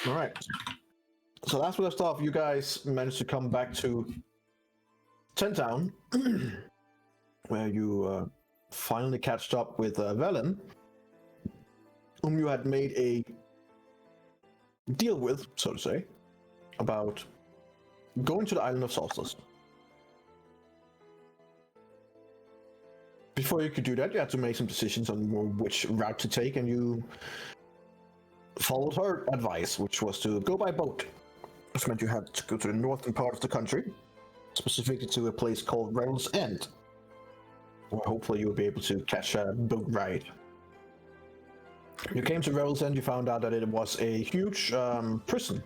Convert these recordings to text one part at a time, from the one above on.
All right. So last we left off, you guys managed to come back to Town, where you finally catched up with Velen, whom you had made a deal with, so to say, about going to the island of Solstice. Before you could do that, you had to make some decisions on which route to take, and you followed her advice, which was to go by boat. Which meant you had to go to the northern part of the country, specifically to a place called Rail's End, where hopefully you'll be able to catch a boat ride. You came to Rail's End, you found out that it was a huge prison.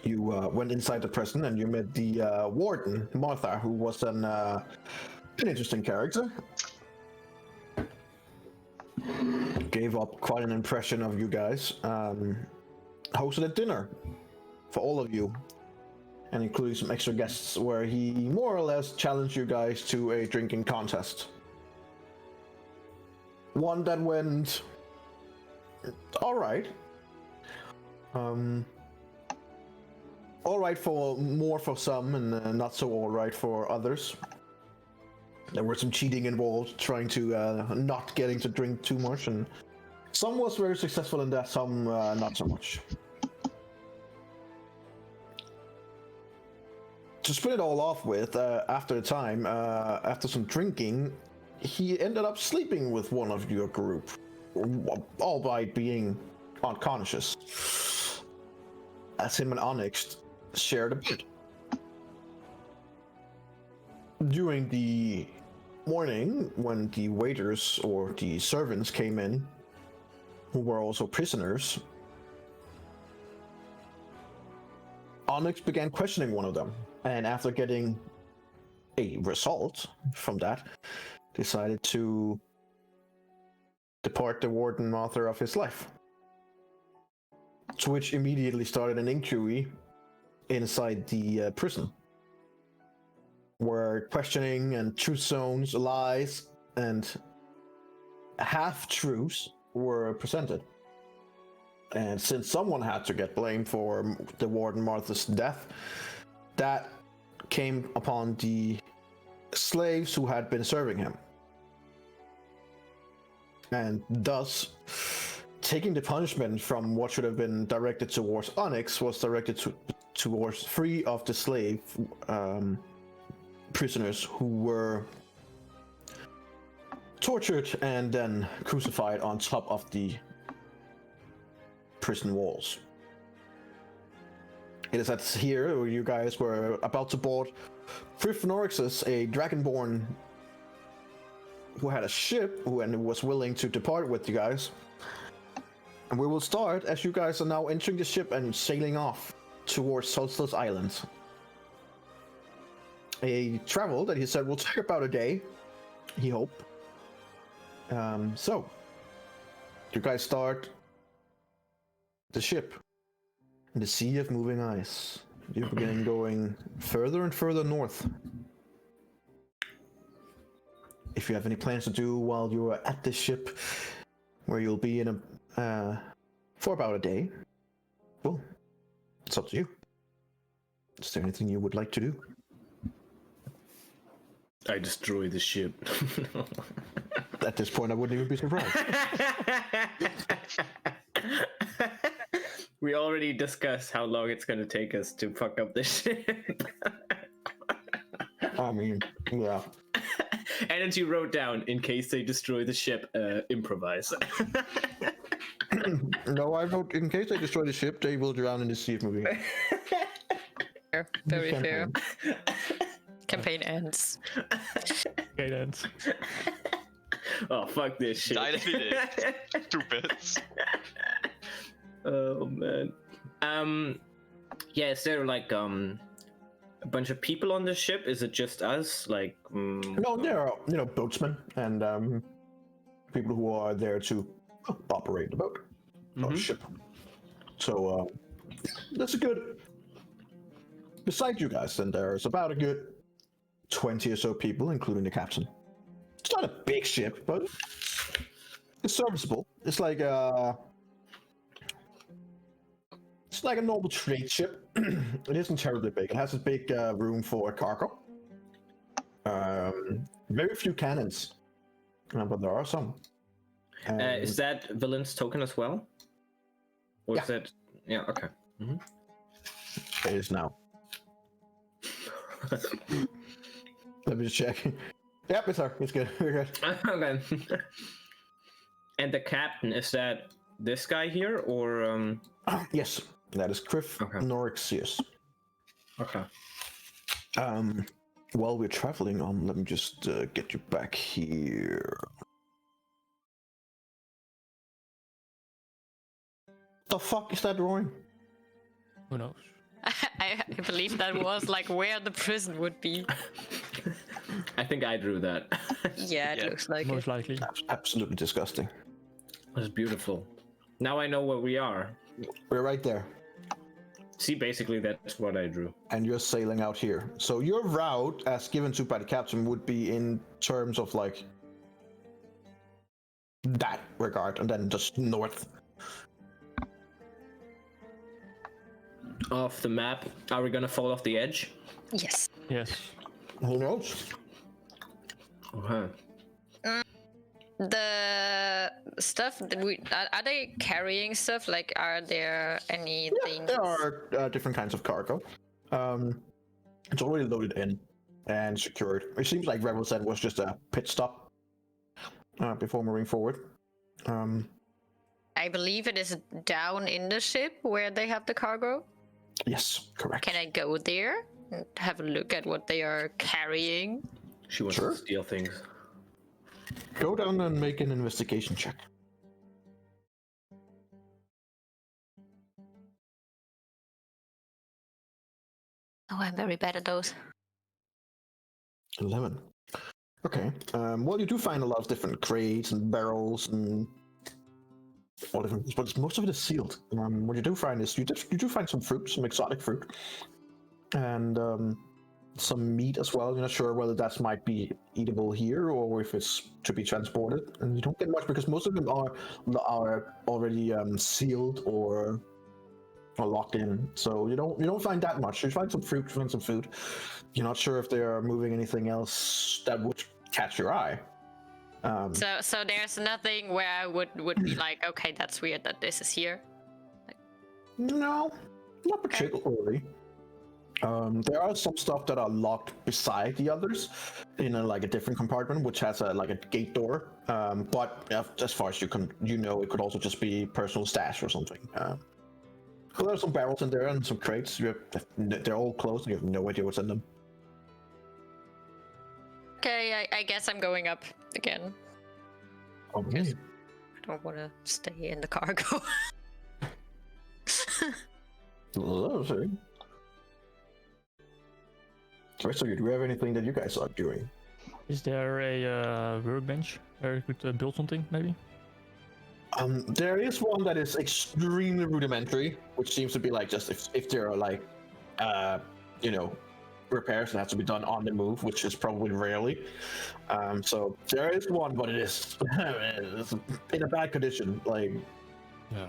You went inside the prison and you met the warden, Martha, who was an interesting character. Gave up quite an impression of you guys. Hosted a dinner for all of you, and including some extra guests, where he more or less challenged you guys to a drinking contest. One that went all right. All right for some, and not so all right for others. There were some cheating involved, trying to not getting to drink too much, and some was very successful in that, some not so much. To split it all off with, after a time, after some drinking, he ended up sleeping with one of your group, albeit being unconscious, as him and Onyx shared a bed. During the morning, when the waiters or the servants came in, who were also prisoners, Onyx began questioning one of them, and after getting a result from that, decided to depart the warden author of his life. To which immediately started an inquiry inside the prison, where questioning and truth zones, lies, and half-truths were presented. And since someone had to get blamed for the warden Martha's death, that came upon the slaves who had been serving him. And thus, taking the punishment from what should have been directed towards Onyx was directed towards 3 of the slave prisoners who were tortured and then crucified on top of the prison walls. It is at here where you guys were about to board Frithnorixus, a dragonborn who had a ship and was willing to depart with you guys. And we will start as you guys are now entering the ship and sailing off towards Solstice Island. A travel that he said will take about a day, he hoped. So, you guys start the ship in the sea of moving ice. You begin going further and further north. If you have any plans to do while you are at this ship, where you'll be in a for about a day, well, it's up to you. Is there anything you would like to do? I destroy the ship. At this point, I wouldn't even be surprised. We already discussed how long it's going to take us to fuck up the ship. I mean, yeah. And as you wrote down, in case they destroy the ship, improvise. No, I wrote, in case they destroy the ship, they will drown in the sea of moving. Fair. Very fair. Campaign ends. Campaign ends. Oh, fuck this shit. Died every day. Stupids. Oh, man. Yeah, is there like, a bunch of people on the ship? Is it just us? Like, No, there are, boatsmen and people who are there to operate the boat or ship. So that's a good. Besides you guys, then there's about a good 20 or so people, including the captain. It's not a big ship, but it's serviceable. It's like It's like a normal trade ship. It isn't terribly big. It has a big room for cargo. Very few cannons, but there are some. Is that villain's token as well? Or is it? Yeah. Okay. It is now. Let me just check. Yep, it's her. It's good. We're good. Okay. And the captain, is that this guy here or Yes, that is Criff Norixius. Okay. While we're traveling on, let me just get you back here. The fuck is that drawing? Who knows? I believe that was like where the prison would be. I think I drew that. Yeah, it looks like Most it. likely. Absolutely disgusting. That's beautiful. Now I know where we are. We're right there. See, basically that's what I drew. And you're sailing out here. So your route, as given to by the captain, would be in terms of like that regard, and then just north. Off the map. Are we gonna fall off the edge? Yes. Yes. Who knows? Okay. The stuff that are they carrying stuff? Like, are there anything? There are different kinds of cargo. It's already loaded in and secured. It seems like Rebel said was just a pit stop before moving forward. I believe it is down in the ship where they have the cargo. Yes, correct. Can I go there and have a look at what they are carrying? She wants Sure. to steal things. Go down and make an investigation check. Oh, I'm very bad at those. 11. Okay. Well, you do find a lot of different crates and barrels and all different, but most of it is sealed. What you do find is you do find some fruit, some exotic fruit, and some meat as well. You're not sure whether that might be eatable here or if it's to be transported. And you don't get much because most of them are already sealed or locked in. So you don't find that much. You find some fruit, you find some food. You're not sure if they are moving anything else that would catch your eye. So there's nothing where I would be like, okay, that's weird that this is here. No, not particularly. There are some stuff that are locked beside the others in a different compartment, which has a gate door. But as far as it could also just be personal stash or something. There are some barrels in there and some crates. They're all closed. You have no idea what's in them. Okay, I guess I'm going up again. Okay. I don't want to stay in the cargo. Lovely. Right, so do you have anything that you guys are doing? Is there a workbench where you could build something, maybe? There is one that is extremely rudimentary, which seems to be just if there are repairs that have to be done on the move, which is probably rarely. So there is one, but it's in a bad condition. Yeah.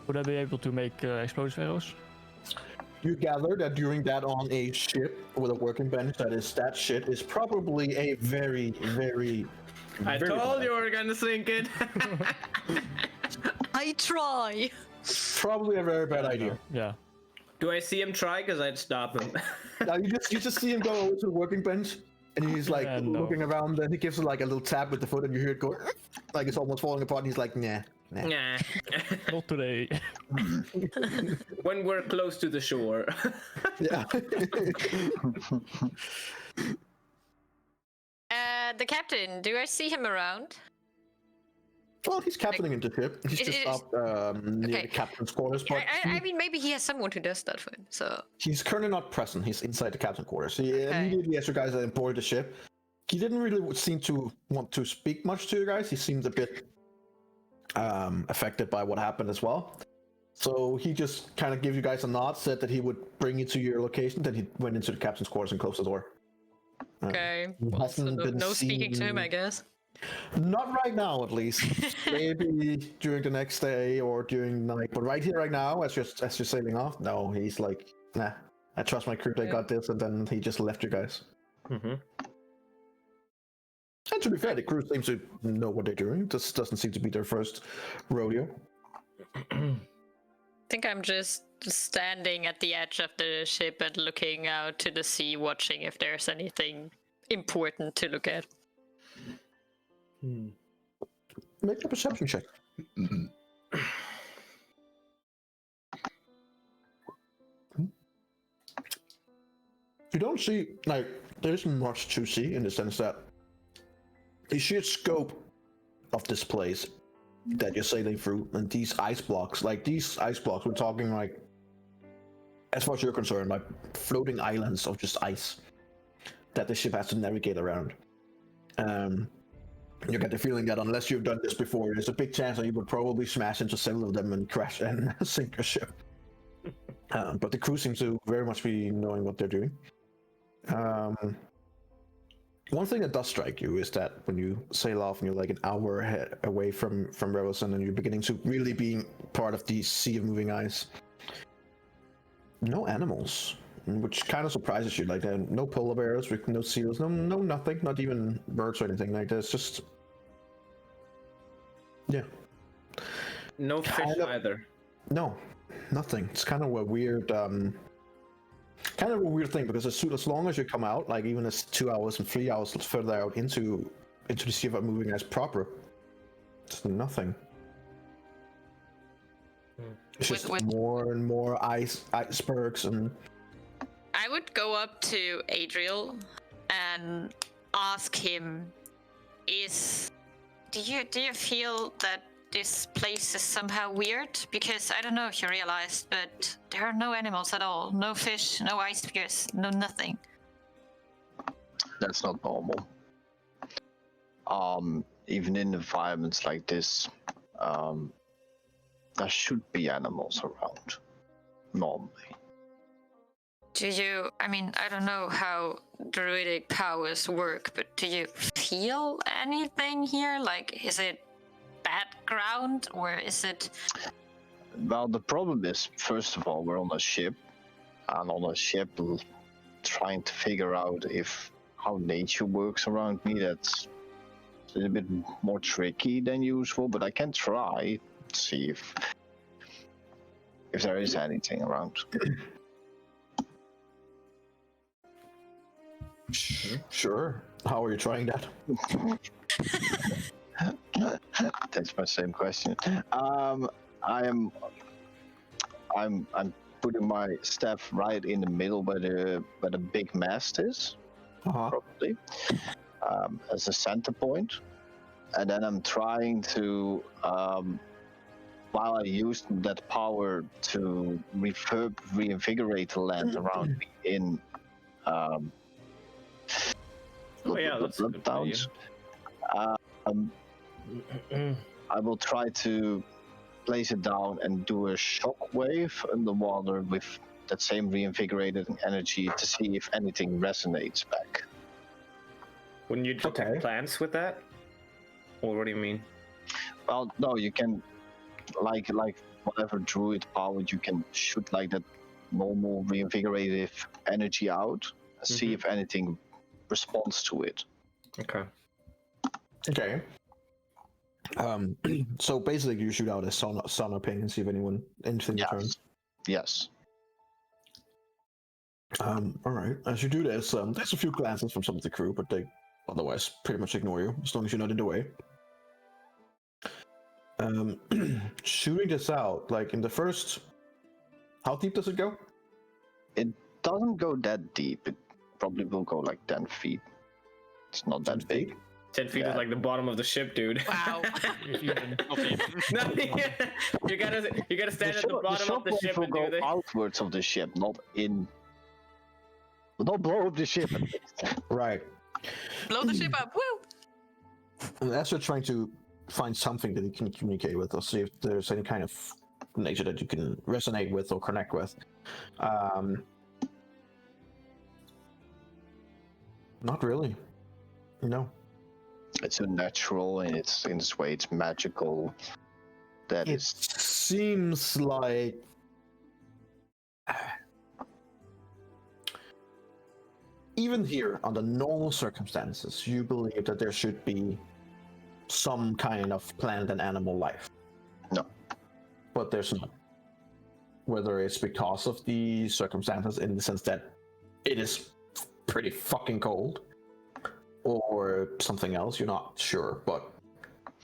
Would I be able to make explosive arrows? You gather that during that on a ship with a working bench, that shit is probably a very, very. I very told bad. you we were gonna sink it. I try. Probably a very bad idea. Yeah. Do I see him try? Because I'd stop him. Now you just see him go over to the working bench, and he's No. looking around, and he gives it a little tap with the foot, and you hear it go like it's almost falling apart. And he's like, nah. Nah. Not today. When we're close to the shore. Yeah. The captain, do I see him around? Well, he's captaining into ship. He's just up near the captain's quarters, but I mean, maybe he has someone who does that for him. So he's currently not present. He's inside the captain's quarters. He immediately, as you guys are aboard the ship, he didn't really seem to want to speak much to you guys. He seemed a bit affected by what happened as well. So he just kind of gave you guys a nod, said that he would bring you to your location. Then he went into the captain's quarters and closed the door. okay, He well, so hasn't been no speaking to him, seen- I guess. Not right now, at least. Maybe during the next day or during the night. But right here, right now, as you're sailing off, no, he's like, nah. I trust my crew. They got this, and then he just left you guys. Mm-hmm. And to be fair, the crew seems to know what they're doing. This doesn't seem to be their first rodeo. I think I'm just standing at the edge of the ship and looking out to the sea, watching if there's anything important to look at. Make a perception check. You don't see, like, there isn't much to see in the sense that the sheer scope of this place that you're sailing through, and these ice blocks, we're talking like, as far as you're concerned, like floating islands of just ice that the ship has to navigate around. You get the feeling that unless you've done this before, there's a big chance that you would probably smash into several of them and crash and sink your ship. But the crew seems to very much be knowing what they're doing. One thing that does strike you is that when you sail off and you're like an hour away from Revelson and you're beginning to really being part of the sea of moving ice, no animals, which kind of surprises you. Like no polar bears, no seals, no nothing, not even birds or anything. Like there's just, yeah. No fish either. No, nothing. It's kind of a weird, thing, because as long as you come out, like even as 2 hours and 3 hours further out into the sea of moving ice proper, it's nothing. It's just more and more icebergs, and I would go up to Adriel and ask him, do you feel that this place is somehow weird? Because I don't know if you realized, but there are no animals at all. No fish, no ice spears, no nothing. That's not normal. Even in environments like this, there should be animals around, normally. I don't know how druidic powers work, but do you feel anything here? Like, is it bad ground, or is it... Well, the problem is, first of all, we're on a ship, and on a ship, trying to figure out how nature works around me, that's a little bit more tricky than usual, but I can try to see if there is anything around. Sure. How are you trying that? That's my same question. I'm putting my staff right in the middle where the big mast is, probably, as a center point, and then I'm trying to, while I use that power to reinvigorate the land around me in blood towns. I will try to place it down and do a shockwave underwater with that same reinvigorated energy to see if anything resonates back. Wouldn't you detect plants with that? Or what do you mean? Well, no, you can, like whatever druid power, you can shoot like that normal reinvigorative energy out, see if anything responds to it. Okay. So basically you shoot out a sonar ping and see if anything returns. Yes. Alright. As you do this, there's a few glances from some of the crew, but they otherwise pretty much ignore you, as long as you're not in the way. Shooting this out, like in the first... How deep does it go? It doesn't go that deep. It probably will go like 10 feet. It's not that big. 10 feet is like the bottom of the ship, dude. Wow. You gotta stand at the bottom of the ship and do this. Outwards of the ship, not blow up the ship. Right. Blow the ship up, woo! And as you're trying to find something that you can communicate with, or see if there's any kind of nature that you can resonate with or connect with, not really. No. It's unnatural and it's in its way it's magical. That It is seems like even here, under normal circumstances, you believe that there should be some kind of plant and animal life. No. But there's not. Whether it's because of the circumstances in the sense that it is pretty fucking cold, or something else, you're not sure, but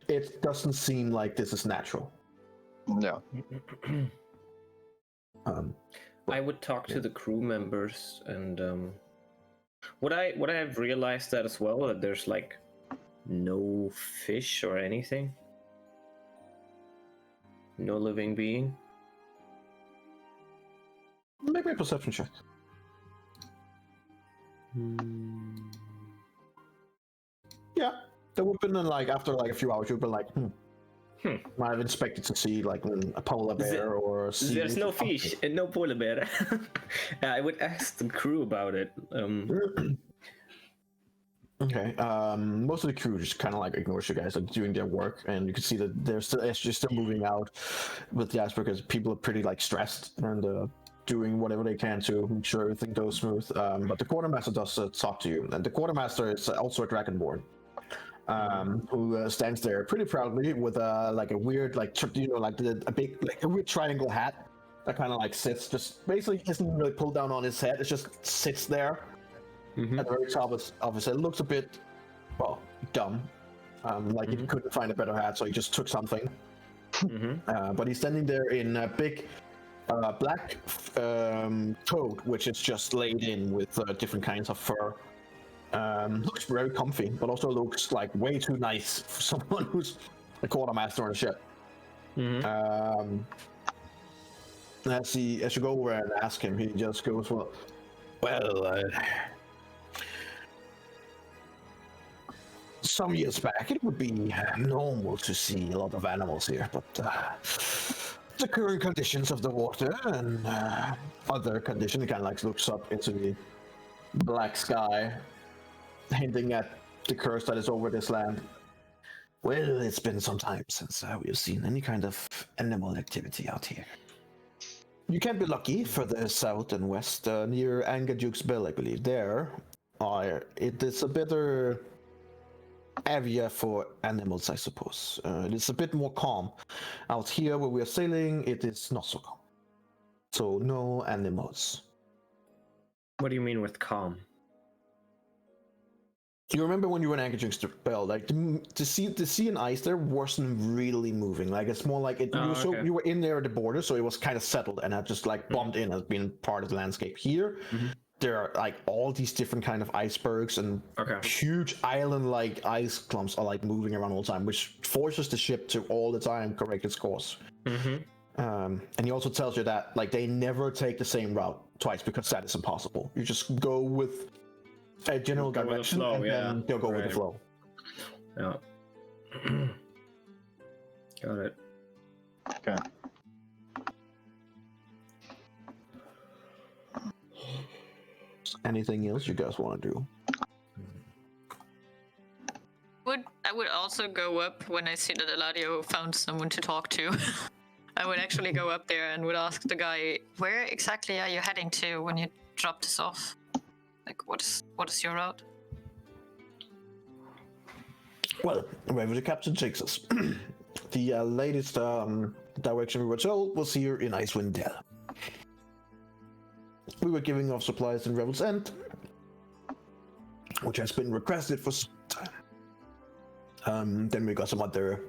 it doesn't seem like this is natural. no. I would talk to the crew members, and would I have realized that as well, that there's like no fish or anything, no living being. Maybe a perception check. Yeah, there would have been like after like a few hours, you'd been like, might have expected to see like a polar bear or a sea. There's no fish and no polar bear. I would ask the crew about it. Okay. Most of the crew just kind of like ignores you guys, like doing their work, and you can see that they're still moving out with the ice because people are pretty like stressed and doing whatever they can to make sure everything goes smooth. But the quartermaster does talk to you, and the quartermaster is also a dragonborn. Who stands there pretty proudly with like a weird like a weird triangle hat that kind of like sits just basically isn't really pulled down on his head. It just sits there at the very top of his head. It looks a bit dumb, like he couldn't find a better hat, so he just took something. But he's standing there in a big black coat, which is just laid in with different kinds of fur. Looks very comfy, but also looks like way too nice for someone who's a quartermaster on a ship. As you go over and ask him, he just goes, well, some years back it would be normal to see a lot of animals here, but the current conditions of the water and other conditions, he kind of like looks up into the black sky, hinting at the curse that is over this land. Well, it's been some time since we've seen any kind of animal activity out here. You can be lucky further south and west, near Angaduke's Bell, I believe. There, it is a better area for animals, I suppose. It is a bit more calm. Out here where we are sailing, it is not so calm. So, no animals. What do you mean with calm? You remember when you were in Angaduke's Bell, like the sea and ice there wasn't really moving. Like it's more like it. You were in there at the border, so it was kind of settled and had just like bumped in as being part of the landscape. Here, there are like all these different kind of icebergs and huge island-like ice clumps are like moving around all the time, which forces the ship to all the time correct its course. And he also tells you that like they never take the same route twice because that is impossible. You just go with a general direction and then they'll go with the flow. Yeah. Got it. Okay. Anything else you guys want to do? I would also go up when I see that Eladio found someone to talk to. I would actually go up there and would ask the guy, where exactly are you heading to when you drop this off? Like, what is your route? Well, wherever the captain takes us. The latest direction we were told was here in Icewind Dale. We were giving off supplies in Revel's End, which has been requested for some time. Then we got some other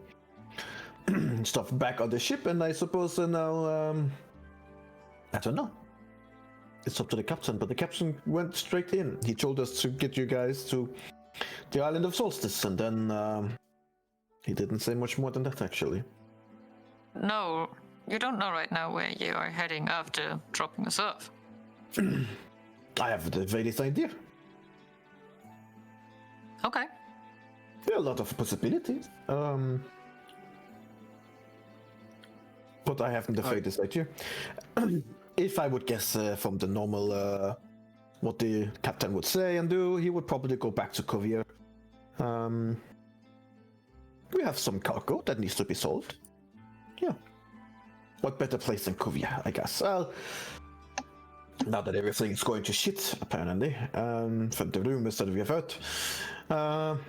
stuff back on the ship, and I suppose now, I don't know. It's up to the captain, but the captain went straight in. He told us to get you guys to the island of Solstice, and then he didn't say much more than that, actually. No, you don't know right now where you are heading after dropping us off. I have the vaguest idea. Okay. There are a lot of possibilities. But I haven't the vaguest idea. If I would guess from the normal, what the captain would say and do, he would probably go back to Kovier. we have some cargo that needs to be sold. Yeah. What better place than Kuvia, I guess. Well, now that everything's going to shit, apparently, from the rumors that we have heard. Well,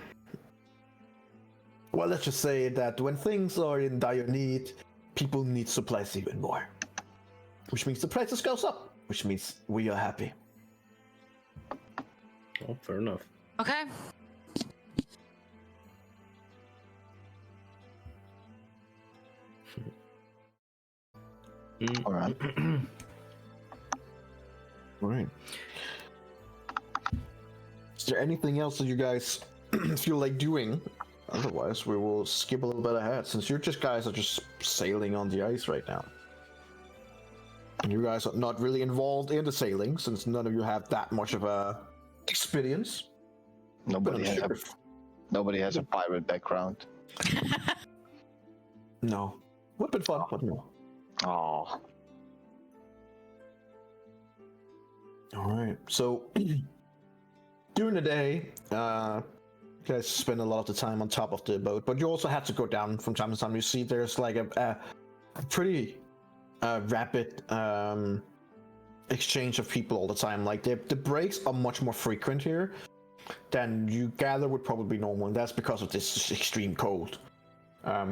let's just say that when things are in dire need, people need supplies even more. Which means the prices goes up, which means we are happy. Oh, fair enough. Okay. All right. All right. Is there anything else that you guys feel like doing? Otherwise, we will skip a little bit ahead, since you guys are just sailing on the ice right now. And you guys are not really involved in the sailing, since none of you have that much of a experience. Nobody has a pirate background. No. Would have been fun, but no. Oh. Alright, so during the day, you guys spend a lot of the time on top of the boat, but you also have to go down from time to time. You see there's like a pretty rapid exchange of people all the time. Like the breaks are much more frequent here than you gather would probably be normal, and that's because of this extreme cold.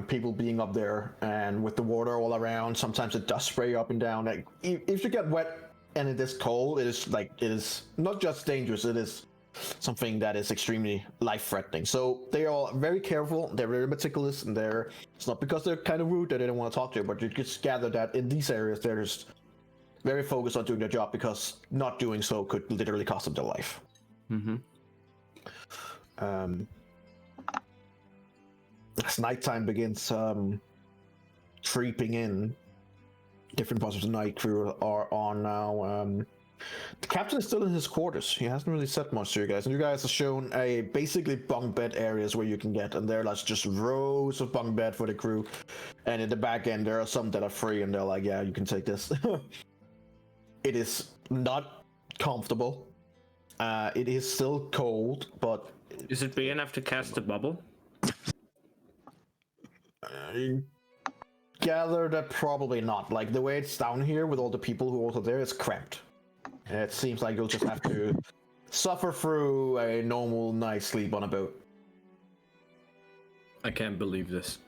People being up there and with the water all around, sometimes it does spray up and down. Like if you get wet and it is cold, it is not just dangerous, it is something that is extremely life-threatening. So they are very careful, they're very meticulous, and it's not because they're kind of rude that they don't want to talk to you, but you just gather that in these areas they're just very focused on doing their job, because not doing so could literally cost them their life. Mm-hmm. As nighttime begins creeping in, different parts of the night crew are on now. The captain is still in his quarters. He hasn't really said much to you guys, and you guys are shown basically bunk bed areas where you can get, and there are like just rows of bunk bed for the crew. And in the back end, there are some that are free, and they're like, "Yeah, you can take this." It is not comfortable. It is still cold, but Is it big enough to cast a bubble? I gather that probably not. Like the way it's down here with all the people who are also there, it's cramped. And it seems like you'll just have to suffer through a normal night's sleep on a boat. I can't believe this.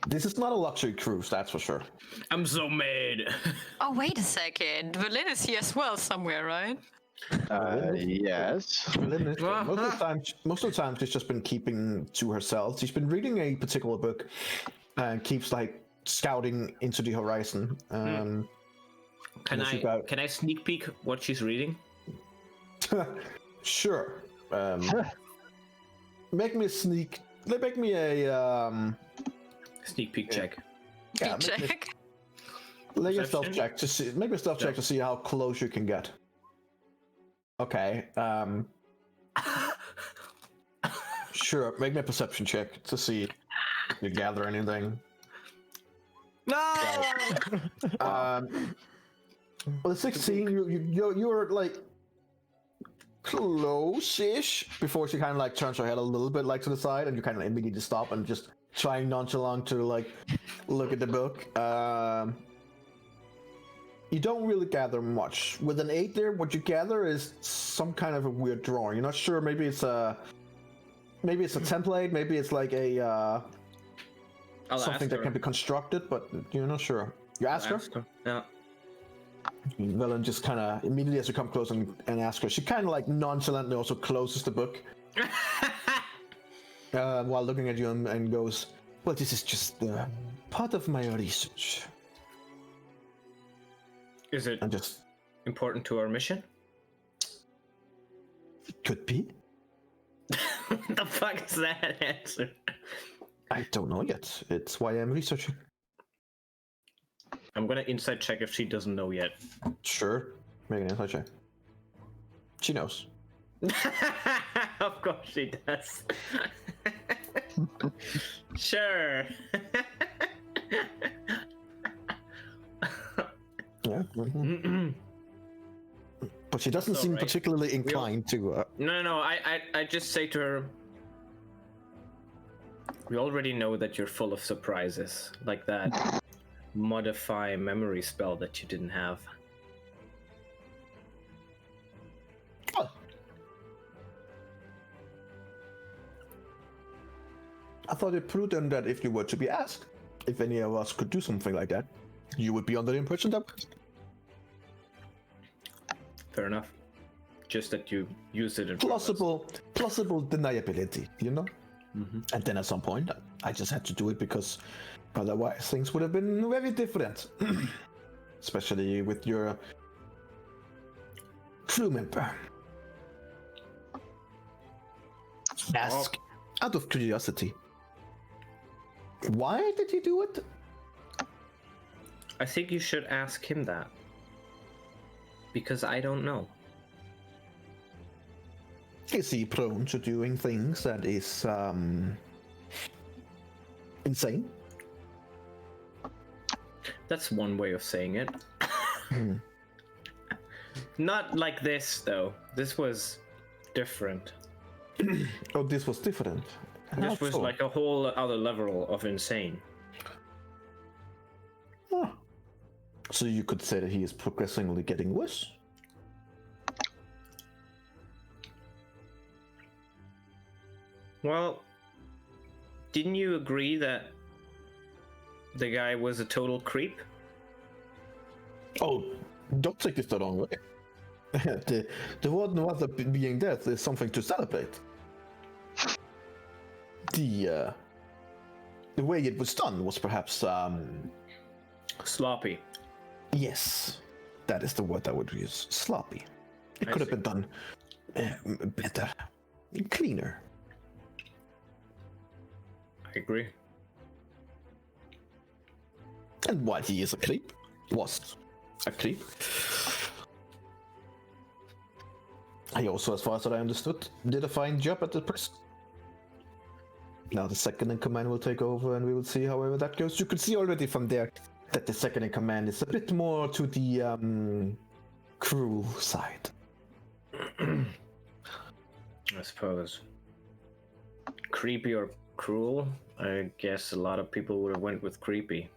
This is not a luxury cruise, that's for sure. I'm so mad. Oh, wait a second. Berlin is here as well somewhere, right? Yes. Most of the time, she's just been keeping to herself. She's been reading a particular book and keeps like scouting into the horizon. Can I sneak peek what she's reading? Sure. Make me a sneak Peek check. Yeah, Check. make a stealth check to see. Make a stealth check to see how close you can get. Okay. Sure. Make me a perception check to see if you gather anything. No. Well, 16. You're like close-ish before she kind of like turns her head a little bit like to the side, and you kind of immediately stop and just trying nonchalant to like look at the book. You don't really gather much. With an 8 there, what you gather is some kind of a weird drawing. You're not sure. Maybe it's a template. Maybe it's like a something that can be constructed, but you're not sure. You ask her? Yeah. Velen just kind of immediately as you come close and ask her, she kind of like nonchalantly also closes the book while looking at you and goes, "Well, this is just part of my research." Is it and just important to our mission? It could be. What the fuck is that answer? I don't know yet. It's why I'm researching. I'm gonna insight check if she doesn't know yet. Sure. Make an insight check. She knows. Of course she does. Sure. Yeah. But she doesn't seem right. particularly inclined to. No. I just say to her, We already know that you're full of surprises, like that modify memory spell that you didn't have. Oh. I thought it prudent that if you were to be asked if any of us could do something like that, you would be under the impression that. Fair enough. Just that you use it in plausible deniability, you know? Mm-hmm. And then at some point, I just had to do it because otherwise things would have been very different. Especially with your crew member. Ask, out of curiosity, why did he do it? I think you should ask him that. Because I don't know. Is he prone to doing things that is insane? That's one way of saying it. Not like this, though. This was different. Oh, this was different. This was like a whole other level of insane. Oh. So you could say that he is progressively getting worse? Well, didn't you agree that the guy was a total creep? Oh, don't take this the wrong way. the one other being death is something to celebrate. The way it was done was perhaps Sloppy. yes, that is the word I would use. Sloppy. It could have been done better, cleaner. I agree. And while he is a creep, was a creep, he also, as far as I understood, did a fine job at the prison. Now the second in command will take over and we will see however that goes. You could see already from there that the second in command is a bit more to the cruel side. I suppose. Creepy or cruel? I guess a lot of people would have went with creepy.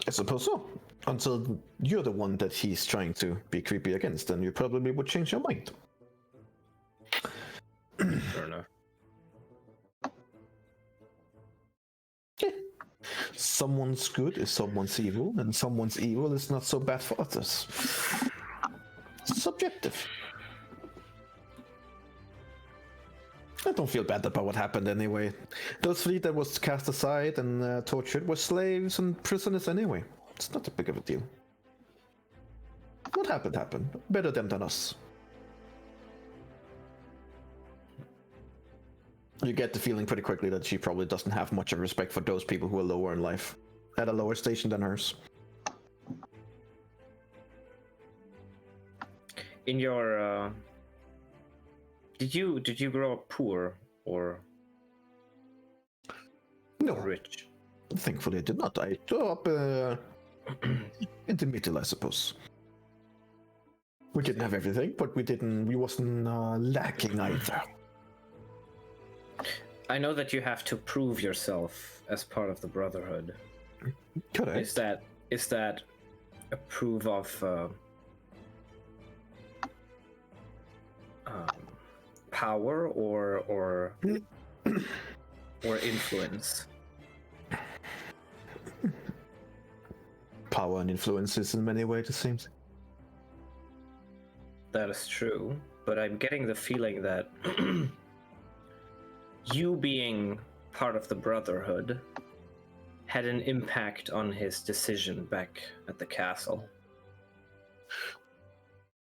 I suppose so. Until you're the one that he's trying to be creepy against, then you probably would change your mind. Fair enough. Yeah. Someone's good is someone's evil, and someone's evil is not so bad for others. Subjective. I don't feel bad about what happened anyway. Those three that was cast aside and tortured were slaves and prisoners anyway. It's not a big of a deal. What happened happened. Better them than us. You get the feeling pretty quickly that she probably doesn't have much of respect for those people who are lower in life, at a lower station than hers. In your did you grow up poor or No, rich? thankfully I did not. I grew up in the middle, I suppose. We didn't have everything, but we wasn't lacking either. I know that you have to prove yourself as part of the Brotherhood. Correct. Is that a proof of power or influence? Power and influence is in many ways the same thing. That is true, but I'm getting the feeling that you being part of the Brotherhood had an impact on his decision back at the castle.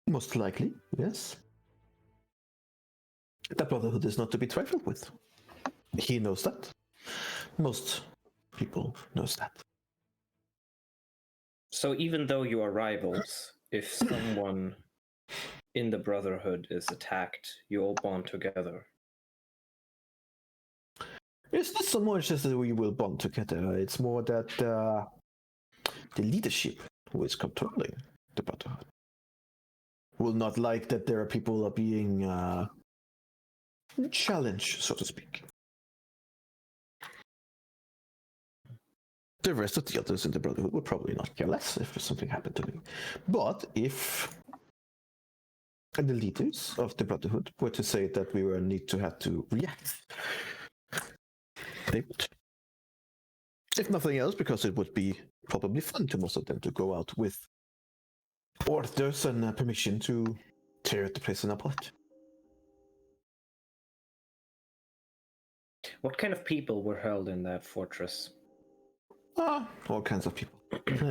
Most likely, yes. The Brotherhood is not to be trifled with. He knows that. Most people knows that. So even though you are rivals, if someone in the Brotherhood is attacked, you all bond together. It's not so much as that we will bond together. It's more that the leadership who is controlling the Brotherhood will not like that there are people are being challenged, so to speak. The rest of the others in the Brotherhood would probably not care less if something happened to me. But if the leaders of the Brotherhood were to say that we were need to have to react, they would. If nothing else, because it would be probably fun to most of them to go out with orders and permission to tear the prison apart. What kind of people were held in that fortress? All kinds of people.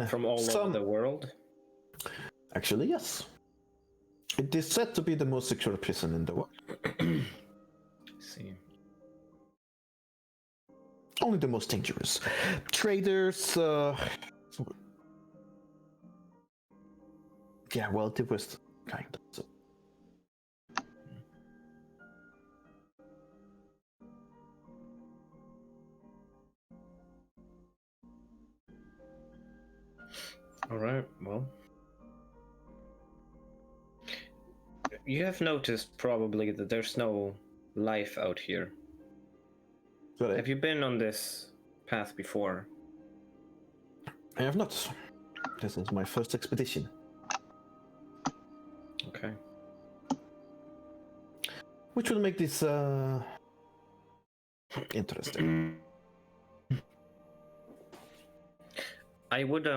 From all over the world? Actually, yes. It is said to be the most secure prison in the world. I see. Only the most dangerous. Traders, yeah, well, the worst kind. So. All right, well. You have noticed probably that there's no life out here. Sorry. Have you been on this path before? I have not. This is my first expedition. Okay. Which will make this interesting. I would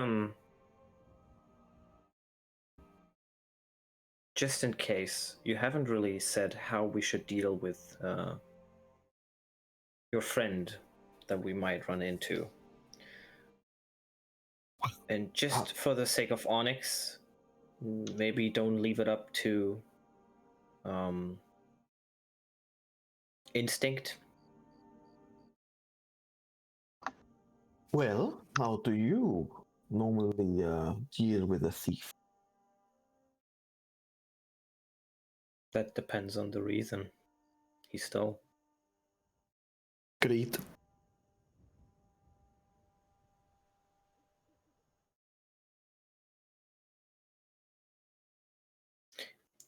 just in case, you haven't really said how we should deal with your friend that we might run into. And just for the sake of Onyx, maybe don't leave it up to instinct. Well, how do you normally deal with a thief? That depends on the reason he stole. Great.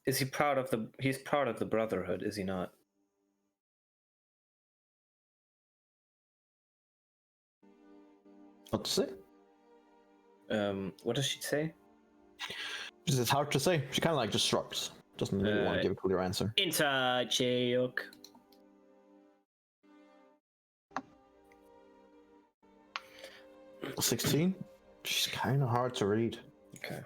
Is he proud of the? He's part of the Brotherhood, is he not? What to say? What does she say? It's hard to say. She kind of like just shrugs. Doesn't really want to give a clear answer. Inside joke. $16? She's kind of hard to read. Okay.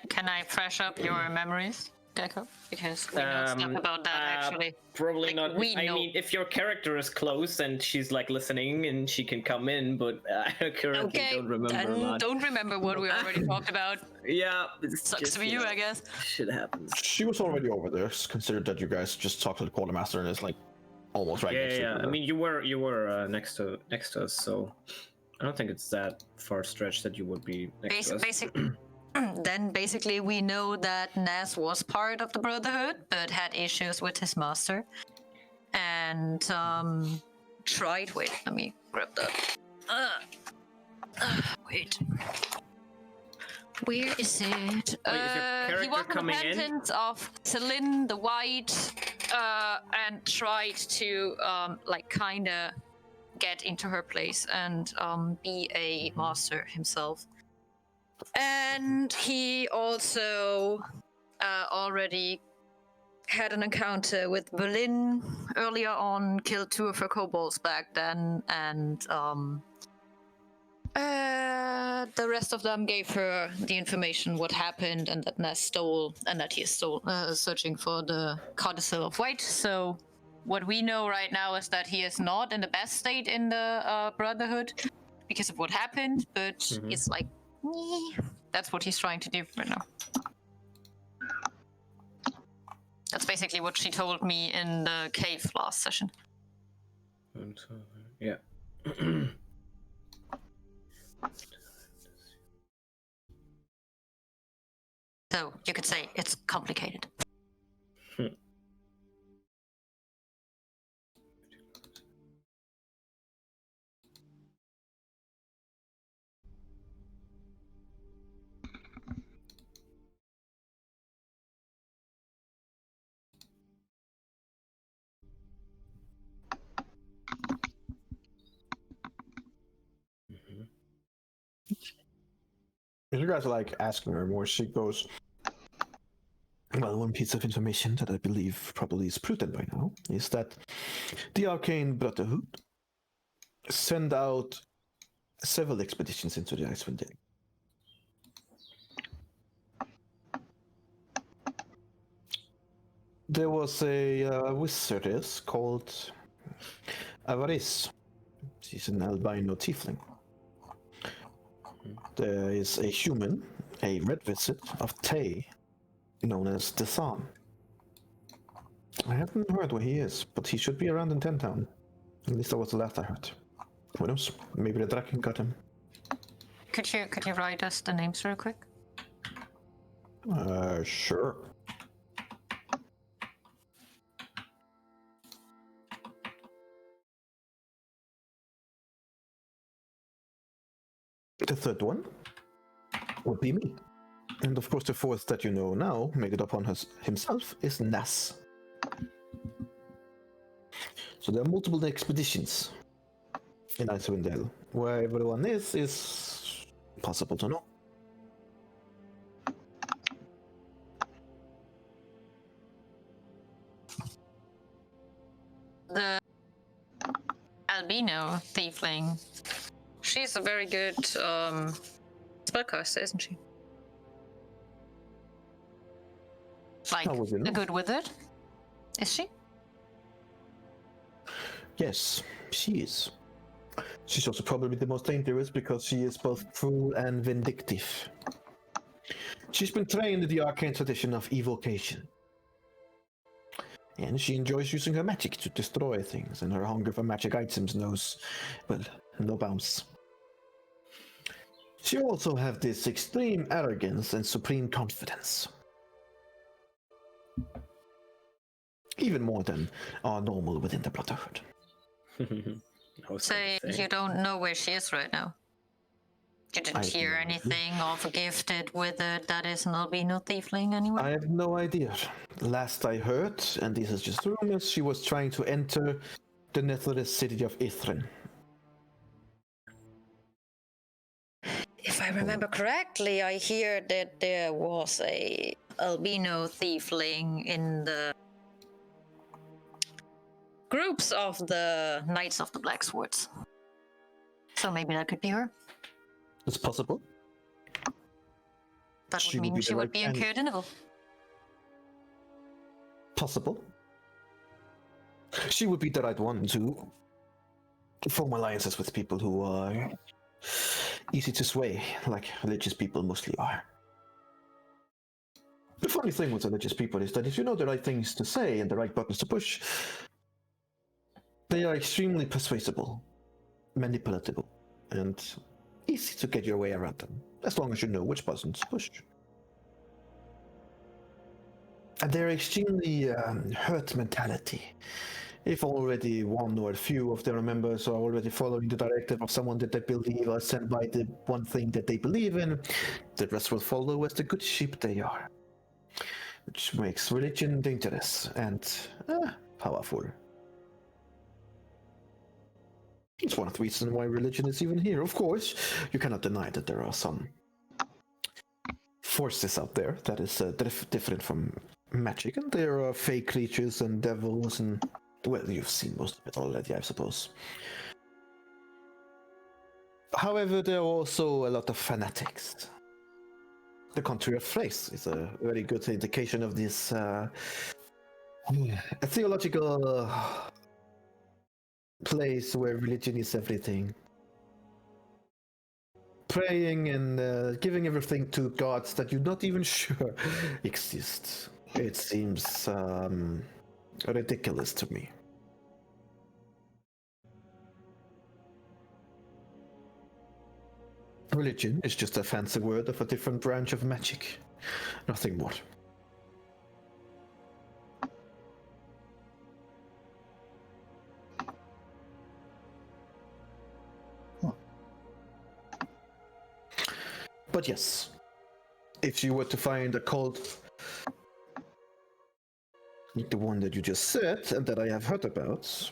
Can I fresh up your memories, Deco? Because we know stuff about that actually. Probably Like, not. we I know. mean, if your character is close and she's like listening and she can come in, but I currently Okay, don't remember a then lot. don't remember what we already talked about. Yeah, it's Sucks just, for you, I guess. Shit happens. She was already over there. Considered that you guys just talked to the quartermaster and it's like almost right next to Yeah. each I other. mean, you were next to us, so I don't think it's that far stretched that you would be next to us. Then basically we know that Nas was part of the Brotherhood, but had issues with his master, and tried. Wait, let me grab that. Wait. Where is it? Wait, is your He was character coming in? independent of Celine the White, and tried to like kind of get into her place and be a master himself. And he also already had an encounter with Berlin earlier on, killed 2 of her kobolds back then, and the rest of them gave her the information what happened and that Ness stole, and that he is still searching for the Codicil of White. So what we know right now is that he is not in the best state in the Brotherhood because of what happened, but it's like, that's what he's trying to do right now. That's basically what she told me in the cave last session. Yeah. So you could say it's complicated. You guys are like asking her more. She goes, well, one piece of information that I believe probably is prudent by now is that the Arcane Brotherhood send out several expeditions into the Icewind Dale. There was a wizardess called Avaris. She's an albino tiefling. There is a human, a red wizard of Tay, known as the Sun. I haven't heard where he is, but he should be around in Tentown. At least that was the last I heard. Who knows? Maybe the Draken got him. Could you write us the names real quick? Sure. The third one would be me. And of course the fourth that you know now, made it upon himself, is Nass. So there are multiple expeditions in Icewind Dale. Where everyone is possible to know. The albino tiefling. She's a very good spellcaster, isn't she? Like, How would you know? a good wizard? Is she? Yes, she is. She's also probably the most dangerous because she is both cruel and vindictive. She's been trained in the arcane tradition of evocation. And she enjoys using her magic to destroy things, and her hunger for magic items knows, well, no bounds. She also has this extreme arrogance and supreme confidence. Even more than are normal within the Brotherhood. So you don't know where she is right now? You didn't hear anything of a gifted wizard that is an albino tiefling anywhere? I have no idea. Last I heard, and this is just rumors, she was trying to enter the netherest city of Eberron. If I remember correctly, I hear that there was a albino tiefling in the groups of the Knights of the Black Swords. So maybe that could be her. It's possible. That She would would mean be she the would right be in candidate. Kyrdineval. Possible. She would be the right one to form alliances with people who are easy to sway, like religious people mostly are. The funny thing with religious people is that if you know the right things to say and the right buttons to push, they are extremely persuasible, manipulatable, and easy to get your way around them, as long as you know which buttons to push. And they're extremely hurt mentality. If already one or a few of their members are already following the directive of someone that they believe are sent by the one thing that they believe in, the rest will follow as the good sheep they are. Which makes religion dangerous and powerful. It's one of the reasons why religion is even here. Of course, you cannot deny that there are some forces out there that is different from magic, and there are fake creatures and devils and, well, you've seen most of it already, I suppose. However, there are also a lot of fanatics. The country of Thrace is a very good indication of this a theological place where religion is everything. Praying and giving everything to gods that you're not even sure exist. It seems ridiculous to me. Religion is just a fancy word of a different branch of magic. Nothing more. But yes, if you were to find a cult like the one that you just said and that I have heard about,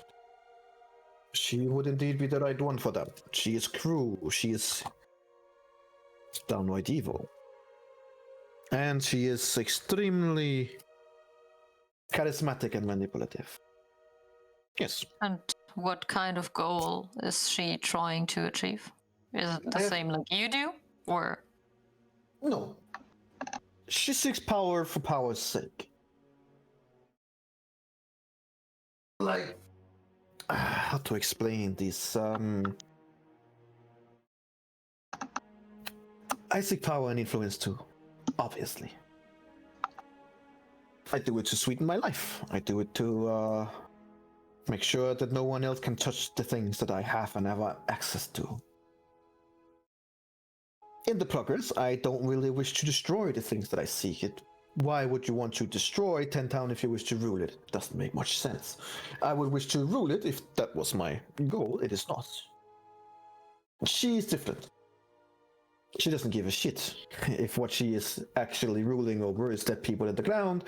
she would indeed be the right one for that. She is cruel, she is downright evil. And she is extremely charismatic and manipulative. Yes. And what kind of goal is she trying to achieve? Is it the same like you do, or? No. She seeks power for power's sake. Like, how to explain this? I seek power and influence too, obviously. I do it to sweeten my life. I do it to make sure that no one else can touch the things that I have and have access to. In the progress, I don't really wish to destroy the things that I seek. Why would you want to destroy 10 Town if you wish to rule it? Doesn't make much sense. I would wish to rule it if that was my goal. It is not. She's different. She doesn't give a shit if what she is actually ruling over is dead people in the ground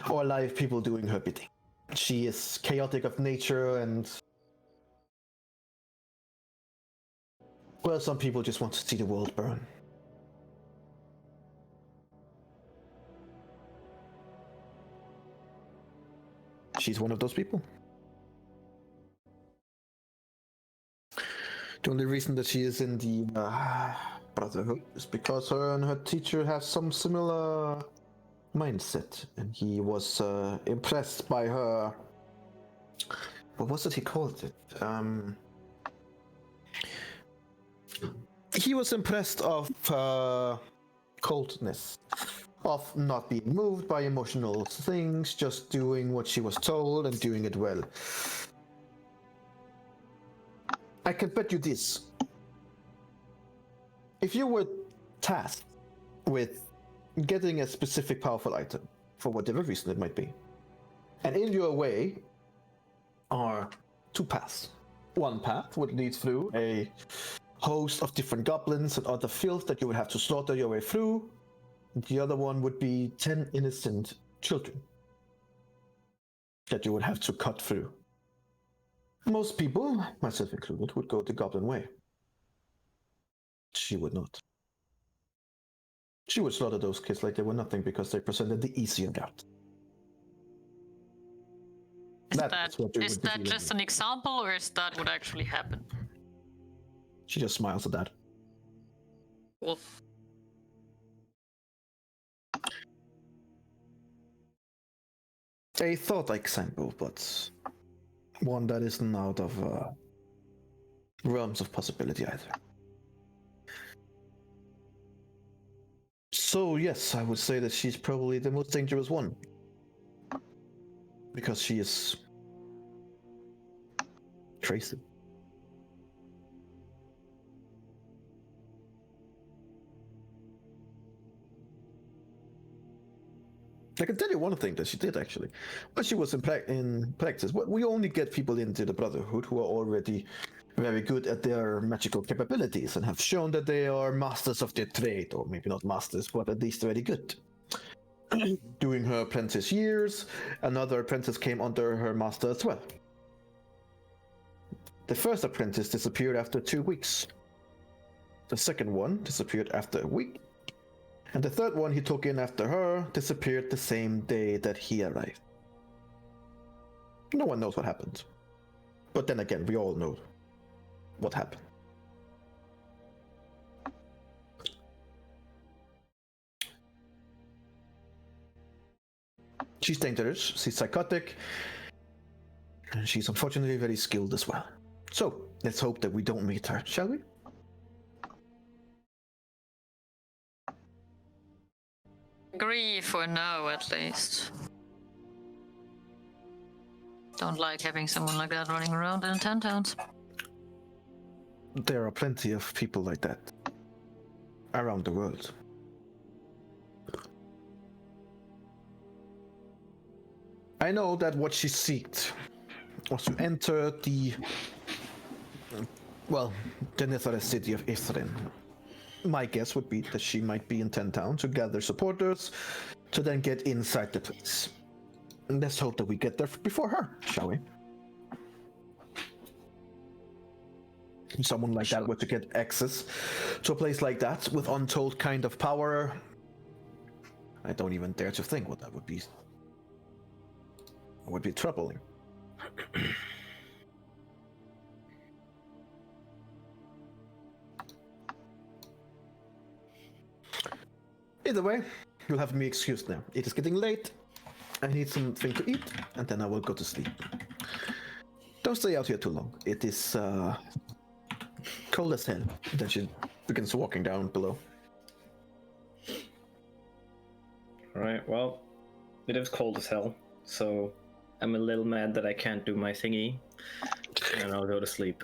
or live people doing her bidding. She is chaotic of nature and... well, some people just want to see the world burn. She's one of those people. The only reason that she is in the Brotherhood is because her and her teacher have some similar mindset, and he was impressed by her. What was it he called it? He was impressed of her coldness, of not being moved by emotional things, just doing what she was told and doing it well. I can bet you this. If you were tasked with getting a specific powerful item, for whatever reason it might be, and in your way are two paths. One path would lead through a host of different goblins and other filth that you would have to slaughter your way through. The other one would be 10 innocent children that you would have to cut through. Most people, myself included, would go the goblin way. She would not. She would slaughter those kids like they were nothing because they presented the easier route. Is that just an example, or is that what actually happened? She just smiles at that. Cool. A thought example, but one that isn't out of realms of possibility either. So yes, I would say that she's probably the most dangerous one. Because she is Tracy. I can tell you one thing that she did actually. When she was in practice, we only get people into the Brotherhood who are already very good at their magical capabilities and have shown that they are masters of their trade, or maybe not masters, but at least very good. During her apprentice years, another apprentice came under her master as well. The first apprentice disappeared after 2 weeks. The second one disappeared after a week. And the third one he took in after her disappeared the same day that he arrived. No one knows what happened. But then again, we all know what happened. She's dangerous, she's psychotic, and she's unfortunately very skilled as well. So, let's hope that we don't meet her, shall we? Agree for now, at least. Don't like having someone like that running around in 10 towns. There are plenty of people like that around the world. I know that what she sought was to enter the Netherlands city of Eberron. My guess would be that she might be in 10 Town to gather supporters to then get inside the place. Let's hope that we get there before her, shall we? someone like that were to get access to a place like that with untold kind of power, I don't even dare to think what that would be. It would be troubling. Either way, you'll have me excused now. It is getting late. I need something to eat, and then I will go to sleep. Don't stay out here too long. It is cold as hell. Then she begins walking down below. Alright, well, it is cold as hell, so I'm a little mad that I can't do my thingy, and I'll go to sleep.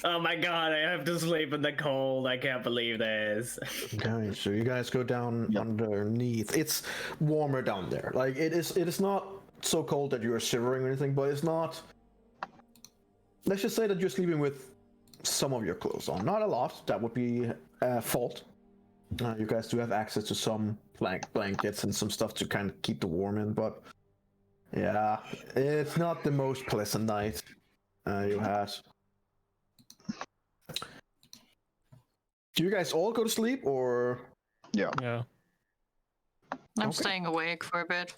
Oh my god, I have to sleep in the cold. I can't believe this. Okay, so you guys go down underneath. It's warmer down there. Like it is not so cold that you are shivering or anything, but it's not. Let's just say that you're sleeping with some of your clothes on. Not a lot. That would be a fault. You guys do have access to some blankets and some stuff to kind of keep the warm in, but yeah, it's not the most pleasant night you had. Do you guys all go to sleep, or? Yeah. Yeah. I'm Okay. staying awake for a bit.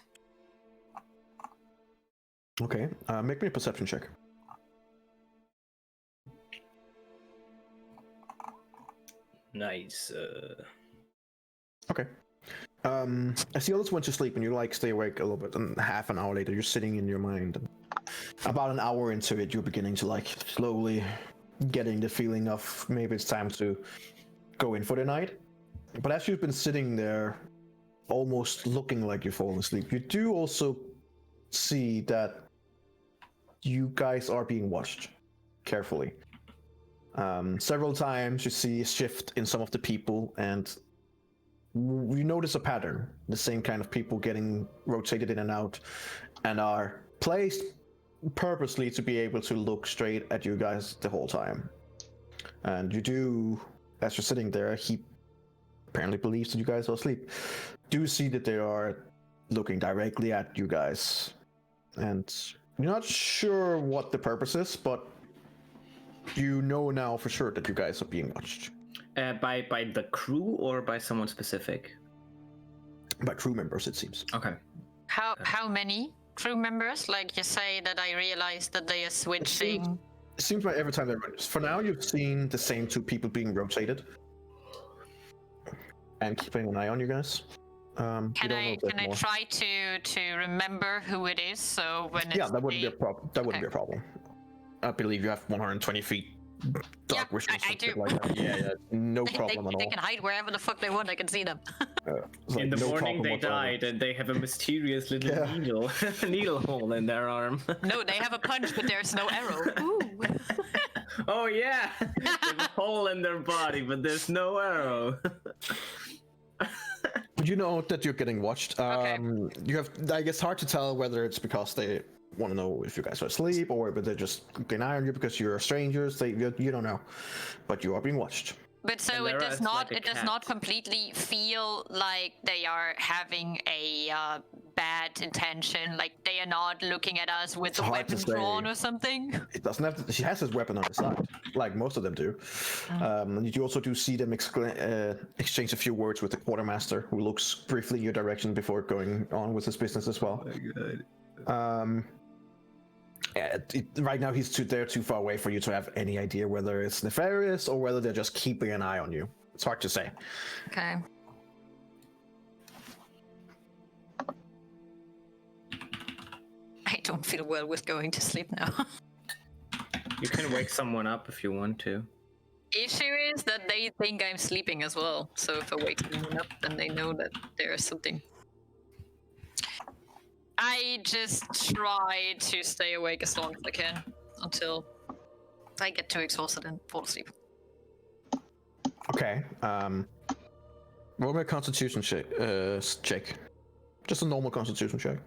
Okay, make me a perception check. Nice. Okay. As the others went to sleep and you like stay awake a little bit, and half an hour later you're sitting in your mind. And about an hour into it, you're beginning to like slowly getting the feeling of maybe it's time to go in for the night. But as you've been sitting there, almost looking like you're falling asleep, you do also see that you guys are being watched carefully. Several times you see a shift in some of the people, and you notice a pattern. The same kind of people getting rotated in and out, and are placed purposely to be able to look straight at you guys the whole time. And you do, as you're sitting there, he apparently believes that you guys are asleep, do see that they are looking directly at you guys. And you're not sure what the purpose is, but you know now for sure that you guys are being watched. By the crew or by someone specific? By crew members, it seems. Okay. How many crew members? Like you say that I realized that they are switching. It seems like every time they're... For now, you've seen the same two people being rotated. And keeping an eye on you guys. Can I try to remember who it is? So when it's that wouldn't be a problem. That wouldn't Okay. be a problem. I believe you have 120 feet. Dark Yeah, vision, I something do. like that. Yeah, no problem at they all. can hide wherever the fuck they want. I can see them. It's like In the no morning problem they whatsoever. died and they have a mysterious little needle hole in their arm. No, they have a punch, but there's no arrow. Ooh. Oh yeah! There's a hole in their body, but there's no arrow. But you know that you're getting watched. Okay. You have, I guess, hard to tell whether it's because they want to know if you guys are asleep, or whether they're just keeping an eye on you because you're strangers. You don't know, but you are being watched. But so And it Lara does is not. like a It does cat. not completely feel like they are having a bad intention. Like they are not looking at us with It's the hard to weapon drawn say. or something. It doesn't have. She has his weapon on his side, like most of them do. And you also do see them exchange a few words with the quartermaster, who looks briefly in your direction before going on with his business as well. Right now, he's too far away for you to have any idea whether it's nefarious or whether they're just keeping an eye on you. It's hard to say. Okay. I don't feel well with going to sleep now. You can wake someone up if you want to. Issue is that they think I'm sleeping as well. So if I wake someone up, then they know that there is something. I just try to stay awake as long as I can until I get too exhausted and fall asleep. Okay. Roll me a Constitution check. Just a normal Constitution check.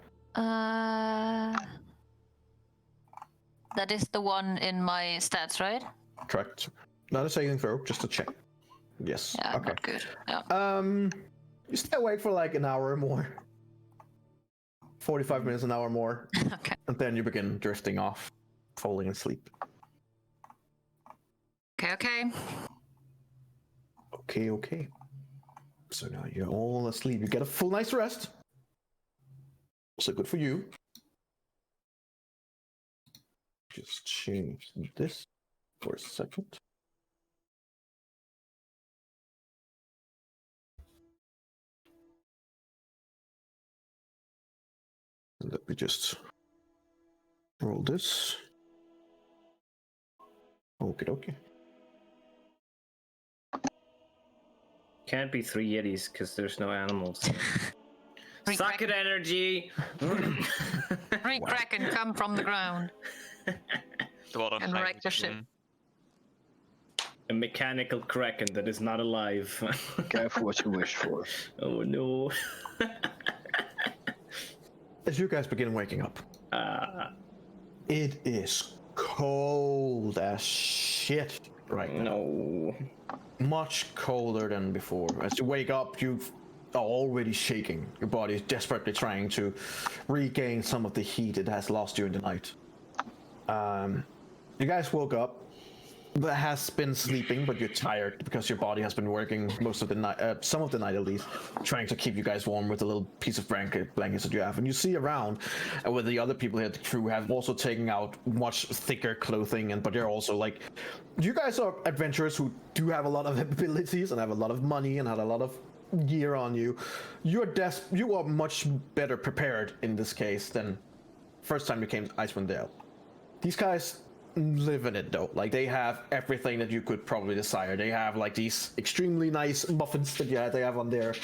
That is the one in my stats, right? Correct. Not a saving throw, just a check. Yes. Yeah, Okay. not good. Yeah. You stay awake for like an hour or more. 45 minutes, an hour more, Okay. and then you begin drifting off, falling asleep. Okay. Okay. Okay. So now you're all asleep. You get a full night's rest. So good for you. Just change this for a second. Let me just roll this. Okay. Can't be 3 Yetis because there's no animals. Suck it, energy! 3 Kraken come from the ground A lot of and wreck the ship. hydrogen. A mechanical Kraken that is not alive. Careful what you wish for. Oh no. As you guys begin waking up, it is cold as shit right now. No. Much colder than before. As you wake up, you are already shaking. Your body is desperately trying to regain some of the heat it has lost during the night. You guys woke up. That has been sleeping, but you're tired because your body has been working most of the night, some of the night at least, trying to keep you guys warm with a little piece of blankets that you have. And you see around, and with the other people here, the crew have also taken out much thicker clothing, but you're also like, you guys are adventurers who do have a lot of abilities and have a lot of money and have a lot of gear on you. You are much better prepared in this case than first time you came to Icewind Dale. These guys live in it though. Like, they have everything that you could probably desire. They have like these extremely nice muffins that they have on there.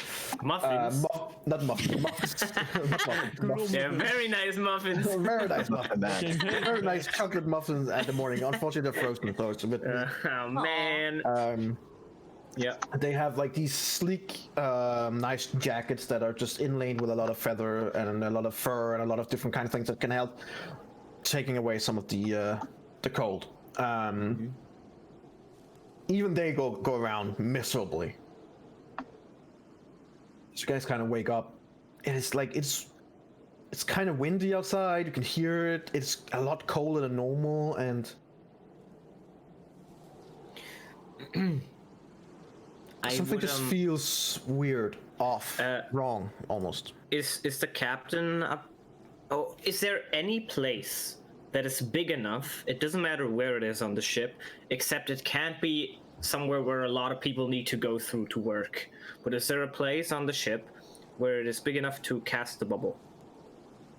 Muffins? Not muffins. Muffins. They're very nice muffins. Very nice muffins. Very nice chocolate muffins at the morning. Unfortunately, they're frozen, so it's a bit. Oh man. Yeah. They have like these sleek, nice jackets that are just inlaid with a lot of feather and a lot of fur and a lot of different kind of things that can help taking away some of the cold. Even they go around miserably. So you guys kind of wake up, and it's like it's kind of windy outside. You can hear it. It's a lot colder than normal, and something just feels weird, off, wrong, almost. Is the captain up? Oh, is there any place that is big enough? It doesn't matter where it is on the ship, except it can't be somewhere where a lot of people need to go through to work. But is there a place on the ship where it is big enough to cast the bubble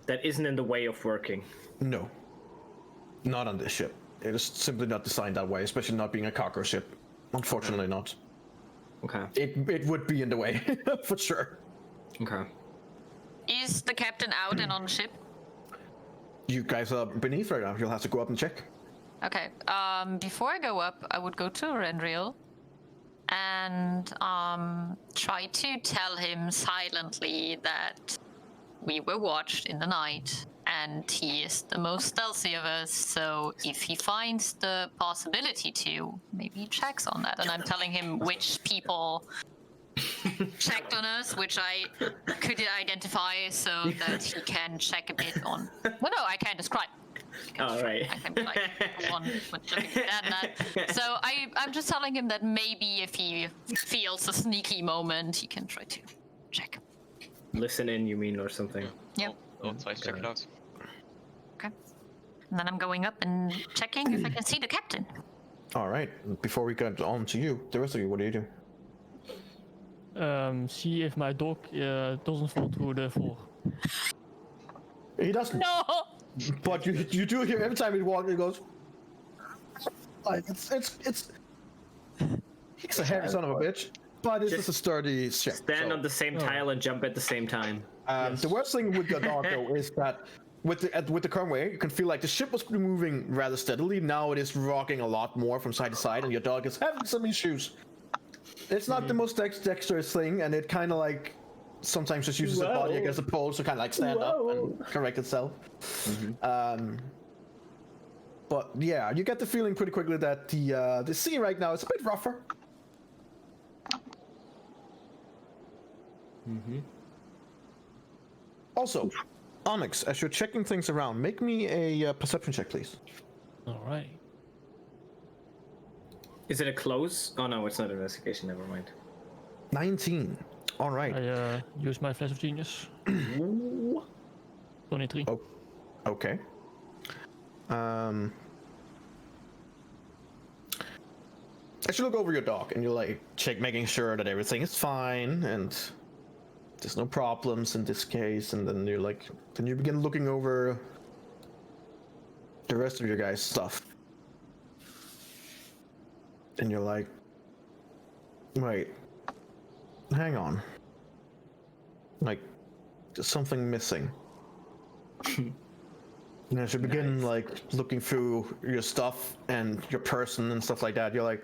that isn't in the way of working? No, not on this ship. It is simply not designed that way, especially not being a cargo ship. Unfortunately, not. Okay. It would be in the way for sure. Okay. Is the captain out and on the ship? You guys are beneath right now. You'll have to go up and check. Okay. Before I go up, I would go to Rendriel and try to tell him silently that we were watched in the night and he is the most stealthy of us. So if he finds the possibility to, maybe he checks on that. And I'm telling him which people checked on us, which I could identify, so that he can check a bit on. Well, no, I can't describe. All right. I can be like one with looking at that. So I'm just telling him that maybe if he feels a sneaky moment, he can try to check. Listen in, you mean, or something? Yep. Oh, let's check it out. Okay. And then I'm going up and checking if I can see the captain. All right. Before we get on to you, the rest of you, what do you do? See if my dog doesn't fall through the floor. He doesn't. No. But you do hear every time he walks, he goes. Like it's. He's a hairy son of a bitch, but it's just a sturdy ship. Stand on the same tile and jump at the same time. The worst thing with your dog though is that with the current way, you can feel like the ship was moving rather steadily. Now it is rocking a lot more from side to side, and your dog is having some issues. It's not the most dexterous thing, and it kind of like sometimes just uses its body against the poles to kind of like stand up and correct itself. But yeah, you get the feeling pretty quickly that the sea right now is a bit rougher. Also, Onyx, as you're checking things around, make me a perception check, please. All right. Is it a close? Oh no, it's not investigation. Never mind. 19. All right. I use my flash of genius. 23. Oh, okay. As you look over your dog and you like check, making sure that everything is fine and there's no problems in this case, and then you begin looking over the rest of your guys' stuff, and you're like, wait, hang on, like there's something missing. And as you begin like looking through your stuff and your person and stuff like that, you're like,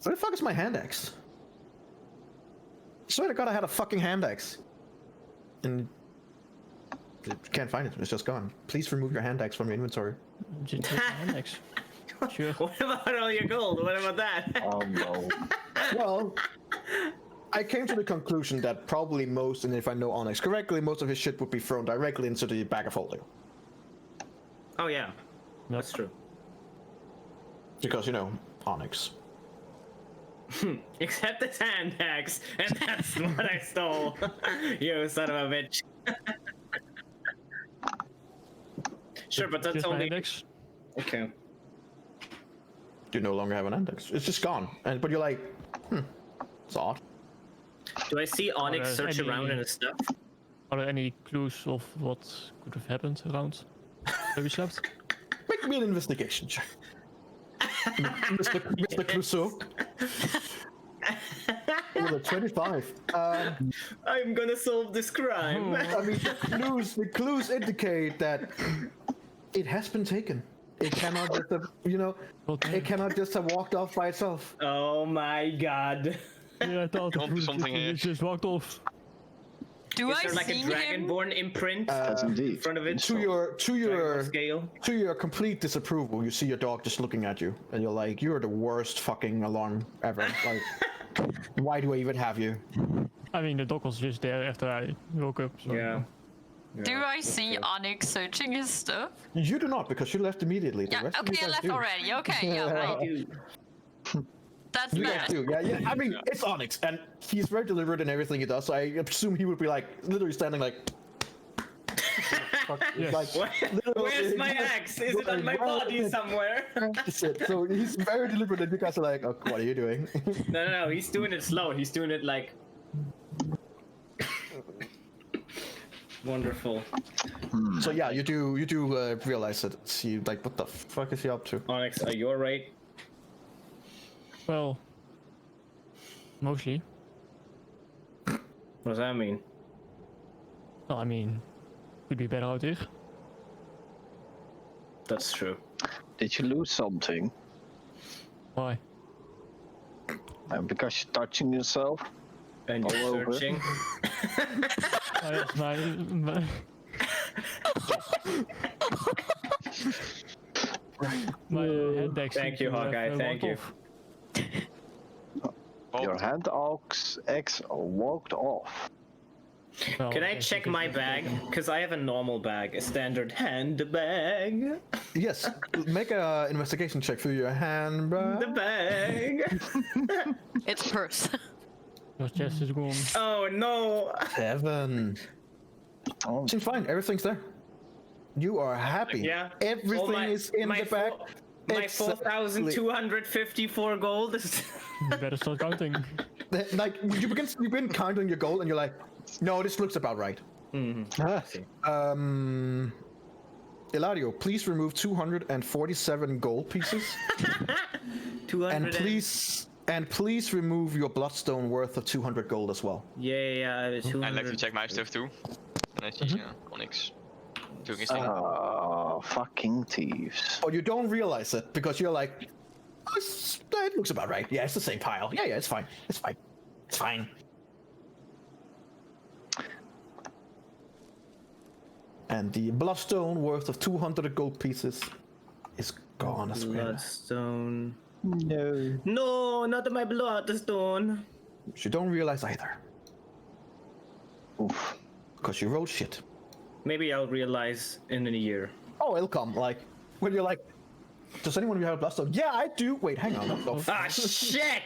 where the fuck is my hand axe? I swear to God, I had a fucking hand axe. And you can't find it. It's just gone. Please remove your hand axe from your inventory. Just take my hand axe. Sure. What about all your gold? What about that? Oh no. Well, I came to the conclusion that probably most, and if I know Onyx correctly, most of his shit would be thrown directly into the bag of holding. Oh yeah, that's true. Because, you know, Onyx. Except this hand axe, and that's what I stole. You son of a bitch. Sure, but that's Just my only. hand axe. Okay. You no longer have an hand axe. It's just gone. But you're like, it's odd. Do I see Onyx there's search any- around in his stuff? Are there any clues of what could have happened around where we slept? Make me an investigation check. Mr. Clouseau. With a 25. I'm gonna solve this crime. I mean, the clues indicate that it has been taken. It cannot just have, Okay. it cannot just have walked off by itself. Oh my god. Yeah, I thought Don't do something it here. just walked off. Do Is I there like a see him? dragonborn imprint Yes, in indeed. front of it? To your Dragonborn scale? to your complete disapproval, you see your dog just looking at you, and you're like, "You're the worst fucking alarm ever." Like, why do I even have you? I mean, the dog was just there after I woke up. So. Yeah. Do Yeah, I that's see true. Onyx searching his stuff? You do not, because you left immediately. The Yeah, rest of you okay, I guys left do. already. Okay, yeah, right. That's You bad. guys do, yeah. I mean, it's Onyx, and he's very deliberate in everything he does. So I assume he would be like literally standing like. Yes. Like, Where's my axe? Is it on my body somewhere? That's it. So he's very deliberate, and you guys are like, "Oh, what are you doing?" No, he's doing it slow. He's doing it like. Wonderful. So yeah, you do realize that he like, what the fuck is he up to? Onyx, are you alright? Well, mostly. What does that mean? Well, I mean, could be better out here. That's true. Did you lose something? Why? Because you're touching yourself? And All you're over. searching. Oh, yes, my hand axe. Thank you, seemed to have, Hawkeye, thank walked you. off. Your hand axe walked off. Well, Can I guess check you my could- bag? Because I have a normal bag, a standard hand bag. Yes, make a investigation check through your hand, bro. The bag. It's purse. Your chest is gone. Oh no. 7. Oh, Seems fine. Everything's there. You are happy. Yeah. Everything Oh, is in the bag. My Exactly. 4,254 gold is. You better start counting. Like you've been counting your gold, and you're like, no, this looks about right. Eladio, please remove 247 gold pieces, 200 and please remove your bloodstone worth of 200 gold as well. Yeah, 200. I'd like to check my stuff too. And I see Onyx doing his thing. fucking thieves. But you don't realize it because you're like, oh, it looks about right. Yeah, it's the same pile. Yeah, it's fine. It's fine. It's fine. And the bloodstone worth of 200 gold pieces is gone as well. Bloodstone. No. No, not my bloodstone. Which you don't realize either. Oof. Because you rolled shit. Maybe I'll realize in a year. Oh, it'll come. Like, when you're like, Does anyone have a blast off? Yeah, I do. Wait, hang on. Ah, shit!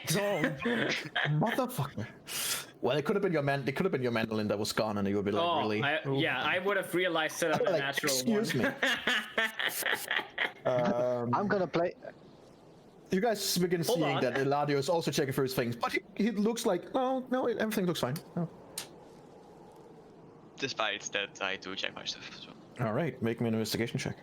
Motherfucker. Well, it could have been your It could have been your mandolin that was gone, and you would be like, really? I would have realized it on a Like, natural excuse one. me. I'm gonna play. You guys begin Hold seeing on. that Eladio is also checking for his things, but he looks like, no, everything looks fine. Oh. Despite that, I do check my stuff. So. All right, make me an investigation check.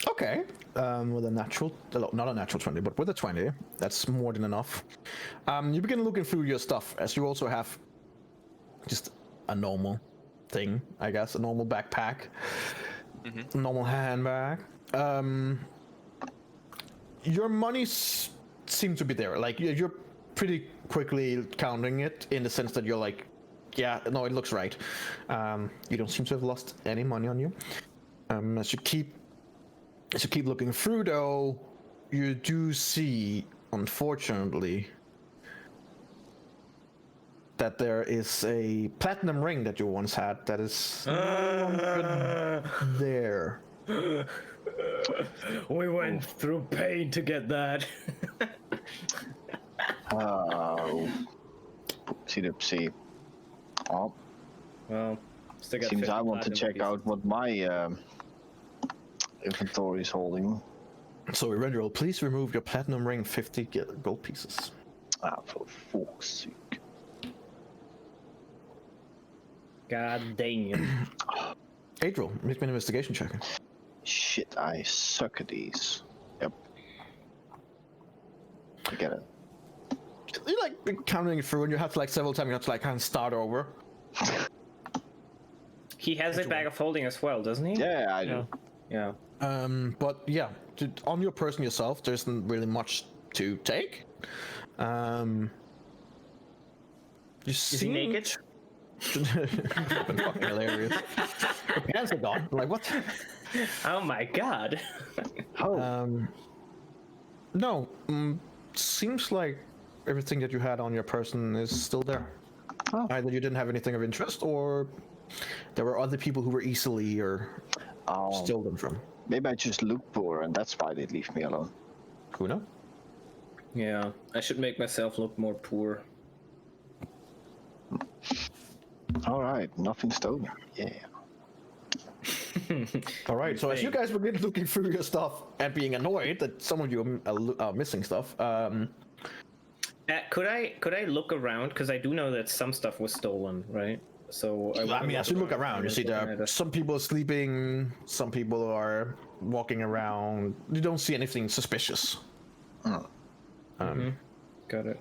Okay, with a natural, not a natural 20, but with a 20, that's more than enough. You begin looking through your stuff, as you also have just a normal thing, I guess, a normal backpack, a normal handbag. Your money seems to be there. Like, you're pretty quickly counting it in the sense that you're like, yeah, no, it looks right. You don't seem to have lost any money on you. As you keep looking through, though, you do see, unfortunately, that there is a platinum ring that you once had that is no longer there. We went through pain to get that. Oopsie. Oh, Well, still got seems 50 I want to platinum check out what my inventory is holding. So, Irendril, please remove your platinum ring 50 gold pieces. Ah, for fuck's sake. God dang it. Adriel, make me an investigation check. Shit, I suck at these. Yep. I get it. You're like counting it through, and you have to like several times. You have to like kind of start over. He has a bag of holding as well, doesn't he? Yeah, I do. Yeah. But yeah, on your person yourself, there isn't really much to take. You Is he naked? Fucking hilarious. The pants are gone. Like what? Oh my god. Oh, No. Seems like everything that you had on your person is still there. Oh. Either you didn't have anything of interest, or there were other people who were easily or stole them from. maybe I just look poor and that's why they leave me alone. Who knows? Yeah, I should make myself look more poor. Alright, nothing stolen. Yeah. All right. So as you guys begin looking through your stuff and being annoyed that some of you are missing stuff, Could I look around? Because I do know that some stuff was stolen, right? So I mean, as you look around, you see there are some people sleeping, some people are walking around. You don't see anything suspicious. Got it.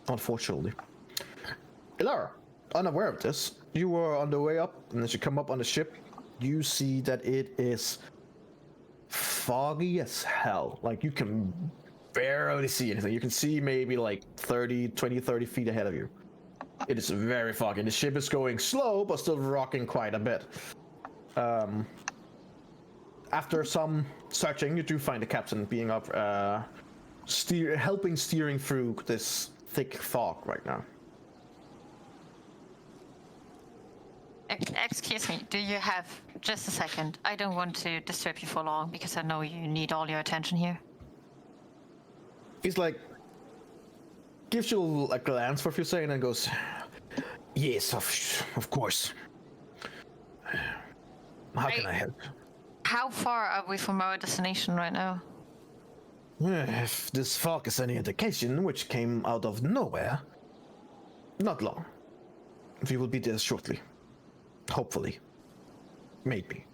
Unfortunately. Ilara, unaware of this, you were on the way up, and as you come up on the ship, you see that it is foggy as hell. Like, you can barely see anything. You can see maybe like 30 feet ahead of you. It is very foggy. The ship is going slow, but still rocking quite a bit. After some searching, you do find the captain being up, helping steering through this thick fog right now. Excuse me, do you have just a second? I don't want to disturb you for long because I know you need all your attention here. He's like, gives you a glance for a few seconds and goes, yes, of course. How can I help? How far are we from our destination right now? If this fog is any indication, which came out of nowhere, not long. We will be there shortly. Hopefully. Maybe.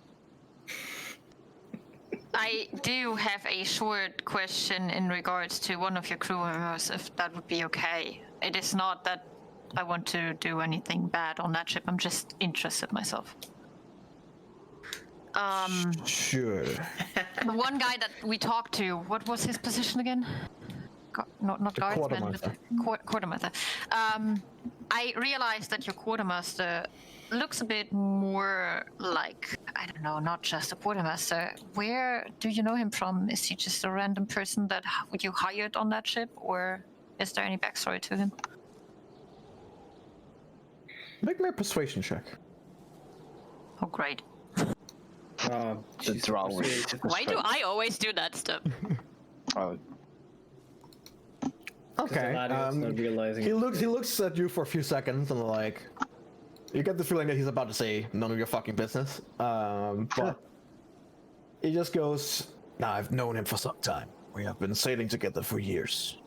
I do have a short question in regards to one of your crew members, if that would be okay. It is not that I want to do anything bad on that ship. I'm just interested myself. Sure. The one guy that we talked to, what was his position again? Not guardsman, but quartermaster. I realized that your quartermaster looks a bit more like, I don't know, not just a quartermaster. Where do you know him from? Is he just a random person that you hired on that ship, or is there any backstory to him? Make me a persuasion check. Oh, great. The she's drow is appreciated. Why do I always do that stuff? Oh, Okay. Eladio's not realizing He it. looks at you for a few seconds and like, you get the feeling that he's about to say none of your fucking business. But he just goes, "Nah, I've known him for some time. We have been sailing together for years."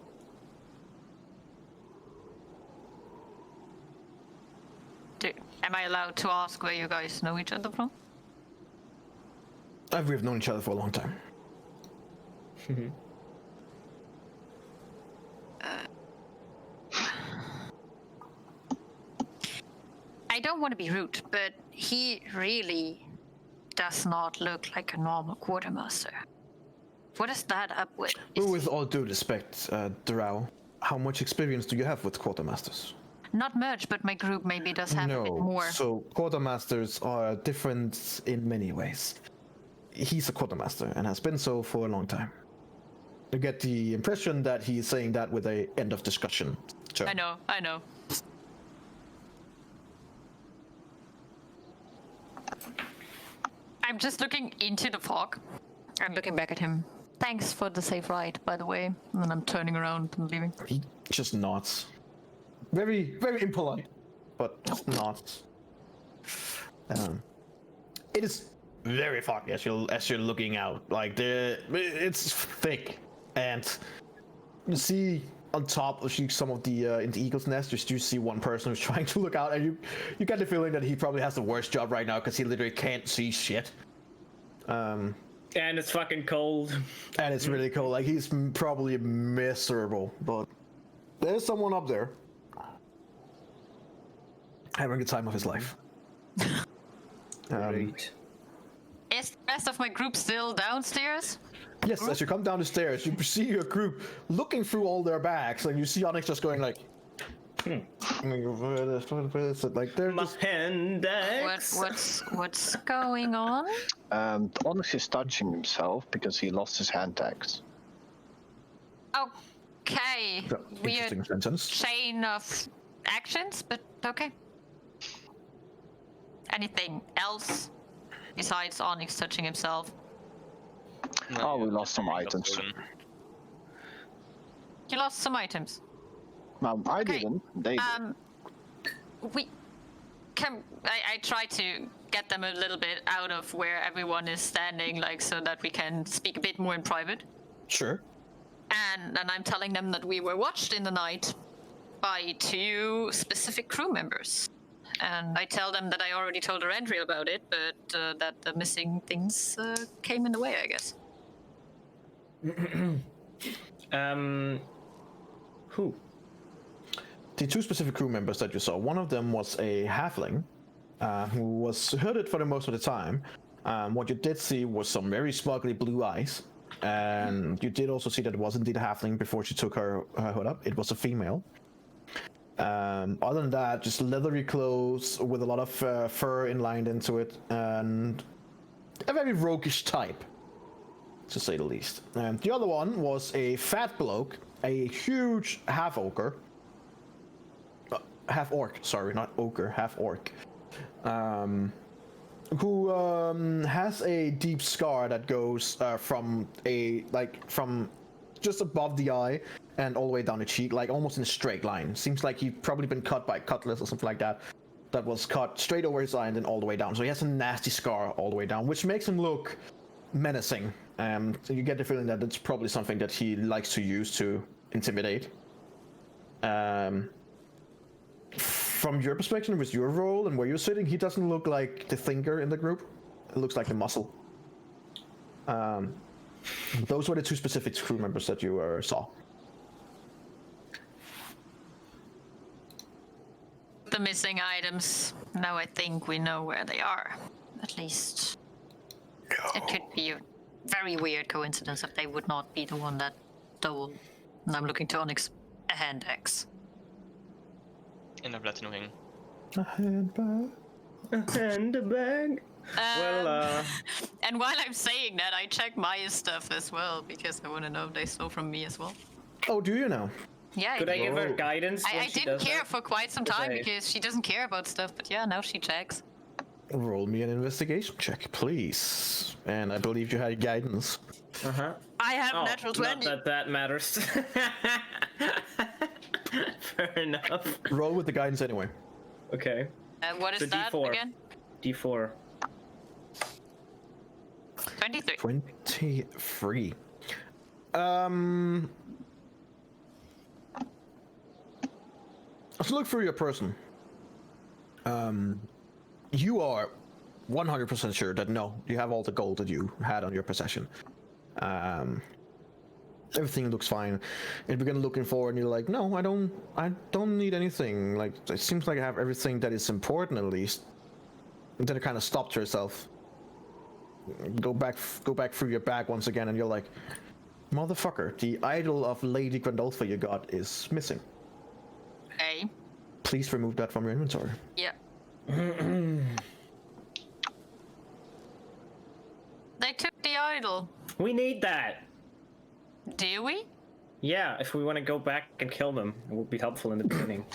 Am I allowed to ask where you guys know each other from? We've known each other for a long time. I don't want to be rude, but he really does not look like a normal quartermaster. What is that up with? With all due respect, Drow, how much experience do you have with quartermasters? Not much, but my group maybe does have a bit more. So quartermasters are different in many ways. He's a quartermaster and has been so for a long time. You get the impression that he's saying that with a end of discussion term. I know. I'm just looking into the fog. I'm looking back at him. Thanks for the safe ride, by the way. And then I'm turning around and leaving. He just nods. Very, very impolite, but just nods. It is very foggy as you're looking out. Like it's thick, and you see on top of some of the in the eagle's nest, you see one person who's trying to look out, and you get the feeling that he probably has the worst job right now because he literally can't see shit. And it's fucking cold. And it's really cold. Like he's probably miserable, but there's someone up there having the time of his life. Great. Is the rest of my group still downstairs? Yes, as you come down the stairs, you see your group looking through all their bags, and you see Onyx just going like, like they're My just... index. What's going on? Onyx is touching himself because he lost his hand axe. Okay. Interesting Weird sentence. chain of actions, but okay. Anything else besides Onyx touching himself? Oh, we lost some items. You lost some items. I Okay, didn't. They did. I try to get them a little bit out of where everyone is standing, like so that we can speak a bit more in private. Sure. And then I'm telling them that we were watched in the night by 2 specific crew members. And I tell them that I already told Arendriel about it, but that the missing things came in the way, I guess. Who? The 2 specific crew members that you saw, one of them was a halfling who was hooded for the most of the time. What you did see was some very smuggly blue eyes. And you did also see that it was indeed a halfling before she took her hood up. It was a female. Other than that, just leathery clothes with a lot of fur inlined into it, and a very roguish type, to say the least. And the other one was a fat bloke, a huge half-orc, sorry, not ochre, half-orc, who has a deep scar that goes from just above the eye and all the way down the cheek, like almost in a straight line. Seems like he'd probably been cut by a cutlass or something like that. That was cut straight over his eye and then all the way down. So he has a nasty scar all the way down, which makes him look menacing. So you get the feeling that it's probably something that he likes to use to intimidate. From your perspective, with your role and where you're sitting, he doesn't look like the thinker in the group. It looks like the muscle. Those were the 2 specific crew members that you saw. The missing items. Now I think we know where they are. At least. It could be a very weird coincidence if they would not be the one that stole. And I'm looking to Onyx a hand axe. Inderdaad nog in. A handbag. A handbag. And while I'm saying that, I check Maya's stuff as well, because I want to know if they stole from me as well. Oh, do you know? Yeah, Could I give her guidance? I when she didn't does care that? for quite some time Okay. because she doesn't care about stuff, but yeah, now she checks. Roll me an investigation check, please. And I believe you had guidance. Uh-huh. I have Oh, natural not 20. that matters. Fair enough. Roll with the guidance anyway. Okay. What is So that D4. again? D4. 23. 23. Let's look through your person. You are 100% sure that no, you have all the gold that you had on your possession. Everything looks fine. And you begin looking forward, and you're like, no, I don't need anything. Like, it seems like I have everything that is important at least. And then it kind of stopped yourself. Go back through your bag once again, and you're like, motherfucker, the idol of Lady Gandolfa you got is missing. Okay. Please remove that from your inventory. Yeah. They took the idol. We need that. Do we? Yeah, if we want to go back and kill them, it would be helpful in the beginning.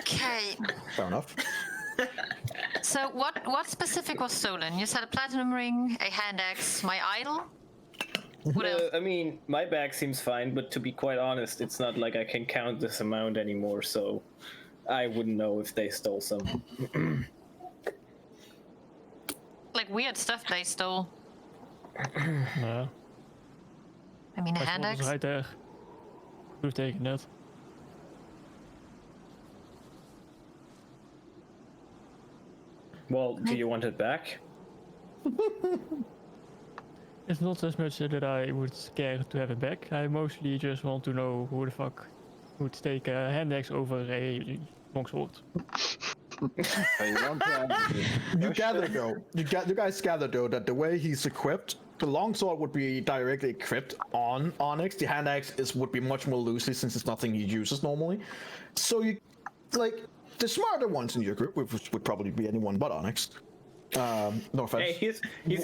Okay. Fair enough. So what specific was stolen? You said a platinum ring, a hand axe, my idol? What else? I mean, my bag seems fine, but to be quite honest, it's not like I can count this amount anymore, so I wouldn't know if they stole some. Like weird stuff they stole. Ja, I mean, a hij hand stond dus axe. right there. We've taken that. Well, do you want it back? It's not as much that I would care to have it back. I mostly just want to know who the fuck would take a hand axe over a longsword. You guys gather though that the way he's equipped, the longsword would be directly equipped on Onyx. The hand axe would be much more loosely since it's nothing he uses normally. So you, like, the smarter ones in your group, which would probably be anyone but Onyx. No offense. Hey, he's no.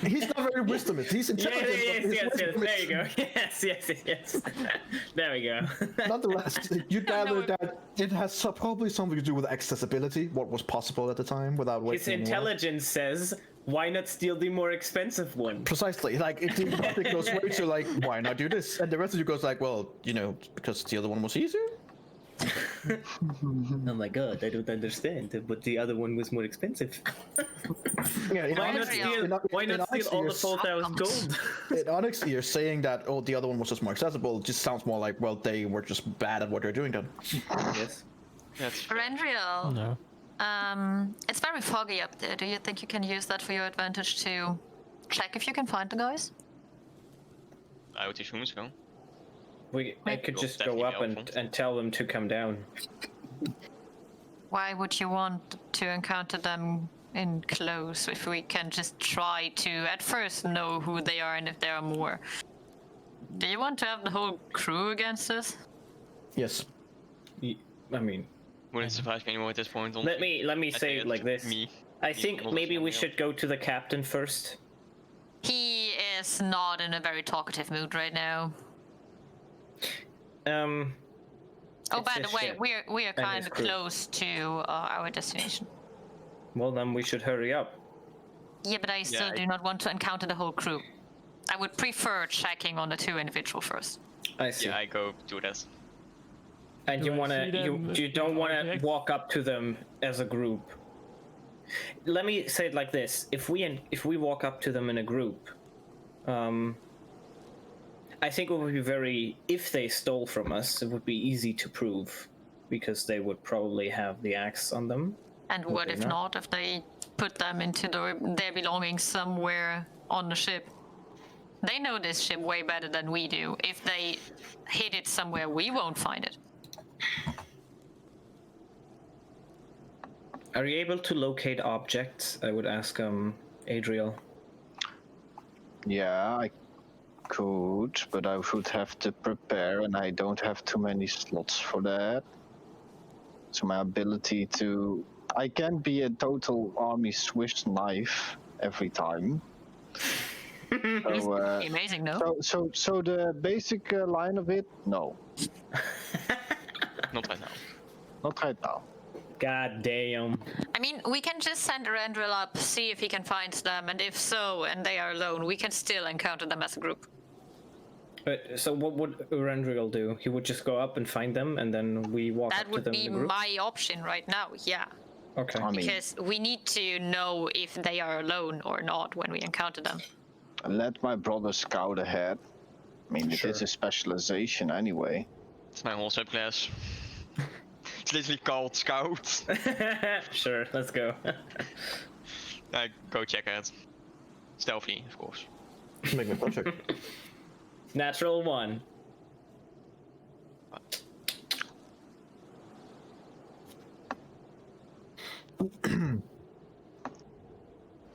He's not very wisdomist. He's intelligent. but his Yes. wisdom There is- you go. Yes. There we go. Nonetheless, you gather that it has probably something to do with accessibility, what was possible at the time without His wasting more. intelligence says, "Why not steal the more expensive one?" Precisely. Like, it goes way to like, why not do this? And the rest of you goes like, well, because the other one was easier? Oh my god, I don't understand. But the other one was more expensive. Yeah, in Why not Onyx- steal? in- Why in not steal Onyx all the ears- 4,000 gold? In Onyx ears, saying that, oh, the other one was just more accessible, just sounds more like, well, they were just bad at what they're doing then. Yes. That's Randriel, No. it's very foggy up there. Do you think you can use that for your advantage to check if you can find the guys? I would assume so. I could Well, just go definitely up helpful. and tell them to come down. Why would you want to encounter them in close if we can just try to at first know who they are and if there are more? Do you want to have the whole crew against us? Yes. I mean, Wouldn't surprise me anymore at this point. let me I say think it like it's this. Me. I think not maybe we someone should go to the captain first. He is not in a very talkative mood right now. Oh, It's by a the way, ship we are and kind his of crew. close to our destination. Well, then we should hurry up. Yeah, but I still I- do not want to encounter the whole crew. I would prefer checking on the two individual first. I see. Yeah, I go do that. And Do you I wanna see them you don't in wanna object? walk up to them as a group. Let me say it like this: if we walk up to them in a group, I think it would be if they stole from us, it would be easy to prove, because they would probably have the axe on them. And what Okay, if no. not? If they put them into their belongings somewhere on the ship? They know this ship way better than we do. If they hid it somewhere, we won't find it. Are you able to locate objects? I would ask Adriel. Yeah, I could, but I would have to prepare, and I don't have too many slots for that. So my ability to... I can be a total army Swiss knife every time. So, Amazing, no? so the basic line of it, no. Not right now. Not right now. God damn. I mean, we can just send Randall up, see if he can find them, and if so, and they are alone, we can still encounter them as a group. So what would Urandriel do? He would just go up and find them, and then we walk That up to would them be in a group? my option right now, yeah. Okay. I mean, Because we need to know if they are alone or not when we encounter them. let my brother scout ahead. I mean, Sure. it is a specialization anyway. It's my whole subclass. It's literally called Scout. Sure, let's go. I go check it. Stealthy, of course. Make me check. Natural 1.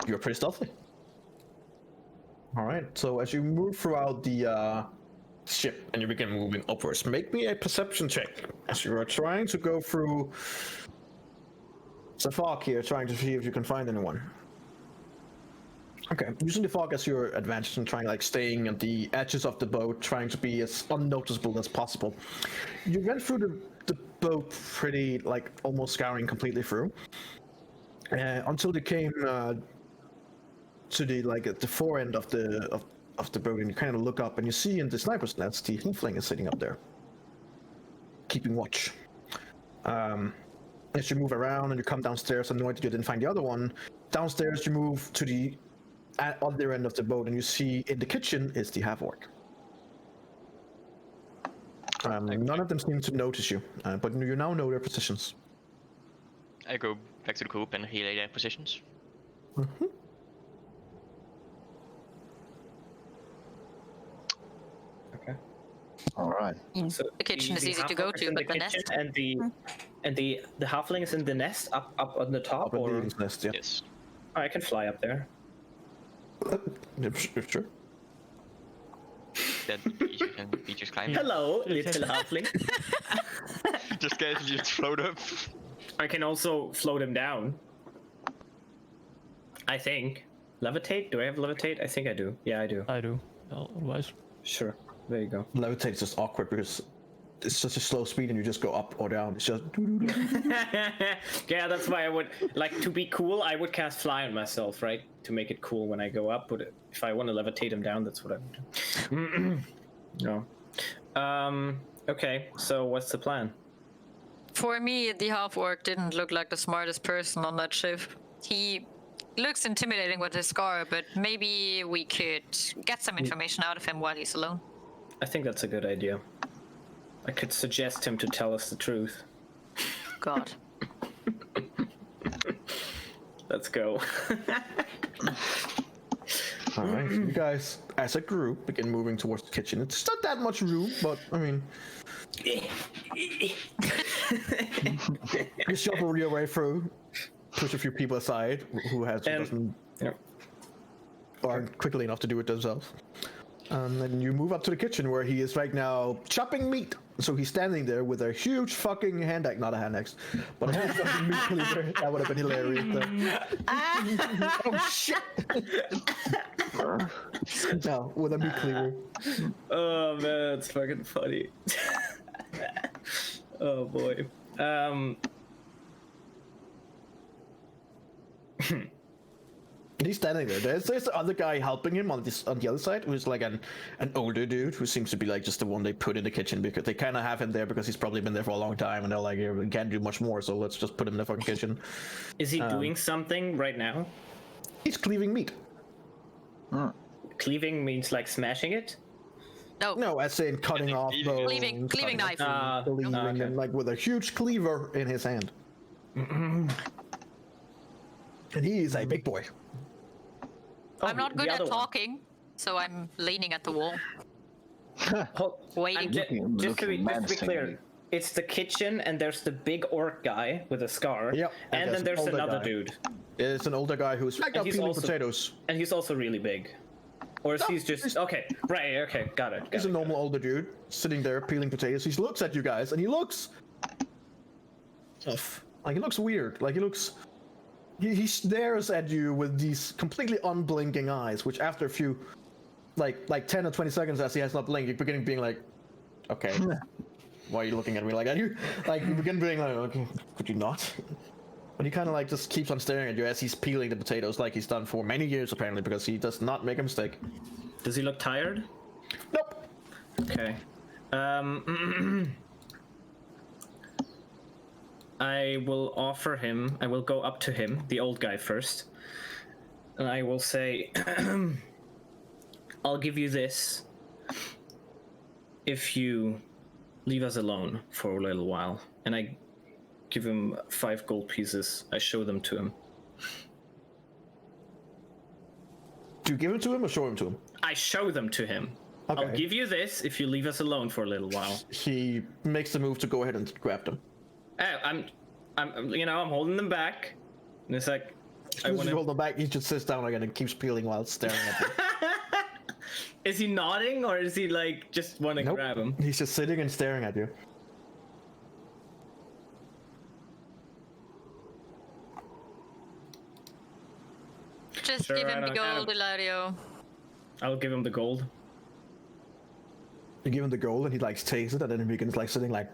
You're pretty stealthy. All right. So as you move throughout the ship and you begin moving upwards, make me a perception check as you are trying to go through the fog here, trying to see if you can find anyone. Okay, using the fog as your advantage and trying like staying at the edges of the boat, trying to be as unnoticeable as possible. You went through the boat pretty like almost scouring completely through until they came to the like at the fore end of the boat, and you kind of look up and you see in the sniper's nest the Heafling is sitting up there, keeping watch. As you move around and you come downstairs, annoyed that you didn't find the other one. Downstairs, you move to the other end of the boat, and you see in the kitchen is the half-orc. None of them seem to notice you, but you now know their positions. I go back to the group and relay their positions. Mm-hmm. Okay. All right. So The kitchen is easy to go to, but the nest. And the halfling is in the nest up on the top, Up in or the eagle's nest, yeah. Yes. Oh, I can fly up there. Sure. That you can be just climbing. Hello, little halfling. Just casually just float up. I can also float him down. I think. Levitate? Do I have levitate? I think I do. Yeah, I do. I do. Otherwise, Sure. There you go. Levitate is just awkward because it's such a slow speed and you just go up or down. It's just Yeah, that's why I would like to be cool. I would cast fly on myself, right, to make it cool when I go up. But if I want to levitate him down, that's what I would do. No. Okay. So what's the plan? For me, the half-orc didn't look like the smartest person on that ship. He looks intimidating with his scar, but maybe we could get some information out of him while he's alone. I think that's a good idea. I could suggest him to tell us the truth. God. Let's go. all right. You guys, as a group, begin moving towards the kitchen. It's not that much room, but I mean, you shuffle your way through, push a few people aside who doesn't aren't quickly enough to do it themselves. And you move up to the kitchen where he is right now chopping meat. So he's standing there with a huge fucking hand axe, not a hand axe, but a huge fucking meat cleaver. That would have been hilarious. Oh shit! No, with a meat cleaver. Oh man, that's fucking funny. Oh boy. He's standing there. There's the other guy helping him on the other side, who's like an older dude who seems to be like just the one they put in the kitchen because they kind of have him there because he's probably been there for a long time, and they're like, we can't do much more, so let's just put him in the fucking kitchen. Is he doing something right now? He's cleaving meat. Cleaving means like smashing it? No, as in cutting off bones, Cleaving cutting knife. cleaving, okay. and like with a huge cleaver in his hand. And he is a big boy. I'm not the good other at one. talking, so I'm leaning at the wall, I'm waiting. just to be menacingly. clear, it's the kitchen, and there's the big orc guy with a scar. Yep, And then an there's older another guy. dude, It's an older guy who's right now he's peeling also- potatoes. and he's also really big. Or is No, he's just he's- okay? Right. Okay. Got it. He's a normal older dude sitting there peeling potatoes. He looks at you guys and he looks tough. Like he looks weird. Like he looks. He stares at you with these completely unblinking eyes, which after a few, like 10 or 20 seconds as he has not blinked, you're beginning being like, okay. why are you looking at me like that? You begin being like, okay, could you not? But he kind of like just keeps on staring at you as he's peeling the potatoes like he's done for many years apparently, because he does not make a mistake. Does he look tired? Nope. Okay. I will go up to him, the old guy first, and I will say, I'll give you this if you leave us alone for a little while. And I give him 5 gold pieces. I show them to him. Do you give them to him or show them to him? I show them to him. Okay. I'll give you this if you leave us alone for a little while. He makes the move to go ahead and grab them. I'm holding them back. And it's like, As soon as you hold them back, he just sits down again and keeps peeling while staring at you. Is he nodding or is he like just want to grab him? He's just sitting and staring at you. Just Sure, give I him the don't- I gold, don't- Eladio. I'll give him the gold. You give him the gold and he like takes it and then he begins like sitting like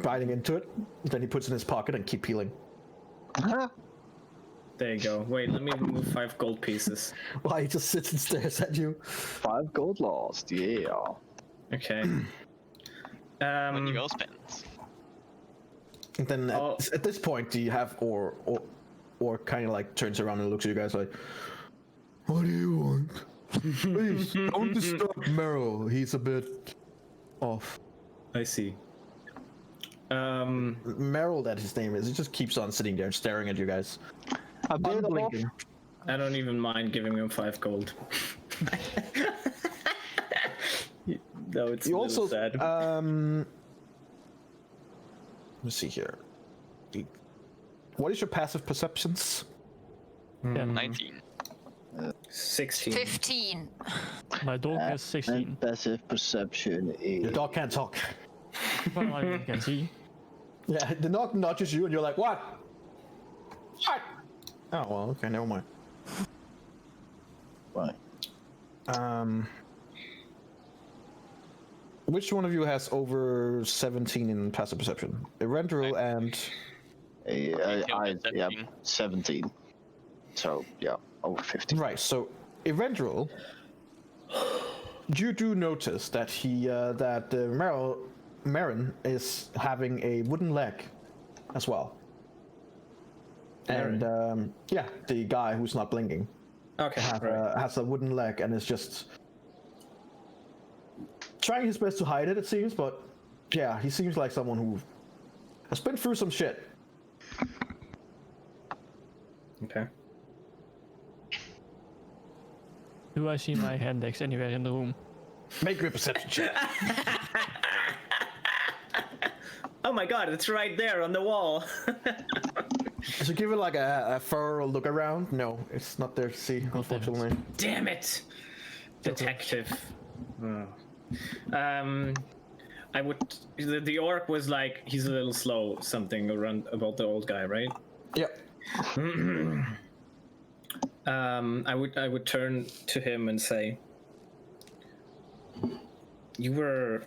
biting into it. Then he puts it in his pocket and keep peeling. There you go. Wait, let me remove 5 gold pieces. While he just sits and stares at you. 5 gold lost, yeah. Okay. When you well spent. And then at this point, do you have or kind of like turns around and looks at you guys like, what do you want? Please don't disturb Meryl. He's a bit off. I see. Meryl, that his name is. He just keeps on sitting there staring at you guys. A bit off. Unblinking. I don't even mind giving him 5 gold. No, it's You a also little sad. let's see here. What is your passive perceptions? Yeah, 19. 16. 15. my dog has 16. And passive perception is... Your dog can't talk. Well, I can see. Yeah, the dog nudges you and you're like, what? What? Oh, well, okay, never mind. Right. Which one of you has over 17 in passive perception? Erendril and... Yeah, 17. 17. So, yeah, over 50. Right, so Erendril, you do notice that Marin is having a wooden leg as well. And yeah, the guy who's not blinking Okay, right. has a wooden leg and is just trying his best to hide it, it seems, but yeah, he seems like someone who has been through some shit. Okay. Do I see my index anywhere in the room? Make your perception check. Oh my god, it's right there on the wall. So give it like a thorough look around. No, it's not there to see, unfortunately. Damn it! Detective. Oh. I would... The orc was like, he's a little slow, something around about the old guy, right? Yep. I would turn to him and say, you were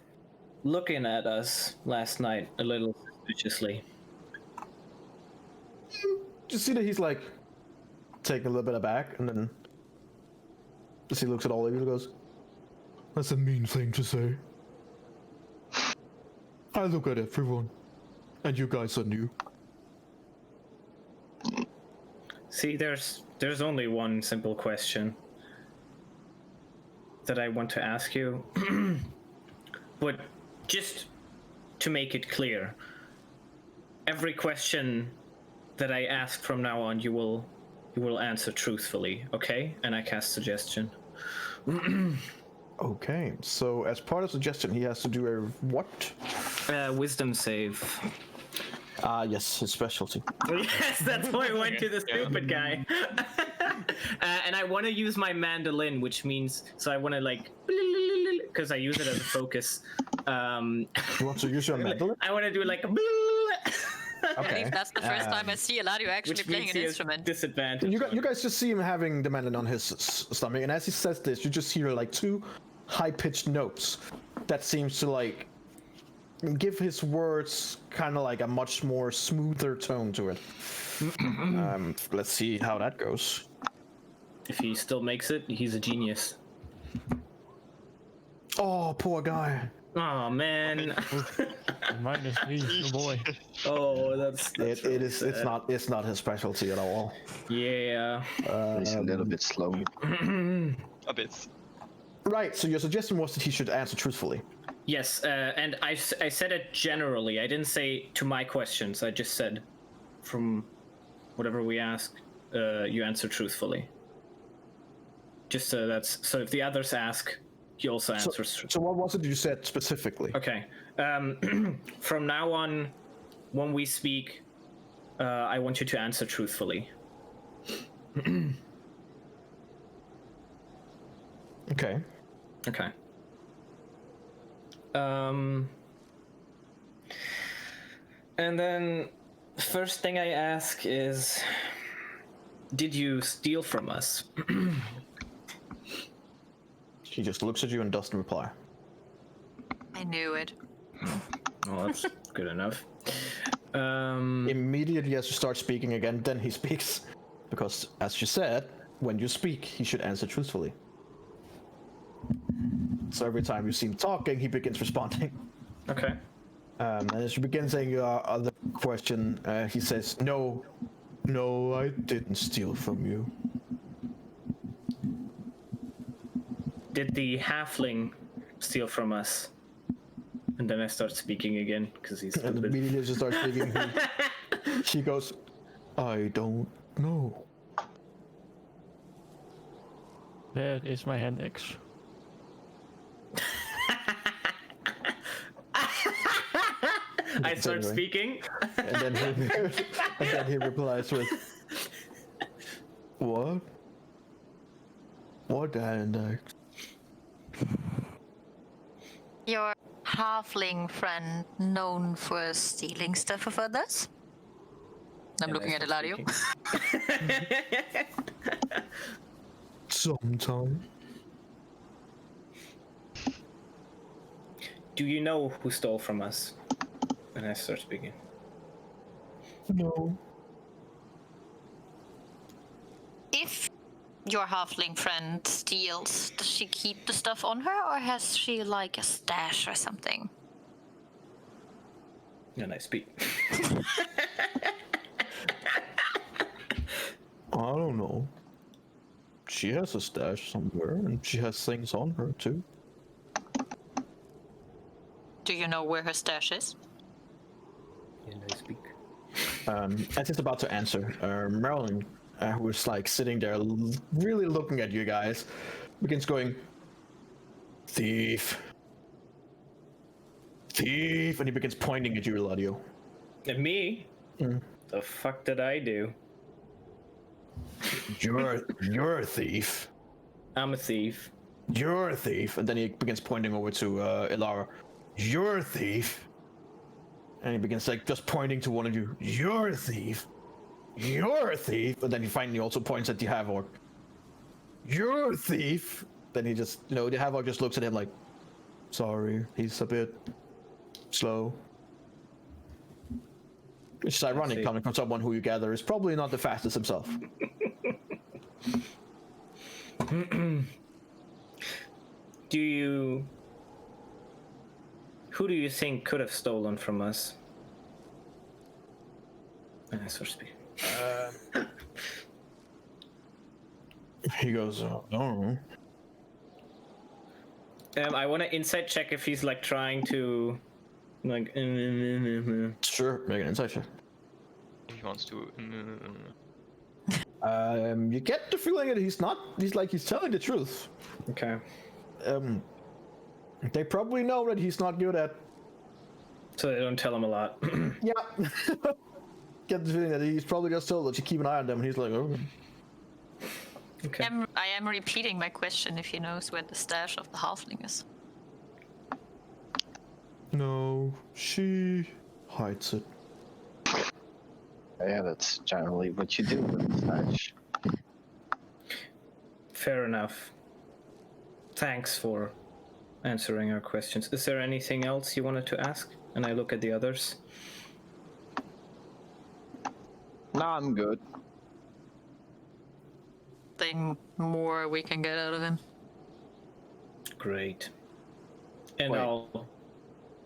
looking at us last night a little suspiciously. Just see that he's like taking a little bit aback, and then just he looks at all of you and goes, "That's a mean thing to say. I look at everyone, and you guys are new." See, there's only one simple question that I want to ask you. But just to make it clear, every question that I ask from now on, you will answer truthfully, okay? And I cast suggestion. Okay, so as part of suggestion, he has to do a what? Wisdom save. Yes, his specialty. Yes, that's why I went to the stupid guy. And I want to use my mandolin, which means, so I want to like, because I use it as a focus. You want to use your mandolin? I want to do like, I think that's the first time I see Eladio actually which playing means an he has instrument. disadvantage. You guys just see him having the mandolin on his stomach, and as he says this, you just hear like 2 high-pitched notes that seems to like give his words kind of like a much more smoother tone to it. Let's see how that goes. If he still makes it, he's a genius. Oh, poor guy. Oh man. -3, oh boy. Oh, that's It really is. sad. It's not his specialty at all. Yeah. He's a little bit slow. A bit. Right. So your suggestion was that he should answer truthfully. Yes, and I said it generally. I didn't say to my questions. I just said, from whatever we ask, you answer truthfully. Just so that's so. If the others ask, he also answers. So what was it you said specifically? Okay. From now on, when we speak, I want you to answer truthfully. Okay. Okay. And then, first thing I ask is, did you steal from us? He just looks at you and doesn't reply. I knew it. Well, that's good enough. Immediately as you start speaking again, then he speaks. Because, as you said, when you speak, he should answer truthfully. So every time you see him talking, he begins responding. Okay. And as you begin saying your other question, he says, No, I didn't steal from you. Did the halfling steal from us? And then I start speaking again, because he's And stupid. immediately as you start speaking, she goes, I don't know. Where is my hand axe? I start Anyway. speaking. And then he replies with, What? What hand axe? Your halfling friend known for stealing stuff of others? I'm And looking I at start Eladio. speaking. Sometime. Do you know who stole from us? And I start speaking. No. If your halfling friend steals, does she keep the stuff on her, or has she like a stash or something? And I speak. I don't know. She has a stash somewhere, and she has things on her too. Do you know where her stash is? And I speak. As he's about to answer, Marilyn, who is like sitting there, really looking at you guys, begins going, "Thief, thief," and he begins pointing at you, Eladio. And me? The fuck did I do? You're a thief. I'm a thief. You're a thief. And then he begins pointing over to Ilara. You're a thief. And he begins like just pointing to one of you. You're a thief. You're a thief. And then he finally also points at the Havok. You're a thief. Then he just, the Havok just looks at him like, sorry, he's a bit slow. Which is ironic coming from someone who you gather is probably not the fastest himself. Who do you think could have stolen from us? And I start speaking. He goes, I don't know. I want to insight check if he's like trying to, like. Sure, make an insight check. He wants to. You get the feeling that he's telling the truth. Okay. They probably know that he's not good at. So they don't tell him a lot. Yeah. Get the feeling that he's probably just told that you keep an eye on them, and he's like, oh. Okay. I am repeating my question if he knows where the stash of the halfling is. No, she hides it. Yeah, that's generally what you do with the stash. Fair enough. Thanks for answering our questions. Is there anything else you wanted to ask? and I look at the others. No, I'm good. Thing more we can get out of him. Great. And Wait. I'll...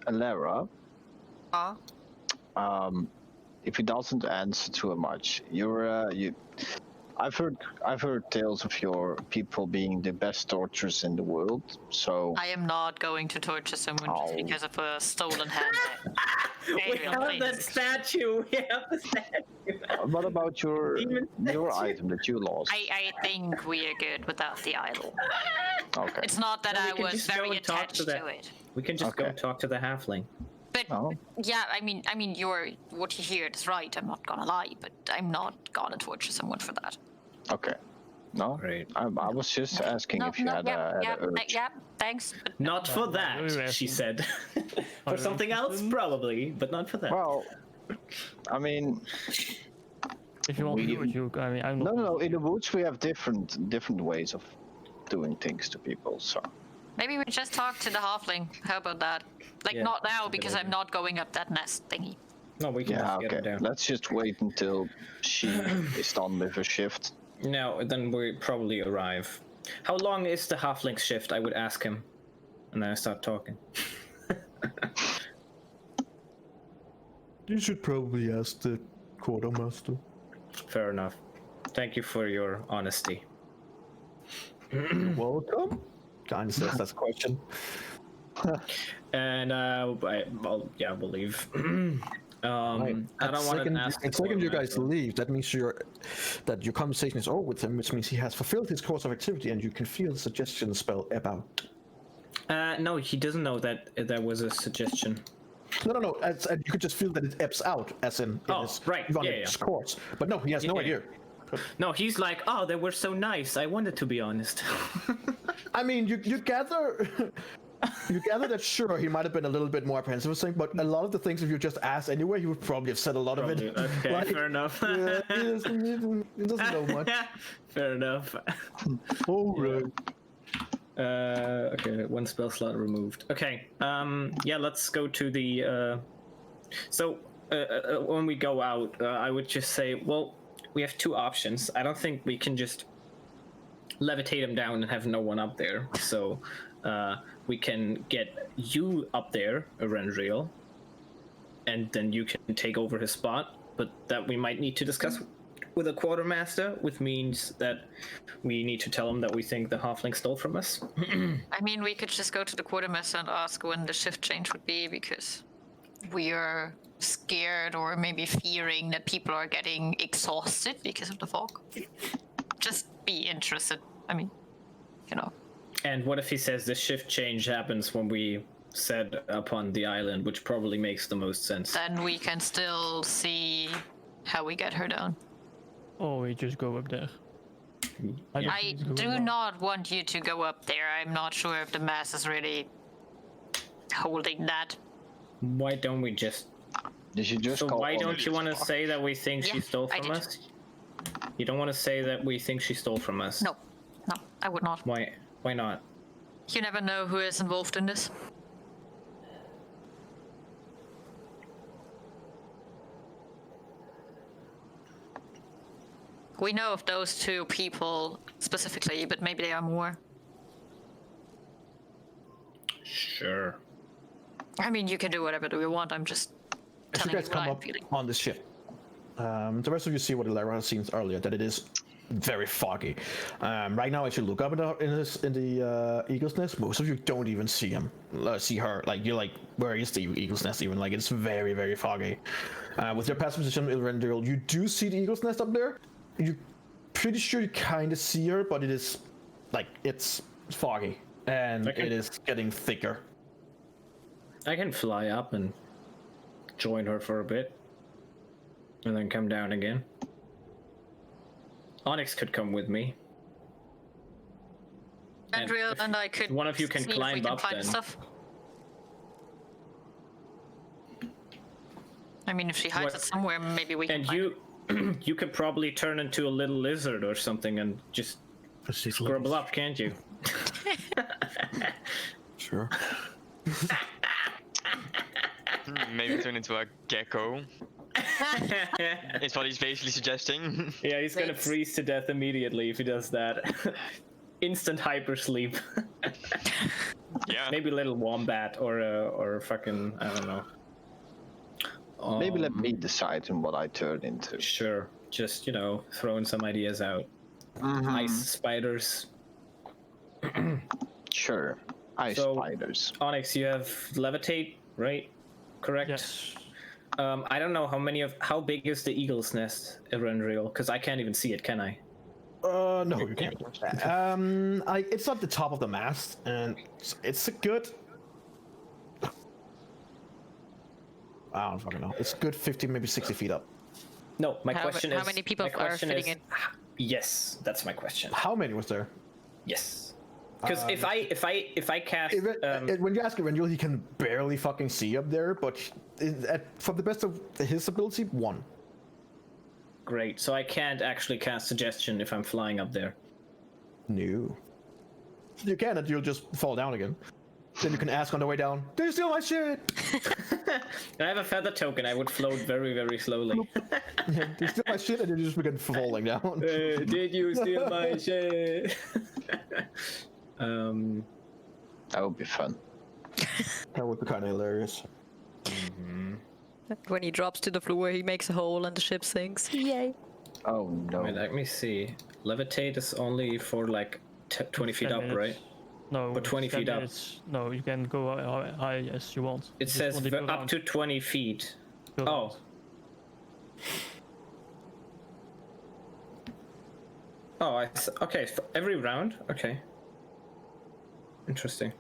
Alara, Ah, if he doesn't answer too much, I've heard tales of your people being the best torturers in the world. So I am not going to torture someone just Oh. because of a stolen hand. We Adrian, have please. that statue! We have the statue! what about your Demon item that you lost? I think we are good without the idol. Okay. It's not that No, we I can was just go very and talk attached to to that. it. We can just go Okay. talk to the halfling. But Oh. yeah, I mean, what you heard is right. I'm not gonna lie, but I'm not gonna torture someone for that. Okay. No. Great. I was just asking if you had yeah, a urge. yeah, thanks. But Not for no, that, no, she no. said. For something else, probably, but not for that. Well, I mean, If you want to We- do it, you. I mean, I'm not. no. In the woods, we have different ways of doing things to people. So maybe we just talk to the halfling. How about that? Like Yeah, not that's a now good because idea. I'm not going up that nest thingy. No, we can yeah, just get her okay. down. Let's just wait until she is done with her shift. No, then we probably arrive. How long is the halfling shift? I would ask him. And then I start talking. You should probably ask the quartermaster. Fair enough. Thank you for your honesty. Welcome. Kind of says that's a question. And we'll leave. Right. I don't want to ask. The second you guys leave, that means that your conversation is over with him, which means he has fulfilled his course of activity, and you can feel the suggestion spell about. No, he doesn't know that there was a suggestion. No. You could just feel that it ebbs out, as in it Oh, is right. running Yeah, yeah. its course. But no, he has no Yeah. idea. No, he's like, oh, they were so nice. I wanted to be honest. I mean, you gather. You gather that sure he might have been a little bit more apprehensive of saying, but a lot of the things if you just asked anyway, he would probably have said a lot of it. Okay, Like, fair enough. yeah, he doesn't know much. Fair enough. Oh, right. Okay, one spell slot removed. Okay, yeah, let's go to the, when we go out, I would just say, well, we have two options. I don't think we can just levitate him down and have no one up there, so, we can get you up there, Erendriel, and then you can take over his spot, but that we might need to discuss with a quartermaster, which means that we need to tell him that we think the halfling stole from us. I mean, we could just go to the quartermaster and ask when the shift change would be because we are scared or maybe fearing that people are getting exhausted because of the fog. Just be interested. I mean, you know. And what if he says the shift change happens when we set upon the island, which probably makes the most sense. Then we can still see how we get her down. Or we just go up there. Yeah. I do not want you to go up there. I'm not sure if the mass is really holding that. Why don't we just... Did you just So call why on don't you want to say that we think she Yeah, stole I from did. us? You don't want to say that we think she stole from us? No, I would not. Why? Why not? You never know who is involved in this. We know of those two people specifically, but maybe there are more. Sure. I mean, you can do whatever you want. I'm just As you telling you guys what come I'm up feeling. on this ship, the rest of you see what Elara has seen earlier, that it is very foggy. Right now, as you look up in the Eagle's Nest, most of you don't even see her. Like, you're like, where is the Eagle's Nest even? Like, it's very, very foggy. With your passive position, Elrendil, you do see the Eagle's Nest up there. You're pretty sure you kind of see her, but it is, like, it's foggy. And Okay. it is getting thicker. I can fly up and join her for a bit. And then come down again. Onyx could come with me. And Andrea if and I could. one of you can see if we climb can up find then. Stuff. I mean, if she hides What- it somewhere, maybe we can. And find you, you could probably turn into a little lizard or something and just scribble up, can't you? Sure. maybe turn into a gecko. Is what he's basically suggesting. Yeah, he's gonna Thanks. freeze to death immediately if he does that. Instant hypersleep. Yeah. Maybe a little wombat or fucking I don't know. Maybe let me decide on what I turn into. Sure, just throwing some ideas out. Mhm. Ice spiders. Sure. Ice So- spiders. Onyx, you have levitate, right? Correct. Yes. I don't know how big is the eagle's nest, Eberron, because I can't even see it, can I? No, you can't. It's at the top of the mast, and it's a good. I don't fucking know. It's a good 50, maybe 60 feet up. No, my How question is. how many people my are question fitting is, in? Yes, that's my question. How many was there? Yes. Because if I cast, When you ask Eventual, he can barely fucking see up there, but for the best of his ability, one. great, so I can't actually cast suggestion if I'm flying up there. No. You can, and you'll just fall down again. Then you can ask on the way down, "Do you steal my shit?" I have a feather token. I would float very, very slowly. Yeah, "Do you steal my shit?" And then you just begin falling down. Did you steal my shit? That would be fun. That would be kind of hilarious. When he drops to the floor, he makes a hole and the ship sinks. Yay. Oh no. Wait, let me see. Levitate is only for like 20 feet 10 up, minutes. right? No. But 20 10 feet up. minutes. No, you can go high as you want. It Just says only per up round. to 20 feet. Per Oh. round. Oh, okay. Every round? Okay. Interesting.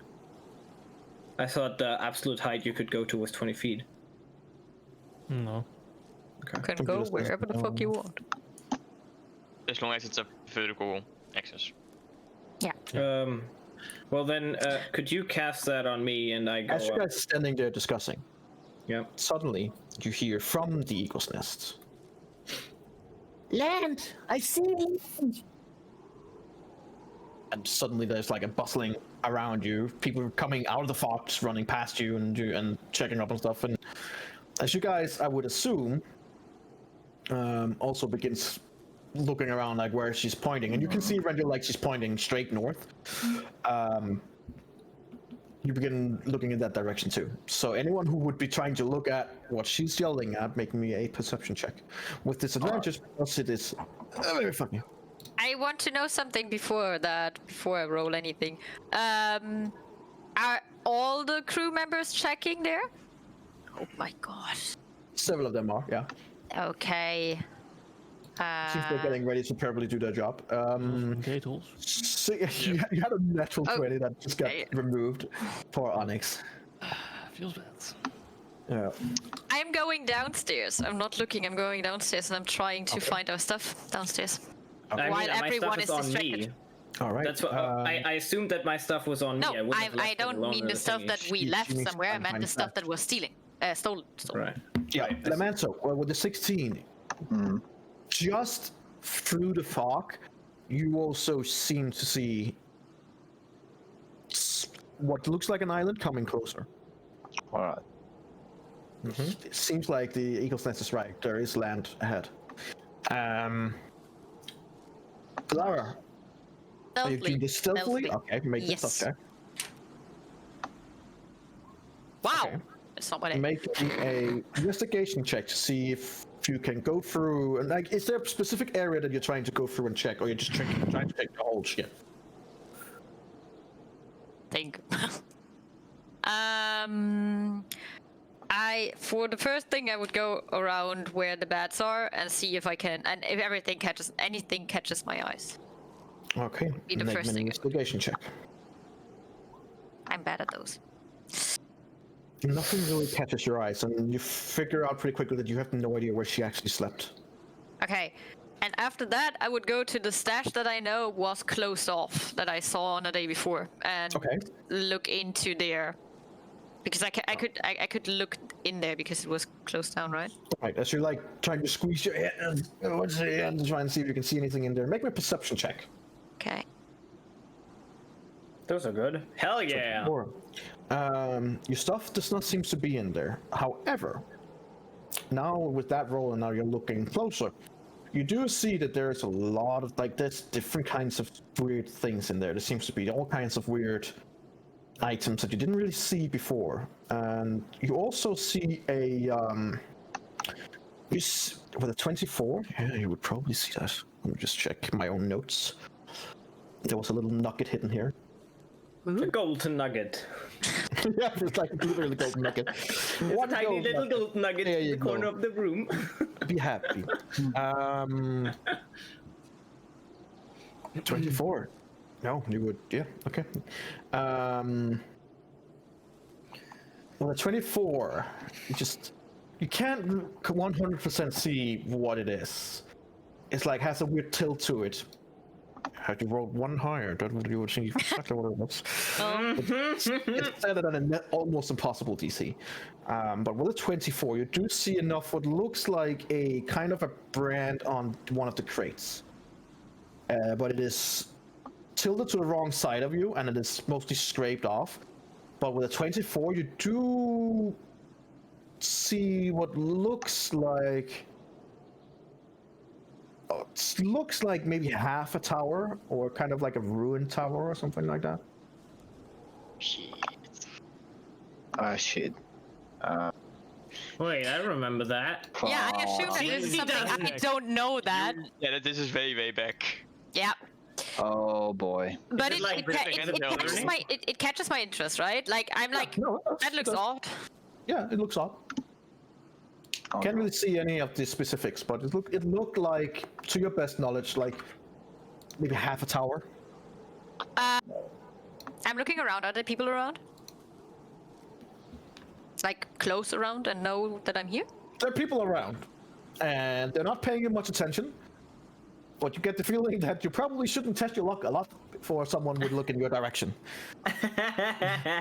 I thought the absolute height you could go to was 20 feet. No. Okay. Can go wherever the fuck you want. As long as it's a vertical axis. Well then, could you cast that on me and I go As you up? guys are standing there discussing, Yeah. suddenly you hear from the eagle's nest. Land! I see land! And suddenly there's like a bustling around you. People coming out of the fox, running past you and checking up on stuff. And as you guys, I would assume, also begins looking around like where she's pointing. And you can see Rendell like she's pointing straight north. You begin looking in that direction too. So anyone who would be trying to look at what she's yelling at, make me a perception check. With disadvantage, because it is very funny. I want to know something before I roll anything. Are all the crew members checking there? Oh my god. Several of them are, yeah. Okay. Seems they're getting ready to probably do their job. Gate holes. So you had a natural Oh, 20 that just got okay. removed for Onyx. Feels bad. Yeah. I'm going downstairs. I'm not looking, I'm going downstairs and I'm trying to find our stuff downstairs. I mean, While my everyone stuff is is on distracted. me. All right. That's what I assumed that my stuff was on No, me. I wouldn't have I left it don't alone mean in the stuff thingy. that we She left needs to somewhere. I find meant the stuff that. that was stolen. Right. Yeah, Right, I see. Lamanso, well, with the 16, just through the fog, you also seem to see what looks like an island coming closer. All right. It seems like the Eagle's Nest is right. There is land ahead. Lara, are you doing this stealthily? Stealthily. Okay, make Yes. this stuff, Wow. Okay. That's not what I... Make a investigation check to see if you can go through. And like, is there a specific area that you're trying to go through and check, or you're just trying to check the whole ship? think. For the first thing, I would go around where the bats are and see if I can, and if anything catches my eyes. Okay. Be the Make first an thing. investigation check. I'm bad at those. Nothing really catches your eyes, and you figure out pretty quickly that you have no idea where she actually slept. Okay. And after that, I would go to the stash that I know was closed off, that I saw on the day before, and Okay. look into there. Because I could look in there because it was closed down, right? Right, as you're like trying to squeeze your head and try and see if you can see anything in there. Make me a perception check. Okay. Those are good. Hell yeah. Or, Your stuff does not seem to be in there. However, now with that roll and now you're looking closer, you do see that there's a lot of, like, there's different kinds of weird things in there. There seems to be all kinds of weird items that you didn't really see before. And you also see a, with a 24, yeah, you would probably see that. Let me just check my own notes. There was a little nugget hidden here. A golden nugget. Yeah, it's like literally golden nugget. One tiny little golden nugget There in you the corner go. of the room. Be happy. 24. No, you would. Yeah. Okay. Well, a 24. You can't 100% see what it is. It's like has a weird tilt to it. Had you rolled one higher, then you would see exactly what it was. It's set at an almost impossible DC. But with a 24, you do see enough what looks like a kind of a brand on one of the crates. But it is tilted to the wrong side of you, and it is mostly scraped off. But with a 24, you do see what looks like... It looks like maybe half a tower, or kind of like a ruined tower or something like that. Shit. Ah, shit. Wait, I remember that. Yeah, I assume that He this is something doesn't. I don't know that. Yeah, this is way back. Yeah. Oh boy. But it it, like it, the ca- second it catches building? my it catches my interest, right? Like I'm like No, that looks that's- odd. Yeah, it looks odd. Oh, Can't no. really see any of the specifics, but it looked like, to your best knowledge, like maybe half a tower. I'm looking around. Are there people around? Like close around and know that I'm here? There are people around, and they're not paying you much attention. But you get the feeling that you probably shouldn't test your luck a lot before someone would look in your direction.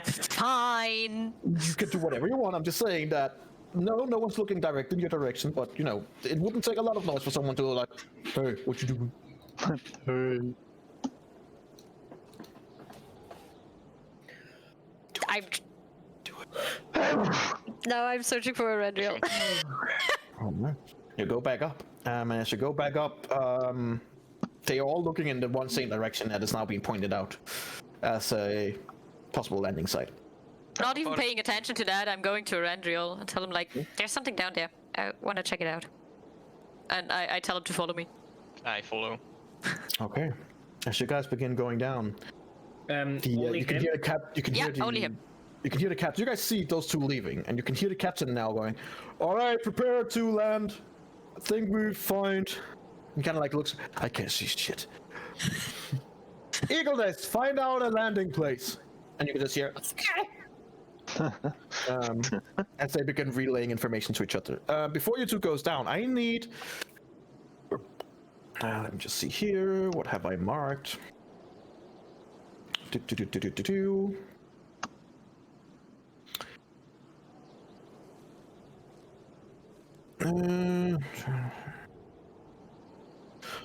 Fine. You can do whatever you want. I'm just saying that no one's looking direct in your direction. But you know, it wouldn't take a lot of noise for someone to like, hey, what you doing? Hey. I'm. No, I'm searching for a red reel. Oh, no. You go back up. And as you go back up, they are all looking in the one same direction that is now being pointed out as a possible landing site. Not even paying attention to that. I'm going to a red reel and tell him like, there's something down there. I want to check it out. And I tell him to follow me. I follow. Okay. As you guys begin going down, Only you can him? hear the cap. You can Yeah, hear the, only him. You can hear the captain. You guys see those two leaving, and you can hear the captain now going, "All right, prepare to land. I think we're fine." He kind of like looks. I can't see shit. Eagle Nest, find out a landing place, and you can just hear. As they begin relaying information to each other. Before you two goes down, I need. Let me just see here. What have I marked?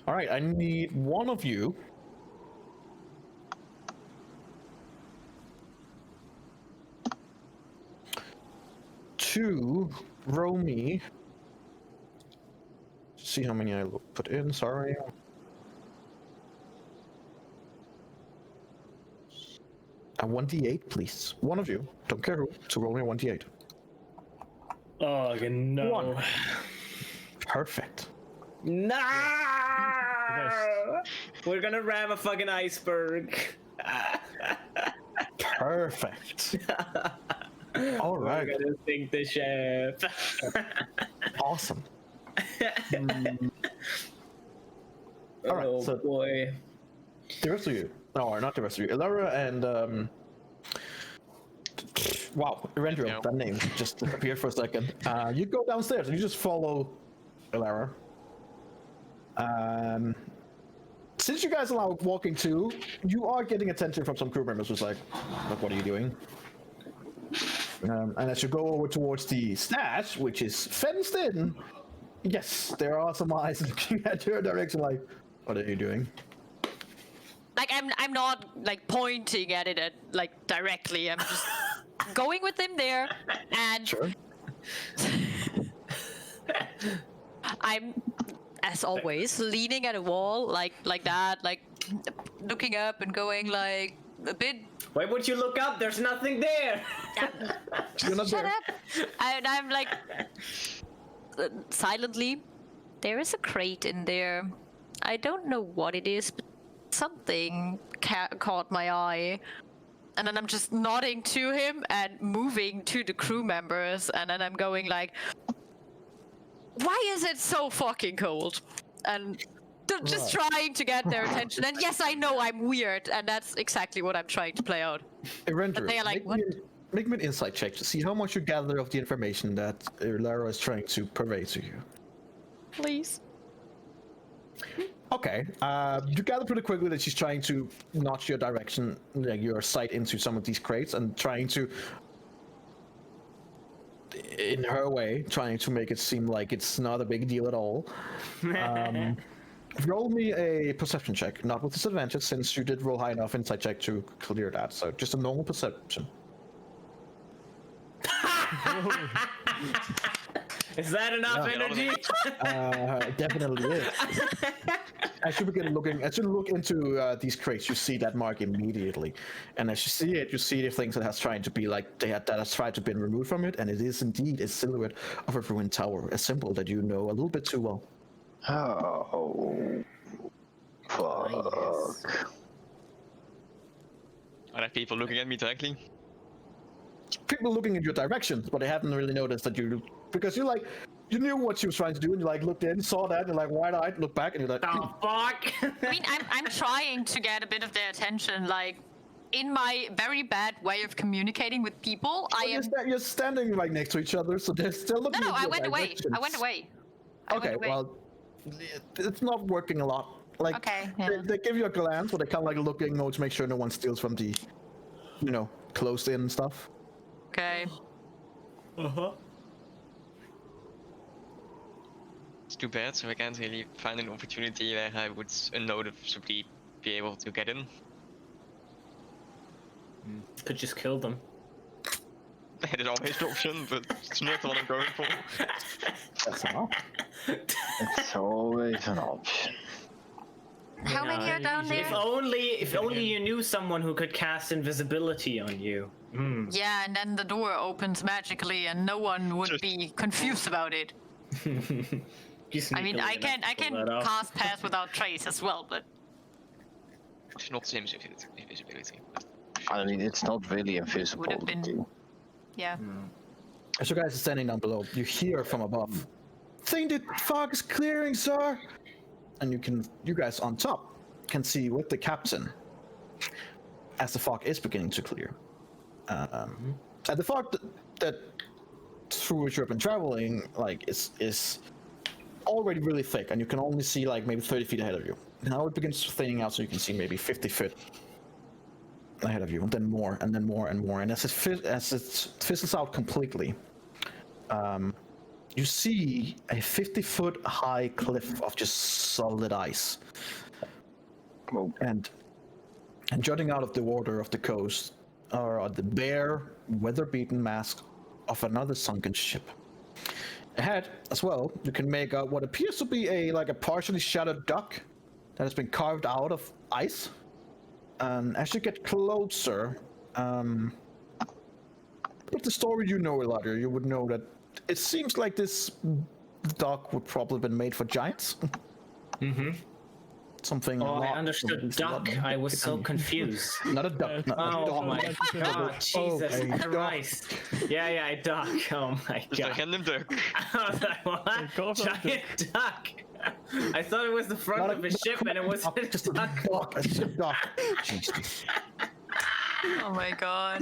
All right, I need one of you to roll me. See how many I put in. Sorry. A 1d8, please. One of you, don't care who, to roll me a 1d8. Oh no. One. Perfect. No! We're gonna ram a fucking iceberg. Perfect. All right. We're gonna sink the ship. Awesome. All right, Oh so- boy. The rest of you, no, not the rest of you. Elara and wow, Erendril, Yeah. that name just appeared for a second. You go downstairs and you just follow Elara. Since you guys are now walking too, you are getting attention from some crew members who's like, what are you doing? And as you go over towards the stash, which is fenced in, yes, there are some eyes looking at your direction like, what are you doing? Like I'm not like pointing at it like directly. I'm just going with him there, and Sure. I'm, as always, leaning at a wall like that, like looking up and going like a bit. Why would you look up? There's nothing there. You're not Shut there. up! And I'm like silently. There is a crate in there. I don't know what it is, but something caught my eye. And then I'm just nodding to him and moving to the crew members, and then I'm going like, why is it so fucking cold? And just trying to get their attention. And yes, I know I'm weird, and that's exactly what I'm trying to play out. But they are like, what? Make me an insight check to see how much you gather of the information that Lara is trying to convey to you. Please. Okay, you gather pretty quickly that she's trying to notch your direction, like your sight into some of these crates, and trying to, in her way, trying to make it seem like it's not a big deal at all. Roll me a perception check, not with disadvantage, since you did roll high enough insight check to clear that. So just a normal perception. Is that enough energy? Definitely is. As you look into these crates, you see that mark immediately, and as you see it, you see the things that has tried to be like that has tried to been removed from it, and it is indeed a silhouette of a ruined tower, a symbol that you know a little bit too well. Oh, fuck. Are there people looking at me directly? People looking in your direction, but they haven't really noticed that you, because you knew what she was trying to do, and you looked in, saw that, and you're like wide-eyed, look back, and you're like, Oh fuck! I mean, I'm trying to get a bit of their attention, like, in my very bad way of communicating with people. You're standing right next to each other, so they're still looking. No, in I your went away. directions. I went away. Okay, well, it's not working a lot. Like, Okay, yeah. they give you a glance, but they kind of like looking to make sure no one steals from the, closed-in stuff. Okay. It's too bad, so I can't really find an opportunity where I would unnoticeably be able to get in. Could just kill them. That is always an option, but it's not what I'm going for. That's an option. It's always an option. How many are down there? If only you knew someone who could cast invisibility on you. Yeah, and then the door opens magically, and no one would be confused about it. I mean, I can cast Pass Without Trace as well, but It's not invisibility. I mean, it's not really invisible. would have been. Yeah. As you guys are standing down below, you hear from above, "Think the fog is clearing, sir!" And you guys on top can see with the captain, as the fog is beginning to clear. And the fog that through which you've been traveling, is already really thick, and you can only see maybe 30 feet ahead of you. Now it begins thinning out, so you can see maybe 50 feet ahead of you, and then more, and then more, and more. And as it fizzles out completely, you see a 50-foot high cliff of just solid ice. Oh. And jutting out of the water of the coast are the bare, weather-beaten masts of another sunken ship. Ahead, as well, you can make out what appears to be a partially shattered dock that has been carved out of ice. And as you get closer, with the story you know, Eladio, you would know that it seems like this dock would probably have been made for giants. Something. Oh, I understood duck. I was so confused. Not a duck. Not a Oh dog. my god, Jesus Christ. Yeah, a duck. Oh my Just a god. random duck. I was like, what? Giant duck. I thought it was the front of a ship and it was just a dock. A ship dock. Jesus. Oh my god.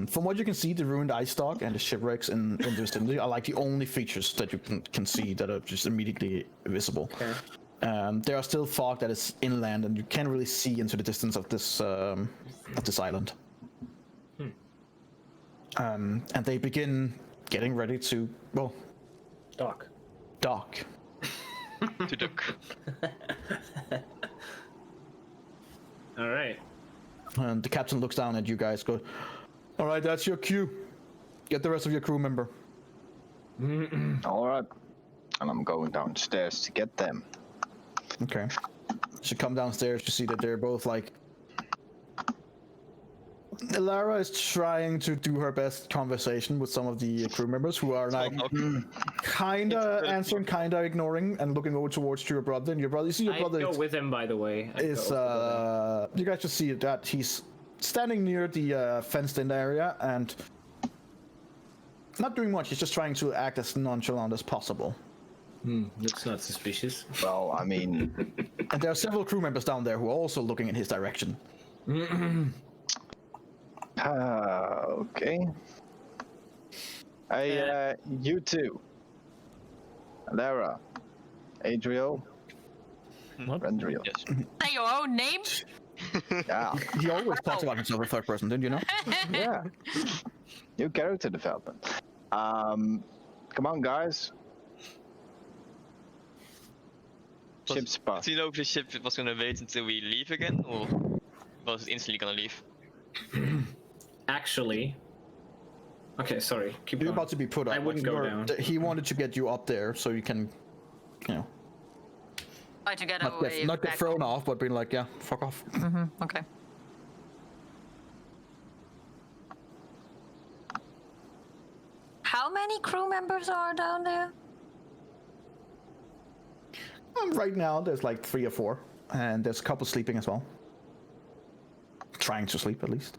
From what you can see, the ruined ice dock and the shipwrecks in the vicinity are the only features that you can see that are just immediately visible. Okay. There are still fog that is inland, and you can't really see into the distance of this island. And they begin getting ready to Dock. To duck. All right. And the captain looks down at you guys, goes, All right, that's your cue. Get the rest of your crew member. All right. And I'm going downstairs to get them. Okay. So you come downstairs, you see that they're both like... Lara is trying to do her best conversation with some of the crew members who are like kinda answering, kinda ignoring, and looking over towards your brother. And your brother, you see your brother I go with him, by the way. is you guys just see that he's standing near the fenced-in area and not doing much. He's just trying to act as nonchalant as possible. That's not suspicious. Well, I mean, And there are several crew members down there who are also looking in his direction. okay. Hey, you two. Lara. Adrio. What? Rendrio. Yes. Say your own name? Yeah. He always talks about himself in third person, didn't you know? Yeah. New character development. Come on, guys. Ship spot. Do you know if the ship was gonna wait until we leave again, or was it instantly gonna leave? Actually. Okay, sorry. Keep You're going. about to be put up. I wouldn't go down. He wanted to get you up there so you can, you know, Try to get not away. get, not get back thrown off, but being like, yeah, fuck off. home. Okay. How many crew members are down there? Right now, there's like 3 or 4, and there's a couple sleeping as well. Trying to sleep, at least.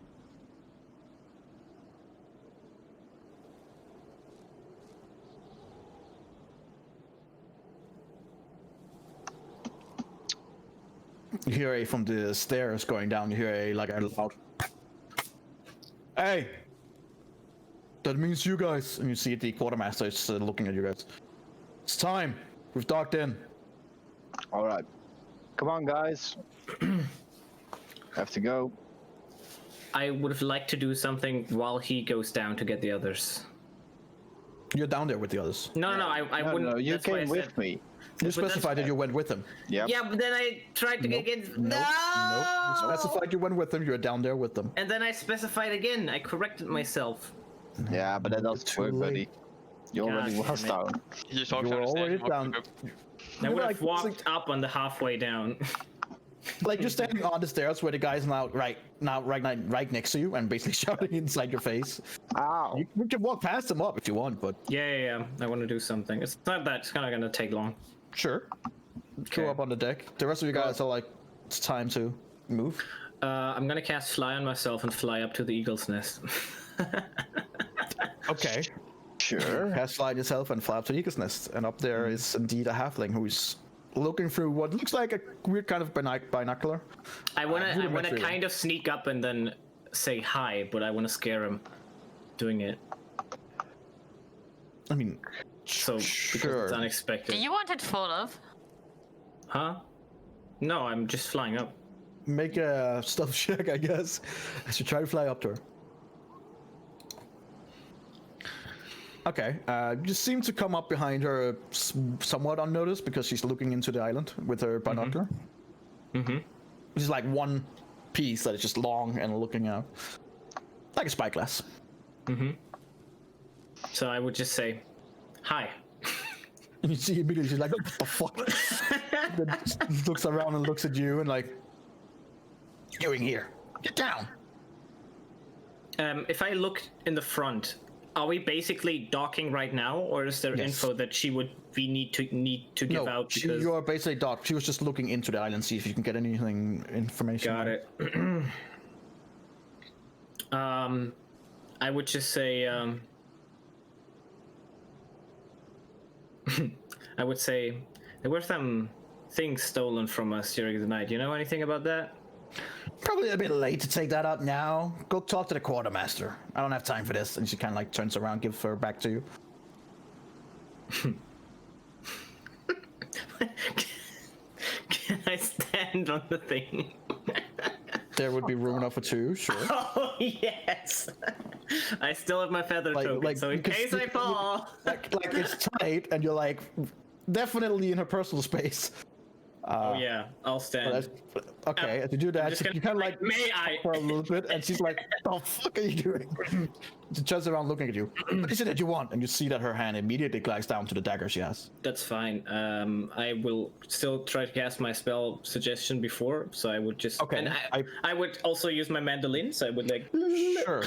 You hear a from the stairs going down. You hear a like a loud. Hey, that means you guys. And you see the quartermaster is looking at you guys. It's time. We've docked in. All right. Come on, guys. Have to go. I would have liked to do something while he goes down to get the others. You're down there with the others. No, I No, wouldn't. no, you that's why I came said- with me. You But that's- specified that you went with him. Yep. Yeah, but then I tried to get against. Nope. You specified you went with them. You're down there with them. And then I specified again. I corrected myself. Yeah, but that doesn't Too work, late. buddy. You already God was damn it. down. You just walked You were down the already stairs, down. walked up. I would Like, have walked up on the halfway down. Like you're standing on the stairs where the guy's now right next to you and basically shouting inside your face. Ow. You can walk past him up if you want, but Yeah. I want to do something. It's not that. It's kind of gonna take long. sure. Okay. Go up on the deck. The rest of you guys are like, it's time to move. I'm gonna cast fly on myself and fly up to the eagle's nest. Okay. Sure. Cast slide yourself and fly up to the eagle's nest, and up there is indeed a halfling who's looking through what looks like a weird kind of binocular. I wanna rudimentary kind of sneak up and then say hi, but I wanna scare him doing it. I mean, So because sure. it's unexpected. Do you want it full of? Huh? No, I'm just flying up. Make a stealth check, I guess, as you try to fly up to her. Okay, you seem to come up behind her somewhat unnoticed because she's looking into the island with her binocular. Mm-hmm. Which is like one piece that is just long and looking out. Like a spyglass. Mm-hmm. So I would just say, hi. And you see immediately she's like, what the fuck? Then looks around and looks at you and like, you're in here. Get down. If I look in the front, are we basically docking right now, or is there Yes. info that we need to give No, out? Because you're basically docked. She was just looking into the island, see if you can get anything information. got it. I would just say, I would say there were some things stolen from us during the night. You know anything about that? Probably a bit late to take that up now. Go talk to the quartermaster. I don't have time for this. And she kind of like turns around, gives her back to you. Can I stand on the thing? There would be room enough for 2, sure. Oh yes! I still have my feather token, so in you can case I stick- fall. like it's tight, and you're like definitely in her personal space. Oh yeah, I'll stand. Okay, as you do that, just you gonna kind of be like may I? for a little bit, and she's like, "The fuck are you doing?" She turns around, looking at you. What is it that you want? And you see that her hand immediately glides down to the dagger she has. That's fine. I will still try to cast my spell suggestion before, so I would just. Okay, And I would also use my mandolin, so I would like. Sure,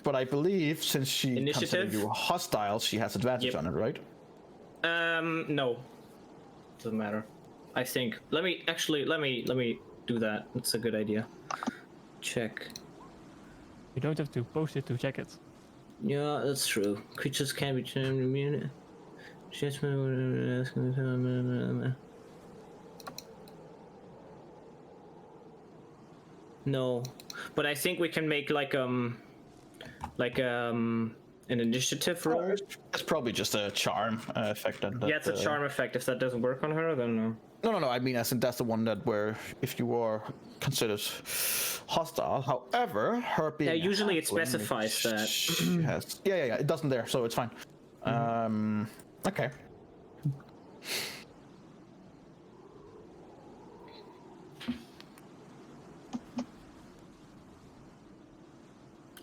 but I believe since she Initiative? considers you hostile, she has advantage Yep. on it, right? No. Doesn't matter. I think. Let me do that. That's a good idea. Check. You don't have to post it to check it. Yeah, that's true. Creatures can be turned immune. No, but I think we can make like an initiative roll. It's probably just a charm effect. Yeah, it's a charm effect. If that doesn't work on her, then no. No. I mean, I think that's the one that where if you are considered hostile. However, her being Yeah, usually it halfling, specifies that. she has. Yeah. It doesn't there, so it's fine. Okay.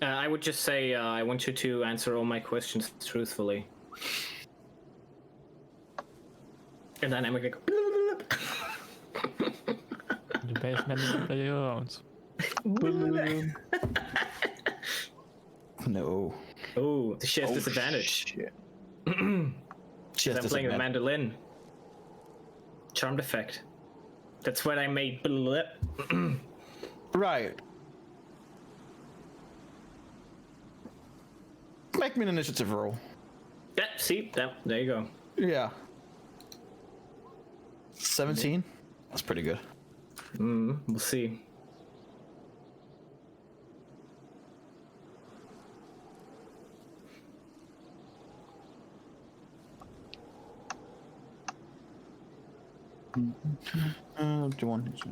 I would just say I want you to answer all my questions truthfully. And then I'm gonna go. The best man play around. No. Oh, she has disadvantage. Shit. She has I'm playing the disadvantage. mandolin. Charmed effect. That's what I made. Right. Make me an initiative roll. Yeah, see? There you go. Yeah. 17? That's pretty good. We'll see. Do you want to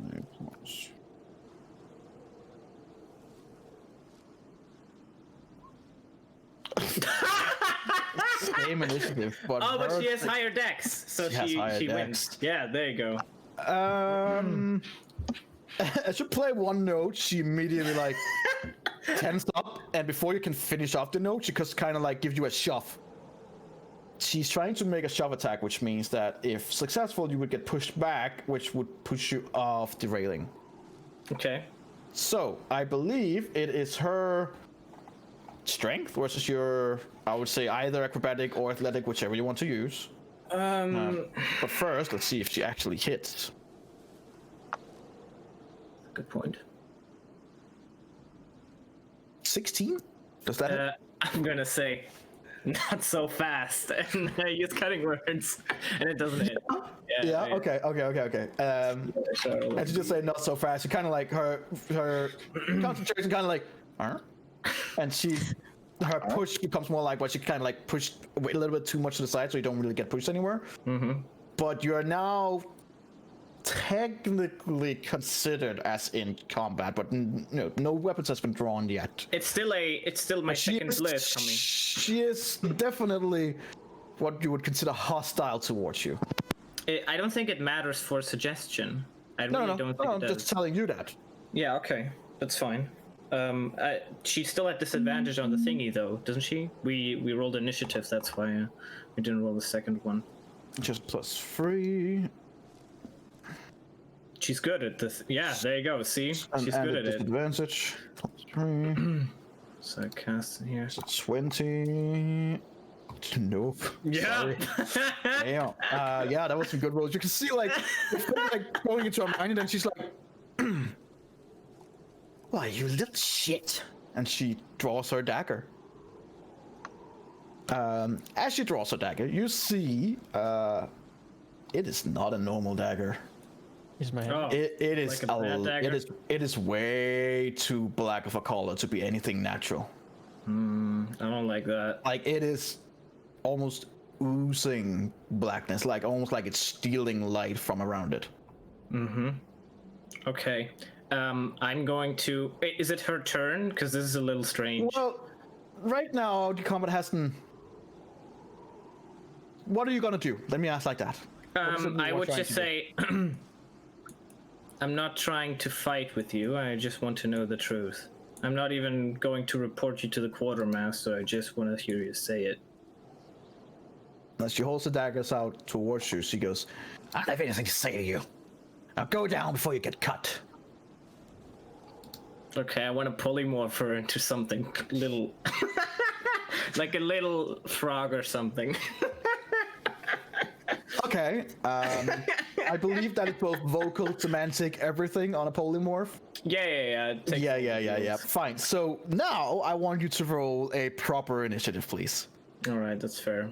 Same initiative, but Oh, but her she has higher dex, so She has higher she dex. wins. Yeah, there you go. As you play one note, she immediately like tense up, and before you can finish off the note, she just kind of like gives you a shove. She's trying to make a shove attack, which means that if successful, you would get pushed back, which would push you off the railing. Okay. So I believe it is her strength versus your, I would say either acrobatic or athletic, whichever you want to use. But first, let's see if she actually hits. Good point. 16? Does that hit? I'm gonna say, not so fast, and I use cutting words, and it doesn't hit. Yeah. Okay. And she just say not so fast. She kind of like her concentration kind of like, huh? And her push becomes more like what she kind of like pushed a little bit too much to the side, so you don't really get pushed anywhere. But you are now technically considered as in combat, but no weapons has been drawn yet. It's still my second bliss coming. She is definitely what you would consider hostile towards you. I don't think it matters for suggestion. I No, really don't think I'm it does. just telling you that. Yeah, okay, that's fine. She's still at disadvantage on the thingy, though, doesn't she? We rolled initiative, that's why we didn't roll the second one. Just +3. She's good at this. Yeah, there you go. See, she's And good at it. disadvantage. +3. So I cast in here. So 20. Nope. Yeah. Sorry. Damn. Yeah, that was some good rolls. You can see like going into her mind, and then she's like, "Why, you little shit!" And she draws her dagger. As she draws her dagger, you see, it is not a normal dagger. Is my hand. Oh, It is like a bad dagger? it is way too black of a color to be anything natural. I don't like that. Like it is almost oozing blackness, like almost like it's stealing light from around it. Okay. I'm going to. Wait, is it her turn? Because this is a little strange. Well, right now the combat hasn't. What are you gonna do? Let me ask like that. What is it you I are would trying just to do? say, I'm not trying to fight with you. I just want to know the truth. I'm not even going to report you to the quartermaster. I just want to hear you say it. As she holds the daggers out towards you, she goes, "I don't have anything to say to you. Now go down before you get cut." Okay, I want to polymorph her into something little, like a little frog or something. Okay. I believe that it's both vocal, semantic, everything on a polymorph. Yeah. Yeah. Fine. So now I want you to roll a proper initiative, please. All right, that's fair.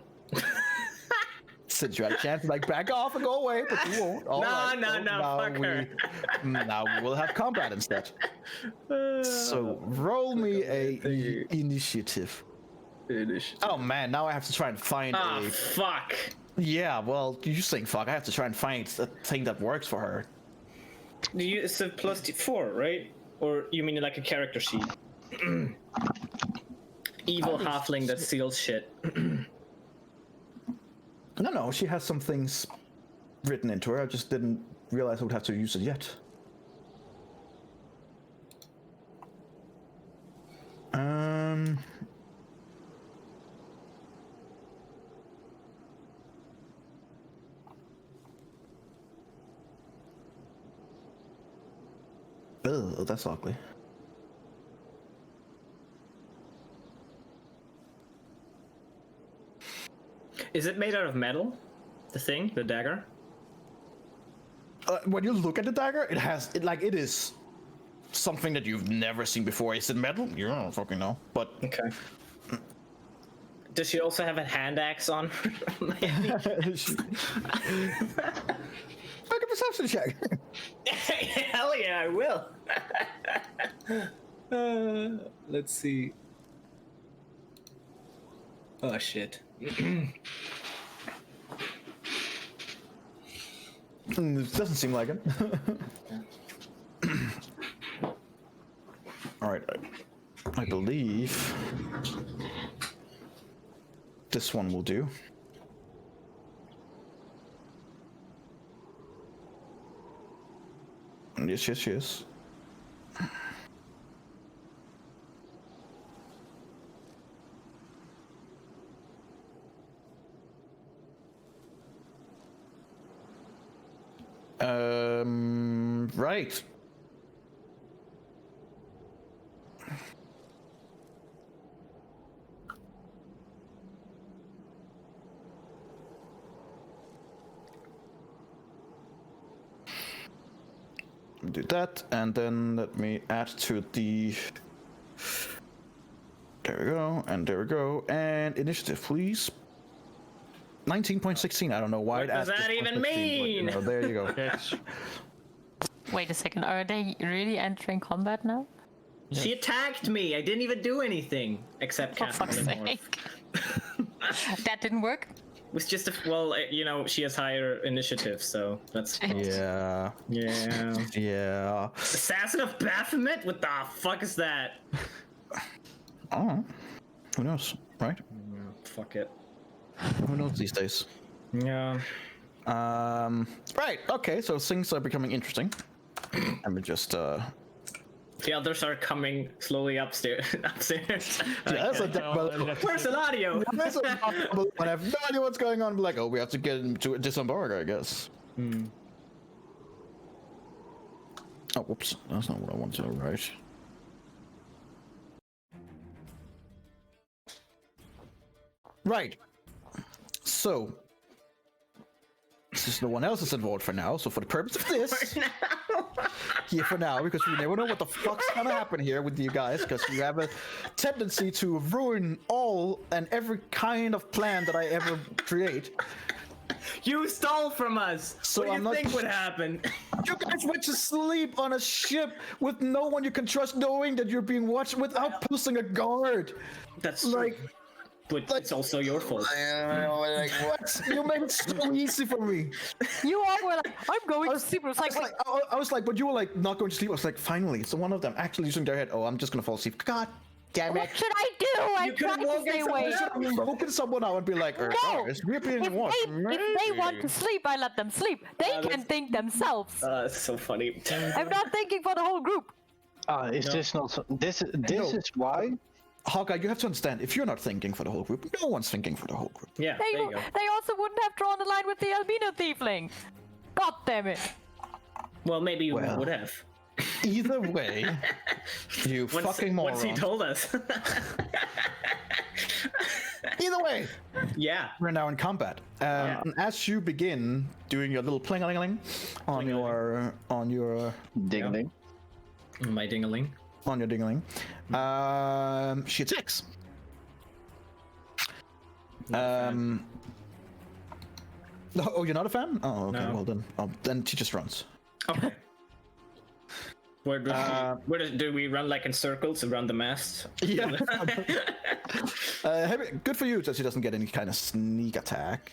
Since you had a chance to like back off and go away, but you won't. All right. No, fuck her. Now we'll have combat instead. So roll me a initiative. Oh man, now I have to try and find Ah, a. fuck. Yeah, well, you just think fuck. I have to try and find a thing that works for her. It's a +4, right? Or you mean like a character sheet? Evil halfling that steals shit. No, she has some things written into her. I just didn't realize I would have to use it yet. Oh, that's ugly. Is it made out of metal? The thing? The dagger? When you look at the dagger, it is something that you've never seen before. Is it metal? You don't fucking know. But Okay. Does she also have a hand axe on? make a perception check. Hell yeah, I will. Let's see. Oh shit. It doesn't seem like it. All right, I believe this one will do. Yes. Right. Do that, and then let me add to the. There we go, and there we go, and initiative, please. 19.16. I don't know why. What does that even mean? But, there you go. Yes. Wait a second, are they really entering combat now? She attacked me. I didn't even do anything except For cast fuck's polymorph. sake. That didn't work? It was just she has higher initiative, so that's Yeah. yeah. Assassin of Baphomet? What the fuck is that? Oh, who knows, right? Fuck it. Who knows these days? Yeah. Right. Okay. So things are becoming interesting. Let me just. The others are coming slowly upstairs. That's a Where's the audio? I have no idea what's going on. Like, oh, we have to get him to disembark, I guess. Oh, whoops. That's not what I wanted to write. Right. So, since no one else is involved for now, so for the purpose of this, here for now, because we never know what the fuck's gonna happen here with you guys, because you have a tendency to ruin all and every kind of plan that I ever create. You stole from us. So what do you I'm not- think would happen? You guys went to sleep on a ship with no one you can trust, knowing that you're being watched without posting a guard. That's Like- true. But it's also your fault. Like, what? You made it so easy for me. You all were like, I'm going to sleep. It was I was like, but you were like not going to sleep. I was like, finally, so one of them actually using their head. Oh, I'm just gonna fall asleep. God Damn What it! should I do? I You could've tried to woken stay someone awake. up. Broken someone out and be like, No! guys, we're being If watched. they want to sleep, I let them sleep. They that's- can think themselves. It's so funny. I'm not thinking for the whole group. Is No. this not? This No. is why. Hawkeye, you have to understand, if you're not thinking for the whole group, no one's thinking for the whole group. Yeah, They, there you go. they also wouldn't have drawn the line with the albino tiefling. God damn it. Well, maybe you Well. would have. Either way, you fucking moron. Once he told us. Either way, Yeah. we're now in combat. And as you begin doing your little pling-a-ling on your Ding. My dingaling. dingling, she attacks. Oh, you're not a fan? Oh, okay. No. Well then she just runs. Okay. Where do we run like in circles around the mast? Yeah. Good for you that she doesn't get any kind of sneak attack.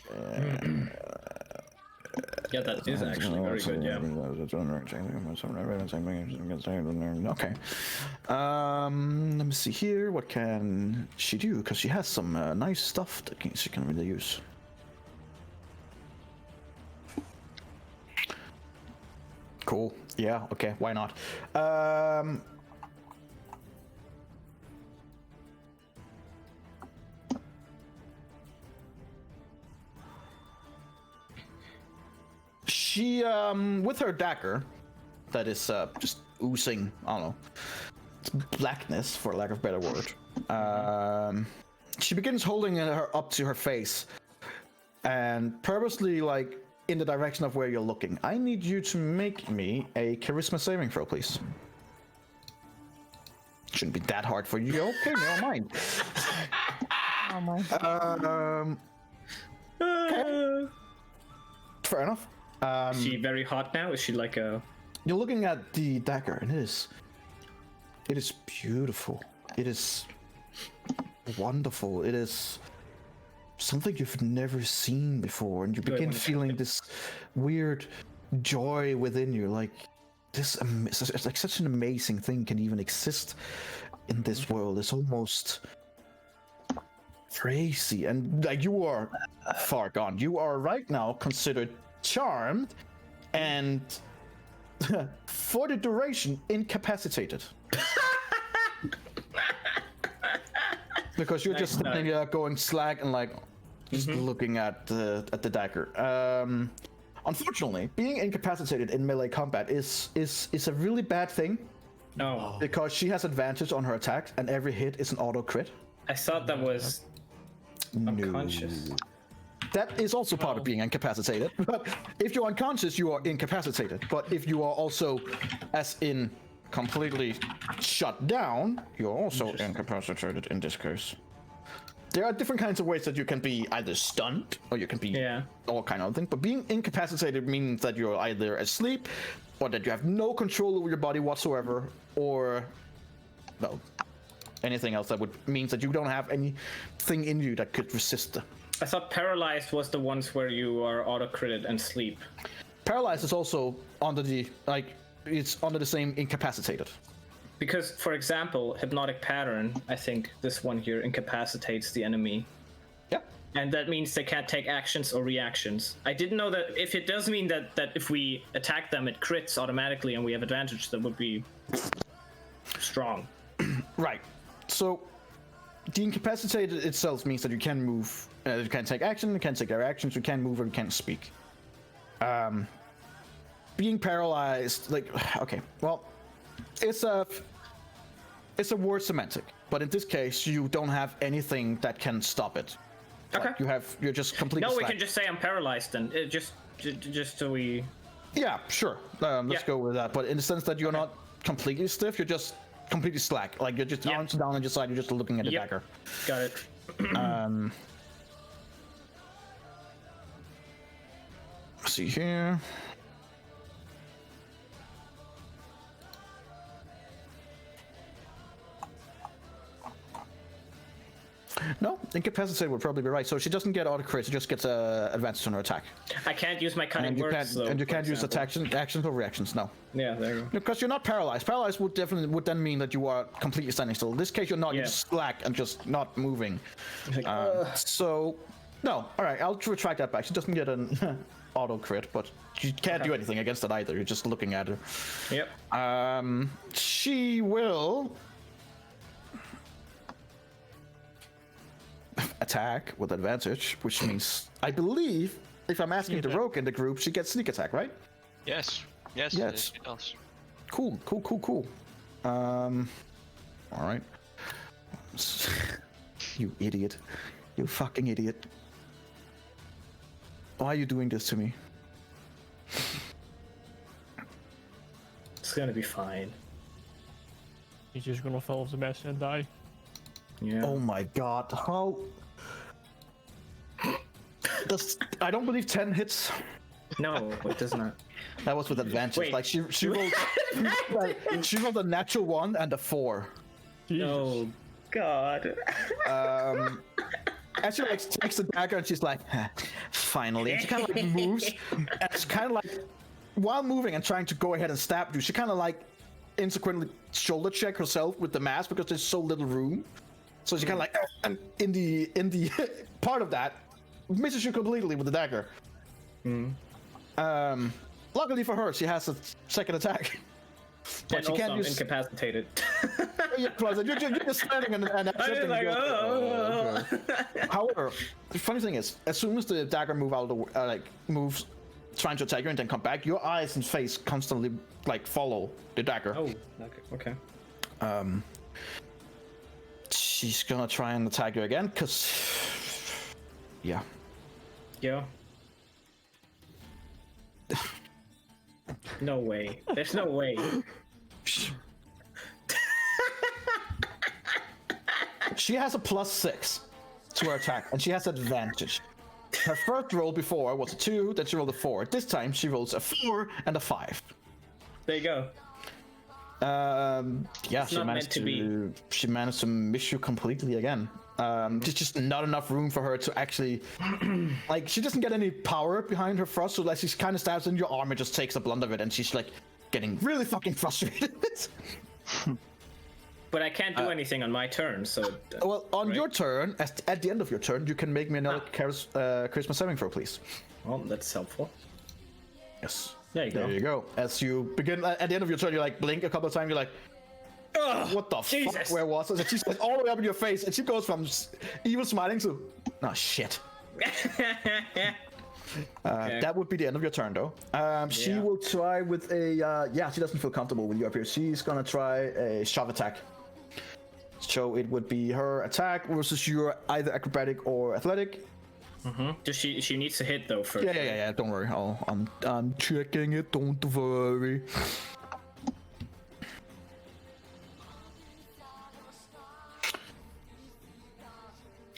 Yeah, that is actually very good. Yeah. Okay. Let me see here. What can she do? Because she has some nice stuff that she can really use. Cool. Yeah. Okay. Why not? She, with her dagger, that is just oozing, I don't know, blackness, for lack of a better word. She begins holding her up to her face, and purposely, like, in the direction of where you're looking. I need you to make me a charisma saving throw, please. Shouldn't be that hard for you. Okay, never mind. Oh my. Okay. Fair enough. Is she very hot now? Is she like a? You're looking at the dagger, and it is beautiful. It is wonderful. It is something you've never seen before, and you begin feeling this weird joy within you, like this. It's like such an amazing thing can even exist in this world. It's almost crazy, and like you are far gone. You are right now considered charmed, and for the duration incapacitated. Because you're just standing there going slag and like just looking at the dagger. Unfortunately, being incapacitated in melee combat is a really bad thing. No. Because she has advantage on her attacks, and every hit is an auto crit. I thought that was unconscious. That is also part of being incapacitated. But if you're unconscious, you are incapacitated. But if you are also, as in, completely shut down, you're also incapacitated in this case. There are different kinds of ways that you can be either stunned or you can be all kind of thing. But being incapacitated means that you're either asleep or that you have no control over your body whatsoever, or well, anything else that would means that you don't have anything in you that could resist. I thought paralyzed was the ones where you are auto-critted and sleep. Paralyzed is also under the it's under the same incapacitated. Because, for example, hypnotic pattern, I think this one here incapacitates the enemy. Yeah. And that means they can't take actions or reactions. I didn't know that if it does mean that if we attack them, it crits automatically and we have advantage, that would be strong. Right. So the incapacitated itself means that you can move, you can take action, you can take their actions, you can move, or you can't speak. Being paralyzed, like, okay, well, it's a word semantic, but in this case, you don't have anything that can stop it. Okay. Like, you're just completely. No, we slack. can just say I'm paralyzed then. Just so we. Yeah, sure. Let's go with that. But in the sense that you're not completely stiff, you're just completely slack. Like you're just arms down on your side. You're just looking at the dagger. Got it. Let's see here. No, incapacitated would probably be right. So she doesn't get auto crit. She just gets advantage on her attack. I can't use my cunning words. And you can't use actions or reactions. No. Yeah, there you go. Because you're not paralyzed. Paralyzed would then mean that you are completely standing still. In this case, you're not. Yeah. You're just slack and just not moving. Like, So, no. All right, I'll retract that back. She doesn't get an auto crit, but you can't do anything against it either. You're just looking at her. Yep. She will attack with advantage, which means I believe if I'm asking the rogue in the group, she gets sneak attack, right? Yes. Yes. Yes. It does. Cool. All right. You idiot. You fucking idiot. Why are you doing this to me? It's gonna be fine. He's just gonna fall off the mess and die. Yeah. Oh my god. How... I don't believe 10 hits. No, it does not. That was with advantage. Wait. Like she rolled, she rolled a natural 1 and a 4. Oh God. And she like takes the dagger and she's like, finally. And she kind of like moves, and it's kind of like, while moving and trying to go ahead and stab you, she kind of like insequently shoulder check herself with the mask because there's so little room. So she kind of like, and in the part of that, misses you completely with the dagger. Luckily for her, she has a second attack. But And she also can't I'm use. incapacitated. You're just standing and I'm just like, oh. However, the funny thing is, as soon as the dagger moves, trying to attack you and then come back, your eyes and face constantly like follow the dagger. Oh, okay. She's gonna try and attack you again, cause yeah. Yeah. No way. There's no way. She has a +6 to her attack, and she has advantage. Her first roll before was a 2, then she rolled a 4. This time she rolls a 4 and a 5. There you go. Yeah, It's not meant to be. She managed to miss you completely again. There's just not enough room for her to actually, like, she doesn't get any power behind her thrust, so like she kind of stabs in your arm and just takes the blunt of it, and she's like getting really fucking frustrated. But I can't do anything on my turn, so. Well, on right? your turn, at the end of your turn, you can make me another charisma saving throw, please. Well, that's helpful. Yes. There you go. There you go. As you begin at the end of your turn, you like blink a couple of times. You're like, Ugh, what the Jesus. fuck? Where was it? And she's like all the way up in your face, and she goes from evil smiling to, oh shit. Okay. That would be the end of your turn, though. She Yeah. will try with a yeah. She doesn't feel comfortable with you up here. She's gonna try a shove attack. So it would be her attack versus your either acrobatic or athletic. Just she needs to hit though first. Yeah. Don't worry. I'm checking it. Don't worry.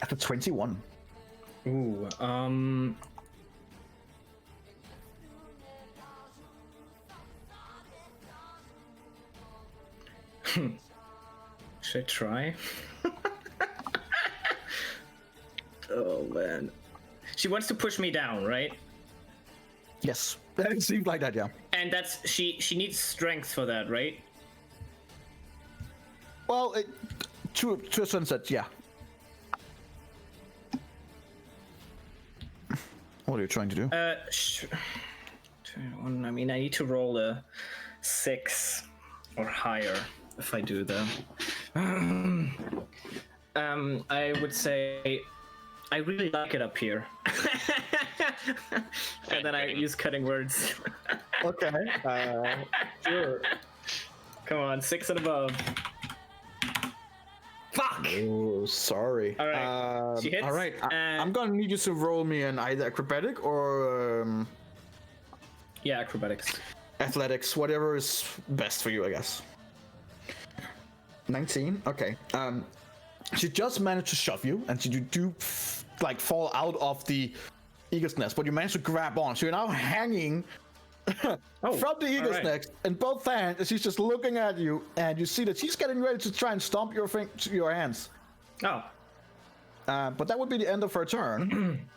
After 21. Ooh. Should I try? Oh man. She wants to push me down, right? Yes, it seems like that. Yeah. And that's she needs strength for that, right? Well, to a certain sense, yeah. What are you trying to do? I mean, I need to roll a 6 or higher if I do that. I would say I really like it up here. And then I use cutting words. Okay. Sure. Come on, 6 and above. Fuck! Oh, sorry. All right. She hits, All right. and- I'm gonna need you to roll me an either acrobatic or Yeah, acrobatics. athletics, whatever is best for you, I guess. 19. Okay. She just managed to shove you, and you do like fall out of the eagle's nest, but you managed to grab on. So you're now hanging from the eagle's right. nest in both hands, and she's just looking at you, and you see that she's getting ready to try and stomp your hands. Oh. But that would be the end of her turn.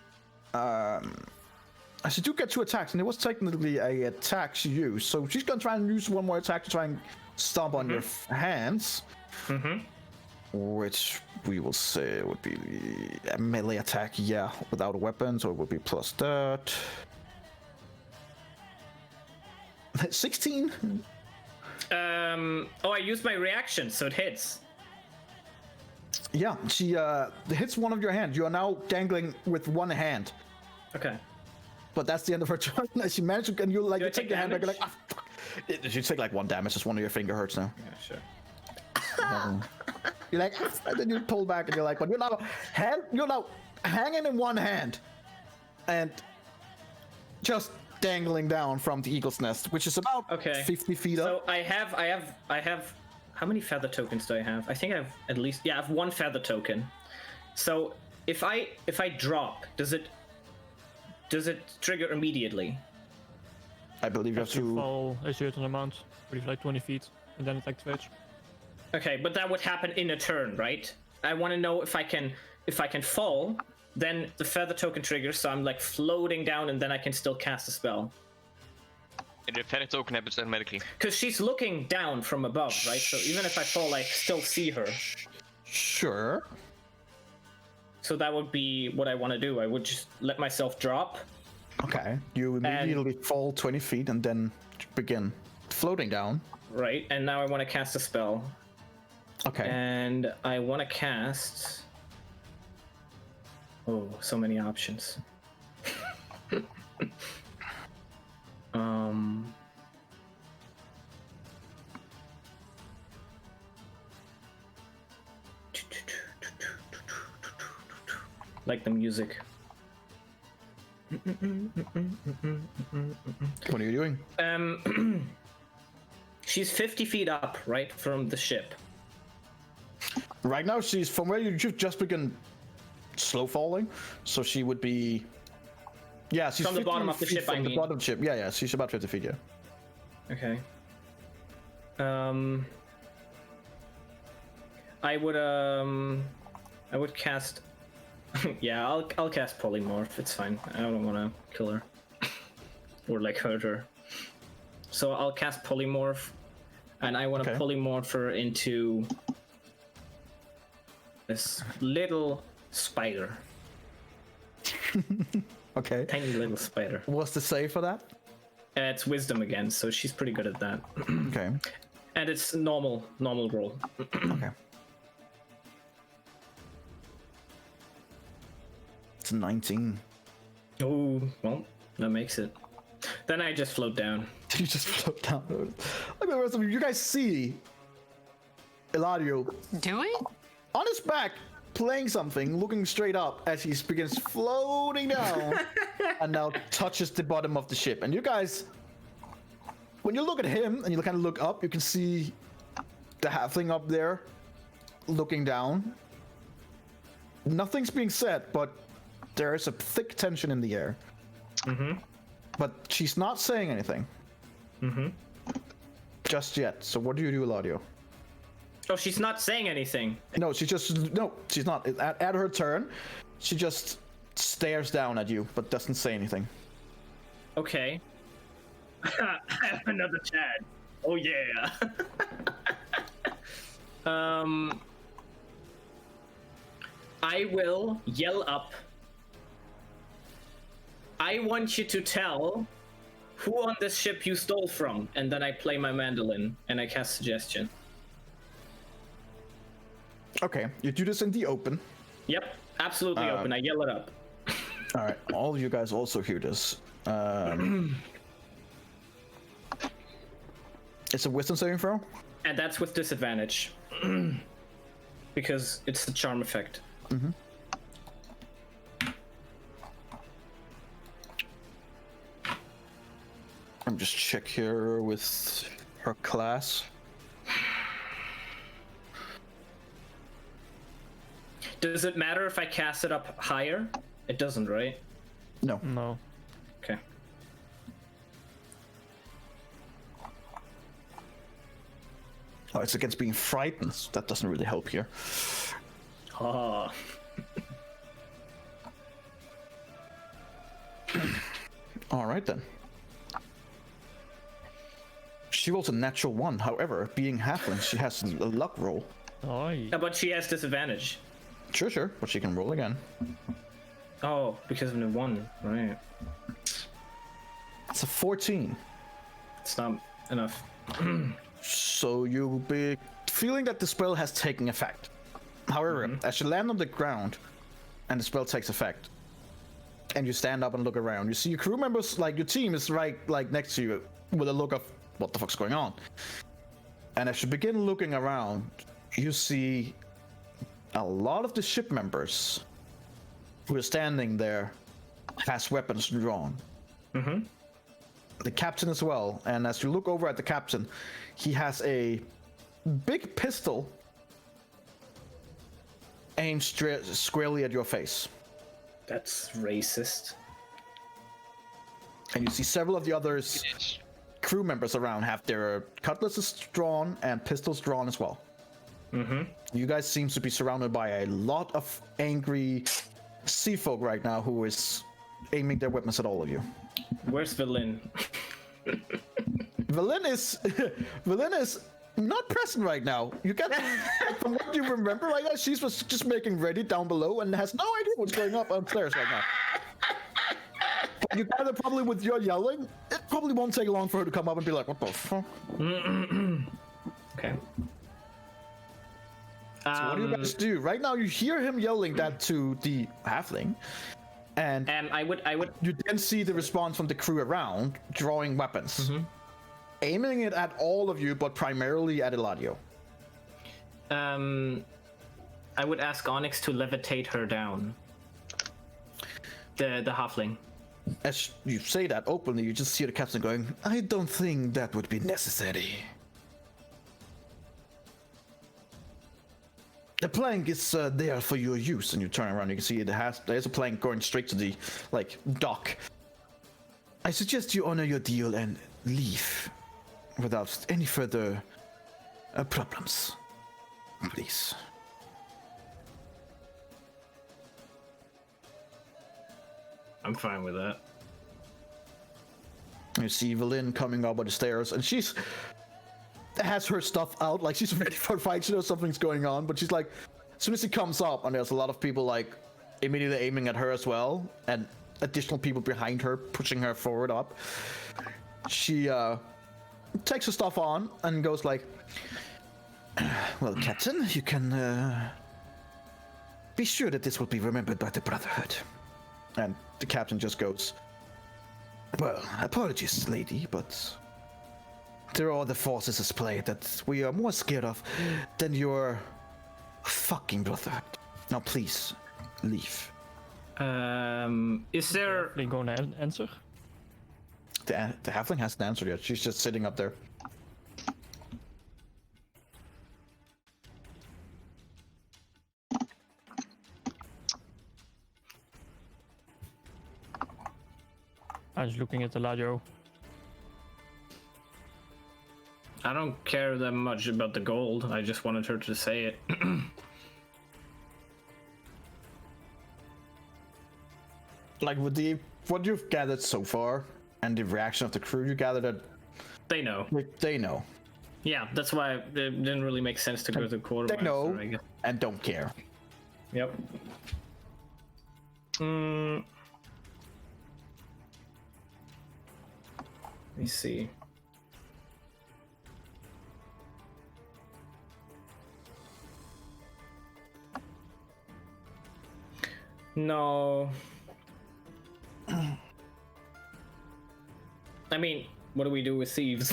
She do get 2 attacks, and it was technically a attack she used. So she's gonna try and use one more attack to try and stomp on your hands. Which we will say would be a melee attack, yeah, without a weapon, so it would be plus that. 16? I used my reaction, so it hits. Yeah, she hits one of your hands. You are now dangling with one hand. Okay. But that's the end of her turn. She managed to, and you like, Do I you take take your hand back, you're damage? like, ah, fuck. You take like 1 damage, just one of your finger hurts now. Yeah, sure. You're like, ah, and then you pull back, and you're like, but you're now hanging in one hand, and just dangling down from the eagle's nest, which is about 50 feet up. So I have. How many feather tokens do I have? I think I have at least. Yeah, I have 1 feather token. So if I drop, does it trigger immediately? I believe you have to fall a certain amount, I believe like 20 feet, and then it activates. Okay, but that would happen in a turn, right? I want to know if I can fall, then the feather token triggers, so I'm like floating down, and then I can still cast a spell. The feather token happens automatically. Because she's looking down from above, right? So even if I fall, I still see her. Sure. So that would be what I want to do. I would just let myself drop. Okay. You immediately fall 20 feet and then begin floating down. Right, and now I want to cast a spell. Okay. And I want to cast... Oh, so many options. Like the music. What are you doing? She's 50 feet up, right, from the ship. Right now, she's from where you just begun slow falling, so she would be. Yeah, she's from the 50 bottom of the feet ship. From the bottom of the ship. Yeah, she's about 50 feet. Yeah. Okay. I would cast. Yeah, I'll cast polymorph. It's fine. I don't want to kill her or like hurt her. So I'll cast polymorph, and I want to polymorph her into this little spider. Okay. Tiny little spider. What's the save for that? It's wisdom again, so she's pretty good at that. Okay. And it's normal roll. Okay. It's 19. Oh, well, that makes it. Then I just float down. You just float down. Look at the rest of you. You guys see Eladio Do we? on his back, playing something, looking straight up as he begins floating down and now touches the bottom of the ship. And you guys, when you look at him and you kind of look up, you can see the halfling up there looking down. Nothing's being said, but there is a thick tension in the air. Mm-hmm. But she's not saying anything. Mm-hmm. Just yet. So what do you do, Eladio? Oh, she's not saying anything. No, she's not. At her turn, she just stares down at you, but doesn't say anything. Okay. I have another Chad. Oh yeah. I will yell up. I want you to tell who on this ship you stole from, and then I play my mandolin and I cast suggestion. Okay, you do this in the open. Yep, absolutely open. I yell it up. All right, all of you guys also hear this. It's a wisdom saving throw. And that's with disadvantage. Because it's the charm effect. Mm-hmm. I'm just check here with her class. Does it matter if I cast it up higher? It doesn't, right? No. No. Okay. Oh, it's against being frightened. That doesn't really help here. Ah. All right then. She rolls a natural 1. However, being halfling, she has a luck roll. Oh, Yeah, but she has disadvantage. Sure, but she can roll again. Oh, because of the 1, right? It's a 14. It's not enough. So you'll be feeling that the spell has taken effect. However, as you land on the ground and the spell takes effect, and you stand up and look around, you see your crew members, like your team is right like next to you with a look of what the fuck's going on. And as you begin looking around, you see a lot of the ship members who are standing there has weapons drawn. The captain as well. And as you look over at the captain, he has a big pistol aimed squarely at your face. That's racist. And you see several of the others crew members around have their cutlasses drawn and pistols drawn as well. You guys seem to be surrounded by a lot of angry sea folk right now who is aiming their weapons at all of you. Where's Velin? Velin is not present right now. You get from what you remember right now, she's just making ready down below and has no idea what's going on upstairs right now. But you gather probably with your yelling, it probably won't take long for her to come up and be like, what the fuck? Okay. So what do you guys do? Right now you hear him yelling that to the halfling. And I would. you then see the response from the crew around, drawing weapons. Aiming it at all of you, but primarily at Eladio. I would ask Onyx to levitate her down. The halfling. As you say that openly, you just see the captain going, I don't think that would be necessary. The plank is there for your use, and you turn around, you can see there's a plank going straight to the, dock. I suggest you honor your deal and leave without any further problems. Please. I'm fine with that. You see Velin coming up the stairs, and she's has her stuff out, like she's ready for a fight. She knows something's going on, but she's like, as soon as she comes up, and there's a lot of people like immediately aiming at her as well, and additional people behind her pushing her forward up. She takes her stuff on and goes like, well, Captain, you can be sure that this will be remembered by the Brotherhood. And the captain just goes, well, apologies, lady, but there are other forces at play that we are more scared of than your fucking Brotherhood. Now, please, leave. Is there... Are you going to answer? The halfling hasn't answered yet. She's just sitting up there. I was looking at the Eladio. I don't care that much about the gold. I just wanted her to say it. Like with what you've gathered so far and the reaction of the crew, you gather that They know. they know. Yeah, that's why it didn't really make sense to go to the quartermaster. They know I guess. and don't care. Yep. Let me see. No. I mean, what do we do with thieves?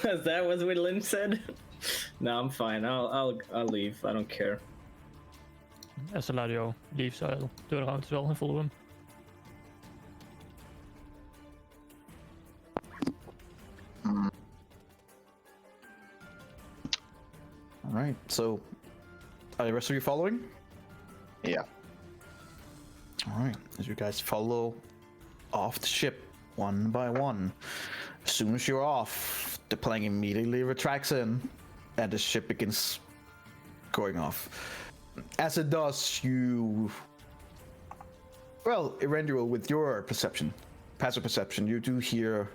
Is that what Lynn said? No, I'm fine. I'll leave. I don't care. As Eladio leaves, I'll turn around as well and follow him. All right. So, are the rest of you following? Yeah. All right. As you guys follow off the ship one by one, as soon as you're off, the plane immediately retracts in, and the ship begins going off. As it does, you Well, Erendual, with your perception, passive perception, you do hear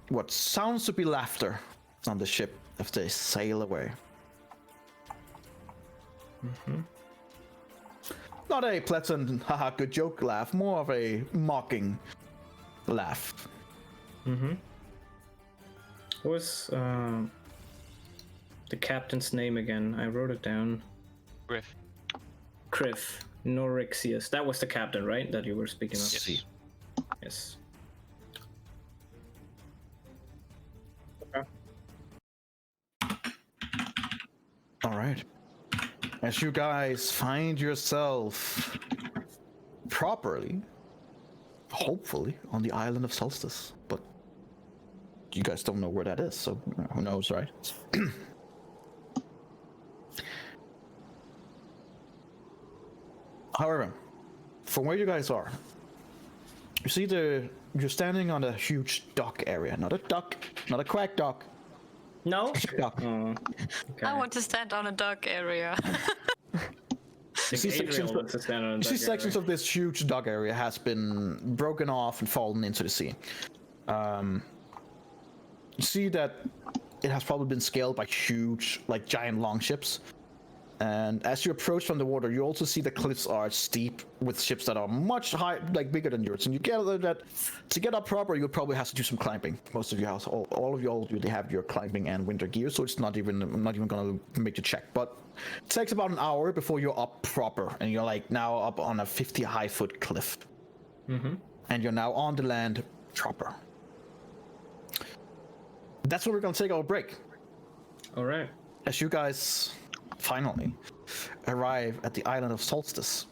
what sounds to be laughter on the ship as they sail away. Not a pleasant, haha, good joke laugh, more of a mocking laugh. What was the captain's name again? I wrote it down. Griff. Criff. Norixius. That was the captain, right? That you were speaking of? Yes. Yes. All right. As you guys find yourself properly, hopefully, on the island of Solstice, but you guys don't know where that is, so who knows, right? However, from where you guys are, you see you're standing on a huge dock area. Not a duck, not a quack dock. No? Dock. Okay. I want to stand on a dock area. You see sections, Adriel wants to stand on you see that sections area. of this huge dock area has been broken off and fallen into the sea. You see that it has probably been scaled by huge, like giant longships. And as you approach from the water, you also see the cliffs are steep with ships that are much higher, like bigger than yours. And you gather that to get up proper, you'll probably have to do some climbing. Most of you have, all of you already have your climbing and winter gear, so it's not even gonna make you check. But it takes about an hour before you're up proper, and you're like now up on a 50 high foot cliff. And you're now on the land proper. That's where we're gonna take our break. All right. As you guys finally arrive at the island of Solstice.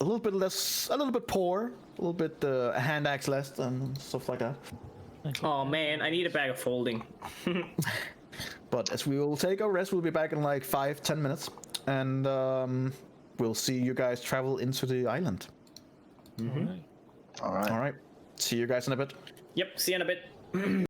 A little bit poor, a little bit hand axe less and stuff like that. Oh man, I need a bag of folding. But as we will take our rest, we'll be back in like 5-10 minutes, and we'll see you guys travel into the island. All right. All right. See you guys in a bit. Yep, see you in a bit.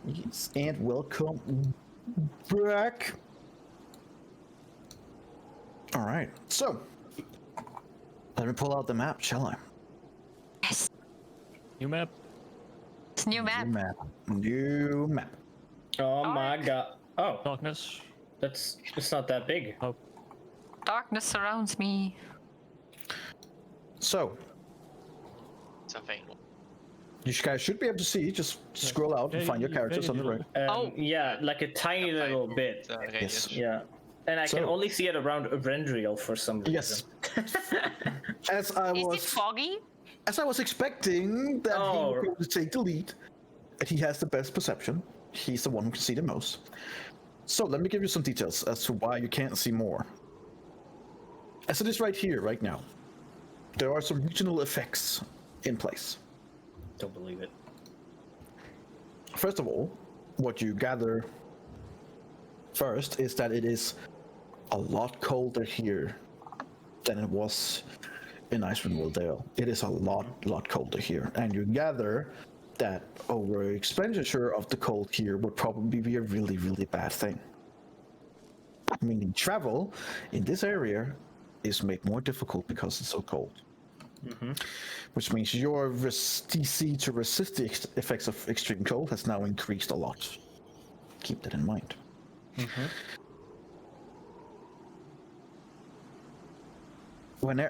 Yes, and welcome back. All right, so let me pull out the map, shall I? Yes. New map. It's new map. New map. Oh my god. Oh, Darkness. it's not that big. Oh. Darkness surrounds me. So, It's available. you guys should be able to see. Just scroll out and find your characters on the right. Yeah, like a tiny little bit. Radius. Yeah. And I can So- only see it around Eberron for some reason. Yes. As I Is it was, foggy? as I was expecting that he Oh. would be able to take the lead, and he has the best perception. He's the one who can see the most. So let me give you some details as to why you can't see more. As it is right here, right now, there are some regional effects in place. Don't believe it. First of all, what you gather first is that it is a lot colder here than it was in Icewind Dale. It is a lot colder here, and you gather that over expenditure of the cold here would probably be a really bad thing. Meaning travel in this area is made more difficult because it's so cold. Which means your DC to resist the effects of extreme cold has now increased a lot. Keep that in mind.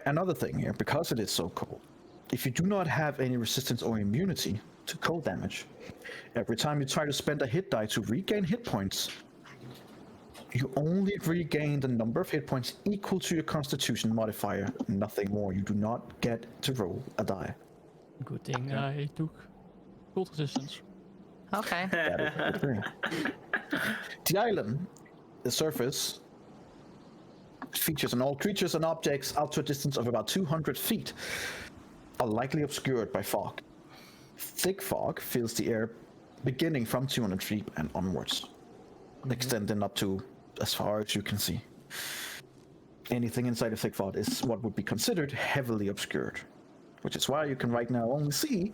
Another thing here, because it is so cold, if you do not have any resistance or immunity to cold damage, every time you try to spend a hit die to regain hit points, you only regain the number of hit points equal to your constitution modifier, nothing more. You do not get to roll a die. Good thing I took cold resistance. Okay. That is a good thing. The island, the surface, features on all creatures and objects out to a distance of about 200 feet, are likely obscured by fog. Thick fog fills the air beginning from 200 feet and onwards, extending up to as far as you can see. Anything inside of thick fog is what would be considered heavily obscured, which is why you can right now only see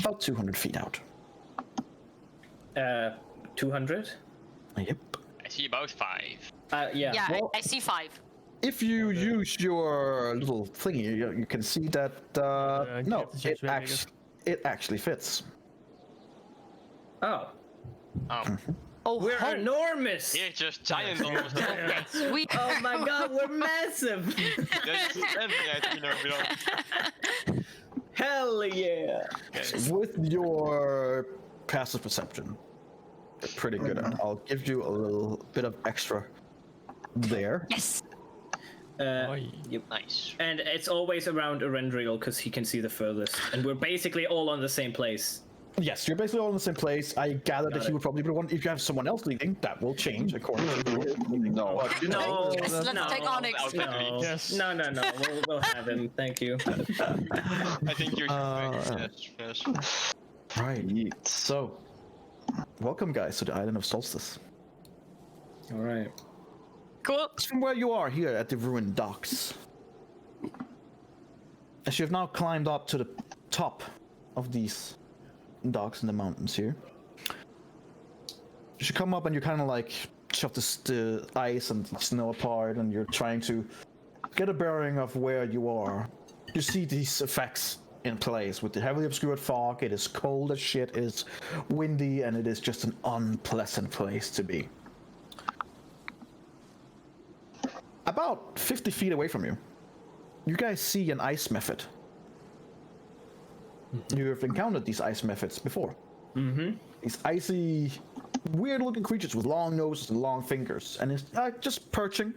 about 200 feet out. 200? Yep. I see about 5. Yeah. Yeah, Well- I see 5. If you use your little thingy, you can see that no, get the chips ready, I guess. it actually fits. Oh. Oh, We're ho- enormous! You're just giant almost. we Oh my god, we're massive! That's we don't. Hell yeah! With your passive perception, you're pretty good at. I'll give you a little bit of extra there. Yes. Oi. Nice. And it's always around Erendriel because he can see the furthest. And we're basically all on the same place. Yes, you're basically all in the same place. I gather that Got he it. would probably be the one. If you have someone else leading, that will change according to No. But, you know, No, Yes, let's no, take Onyx. No, Yes. no. We'll have him. Thank you. I think you should yes. Right. Yeet. So, welcome, guys, to the island of Solstice. All right. Cool. It's from where you are here at the ruined docks. As you have now climbed up to the top of these docks in the mountains here, you should come up and you kind of like shove the ice and snow apart, and you're trying to get a bearing of where you are. You see these effects in place with the heavily obscured fog. It is cold as shit, it is windy, and it is just an unpleasant place to be. About 50 feet away from you, you guys see an ice method. You have encountered these ice methods before. These icy, weird-looking creatures with long noses and long fingers, and it's just perching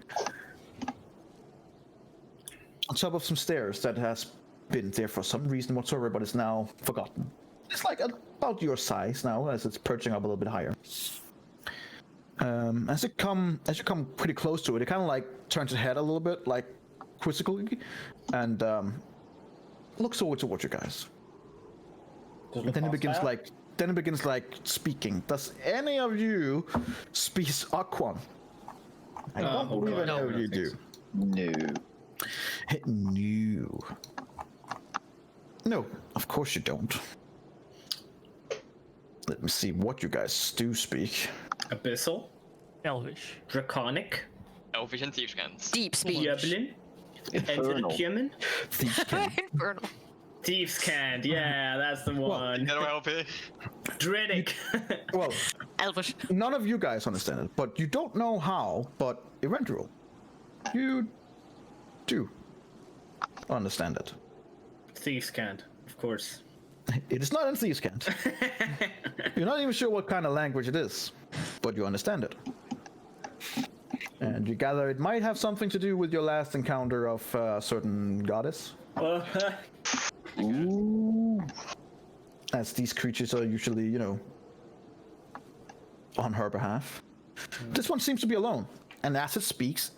on top of some stairs that has been there for some reason whatsoever, but is now forgotten. It's like about your size now, as it's perching up a little bit higher. As you come pretty close to it, it kind of like turns its head a little bit, like quizzically, and looks over towards you guys. And then it begins like speaking. Does any of you speak Aquan? I don't believe any of you do. No. No. No, of course you don't. Let me see what you guys do speak. Abyssal, Elvish. Draconic, Elvish and Thieves' Cant. Deep speech. Diablin, Infernal. Human. Thieves can. Infernal. Thieves' Cant, yeah, that's the one. Hello, LP. Dredic. Well, Elvish. none of you guys understand it, but you don't know how. But eventually, you do understand it. Thieves' Cant, of course. It is not in Thieves' Cant. You're not even sure what kind of language it is, but you understand it. And you gather it might have something to do with your last encounter of a certain goddess. Ooh. As these creatures are usually, you know, on her behalf. This one seems to be alone. And as it speaks,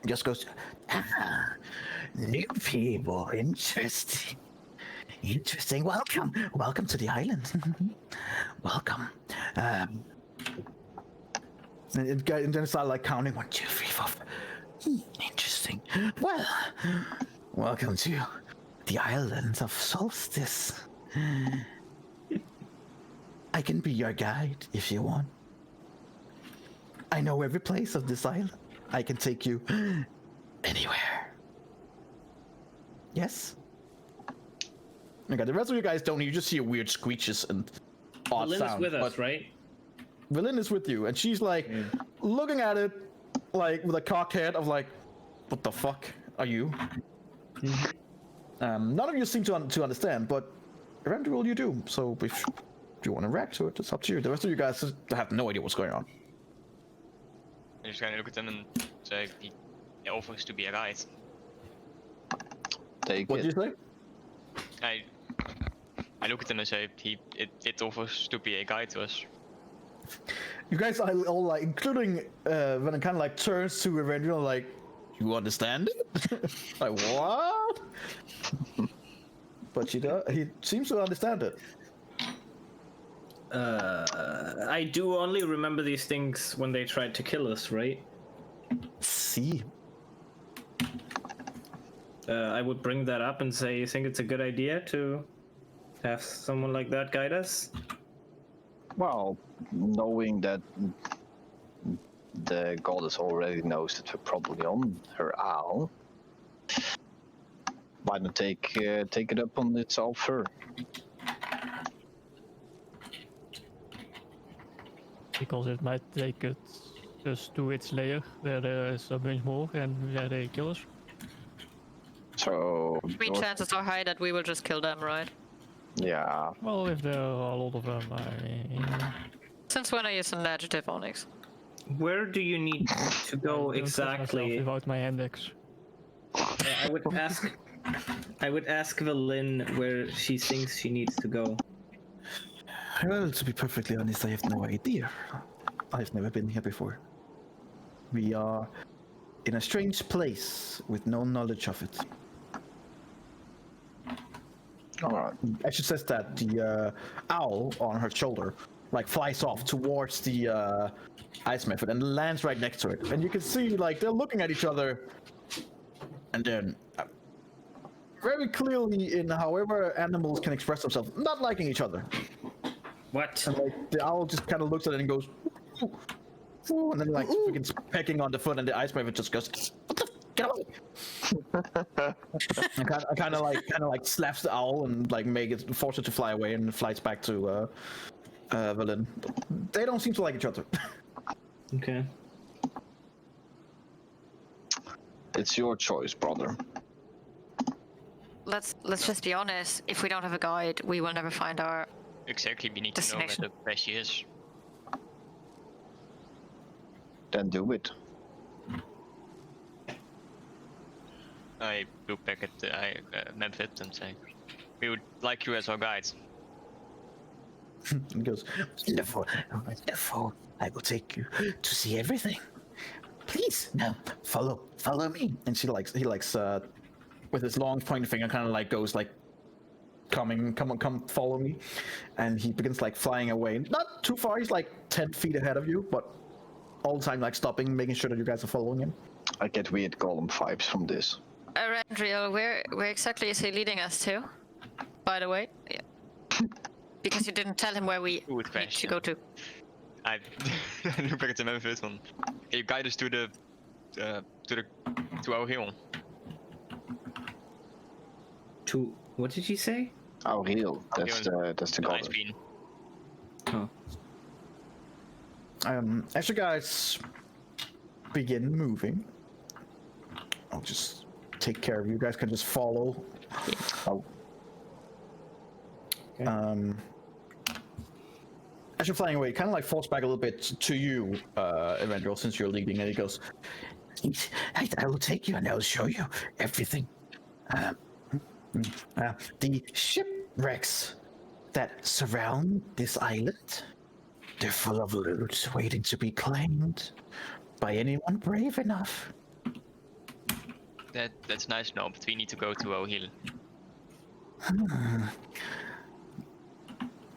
just goes, new people, interesting. Interesting. Welcome to the island. Welcome. And then it's like counting 1, 2, 3, 4. Interesting. Well, welcome to the island of Solstice. I can be your guide if you want. I know every place of this island. I can take you anywhere. Yes? Okay, the rest of you guys don't. You just hear weird screeches and odd Lynn is sounds. with us, right? Velen is with you, and she's like looking at it, like with a cocked head of like, "What the fuck are you?" None of you seem to understand, but eventually you do. So if you want to react to it, it's up to you. The rest of you guys have no idea what's going on. I'm just gonna look at them and say he offers to be a guide. Take What it. did you say? I look at them and say it offers to be a guide to us. You guys are all like, including when it kind of like turns to Eventual, like, you understand it? Like, what? But he seems to understand it. I do only remember these things when they tried to kill us, right? See. I would bring that up and say, you think it's a good idea to have someone like that guide us? Well, knowing that the goddess already knows that we're probably on her owl, why not take it up on itself her? Because it might take it just to its lair, where there is a bunch more and where they kill us. So, Chances are high that we will just kill them, right? yeah, Well, if there are a lot of them, I... Since when I use an adjective, Onyx? Where do you need to go don't trust myself exactly? without my index. I would ask Velen where she thinks she needs to go. Well, to be perfectly honest, I have no idea. I've never been here before. We are in a strange place with no knowledge of it. alright. Actually says that the owl on her shoulder like flies off towards the ice method and lands right next to it. And you can see like they're looking at each other, and then very clearly in however animals can express themselves, not liking each other. What? And like the owl just kind of looks at it and goes, "Ooh, ooh," and then like begins pecking on the foot, and the ice method just goes, "What the? Get away!" And kind of like slaps the owl and like force it to fly away, and flies back to Velen. They don't seem to like each other. Okay. It's your choice, brother. Let's just be honest. If we don't have a guide, we will never find our. Exactly, we need to know where she is. Then do it. I look back at the Memphis and say, we would like you as our guide. He goes, "Wonderful, wonderful. I will take you to see everything. Please, now follow me." And he likes with his long pointing finger, kind of like goes like, come follow me. And he begins like flying away. Not too far. He's like 10 feet ahead of you, but all the time like stopping, making sure that you guys are following him. I get weird golem vibes from this. Arendriel, where exactly is he leading us to? By the way, yeah. Because you didn't tell him where we Good need to question. go to. I look back at the Memphis one. Can you guide us to our hill? To what did you say? Aurel, that's the Ice goddess. bean. Oh. As you guys begin moving, I'll just take care of you. You guys can just follow. Oh, Okay. As you're flying away, it kind of like falls back a little bit to you, Eberron, since you're leading, and he goes, I will take you and I will show you everything. The shipwrecks that surround this island, they're full of loot waiting to be claimed by anyone brave enough. That's nice to know, but we need to go to our hill.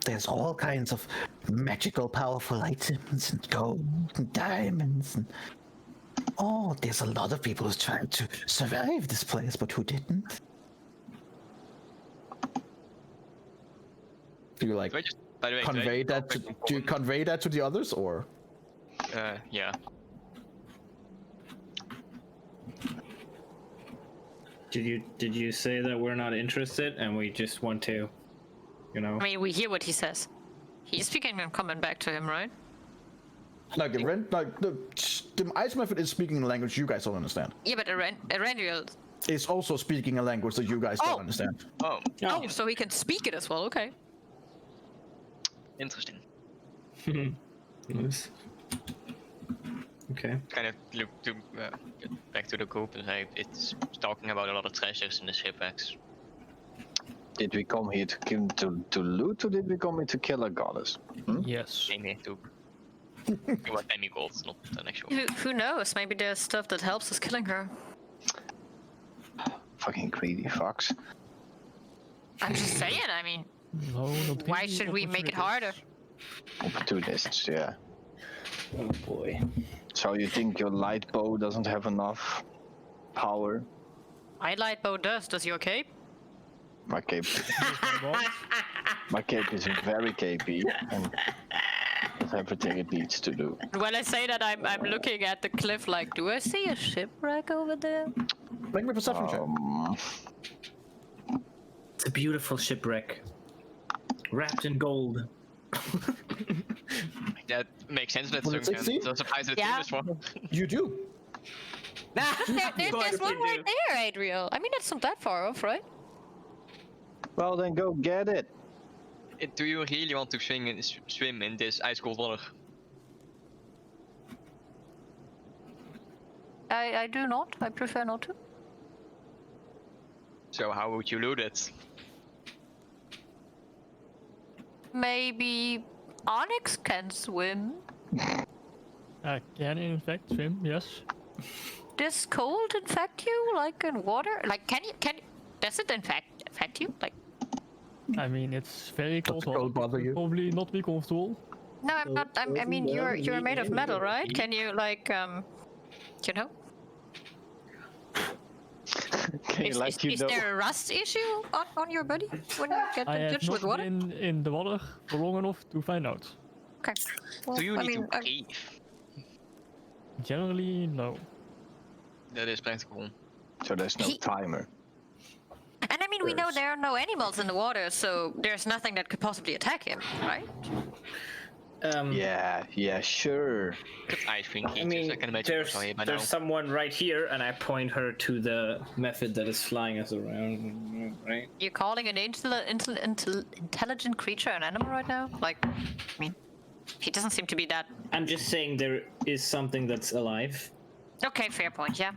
There's all kinds of magical, powerful items and gold and diamonds and there's a lot of people who's trying to survive this place, but who didn't. Do you like Do I just, by the way, convey that? Do you convey that to the others, or? Yeah. Did you say that we're not interested and we just want to, you know? I mean, we hear what he says. He's speaking and coming back to him, right? Like the ice method is speaking a language you guys don't understand. Yeah, but Erendriel. It's also speaking a language that you guys don't understand. Oh, Oh, so he can speak it as well. Okay. interesting. Yes. Okay. Kind of look to get back to the group and say it's talking about a lot of treasures in the shipwrecks. did we come here to loot, or did we come here to kill a goddess? Yes. Came here to it was demigolds, not an actual. Who knows? Maybe there's stuff that helps us killing her. Fucking greedy fucks. I'm just saying. I mean, No, not why really should we make it harder? Opportunists, yeah. Oh boy. So you think your light bow doesn't have enough power? My light bow does. Does your cape? My cape, my cape is very capey and does everything it needs to do. When I say that, I'm looking at the cliff like, do I see a shipwreck over there? Make me a perception check. It's a beautiful shipwreck, wrapped in gold. That makes sense. That's Was it 16? so surprised it's Yeah. this one. You do. There's one right there, Adriel. I mean, it's not that far off, right? Well, then go get it. Do you really want to swim in this ice cold water? I do not. I prefer not to. So how would you loot it? Maybe Onyx can swim. I can in fact swim, yes. Does cold infect you like in water? Like, can you? Does it affect you? Like, I mean, it's very cold. the cold water. bother you? Probably not be comfortable. no, I'm not. I mean, you're made of metal, right? Can you like, you know? Okay, Is there a rust issue on your body when you get I in have touch with not water? been in the water for long enough to find out. Okay. Well, Do you I need mean, to breathe? Generally, no. That is practical. So there's no timer. and I mean, we know there are no animals in the water, so there's nothing that could possibly attack him, right? Yeah, sure. It's ice cream I creatures, mean, I can imagine there's by now. someone right here, and I point her to the method that is flying us around, right? You're calling an intelligent creature an animal right now? Like, I mean, he doesn't seem to be that. I'm just saying there is something that's alive. Okay, fair point. Yeah.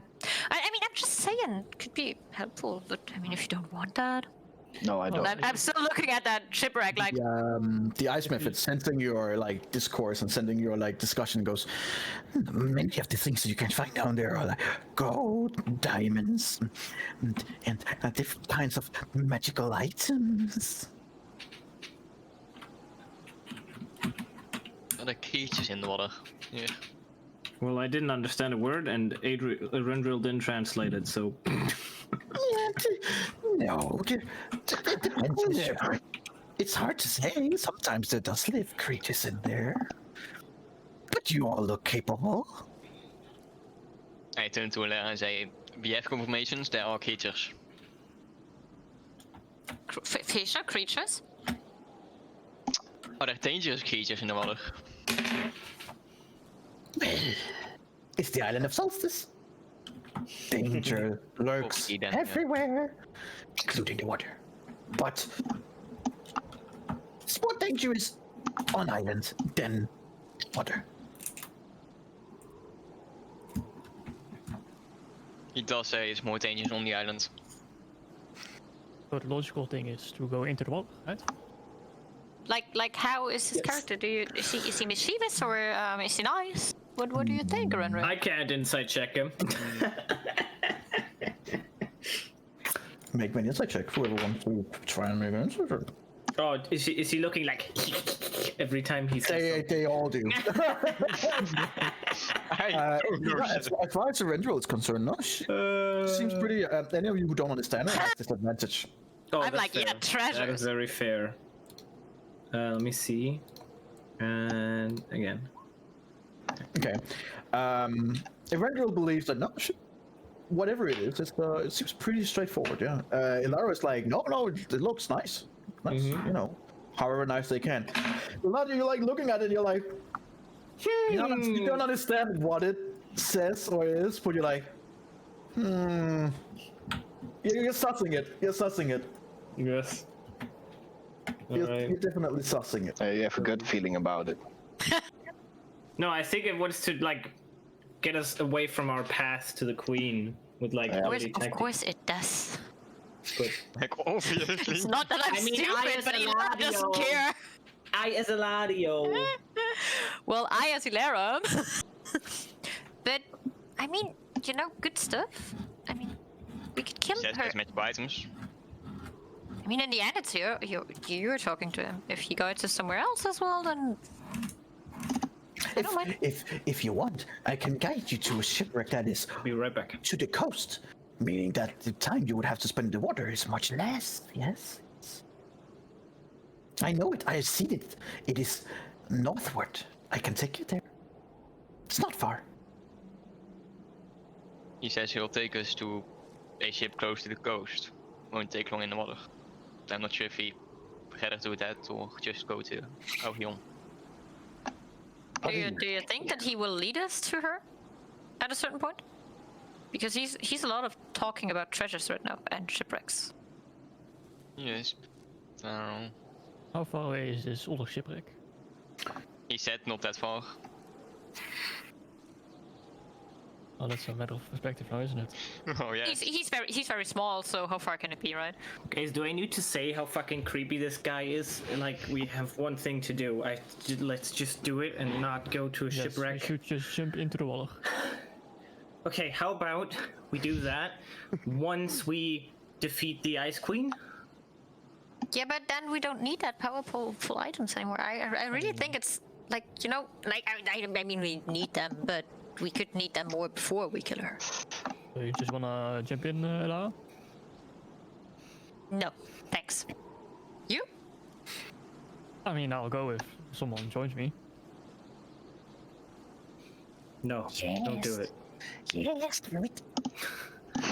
I mean, I'm just saying, could be helpful, but I mean, if you don't want that, No, I don't. I'm still looking at that shipwreck like. The ice method, sensing your like discourse and sending your like discussion, goes. Many of the things that you can find down there are like gold, diamonds, and different kinds of magical items. Are the creatures in the water? Yeah. Well, I didn't understand a word, and Erendriel didn't translate it, so. No, it depends on the shipwreck. It's hard to say. Sometimes there does live creatures in there. But you all look capable. I turned to Alera and say, we have confirmations there are creatures. Facial creatures? Are there dangerous creatures in the water? Well, it's the island of Solstice. Danger lurks Okay, then, yeah. everywhere, including the water. But it's more dangerous on island than water. He does say it's more dangerous on the island. So the logical thing is to go into the water, right? Like how is his character? Is he mischievous or is he nice? What do you think, Renry? I can't insight check him. Make me an insight check. Whoever wants to try and make an insight check. Oh, is he looking like every time he says They all do. I don't know. As far as Surrender is concerned, no. Seems pretty. Any of you who don't understand it has disadvantage. Oh, I'm that's like, yeah, fair. That treasures. is very fair. Let me see. And again. Okay. Eventually believes that no, whatever it is, it seems pretty straightforward. Yeah. Ilara's like, no, it looks nice. Nice, you know, however nice they can. Ilara, you're like looking at it, you're like, you don't understand what it says or is, but you're like, You're sussing it. You're sussing it. Yes. You're definitely sussing it. You have a good feeling about it. No, I think it wants to like get us away from our path to the queen with like. Yeah. Of course it does. But Like, obviously. It's not that I'm I mean, stupid, I as but a Ilera doesn't Ladio. care. I as Eladio. Well, I as Ilera. But, I mean, you know, good stuff. I mean, we could kill Says her. there's magical items. I mean, in the end, it's you're talking to him. If he guides us somewhere else as well, then I don't mind. If you want, I can guide you to a shipwreck that is Be right back. to the coast, meaning that the time you would have to spend in the water is much less. Yes. I know it. I have seen it. It is northward. I can take you there. It's not far. He says he'll take us to a ship close to the coast. Won't take long in the water. I'm not sure if he rather do that or just go to Albion. Do you think that he will lead us to her at a certain point? Because he's a lot of talking about treasures right now and shipwrecks. Yes. I don't know. How far away is this other shipwreck? He said not that far. Oh, that's a matter of perspective now, isn't it? Oh yeah. He's very small, so how far can it be, right? Guys, do I need to say how fucking creepy this guy is? Like, we have one thing to do. Let's just do it and not go to a Yes, shipwreck. we should just jump into the water. Okay, how about we do that once we defeat the Ice Queen? Yeah, but then we don't need that powerful items anymore. I really think it's like, you know, like I mean we need them, but we could need them more before we kill her. So you just wanna jump in, Lara? No, thanks. You? I mean, I'll go if someone joins me. No, don't do it. Yes, do it.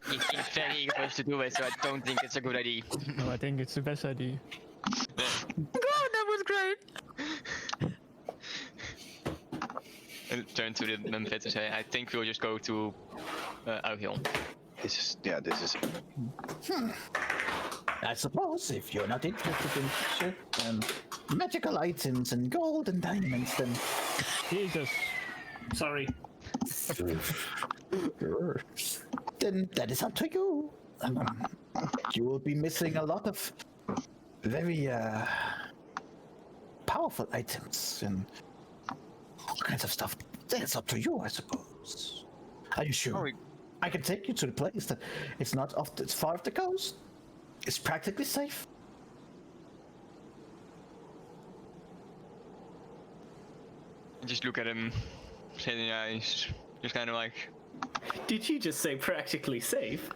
He seems very eager for us to do it, so I don't think it's a good idea. No, I think it's the best idea. God, that was great. And turn to the Memphis to say, I think we'll just go to Albion. This is. I suppose if you're not interested in ship and magical items and gold and diamonds, then Jesus. Sorry. then that is up to you. You will be missing a lot of very powerful items and all kinds of stuff. That's up to you, I suppose. Are you sure? I can take you to the place that it's not off. It's far off the coast. It's practically safe. Just look at him, say the eyes, just kind of like. Did you just say practically safe?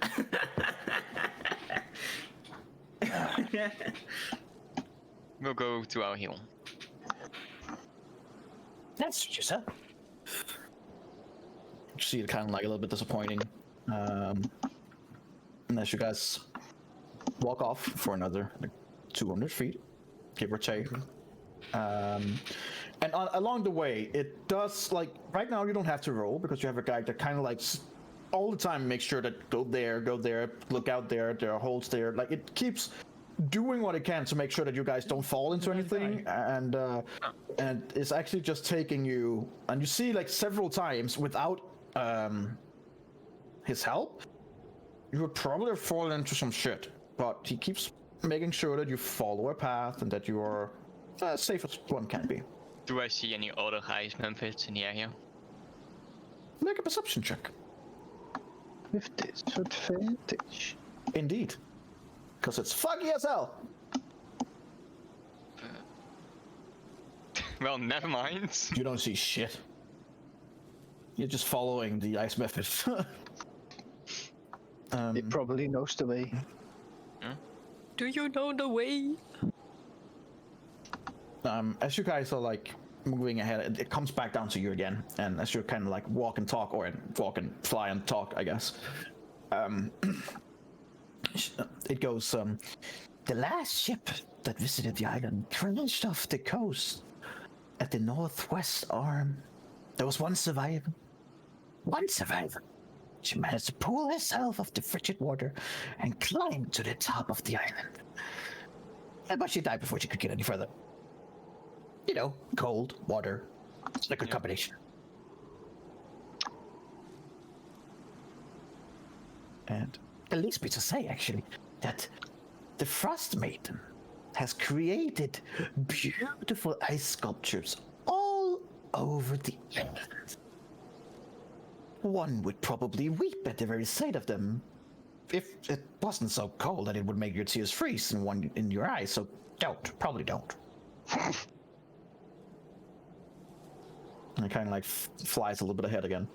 We'll go to our hill. That's what you said. You see it kind of like a little bit disappointing. And as you guys walk off for another like 200 feet, give or take. And along the way, it does, like, right now you don't have to roll because you have a guy that kind of like all the time makes sure that go there, look out there are holes there. Like, it keeps doing what it can to make sure that you guys don't fall into anything, and it's actually just taking you, and you see like several times without his help, you would probably have fallen into some shit, but he keeps making sure that you follow a path and that you are as safe as one can be. Do I see any other ice methods in the area? Make a perception check. With disadvantage. Indeed. Because it's foggy as hell. Well, never mind. You don't see shit. You're just following the ice method. He probably knows the way. Do you know the way? As you guys are like moving ahead, it comes back down to you again, and as you're kind of like walk and talk, or walk and fly and talk, I guess. It goes, the last ship that visited the island crashed off the coast at the northwest arm. There was one survivor. She managed to pull herself off the frigid water and climb to the top of the island. But she died before she could get any further. You know, cold, water. It's a good combination. And it leads me to say, actually, that the Frost Maiden has created beautiful ice sculptures all over the island. One would probably weep at the very sight of them if it wasn't so cold that it would make your tears freeze in your eyes, so probably don't. And it kind of like flies a little bit ahead again.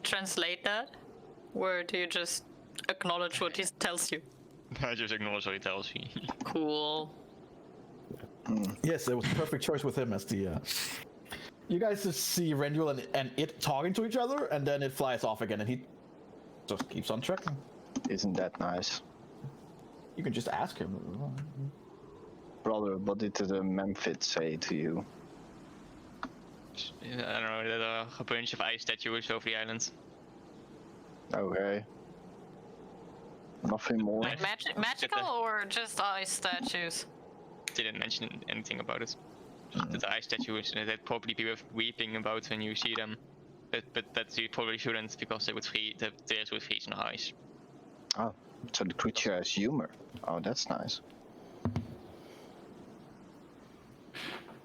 Translate that? Or do you just acknowledge what he tells you? I just acknowledge what he tells me. Cool. Yes, it was a perfect choice with him as the... You guys just see Renduel and it talking to each other, and then it flies off again, and he just keeps on trekking. Isn't that nice? You can just ask him. Brother, what did the Memphis say to you? I don't know, there are a bunch of ice statues over the island. Okay. Nothing more. Like magical or just ice statues? Didn't mention anything about it. The ice statues, they'd probably be worth weeping about when you see them. But that you probably shouldn't, because they would the tears would freeze in the ice. Oh, so the creature has humor. Oh, that's nice.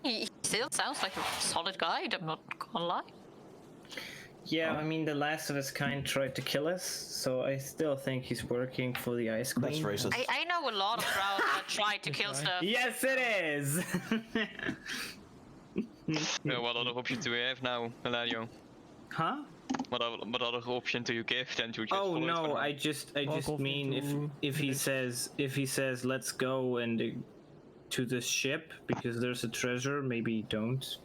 He still sounds like a solid guide, I'm not gonna lie. Yeah, I mean, the last of his kind tried to kill us, so I still think he's working for the Ice Queen. That's racist. I know a lot of crowd that tried to kill stuff. Yes, it is! What other option do we have now, Eladio? Huh? What other option do you give than to just Oh follow no, it? I just off mean into if he says let's go and to the ship because there's a treasure, maybe don't.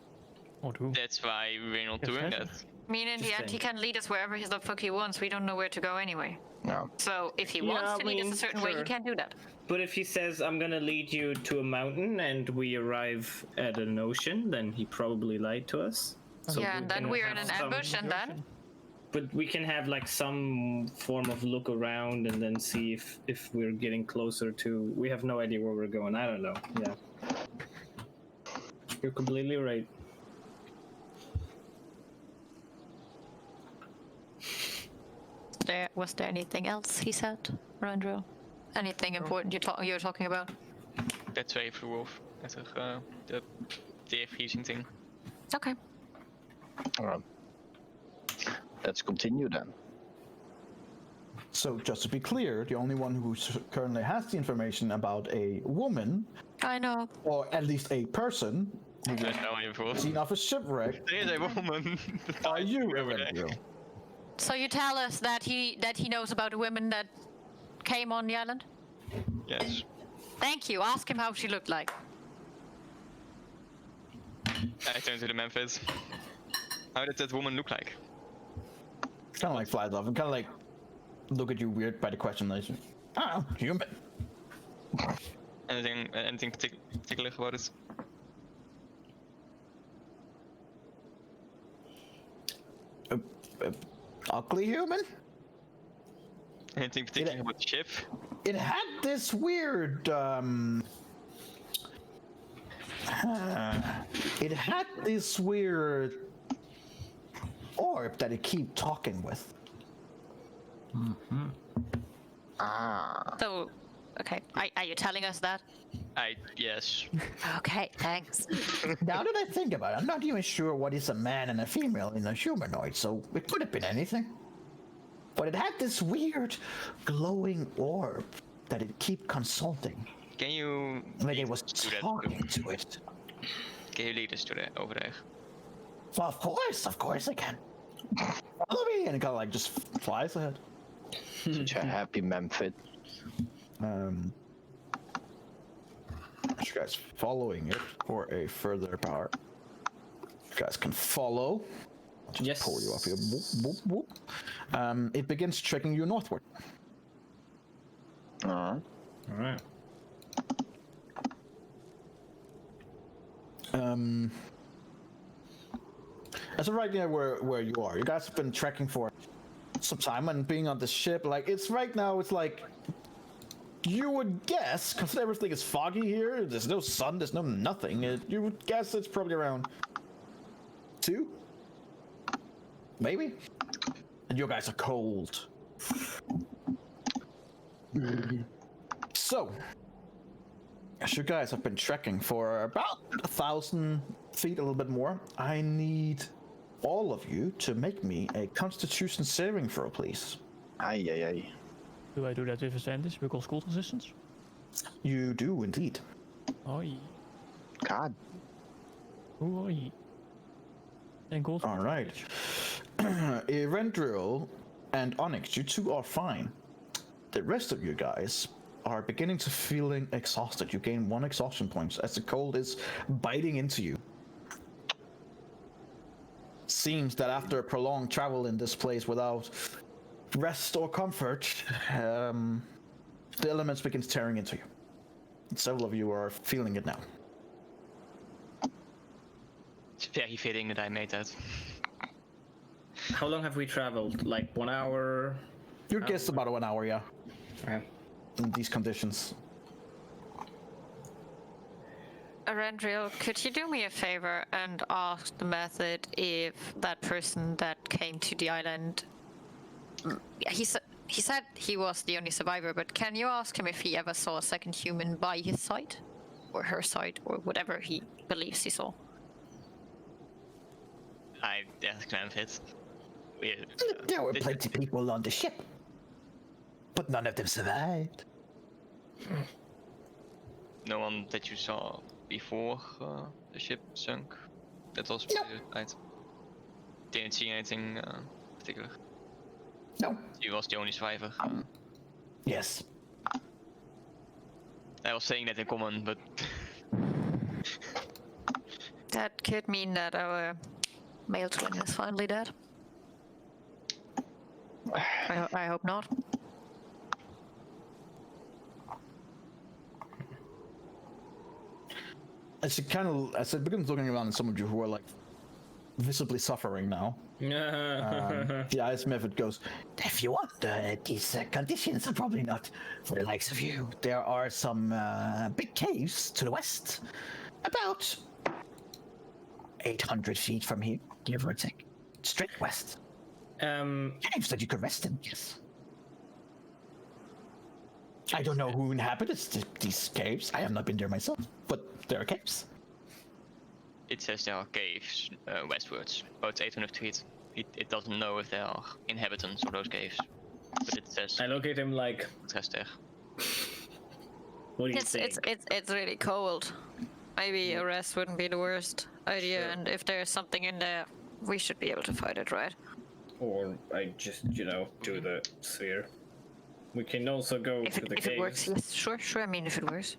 Or do. That's why we're not Yes, doing yes. that. I mean, in the end, he can lead us wherever the fuck he wants. We don't know where to go anyway. No. So if he Yeah, wants to I lead us mean, a certain way, he sure. can do that. But if he says I'm gonna lead you to a mountain and we arrive at an ocean, then he probably lied to us. So Yeah, and then can we're in have an some- ambush, and then But we can have like some form of look around and then see if we're getting closer to. We have no idea where we're going. I don't know. Yeah. You're completely right. was there anything else he said, Randro? Anything important you're talking about? That's why he flew off. That's the air freezing thing. Okay. Alright. Let's continue then. So just to be clear, the only one who currently has the information about a woman, I know. or at least a person, who I was don't know before. seen off a shipwreck, There is a woman. are you, Over there. Erendio? So you tell us that he knows about a woman that came on the island? Yes. Thank you. Ask him how she looked like. I turn to the Memphis. How did that woman look like? Kind of like flies off and kind of like look at you weird by the question. Like, oh, human. Anything particular about it? Ugly human? Anything particular about the ship? It had this weird, it had this weird orb that it keep talking with. So, okay, are you telling us that? Yes. Okay, thanks. Now that I think about it, I'm not even sure what is a man and a female in a humanoid, so it could have been anything. But it had this weird glowing orb that it keep consulting. Can you Like it was do that? talking to it. Can you lead us to that over there? Well, of course I can. Follow me, and it kind of like just flies ahead. Such a happy Memphis. You guys following it for a further power. You guys can follow. Just Yes. pull you up here. Boop, boop, boop. It begins trekking you northward. All right. As of right now, where you are, you guys have been trekking for some time and being on the ship. Like it's right now, it's like you would guess, because everything is foggy here. There's no sun. There's no nothing. You would guess it's probably around 2, maybe. And you guys are cold. So, as you guys have been trekking for about 1,000 feet, a little bit more, I need all of you to make me a Constitution saving throw, please. Aye. Do I do that with advantage because cold resistance? You do indeed. Oi. God. Oi. And gold. All right. Erendril and Onyx, you two are fine. The rest of you guys are beginning to feeling exhausted. You gain 1 exhaustion point as the cold is biting into you. Seems that after a prolonged travel in this place without rest or comfort, the elements begins tearing into you. Several of you are feeling it now. It's very fitting that I made that. How long have we traveled? Like 1 hour? Your guess about 1 hour, yeah, Okay. in these conditions. Arendriel, could you do me a favor and ask the method if that person that came to the island, he said he was the only survivor, but can you ask him if he ever saw a second human by his side, or her side, or whatever he believes he saw? I asked Memphis. There were plenty of people on the ship, but none of them survived. No one that you saw before the ship sunk. That was right. Didn't see anything particular. No. He was the only survivor. Yes. I was saying that in common, but That could mean that our male twin is finally dead. I hope not. As it begins looking around at some of you who are like visibly suffering now, the ice method goes, if you want, these conditions are probably not for the likes of you. There are some big caves to the west, about 800 feet from here, give or take. Straight west. Caves that you could rest in, yes. I don't know who inhabits these caves. I have not been there myself, but there are caves. it says there are caves westwards, about 800 feet. It doesn't know if there are inhabitants of those caves, but it says I look at him like, it says there. what do you think? It's really cold. Maybe a rest wouldn't be the worst idea, Sure. and if there's something in there, we should be able to fight it, right? Or I just, do the sphere. We can also go If to the it caves. works, yes, sure. I mean, if it works.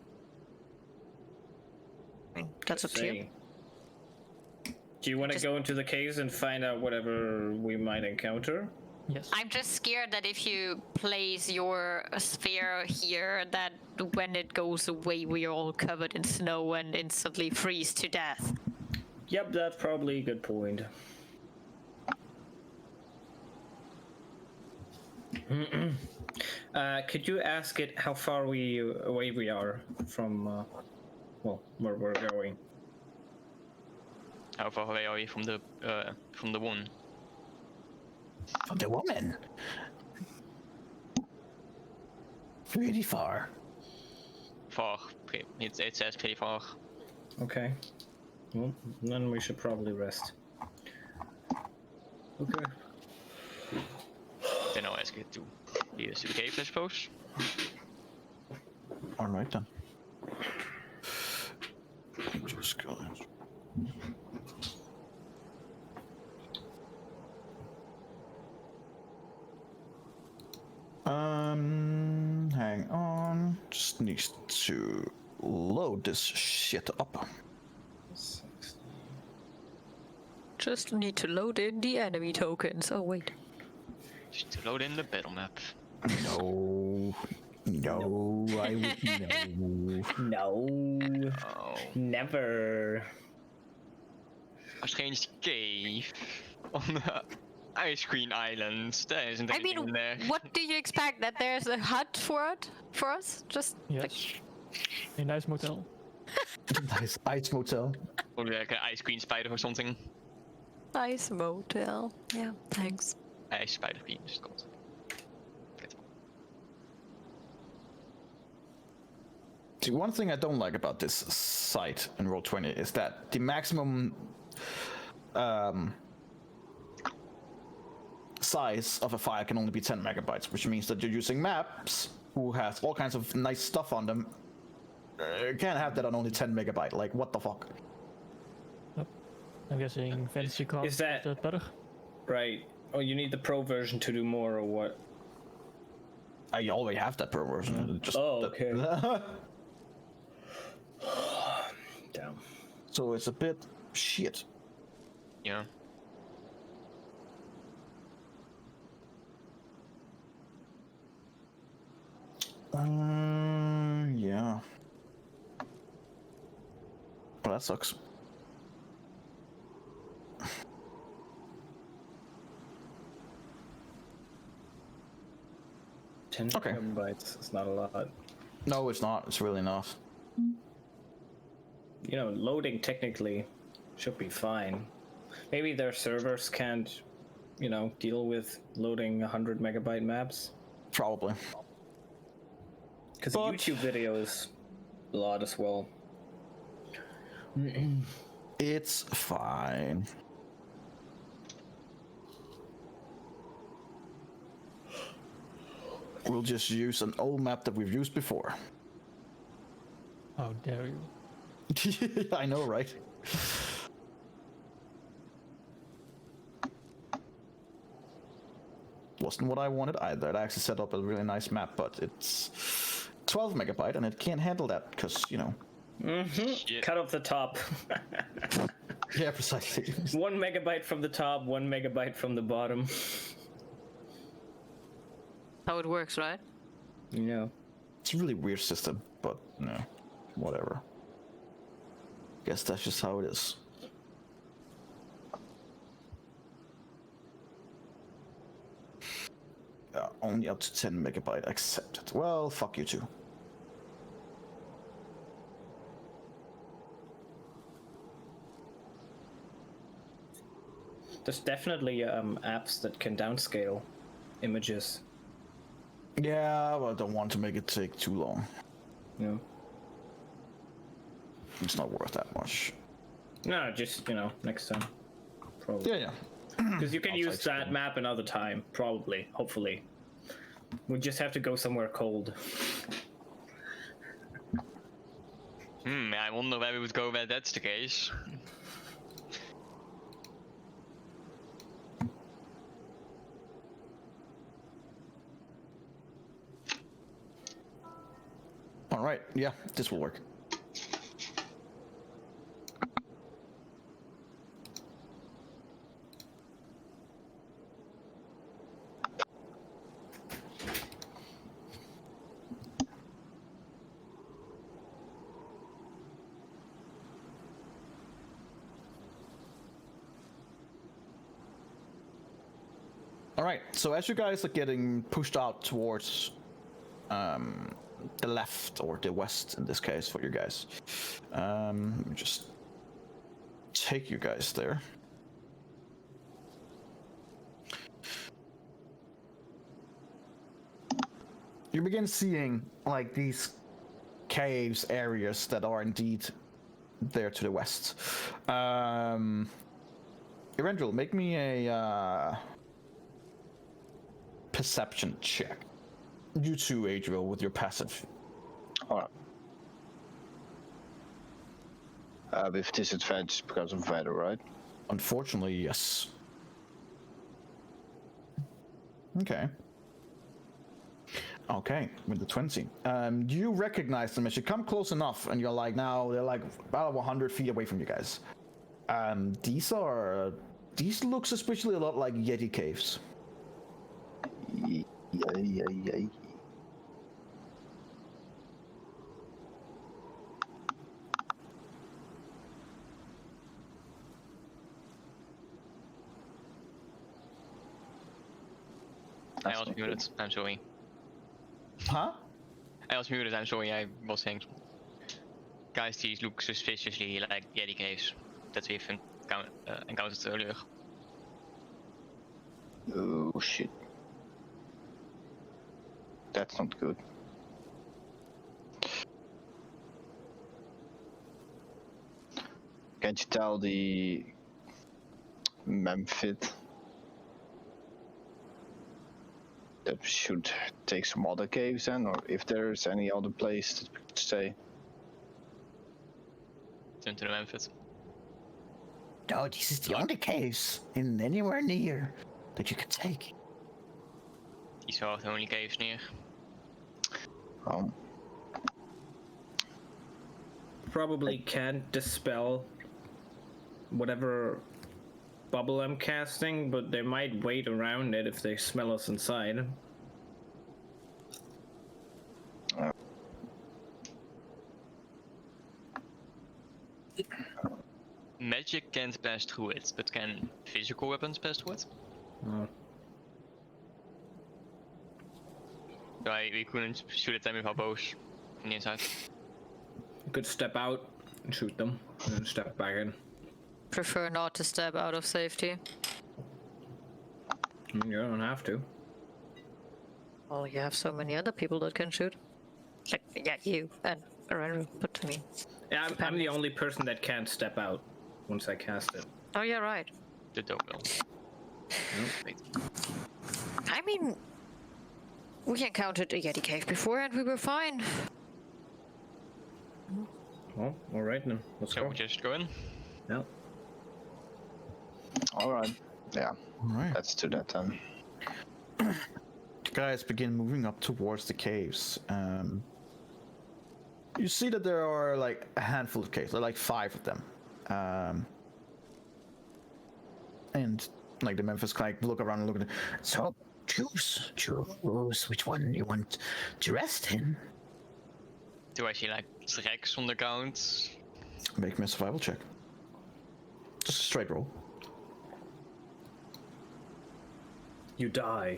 I mean, that's up to you. Saying. Do you want to go into the caves and find out whatever we might encounter? Yes. I'm just scared that if you place your sphere here, that when it goes away, we're all covered in snow and instantly freeze to death. Yep, that's probably a good point. Could you ask it how far away we are from, well, where we're going? How far away are we from the one? From the woman. Pretty far. Far. It says pretty far. Okay. Well, then we should probably rest. Okay. Then I'll ask it to lead us to the cave, I suppose. Alright then. Just go. Hang on. Just needs to load this shit up. Just need to load in the enemy tokens. Oh, wait. Just to load in the battle map. No. No, I would no. No. Oh. Never. A strange cave on the Ice Queen Island. There isn't I anything in mean, there. what do you expect? That there's a hut for us? Just Yes. A nice motel. Nice ice motel. Probably like an Ice Queen spider or something. nice motel. Yeah, thanks. Ice Spider Queen is it called. Good. See, one thing I don't like about this site in Roll20 is that the maximum size of a file can only be 10 megabytes, which means that you're using maps who has all kinds of nice stuff on them. Can't have that on only 10 megabyte. Like, what the fuck? I'm guessing fantasy cards. Is that- better? Right. Oh, you need the pro version to do more, or what? I already have that pro version. Just Oh, okay. Damn. So it's a bit shit. Yeah. Yeah. Well, that sucks. Okay. Megabytes is not a lot. No, it's not. It's really not. You know, loading technically should be fine. Maybe their servers can't, you know, deal with loading 100 megabyte maps. Probably. Because But- YouTube video is a lot as well. It's fine. We'll just use an old map that we've used before. How dare you? I know, right? Wasn't what I wanted either. I actually set up a really nice map, but it's 12 megabyte and it can't handle that because, you know. Shit. Cut off the top. Yeah, precisely. 1 megabyte from the top, 1 megabyte from the bottom. How it works, right? You know. It's a really weird system, but no, whatever. Guess that's just how it is. Only up to 10 megabyte accepted. Well, fuck you too. There's definitely apps that can downscale images. Yeah, but I don't want to make it take too long. You know. It's not worth that much. No, just, you know, next time. Probably. Yeah, yeah. Because you can use Outside that screen. map another time, probably, hopefully. We just have to go somewhere cold. I wonder where we would go where that's the case. All right. Yeah, this will work. All right. So as you guys are getting pushed out towards the left or the west in this case for you guys, let me just take you guys there. You begin seeing like these caves areas that are indeed there to the west. Erendril, make me a perception check. You too, Adriel, with your passive. Alright. With disadvantage because of weather, right? Unfortunately, yes. Okay. Okay, with the 20. You recognize them as you come close enough, and you're like, now they're like about 100 feet away from you guys. These look suspiciously a lot like Yeti caves. Yeah. I was muted, I'm sorry. Huh? I was muted, I'm sorry, I was saying. Guys, these look suspiciously like Yeti caves that we've encountered earlier. Oh shit. That's not good. Can't you tell the Memphis that we should take some other caves then, or if there's any other place that we could stay? Into the Memphis. No, this is the only caves in anywhere near that you can take. These are the only caves near. Probably can't dispel whatever bubble I'm casting, but they might wait around it if they smell us inside. Magic can't pass through it, but can physical weapons pass through it? Oh. So we couldn't shoot at them with our bows from the inside. You could step out and shoot them, and then step back in. Prefer not to step out of safety. You don't have to. Well, you have so many other people that can shoot. Like, yeah, you and Eberron, but to me. Yeah, I'm the only person that can't step out once I cast it. Oh, yeah, right. The dog will. Wait. I mean, we encountered a Yeti cave before and we were fine. Well, alright then. Let's So go. we just go in. Yeah. Alright. Yeah. Alright. Let's do that then. Guys begin moving up towards the caves. You see that there are like a handful of caves. There are like 5 of them. And like the Memphis like look around and look at it. So choose which one you want to rest in. Do I see like tracks on the ground? Make me a survival check. Just a straight roll. You die.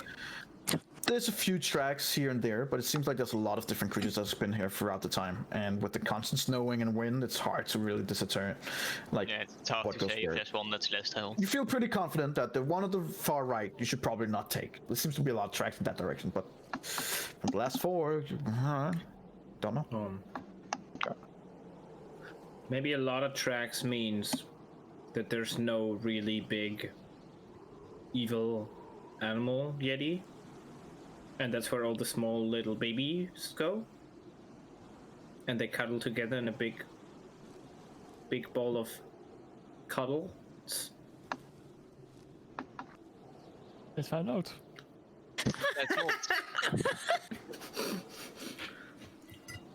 There's a few tracks here and there, but it seems like there's a lot of different creatures that's been here throughout the time. And with the constant snowing and wind, it's hard to really discern like Yeah, it's hard what to goes say if where. there's one that's less traveled. You feel pretty confident that the one on the far right you should probably not take. There seems to be a lot of tracks in that direction, but from the last 4, don't know. Maybe a lot of tracks means that there's no really big evil animal Yeti. And that's where all the small little babies go. And they cuddle together in a big ball of cuddles. Let's find out. That's not.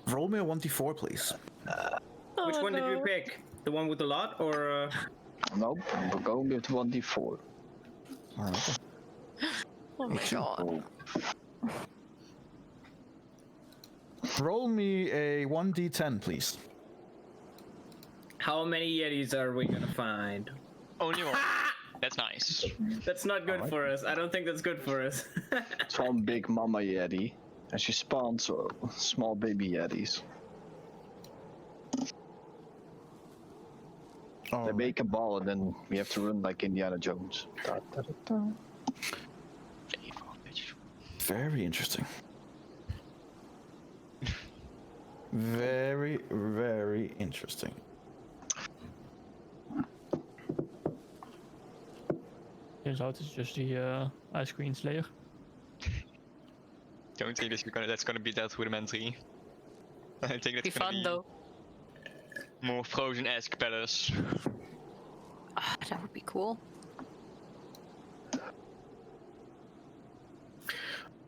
Roll me a 1d4, please. Which one did you pick? The one with the lot, or? Nope, we're going with 1d4. Alright. Oh my god. Roll me a 1d10, please. How many Yetis are we gonna find? Only one. That's nice. That's not good for us. I don't think that's good for us. Some big mama yeti, and she spawns small baby yetis. They make a ball, and then we have to run like Indiana Jones. Da, da, da, da. Very interesting. Very, very interesting. Turns out it's just the ice cream slayer. Don't think that's gonna be that rudimentary. I think that's Be gonna fun be though. more Frozen-esque palace. Ah, that would be cool.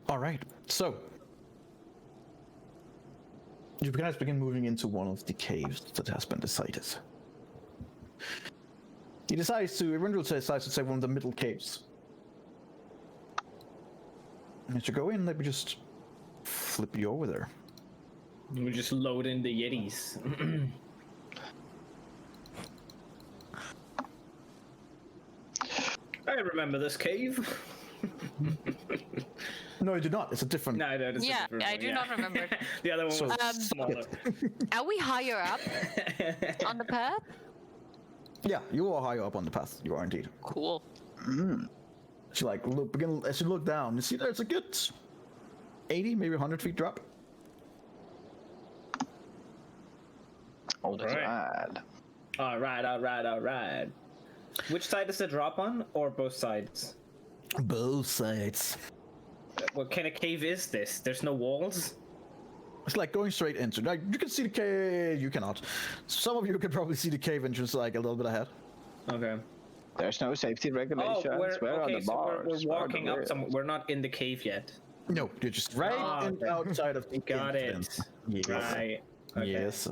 All right, so you guys begin moving into one of the caves that has been decided. He decides to, Eberron decides to take one of the middle caves. And as you go in, let me just flip you over there. We just load in the Yetis. I remember this cave. No, you do not. It's a different. No, it's Yeah, a different I one, do not remember. The other one So- was smaller. Are we higher up on the path? Yeah, you are higher up on the path. You are indeed. Cool. So like, as you look down, you see there's a good 80, maybe 100 feet drop. Oh, that's Alright. rad. All right. Which side does it drop on, or both sides? Both sides. What kind of cave is this? There's no walls? It's like going straight into. Like you can see the cave. You cannot. Some of you can probably see the cave entrance like a little bit ahead. Okay. There's no safety Oh, regulations. Where are the so bars? we're Where are the walking up rails? some. We're not in the cave yet. No, you're just right in okay. outside of the Got it. entrance. Yes. Right. Okay. Yes.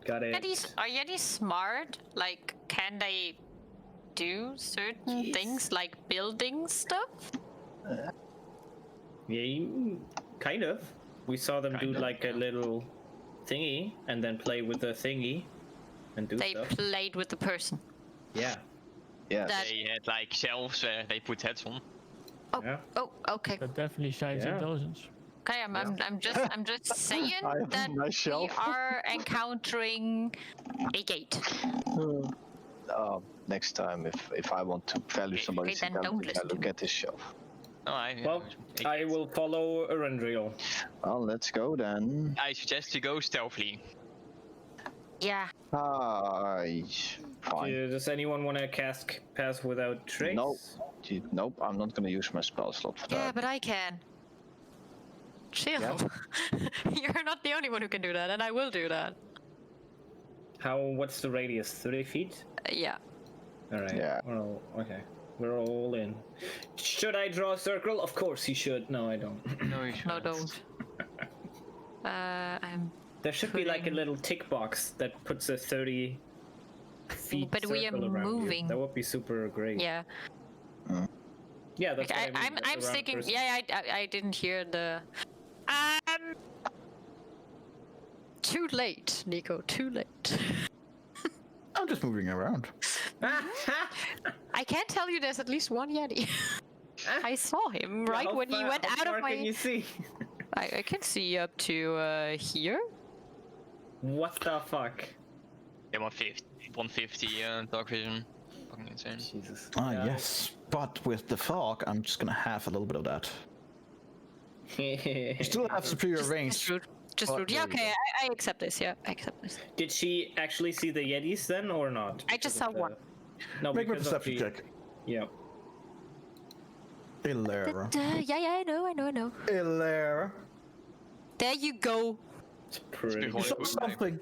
Got it. Are Yetis smart? Like, can they do certain things like building stuff? Yeah, kind of. We saw them do like a little thingy and then play with the thingy and do They stuff. played with the person. Yeah. Yes. That- They had like shelves where they put heads on. Oh, Yeah. oh, okay. That definitely shines Yeah. intelligence. Okay, I'm just saying I have that a nice we shelf. are encountering a gate. Next time, if I want to value somebody's then don't intelligence, I listen to look at his shelf. No, Well, I will follow Arundriel. Well, let's go then. I suggest you go stealthily. Yeah. Fine. Does anyone want to cast Pass Without Trace? Nope. Nope, I'm not gonna use my spell slot for Yeah, that. but I can. Chill. Yeah. You're not the only one who can do that, and I will do that. What's the radius? 30 feet? Yeah. Alright. Yeah. Well, okay. We're all in. Should I draw a circle? Of course you should. No, I don't. No, you No, shouldn't. don't. I'm. There should be like a Putting- little tick box that puts a 30 feet But we are circle around you. moving. That would be super great. Yeah. Yeah, that's Like, what I mean. I'm around sticking. person. Yeah, I didn't hear the. Too late, Nico. Too late. I'm just moving around. I can tell you there's at least one Yeti. I saw him right How when he far- went how out far of my. Can you see? I can see up to here. What the fuck? Yeah, 150 dark vision. Fucking insane. Jesus. Ah, yes. But with the fog, I'm just gonna have a little bit of that. You still have superior range. Just rude. Just But rude. Yeah, there you okay, I accept this. Yeah, I accept this. Did she actually see the Yetis then, or not? I just Because of saw one. No, Make me a because of perception the- check. Yeah. Ilera. Yeah, I know. Ilera. There you go. It's pretty. Before- Saw something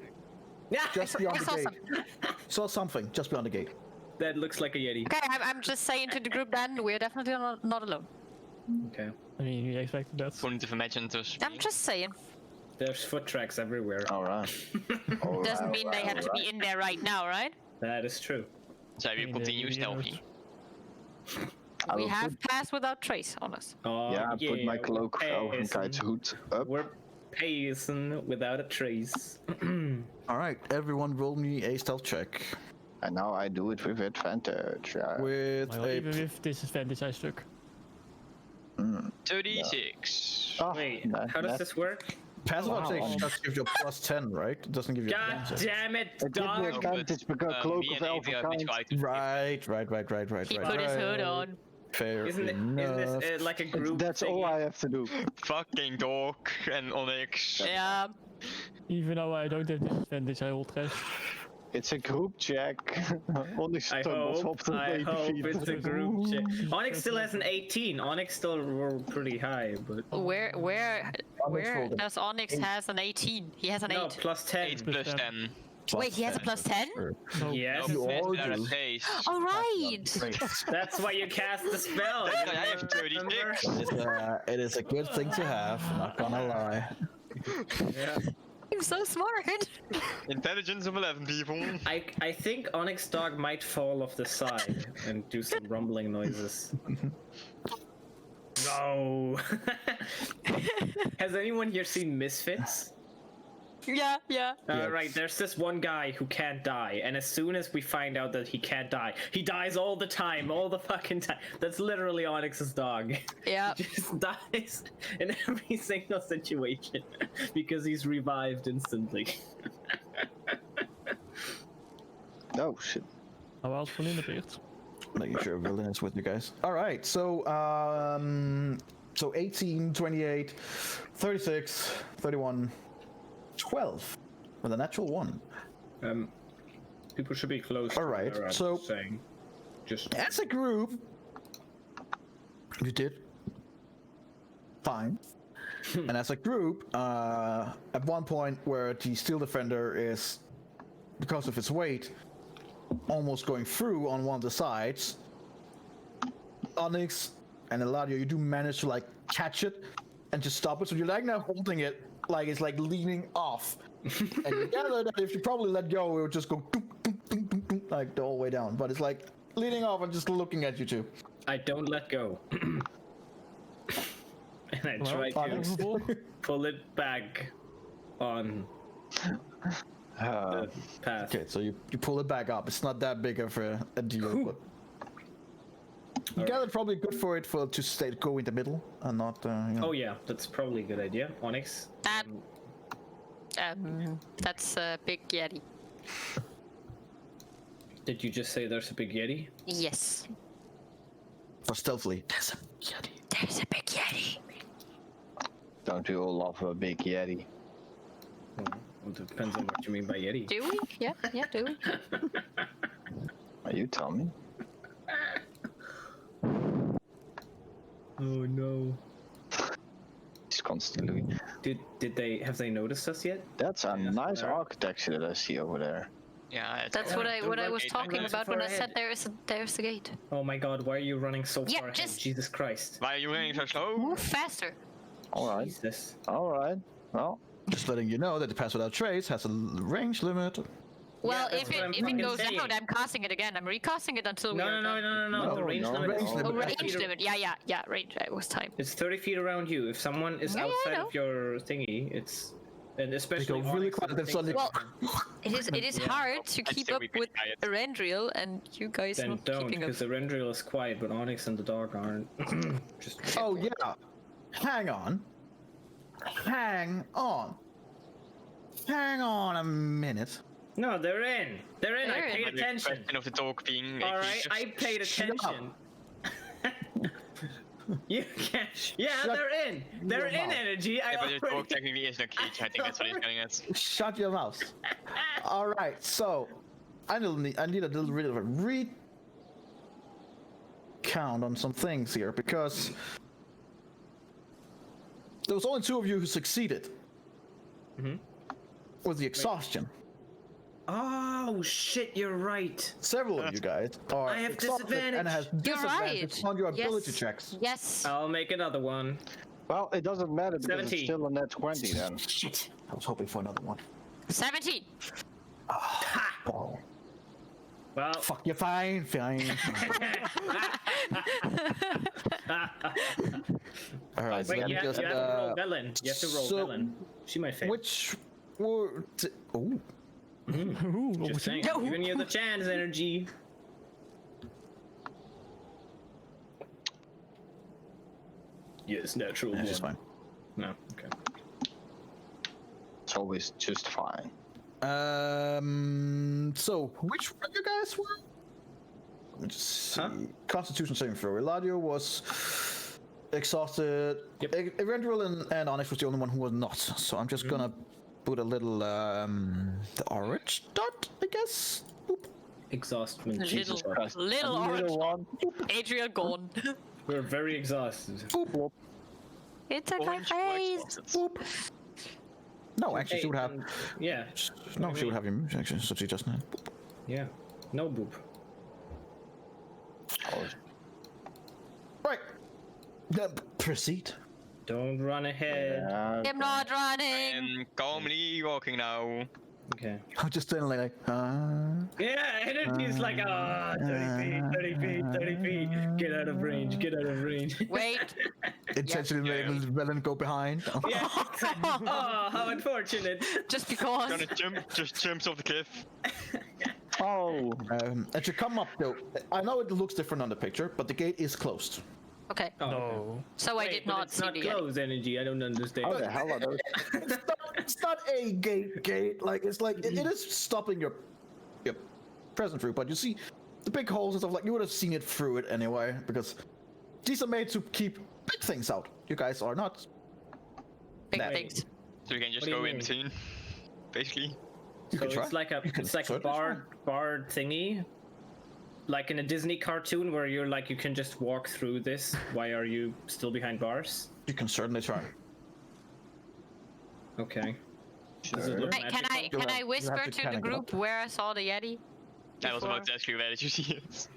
Yeah, just beyond I the saw gate. something. Saw something just beyond the gate. that looks like a Yeti. Okay, I'm just saying to the group then we're definitely not alone. Okay. I mean, we expected that. Couldn't have imagined us. I'm just saying. There's foot tracks everywhere. Alright. Doesn't mean they have to be in there right now, right? That is true. So we mean, continue the stealthy. I We will have passed without trace on us. Yeah, I put my we're cloak over Kite's pacing. hood up. We're pacing without a trace. All right, everyone, roll me a stealth check. And now I do it with advantage. With Well, a even with disadvantage, I suck. 36. Oh, Wait, that- how does that- this work? passive Wow. attack just gives you a +10, right? It doesn't give you. God advantage. damn it, It gives me dog! advantage because Cloak me of and Avi have been Elven trying to Right. He put his hood on. Fair Isn't enough. this like a group? That's all I have to do. fucking dog and Onyx. Yeah. Even though I don't have disadvantage, I roll trash. It's a group check. Only I stumbles hope up to 80 feet. it's a group check. Onyx still has an 18. Onyx still rolled pretty high, but Where rolled an does Onyx has an 18? He has an no, 8. plus 10. 8 plus 10. Wait, he has a plus 10? Yes, You No, all better do. taste. All right. that's why you cast the spell. That's you why I have remember? 36. It is a good thing to have, not gonna lie. Yeah. You're so smart. Intelligence of 11 people. I think Onyx Dog might fall off the side and do some rumbling noises. No. Has anyone here seen Misfits? Yeah. Yeah. Right, there's this one guy who can't die, and as soon as we find out that he can't die, he dies all the time, all the fucking time. That's literally Onyx's dog. Yeah. He just dies in every single situation because he's revived instantly. Oh shit. Nou, als van in de beurt. Making sure Villain is with you guys. All right, so 18, 28, 36, 31, 12 with a natural 1. People should be close. All right, to so- saying, just As a group, you did fine. And as a group, at one point where the Steel Defender is, because of its weight, almost going through on one of the sides, Onyx and Eladio, you do manage to like catch it and just stop it. So you're like now holding it like it's like leaning off. And you gather that if you probably let go, it would just go doom, doom, doom, doom, doom, like the whole way down. But it's like leaning off and just looking at you two. I don't let go. And I try Onyx. to pull it back on the path. Okay, so you pull it back up. It's not that big of a deal, but you gather probably good for it to go in the middle and not. You know. Oh yeah, that's probably a good idea. Onyx. That's a big Yeti. Did you just say there's a big Yeti? Yes. For stealthily. There's a Yeti. There's a big Yeti. Don't you all love a big Yeti? Well, it depends on what you mean by Yeti. Do we? Yeah, do we? You tell me. Oh no. It's constantly. Have they noticed us yet? That's a nice there. architecture that I see over there. Yeah, That's what I was Right, talking right, about far when I said ahead. there's the gate. Oh my god, why are you running so Yeah, far ahead? just- Jesus Christ. Why are you running so slow? Move faster. Alright. Jesus. Alright. Well, Just letting you know that the Pass Without Trace has a range limit. Well, that's what I'm if it fucking goes saying. out, I'm casting it again. I'm recasting it until we No, are no, done. no. The No, range no, limit range is limit. Oh, 30 range feet limit. Yeah, range. It was time. It's 30 feet around you. If someone is Yeah, I outside know. of your thingy, it's and especially go really Onyx quiet and and things suddenly- like Well, it is Yeah. hard to keep say up we be with quiet. Erendriel, and you guys then not don't, keeping up. because the Rendriel is quiet, but Onyx and the dog aren't. Just Oh yeah. Hang on. Hang on. Hang on a minute. no, they're in. They're in. They're I paid in. attention. Question of the dog being. All right, I paid Shut up. attention. You can't. Yeah, Shut they're in. They're your in mouth. energy. I Yeah, but the dog already. technically isn't a cage. I think that's what he's getting at. Shut your mouth. All right, so I need a little bit of a recount on some things here because there was only 2 of you who succeeded with the exhaustion. Oh shit! You're right. Several of you guys are I have exhausted and has You're disadvantage right. on your ability Yes. checks. Yes. I'll make another one. well, it doesn't matter because 17. it's still a net 20 then. Shit. I was hoping for another one. 17. Oh, Well, fuck you, fine. All right, wait. let me You have just, to roll Belen. You have to roll so Belen. She might fail. which were? Oh, Ooh, Just saying. No. Giving you the chance, energy. Yes, natural That's just one. fine. No, okay. It's always just fine. So which one of you guys were? Let me just see. Huh? Constitution saving throw. Eladio was exhausted. Yep. Eberron and Onyx was the only one who was not. So I'm just gonna put a little the orange dot, I guess. Boop. Exhaustment. Jesus Little, Christ. little A orange. little one. Adriel gone. We're very exhausted. Boop. It took my Orange face. works. Boop. No, actually, she would have. Yeah. No, she would have your moves actually. So she just. Boop. Yeah. No boop. Oh, Right. Proceed. Don't run ahead. yeah. I'm not running. I'm calmly walking now. Okay. I'm just standing like. Yeah, energy's like, 30 feet, 30 feet, 30 feet. Get out of range, get out of range. Wait. Intentionally Yeah. letting Velen go behind. Yeah. Oh, how unfortunate. Just because. Gonna jump, just jumps off the cliff. Oh, As you come up, though, I know it looks different on the picture, but the gate is closed. Okay. Oh, okay. No. So I Wait, did but not it's see not the Yeti. closed energy. I don't understand. how the hell are those? It's not a gate. Like it's like it is stopping your present route, but you see the big holes and stuff. Like you would have seen it through it anyway, because these are made to keep big things out. You guys are not. Big That- things. So we can just What do you go in mean? between, basically. You So can try. it's like a You can certainly barred thingy, like in a Disney cartoon where you're like you can just walk through this. Why are you still behind bars? You can certainly try. Okay. Does it look Hey, can magical? I you whisper have to to the kinda go group where I saw the Yeti? I was Before? about to ask you, where did you see it?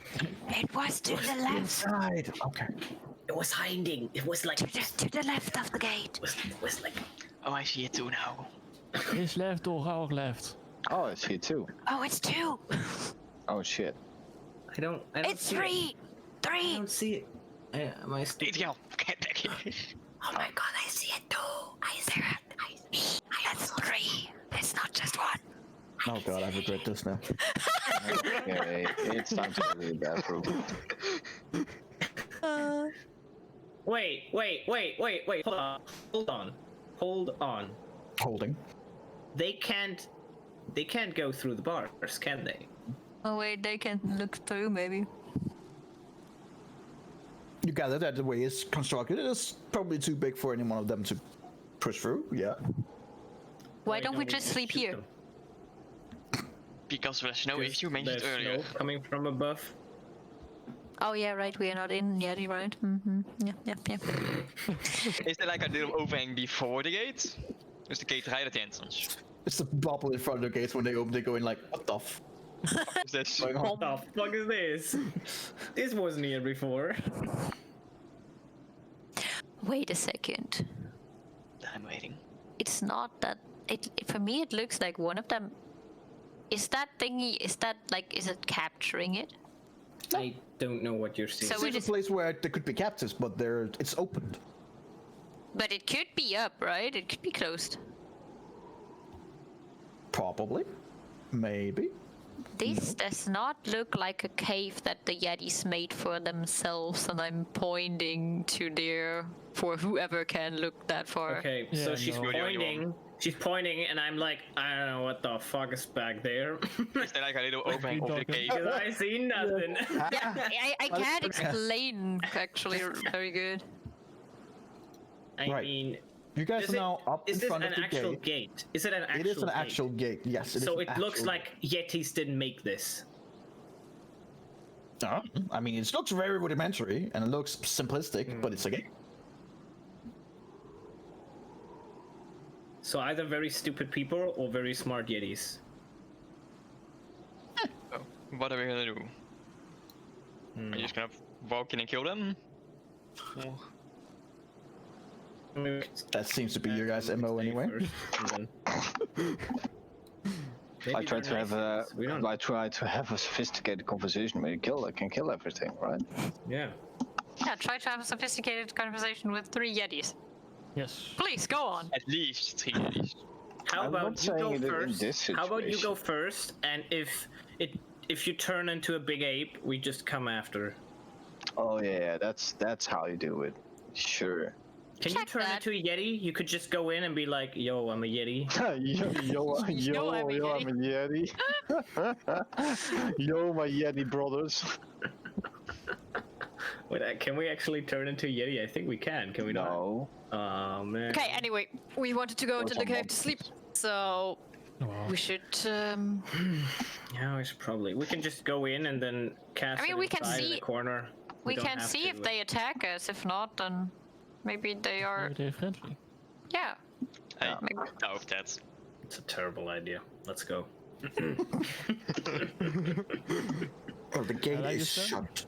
It was to the left. Inside. Okay. It was hiding. It was like To the left of the gate. it was like Oh, I see it too now. His left or our left? Oh, it's here too. Oh, it's two. Oh shit. I don't It's see three. It. I Three. don't see it. Am I stupid? Adriel, get back here. Oh my god, I see it too. I see it. That's three. It's not just one. Oh god, I regret this now. Okay, it's time to go to the bathroom. Wait. Hold on. Holding. They can't go through the bars, can they? Oh wait, they can look through maybe. You gather that the way it's constructed, it is probably too big for any one of them to push through. Yeah. Why don't we just sleep shoot here? them? Because there's no Because issue mentioned there's earlier. snow coming from above. Oh yeah, right. We are not in Yeti, right? Mm-hmm. Yeah. Is there like a little overhang before the gate? Is the gate right at the entrance? It's the bubble in front of the gates when they open. They go in like, what the f? Is this? What the fuck is this? This wasn't here before. Wait a second. I'm waiting. It's not that. For me, it looks like one of them. Is that thingy? Is that like? Is it capturing it? I don't know what you're seeing. So This it is a is- place where there could be captives, but it's opened. But it could be up, right? It could be closed. Probably. Maybe. This does not look like a cave that the Yetis made for themselves, and I'm pointing to there for whoever can look that far. Okay, Yeah, so she's no. You're the only pointing. She's pointing, and I'm like, I don't know what the fuck is back there. Is there like a little overhang of the talking? gate? Because I see nothing. Yeah, I can't explain actually very good. I Right. mean, You guys is are now up in this front an of the actual gate. gate? Is it an actual It is an gate? actual gate. Yes. So is it an looks actual like Yetis didn't make this. I mean, it looks very rudimentary and it looks simplistic, but it's a gate. So either very stupid people or very smart Yetis. Oh, what are we gonna do? Are you just gonna walk in and kill them? Or- That seems to be your guys' MO anyway. I try to have a sophisticated conversation where you can kill everything, right? Yeah. Yeah, try to have a sophisticated conversation with 3 Yetis. Yes. Please, go on. At least 3 at least. How I'm not about you saying go it in first? this How about you situation. go first, and if you turn into a big ape, we just come after. Oh yeah, that's how you do it. Sure. Can you Check turn that. into a yeti? You could just go in and be like, "Yo, I'm a yeti." yo, I'm a Yeti. Yo, my Yeti brothers. Wait, can we actually turn into a yeti? I think we can. Can we not? No. Oh man. Okay, anyway, we wanted to go into the cave to sleep, so Wow. we should. Yeah, we should probably. We can just go in and then cast. I mean, it we can inside in see- the corner. We don't can have see to, if but- they attack us. If not, then maybe they are. They're friendly. Yeah. I Maybe. doubt that. It's a terrible idea. Let's go. Oh, the gate like is this then? shut.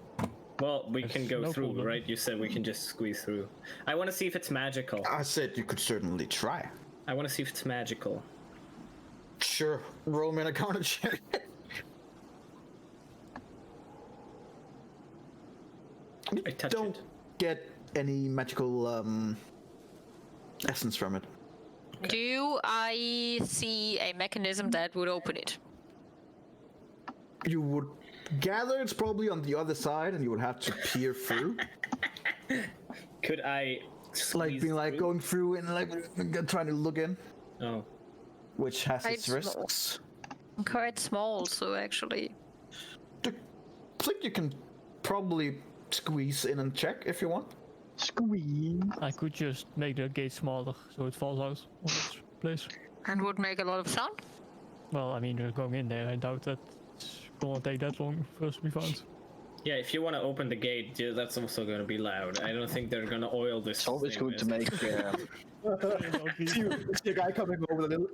Well, we can It's go no through, problem. right? You said we can just squeeze through. I want to see if it's magical. I said you could certainly try. I want to see if it's magical. Sure, roll me an encounter check. I touch Don't it. get any magical essence from it. Do I see a mechanism that would open it? You would gather it's probably on the other side, and you would have to peer through, Could I? like squeeze being like through? going through and like trying to look in, Oh, which has Quite its small. risks. I'm quite small, so actually. I think you can probably squeeze in and check if you want. Squeeze. I could just make the gate smaller so it falls out of its place. And would make a lot of sound? Well, I mean, just going in there, I doubt that it's gonna take that long for us to be found. yeah. If you want to open the gate, yeah, that's also going to be loud. I don't think they're going to oil this. It's always thing good to with- make. See a guy coming over the little.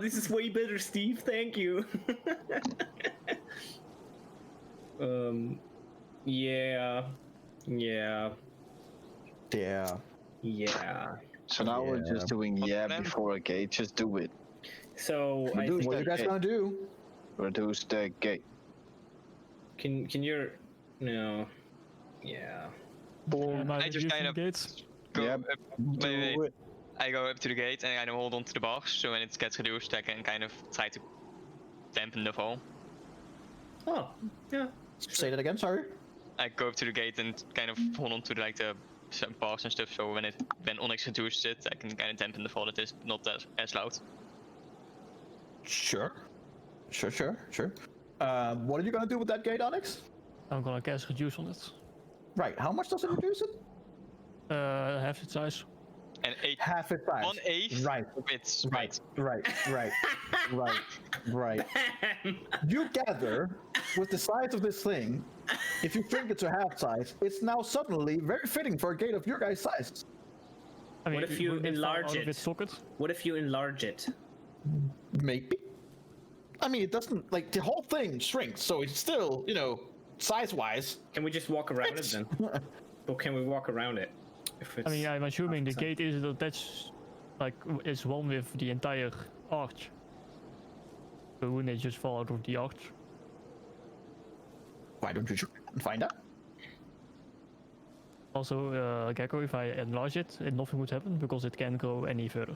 This is way better, Steve. Thank you. Yeah. Yeah. So now we're just doing then? before a gate. Just do it. So I do think, What are you guys Okay. gonna do? Reduce the gate. can you? No. Yeah. Am I I just reducing kind the of gates? go Yep. up. Wait, Do wait. it. I go up to the gate and I kind of hold on to the bars, so when it gets reduced, I can kind of try to dampen the fall. Oh. Yeah. Say that again. Sorry. I go up to the gate and kind of hold on to the some bars and stuff, so when Onyx reduces it, I can kind of dampen the fall. It is not that as loud. Sure. What are you gonna do with that gate, Onyx? I'm gonna cast reduce on it. Right. How much does it reduce it? Half its size. And Half its size. 1/8 Right. of its Right. weight. Right. You gather with the size of this thing. If you think it's a half size, it's now suddenly very fitting for a gate of your guys' size. I mean, What if you wouldn't it fall enlarge out of it? its socket? What if you enlarge it? Maybe. I mean, it doesn't like the whole thing shrinks, so it's still, size-wise. Can we just walk around it then? Or can we walk around it? If it's I mean, I'm assuming the half gate is attached, like, is one with the entire arch. So wouldn't it just fall out of the arch? Why don't you try and find out? Also, Gecko, if I enlarge it, nothing would happen because it can't go any further.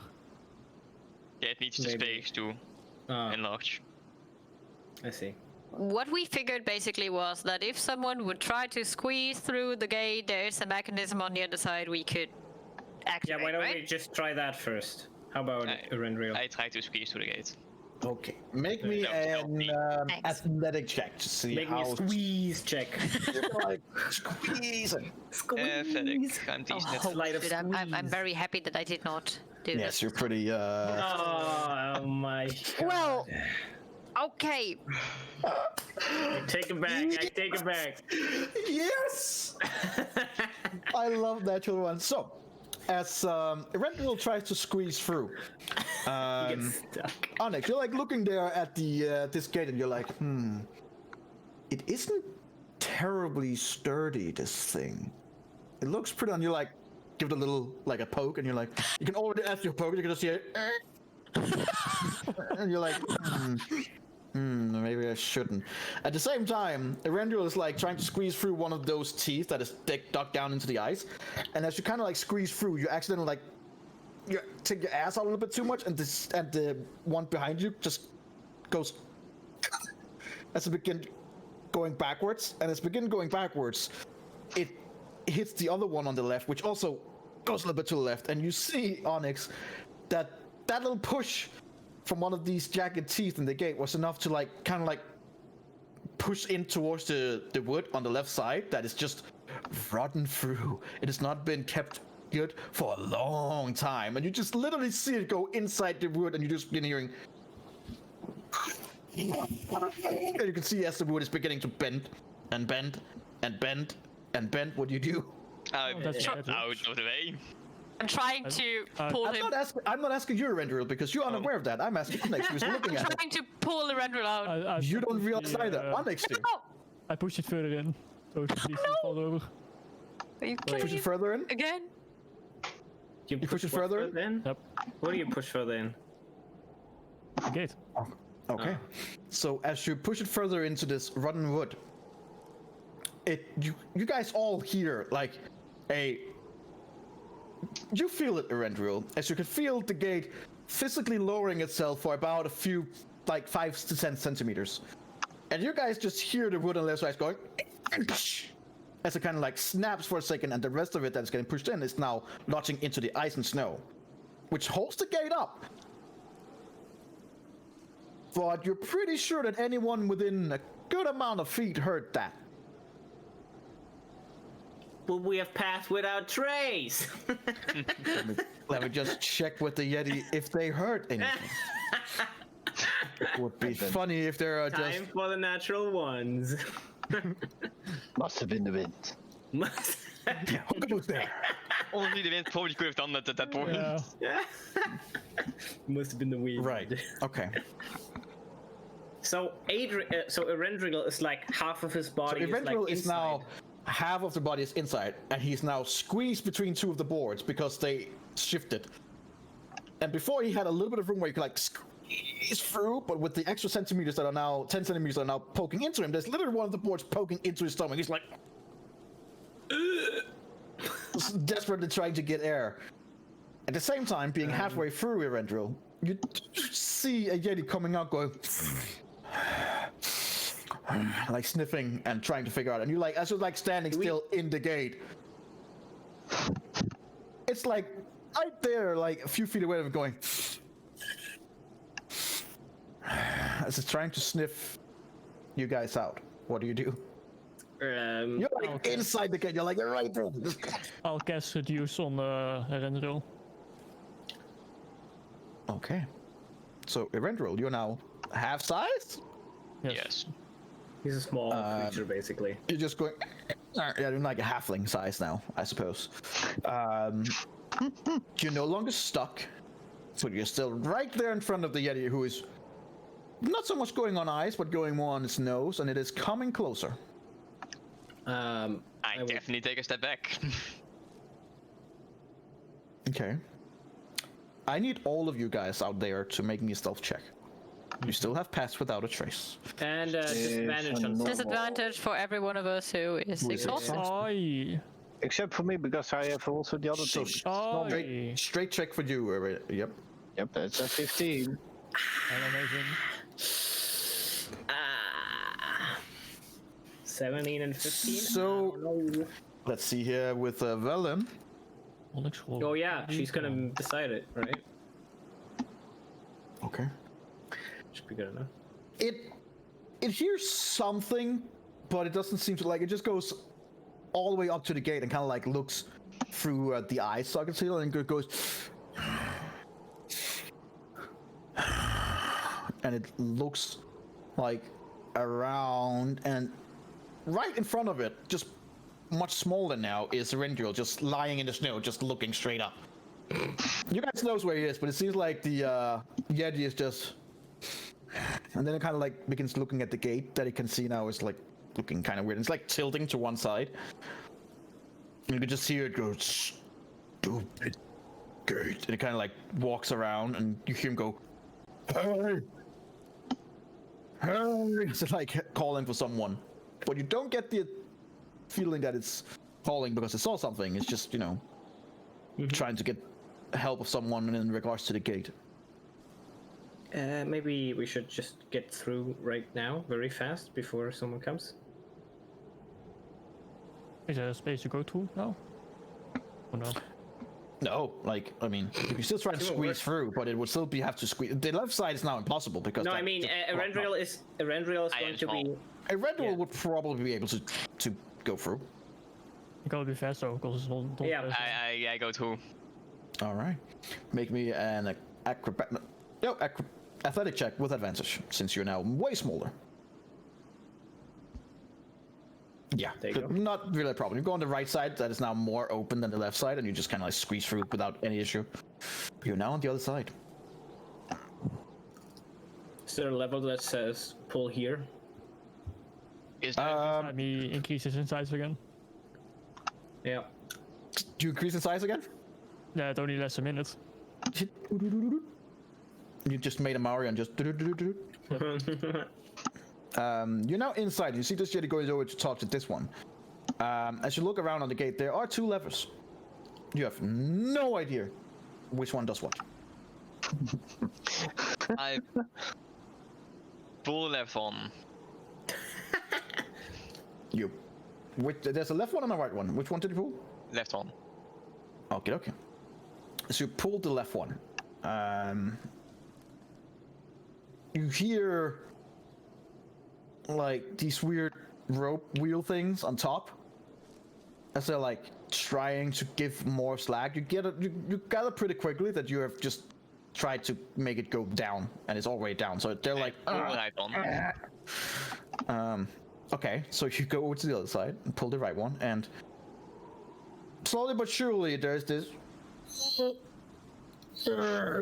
Yeah, it needs the Maybe. space to Ah, enlarge. I see. What we figured basically was that if someone would try to squeeze through the gate, there's a mechanism on the other side we could Yeah, activate, why don't right? we just try that first? How about I- Renreal? I try to squeeze through the gate. Okay. Make me That was an healthy. Thanks. athletic check to see Make me how a squeeze check. like squeezing. Pathetic. I'm decent at Sleight of Dude, I'm squeeze. very happy that I did not do Yes, that. you're pretty. Oh my god. Well, okay. I take it back. I take it back. Yes. I love natural ones. So, as Rental tries to squeeze through, Get stuck. Onyx, you're like looking there at the this gate, and you're like, it isn't terribly sturdy. This thing, it looks pretty. And you're like, give it a little like a poke, and you're like, you can already as you poke, you can just see it, and you're like, maybe I shouldn't. At the same time, Erendril is like trying to squeeze through one of those teeth that is dug down into the ice, and as you kind of like squeeze through, you accidentally like you take your ass out a little bit too much, and the one behind you just goes as it begin going backwards, and as it begin going backwards, it hits the other one on the left, which also goes a little bit to the left, and you see, Onyx, that little push from one of these jagged teeth in the gate was enough to like kind of like push in towards the wood on the left side that is just rotten through. It has not been kept good for a long time, and you just literally see it go inside the wood, and you just been hearing, and you can see as the wood is beginning to bend and bend and bend and bend. What do you do? Out of the way. I'm trying to pull him. I'm not asking you, Erendril, because you're unaware of that. I'm asking Onyx, who's looking I'm at it. trying to pull Erendril out. You don't realize either. Onyx do. No! I push it further in. So it please fall over. Are you Push kidding it further in? again? You push it what further in? in? Yep. What do you push further in? The gate. Okay. So as you push it further into this rotten wood, you guys all hear like you feel it, Erendril, as you can feel the gate physically lowering itself for about a few, like 5 to 10 centimeters. And you guys just hear the wood on the left side going as it kind of like snaps for a second, and the rest of it that's getting pushed in is now lodging into the ice and snow, which holds the gate up. But you're pretty sure that anyone within a good amount of feet heard that. But we have passed without trace. Let me just check with the Yeti if they heard anything. It would be funny if there are Time just... for the natural ones. Must have been the wind. Who goes there? Only the wind probably could have done that at that point. Yeah. Must have been the wind. Right. Okay. So Erendril is like half of his So body is like Erendril is inside. now... half of the body is inside, and he's now squeezed between two of the boards because they shifted. And before he had a little bit of room where you could like squeeze through, but with the extra centimeters that are now 10 centimeters that are now poking into him, there's literally one of the boards poking into his stomach. He's like desperately trying to get air. At the same time, being halfway through Erendril, you see a Yeti coming out going like sniffing and trying to figure out, and you like as you're like standing still in the gate, it's like right there, like a few feet away of it going as it's trying to sniff you guys out. What do you do? You're like inside the gate, you're like right there. I'll cast Reduce on Erendril. Okay, so Erendril, you're now half size. Yes. He's a small creature, basically. You're just going, yeah, you're like a halfling size now, I suppose. You're no longer stuck, so you're still right there in front of the Yeti, who is not so much going on ice, but going more on its nose, and it is coming closer. I definitely take a step back. Okay. I need all of you guys out there to make me a stealth check. You still have passed without a trace. And disadvantage on Disadvantage for every one of us who is exhausted. Aye. Except for me, because I have also the other So team. Aye. straight check for you. Yep. Yep, that's a 15. Amazing. 17 and 15. So let's see here with Velen. Oh yeah, she's gonna decide it, right? Okay. Should be good enough. It hears something, but it doesn't seem to like. It just goes all the way up to the gate and kind of like looks through the eye socket seal and goes, and it looks like around, and right in front of it, just much smaller now, is Erendril just lying in the snow, just looking straight up. You guys knows where he is, but it seems like the Yeti is just, and then it kind of like begins looking at the gate that he can see now is like looking kind of weird. It's like tilting to one side. You can just hear it go, stupid gate, and it kind of like walks around, and you hear him go, hey, it's like calling for someone, but you don't get the feeling that it's calling because it saw something. It's just, you know, trying to get help of someone in regards to the gate. Maybe we should just get through right now, very fast, before someone comes. Is there a space to go through now? Or no? No, like, I mean, you can still try to squeeze through, but it would still be have to squeeze. The left side is now impossible because. No, I mean, Erendril is going to be. Erendril would probably be able to go through. You gotta be fast though, because it's not. Yeah. I go through. All right, make me an athletic check with advantage since you're now way smaller. Yeah, There you go. not really a problem. You go on the right side, that is now more open than the left side, and you just kind of like squeeze through without any issue. You're now on the other side. Is there a level that says pull here? Is there? Let me increase his insights again. Yeah. Do you increase in size again? Yeah, it only lasts a minute. You just made a Mario and just. You're now inside. You see this Jedi goes over to talk to this one. As you look around on the gate, there are 2 levers. You have no idea which one does what. I pull left on. There's a left one and a right one. Which one did you pull? Left on. Okay. So you pulled the left one. You hear like these weird rope wheel things on top as they're like trying to give more slack. You gather pretty quickly that you have just tried to make it go down, and it's already down. So they're like, Right on. okay. So you go over to the other side and pull the right one, and slowly but surely there's this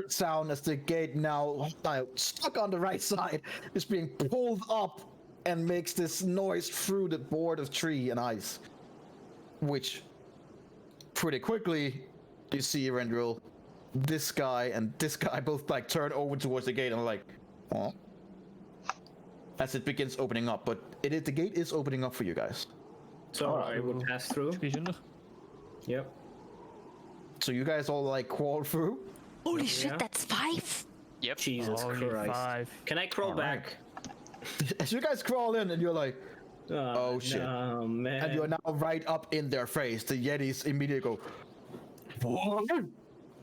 sound as the gate now stuck on the right side is being pulled up and makes this noise through the board of tree and ice, which pretty quickly you see Erendril, this guy and this guy both like turn over towards the gate and like, huh? As it begins opening up, but the gate is opening up for you guys. So I would pass through. Squeeze in there. Yep. So you guys all like crawl through. Holy shit, Yeah. that's 5. Yep. Jesus Only Christ. 5. Can I crawl back? As you guys crawl in and you're like, oh shit. Oh man. And you're now right up in their face. The Yetis immediately go, what?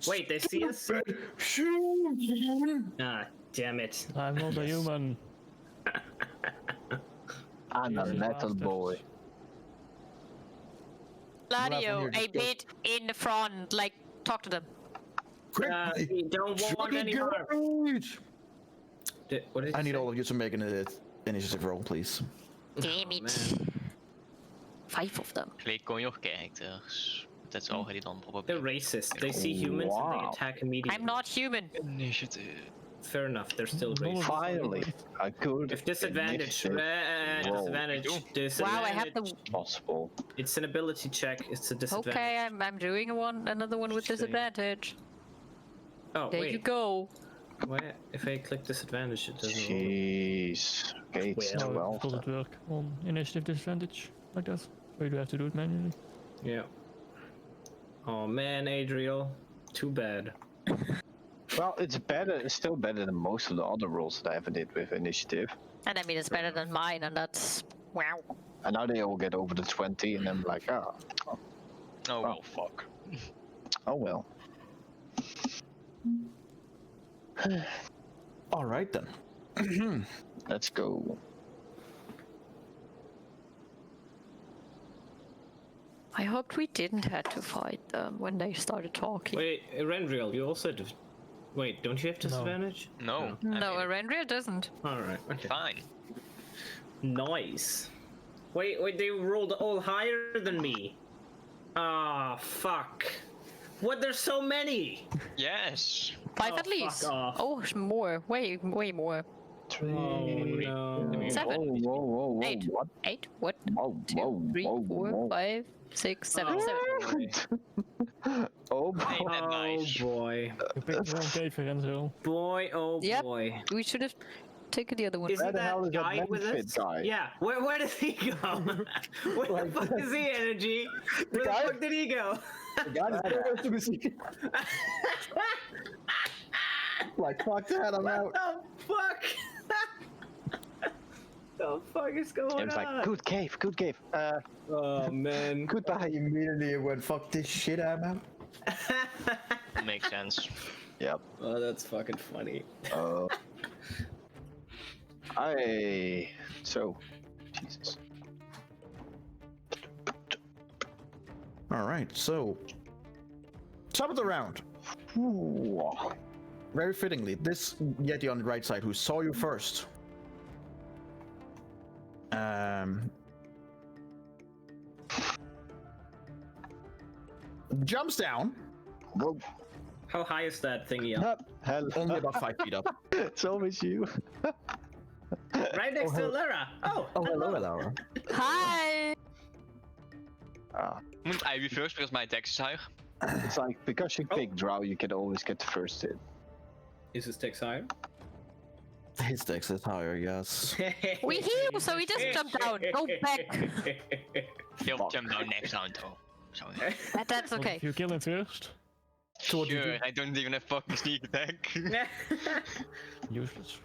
Wait, they see us? Shoot! Ah, damn it. I'm not a human. I'm a Jesus metal bastards. boy. Gladio, here, a just go. bit in the front, like, talk to them. Quickly! We don't want any harm. What did I you need say? all of you to make an initiative roll, please. Damn it. man. 5 of them. Click on your characters. That's already done probably. They're racist. They see humans and they Wow. attack immediately. I'm not human. Initiative. Fair enough, they're still No, racist. Finally, a good If disadvantage, initiative roll disadvantage. Wow, I have the. possible. It's an ability check. It's a disadvantage. Okay, I'm doing another one with Shame. disadvantage. Oh There wait. you go. Why? If I click disadvantage, it doesn't. roll. Jeez. Okay, it's Well, 12. Does it work on initiative disadvantage like that? Or you do have to do it manually? Yeah. Oh man, Adriel. Too bad. Well, it's better. It's still better than most of the other rolls that I ever did with initiative. And I mean, it's better than mine, and that's. Wow. And now they all get over the 20, and I'm like, oh Oh, fuck. well. All right then. Let's go. I hoped we didn't have to fight them when they started talking. Wait, Rendriel, you also have. Wait, don't you have disadvantage? No. No, I mean, Arendria doesn't. Alright, okay. fine. Nice. Wait, they rolled all higher than me. Ah, fuck. What? There's so many! Yes. 5 Oh, at least. fuck off. Oh, more. Way more. 3. Oh no. 7. Whoa. 8. What? 8. What? Whoa, 2, 3, 4, whoa. 5, 6, 7, Oh, 7. boy. Oh, boy. Ain't that Oh nice? boy. You picked the wrong cave for Renzo. Boy, oh Yep. boy. We should have. take the other one. Isn't Where the that hell is that guy with Memphis us? guy? Yeah. Where does he go? Where the fuck is he, Energy? Where the guy? fuck did he go? The guy that- to be seen. Like, fuck that, I'm out. What the fuck? The fuck is going It was on? like, good cave, good cave. Oh man. Goodbye. Immediately went, fuck this shit, I'm out. Makes sense. Yep. Oh, that's fucking funny. So, Jesus. Alright, so. Top of the round. Ooh. Very fittingly, this Yeti on the right side who saw you first. Jumps down, Whoa. How high is that thingy up? Hell. only about 5 feet up. It's always you. Right next to Lara. Oh, Oh, hello, Laura. Hi! Wouldn't I be first because my dex is higher? It's like, because you pick Drow, you can always get the first hit. Is his dex higher? His dex is higher, yes. We heal, so he just jumped down. Go back. He'll jump down next round though. So, That's okay. If you kill him first, sure, I don't even have fucking sneak attack. useless.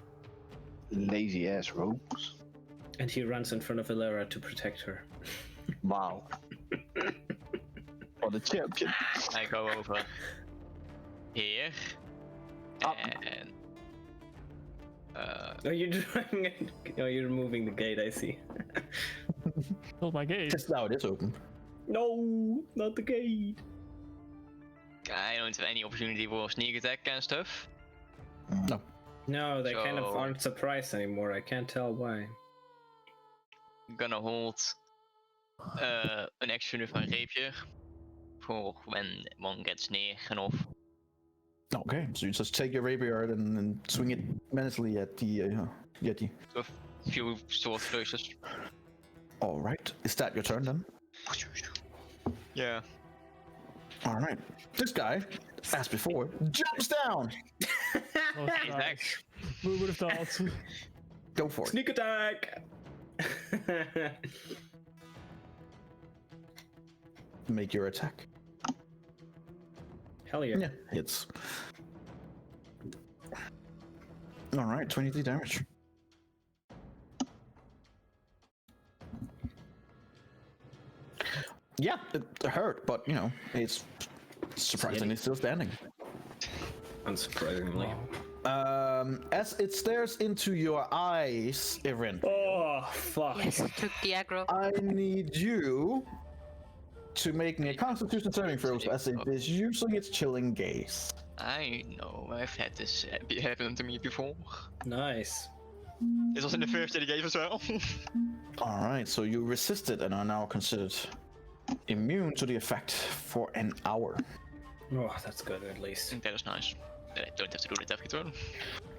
Lazy ass rogues. And he runs in front of Ilara to protect her. Wow. For the champion. I go over here. And Oh, you're driving it. Oh, you're moving the gate, I see. Not my gate. Just now it is open. No, not the gate. I don't have any opportunity for sneak attack and stuff. No. No, they kind of So- aren't surprised anymore. I can't tell why. I'm gonna hold an action with my rapier for when one gets near enough. Okay, so you just take your rapier and swing it menacingly at the Yeti. So a few sword flourishes. Alright, is that your turn then? Yeah. Alright. This guy, as before, jumps down! Oh, Nice. nice. Who would have thought? Go for it. Sneak attack! Make your attack. Hell yeah. Yeah, hits. Alright, 23 damage. Yeah, it hurt, but you know, it's surprisingly still standing. Unsurprisingly. As it stares into your eyes, Eberron, Oh, fuck. Yes, took the aggro. I need you to make me a Constitution saving throw as it is using its chilling gaze. I know, I've had this happen to me before. Nice. This was in the first that he gave as well. Alright, so you resisted and are now considered immune to the effect for an hour. Oh, that's good at least. That is nice. That I don't have to do that every turn.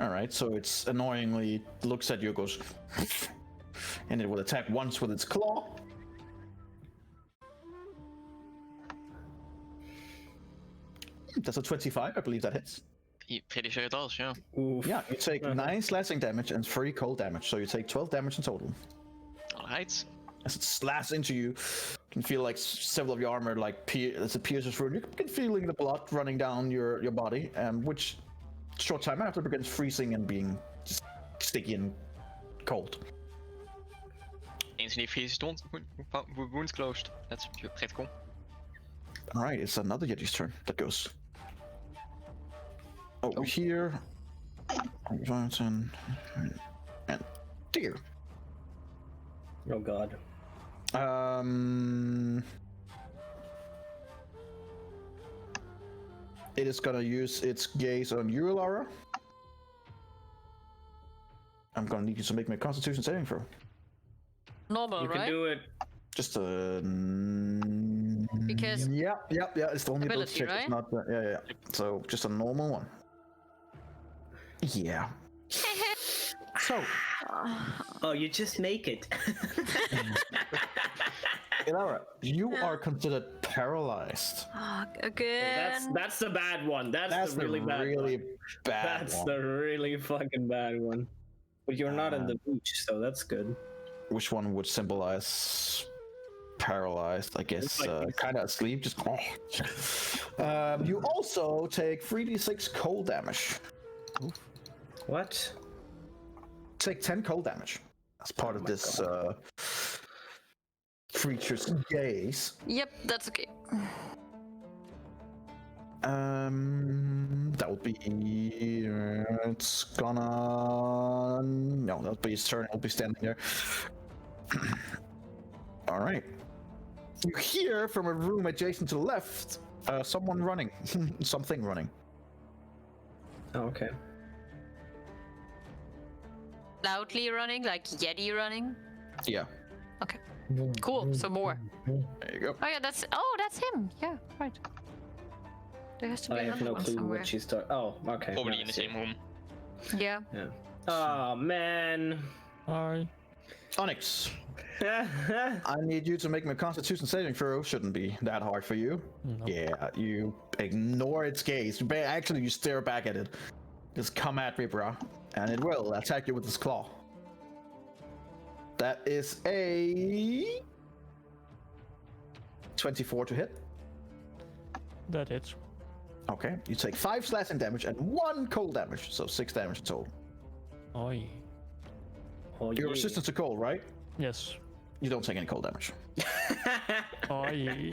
Alright, so it's annoyingly looks at you, goes, and it will attack once with its claw. That's a 25, I believe that hits. Pretty sure it does, yeah. Oof. Yeah, you take 9 slashing damage and 3 cold damage, so you take 12 damage in total. Alright. As it slashes into you, you can feel like several of your armor as it pierces through. You can feeling the blood running down your body, which short time after begins freezing and being just sticky and cold. Instantly freezes wounds closed. That's pretty cool. All right, it's another Yeti's turn that goes over here. And deer. Oh god. It is gonna use its gaze on you, Laura. I'm gonna need you to make me a Constitution saving throw. Normal, You right? can do it. Just a. Because Yeah. It's the only ability Ability, check. right? It's not. Yeah. So just a normal one. Yeah. So, Oh, you just make it. Laura, you are considered paralyzed. again. That's the bad one. That's the really bad one. bad That's one. the really fucking bad one. But you're not in the beach, so that's good. Which one would symbolize paralyzed? I guess like- kind of asleep. Just. You also take 3d6 cold damage. What? Take 10 cold damage as part of this creature's gaze. Yep, that's okay. That would be. It's gonna. No, that'll be his turn. I'll be standing there. All right. You hear from a room adjacent to the left, someone running, something running. Oh, okay. Loudly running, like Yeti running. Yeah. Okay. Cool. So more. There you go. Oh yeah, that's him. Yeah, right. There has to be I have another no one clue somewhere. what she's talking. Oh, okay. Probably now in the I see. same room. Yeah. Yeah. Oh man. Hi. Onyx, I need you to make me a Constitution saving throw. Shouldn't be that hard for you. No. Yeah, you ignore its gaze. Actually, you stare back at it. Just come at me, bro, and it will attack you with its claw. That is a 24 to hit. That hits. Okay, you take 5 slashing damage and 1 cold damage, so 6 damage in total. Oi. Oh, You're yeah. resistant to cold, right? Yes. You don't take any cold damage. Oi.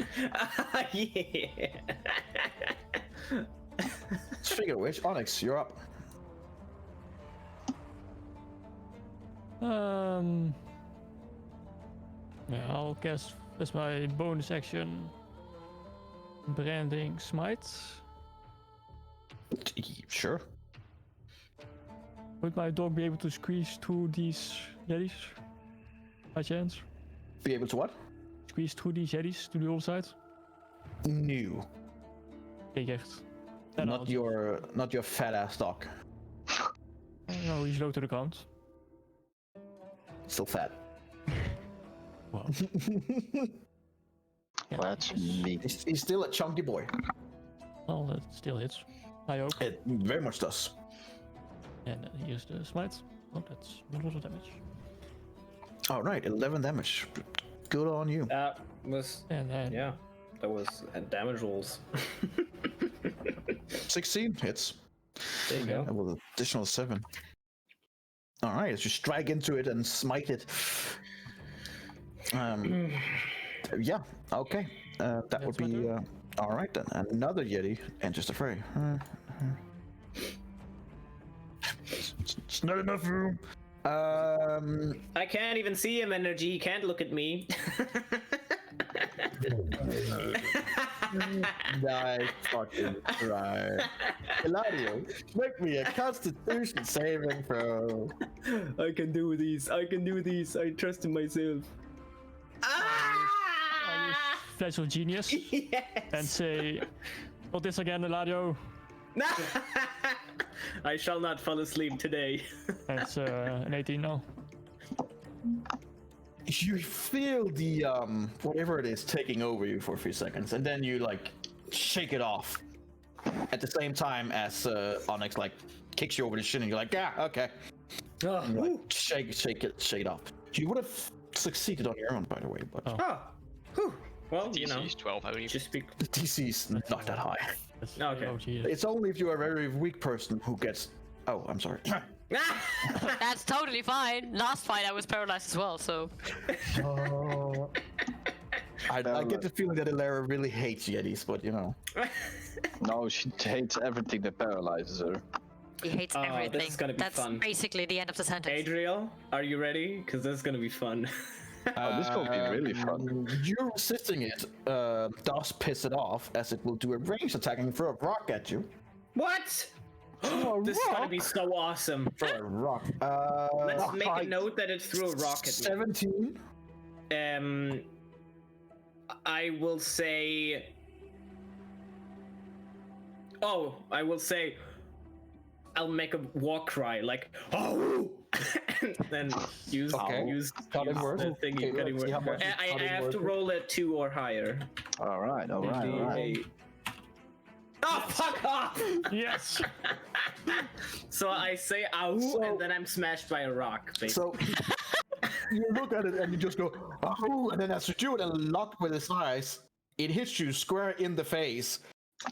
Yeah. Speaking of which, Onyx, you're up. Yeah, I'll cast as my bonus action. Branding Smite. Sure. Would my dog be able to squeeze through these Yetis? By chance? Be able to what? Squeeze through these Yetis to the other side? New. Kijk echt. En Not your fat ass dog. No, he's low to the ground. Still fat. Wow. Yeah, That's me. He's still a chunky boy. well, that still hits. I hope. It very much does. And here's the smite. Oh, that's a lot of damage. All right, 11 damage. Good on you. That was. And then Yeah. That was damage rolls. 16 hits. There you go. That was an additional 7. All right, as you strike into it and smite it. Yeah, okay. That would That's my be all right then. Another Yeti enters the fray. It's not enough room. I can't even see him, Energy. He can't look at me. Nice fucking try. Eladio, make me a Constitution saving throw. I can do these. I can do these. I trust in myself. flash of genius Yes. and say, "Not this again, Eladio." I shall not fall asleep today. That's an 18 now. You feel the whatever it is taking over you for a few seconds, and then you like shake it off. At the same time as Onyx like kicks you over the shin, and you're like, yeah, okay. Oh, And you, like, shake it off. You would have succeeded on your own, by the way, but whew. Well, you know, DC is 12, I believe. just be. the DC's not that high. That's, Okay. Oh, geez. It's only if you're a very weak person who gets. Oh, I'm sorry. That's totally fine. Last fight I was paralyzed as well, so. I get the feeling that Ilara really hates Yetis, but you know. No, she hates everything that paralyzes her. He hates Oh, this everything. is gonna be That's fun. basically the end of the sentence. Adriel, are you ready? Because this is gonna be fun. Oh, this will be really fun. You resisting it does piss it off, as it will do a ranged attack and throw a rock at you. What? Oh, This is gonna rock? be so awesome. Throw a rock. Let's make a note that it threw a rock at me. 17. I will say. Oh, I will say. I'll make a war cry like oh, and then use Okay. use Cutting word. the thingy, Okay, cutting let's see word. how much I cutting have to word- roll a 2 or higher. All right, all right, all right. Oh, fuck off! Yes. So I say "Ow," and then I'm smashed by a rock. Basically. So you look at it and you just go, "Oh!" And then as you do it and lock with his eyes, it hits you square in the face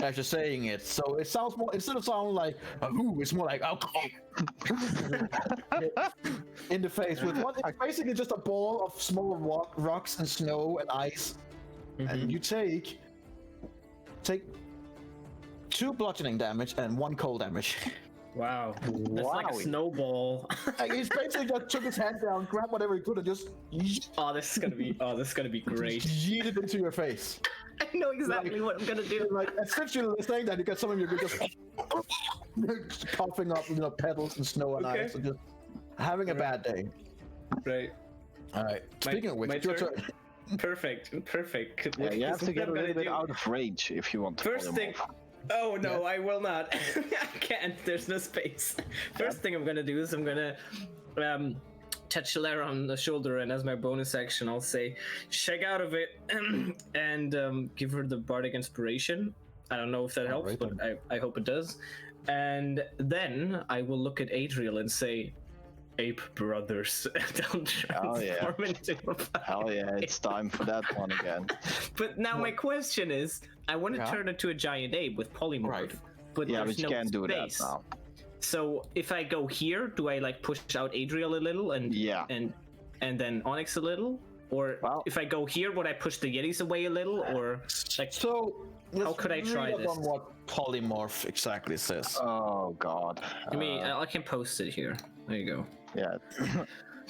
as you're saying it. So it sounds more, instead of sounding like "Ooh," it's more like "Oh!" in the face with what? It's basically just a ball of small rocks and snow and ice, and you take 2 bludgeoning damage and 1 cold damage. Wow, that's like a Wowie. snowball. Like, he's basically just took his hand down, grabbed whatever he could, and just This is gonna be great. yeet it into your face. I know exactly what I'm gonna do. Like, essentially saying that, you got some of you just coughing up, petals and snow and Okay. ice, and just having a bad day. Right. All right. Speaking of which, my it's your turn? turn. Perfect. Yeah, you have This is to get what a I'm little gonna bit do. out of rage if you want to First pull him thing. off. Oh no, I will not. I can't. There's no space. First thing I'm gonna do is I'm gonna touch Lara on the shoulder, and as my bonus action, I'll say, "Shake out of it," and give her the bardic inspiration. I don't know if that helps, right but I hope it does. And then I will look at Adriel and say, "Ape brothers, don't transform into a Hell yeah, it's time for that one again. But now my question is, I want to Yeah. turn it to a giant ape with polymorph, Right. but Yeah, there's but you no can't do that space. now. So if I go here, do I like push out Adriel a little and Yeah. and then Onyx a little? Or Well- if I go here, would I push the Yetis away a little? Or like So, How could I try read up this? on what polymorph exactly says. Oh god. I mean, I can post it here. There you go. Yeah.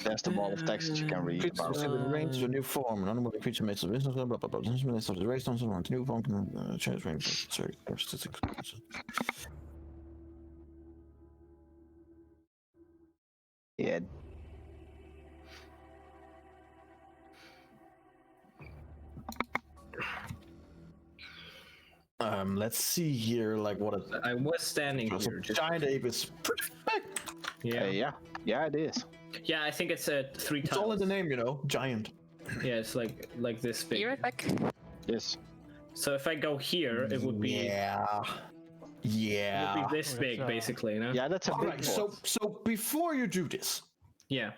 There's the wall of text that you can read Creatures about. receive in range to a new form. An animal creature makes a business, blah blah blah. The instruments of the race don't want a new form can change range. Sorry, statistics. Yeah. Let's see here, like what a I was standing so here. Just, giant ape is pretty big. yeah. Yeah, it is. Yeah, I think it's 3 It's all in times. the name, giant. Yeah, it's like this big. Be right back. Yes. So if I go here, it would be Yeah. it Yeah. would be this big, basically. No? Yeah, that's a All big right. one. So before you do this, Yeah.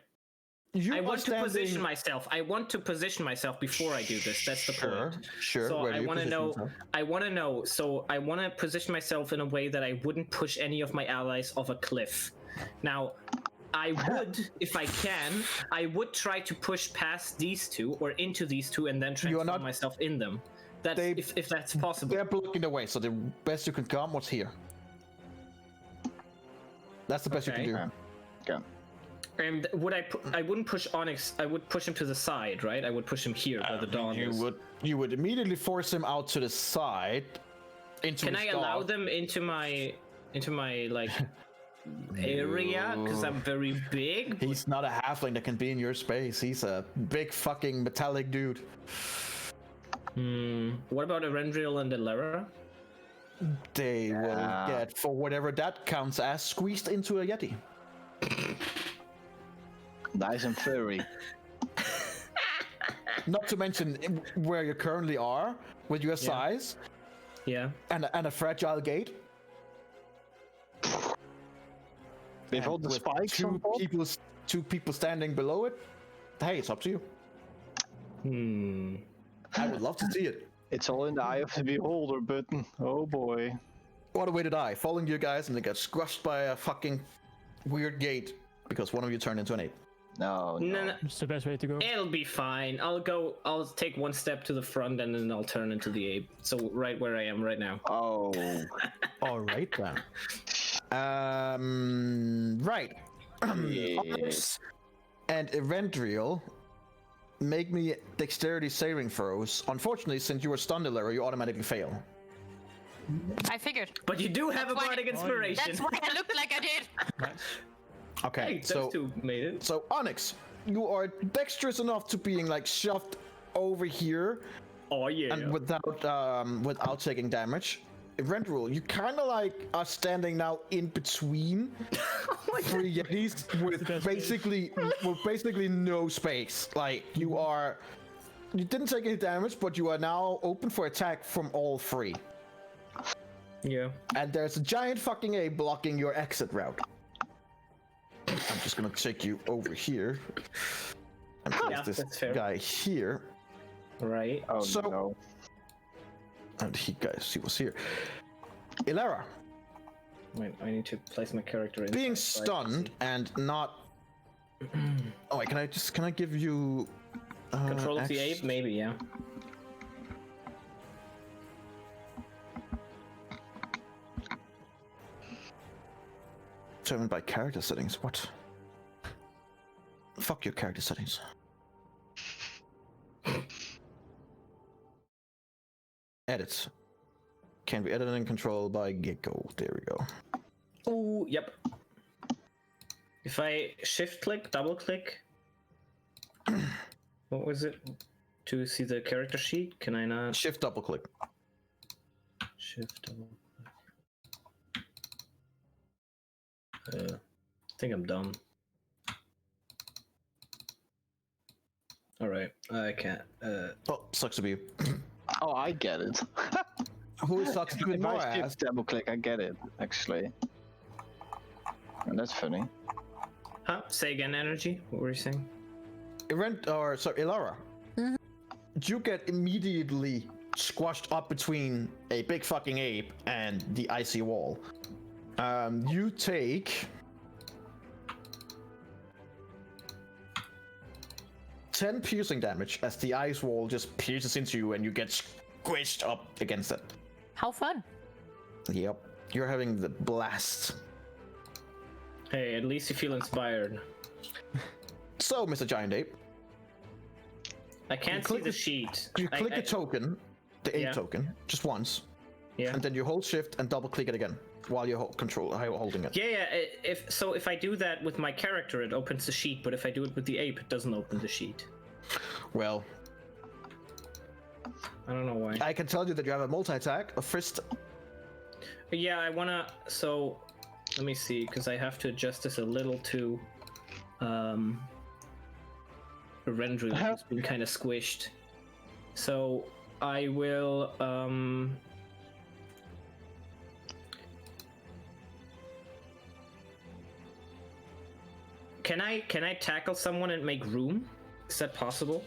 you I are want to standing. position myself. I want to position myself before I do this. That's the Sure, point. sure. So Where do I you want to position know. yourself? I want to know. So I want to position myself in a way that I wouldn't push any of my allies off a cliff. Now, I would, if I can, I would try to push past these two or into these two and then transform not- myself in them. That's They- if that's possible. They're blocking the way, so the best you can come, what's here? That's the best you Okay. can do. Okay. And would I wouldn't push Onyx. I would push him to the side, right? I would push him here where the dawn is. You would immediately force him out to the side. Into Can his I allow guard. them into my like area? Because I'm very big. He's not a halfling that can be in your space. He's a big fucking metallic dude. What about Erendriel and Elara? They will get, for whatever that counts as, squeezed into a yeti. Nice and furry. Not to mention where you currently are with your size Yeah. and a fragile gate. With all the With spikes on top. two people standing below it. Hey, it's up to you. I would love to see it. It's all in the eye of the beholder button. Oh boy. What a way to die. Following you guys and they get squashed by a fucking weird gate because one of you turned into an ape. No, no. No, It's the best way to go. it'll be fine. I'll take one step to the front and then I'll turn into the ape. So right where I am right now. Oh. All right then. Right. Yeah. Onyx and Erendriel, make me dexterity saving throws. Unfortunately, since you were stunned, Elara, you automatically fail. I figured. But you do have That's a why- bardic inspiration. That's why I looked like I did. Nice. Okay, Hey, those so two made it. so Onyx, you are dexterous enough to being like shoved over here Oh yeah. and without taking damage. Erendriel, you kind of like are standing now in between three yetis with basically no space. Like you didn't take any damage, but you are now open for attack from all three. Yeah. And there's a giant fucking ape blocking your exit route. I'm just gonna take you over here. And Yeah, place that's this fair. guy here. Right. Oh So- no. And he was here. Ilara, Wait, I need to place my character in. being stunned and not. Oh wait, can I give you Control of the ape, maybe, yeah. Determined by character settings. What? Fuck your character settings. Edits. Can be edited and controlled by Gecko. There we go. Oh, yep. If I shift click, double click. What was it? To see the character sheet? Can I not? Shift double click. Shift double click. I think I'm dumb. Alright, I can't. Oh, sucks to be you. Oh, I get it. Who sucks to be If more I ass? shift double click, I get it actually. And that's funny. Huh? Say again, energy? What were you saying? Ilara. You get immediately squashed up between a big fucking ape and the icy wall. You take 10 piercing damage as the ice wall just pierces into you and you get squished up against it. How fun. Yep. You're having the blast. Hey, at least you feel inspired. So, Mr. Giant Ape, I can't see click the the- sheet. you click the token, the ape Yeah. token, just once, Yeah. and then you hold shift and double click it again while you're holding it. Yeah. If I do that with my character, it opens the sheet. But if I do it with the ape, it doesn't open the sheet. Well, I don't know why. I can tell you that you have a multi-attack, a fist. Yeah, I wanna. So, let me see, because I have to adjust this a little to rendering. It's been kind of squished. So I will. Can I tackle someone and make room? Is that possible?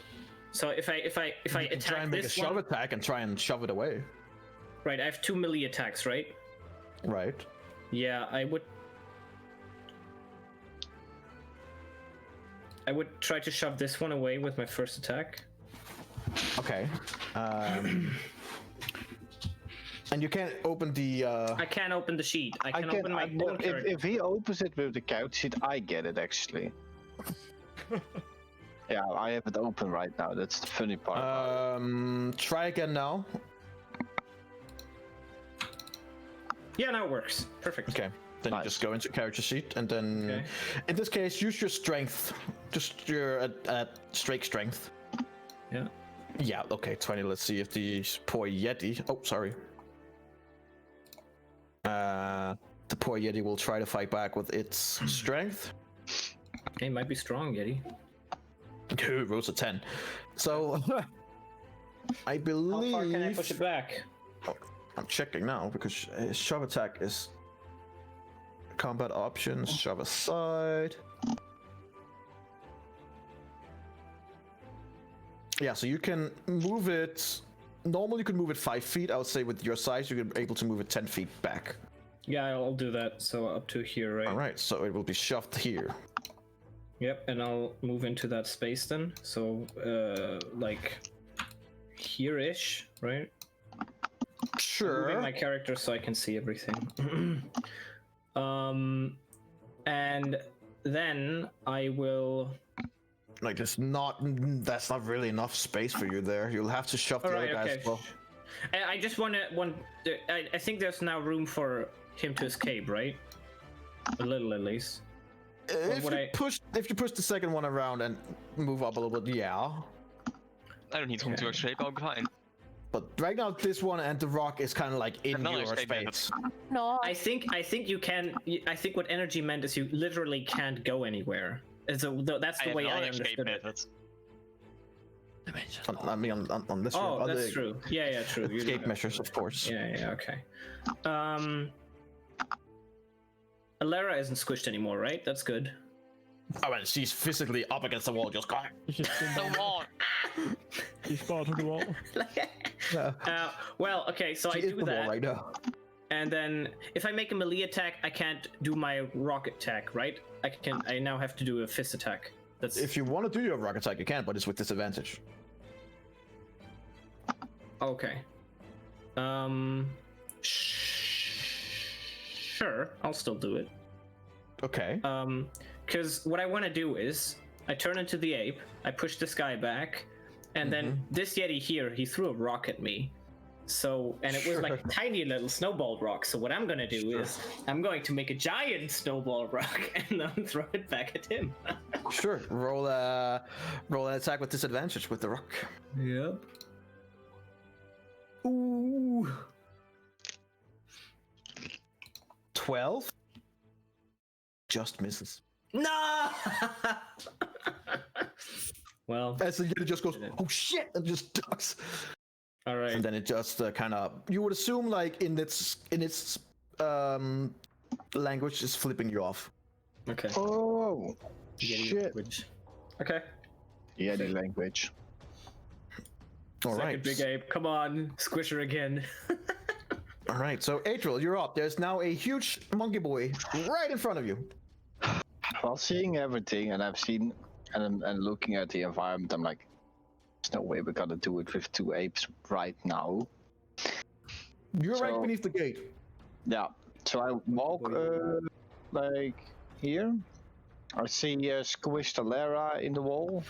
So if I You can try attack and make a this shove one, attack and try and shove it away. right? I have 2 melee attacks, right? Right. Yeah, I would try to shove this one away with my first attack. Okay. And you can't open the. I can't open the sheet. I I can get open my no, own character. if he opens it with the couch sheet, I get it actually. Yeah, I have it open right now. That's the funny part. about it. Try again now. Yeah, now it works. Perfect. Okay. Then Nice. you just go into character sheet and then, Okay. in this case, use your strength. Just your straight strength. Yeah. Yeah. Okay. 20. Let's see if the poor Yeti. Oh, sorry. The poor Yeti will try to fight back with its strength. Hey, might be strong, Yeti. Ooh, rolls a 10. So, I How believe. far can I push it back? I'm checking now because his shove attack is combat options, shove aside. Yeah, so you can move it. Normally, you can move it 5 feet. I would say with your size, you're able to move it 10 feet back. Yeah, I'll do that. So up to here, right? All right, so it will be shoved here. Yep, and I'll move into that space then. So, like here-ish, right? Moving Sure. my character so I can see everything. And then I will. Like, that's not really enough space for you there. You'll have to shove the Alright, other guys okay. as well. I just want. I think there's now room for him to escape, right? A little, at least. If would you I- push the second one around and move up a little bit, yeah. I don't need room to Okay. escape, I'll be fine. But right now, this one and the rock is kind of like in Another your escape method. space. No, I think you can. I think what energy meant is you literally can't go anywhere. So that's the I have way I another escape understood it. method. I mean, unless you have Oh, other that's true. Yeah, true. You do escape have- measures, of course. Yeah, okay. Alara isn't squished anymore, right? That's good. Oh, and she's physically up against the wall, just going. You should spin The down. wall. He's part of the wall. Yeah. Well, okay, so She I is do the wall that, right now. and then if I make a melee attack, I can't do my rocket attack, right? I now have to do a fist attack. That's If you want to do your rocket attack, you can, but it's with disadvantage. okay. Sure, I'll still do it. Okay. Because what I want to do is I turn into the ape, I push this guy back, and then this Yeti here, he threw a rock at me. So, and it was like a tiny little snowball rock. So what I'm gonna do is I'm going to make a giant snowball rock and then throw it back at him. Sure. Roll an attack with disadvantage with the rock. Yep. Ooh. 12. Just misses. No. Well. As the Yeti just goes, oh shit, and just ducks. All right. And then it just kind of, you would assume like in its language is flipping you off. Okay. Oh, Yeti shit. language. Okay. Yeti language. All Second right. big ape. Come on, squish her again. All right. So Adriel, you're up. There's now a huge monkey boy right in front of you. While seeing everything, and I've seen, and looking at the environment, I'm like, there's no way we're gonna do it with 2 apes right now. You're right So- beneath the gate. Yeah. So I walk like here. I see squished Alara in the wall,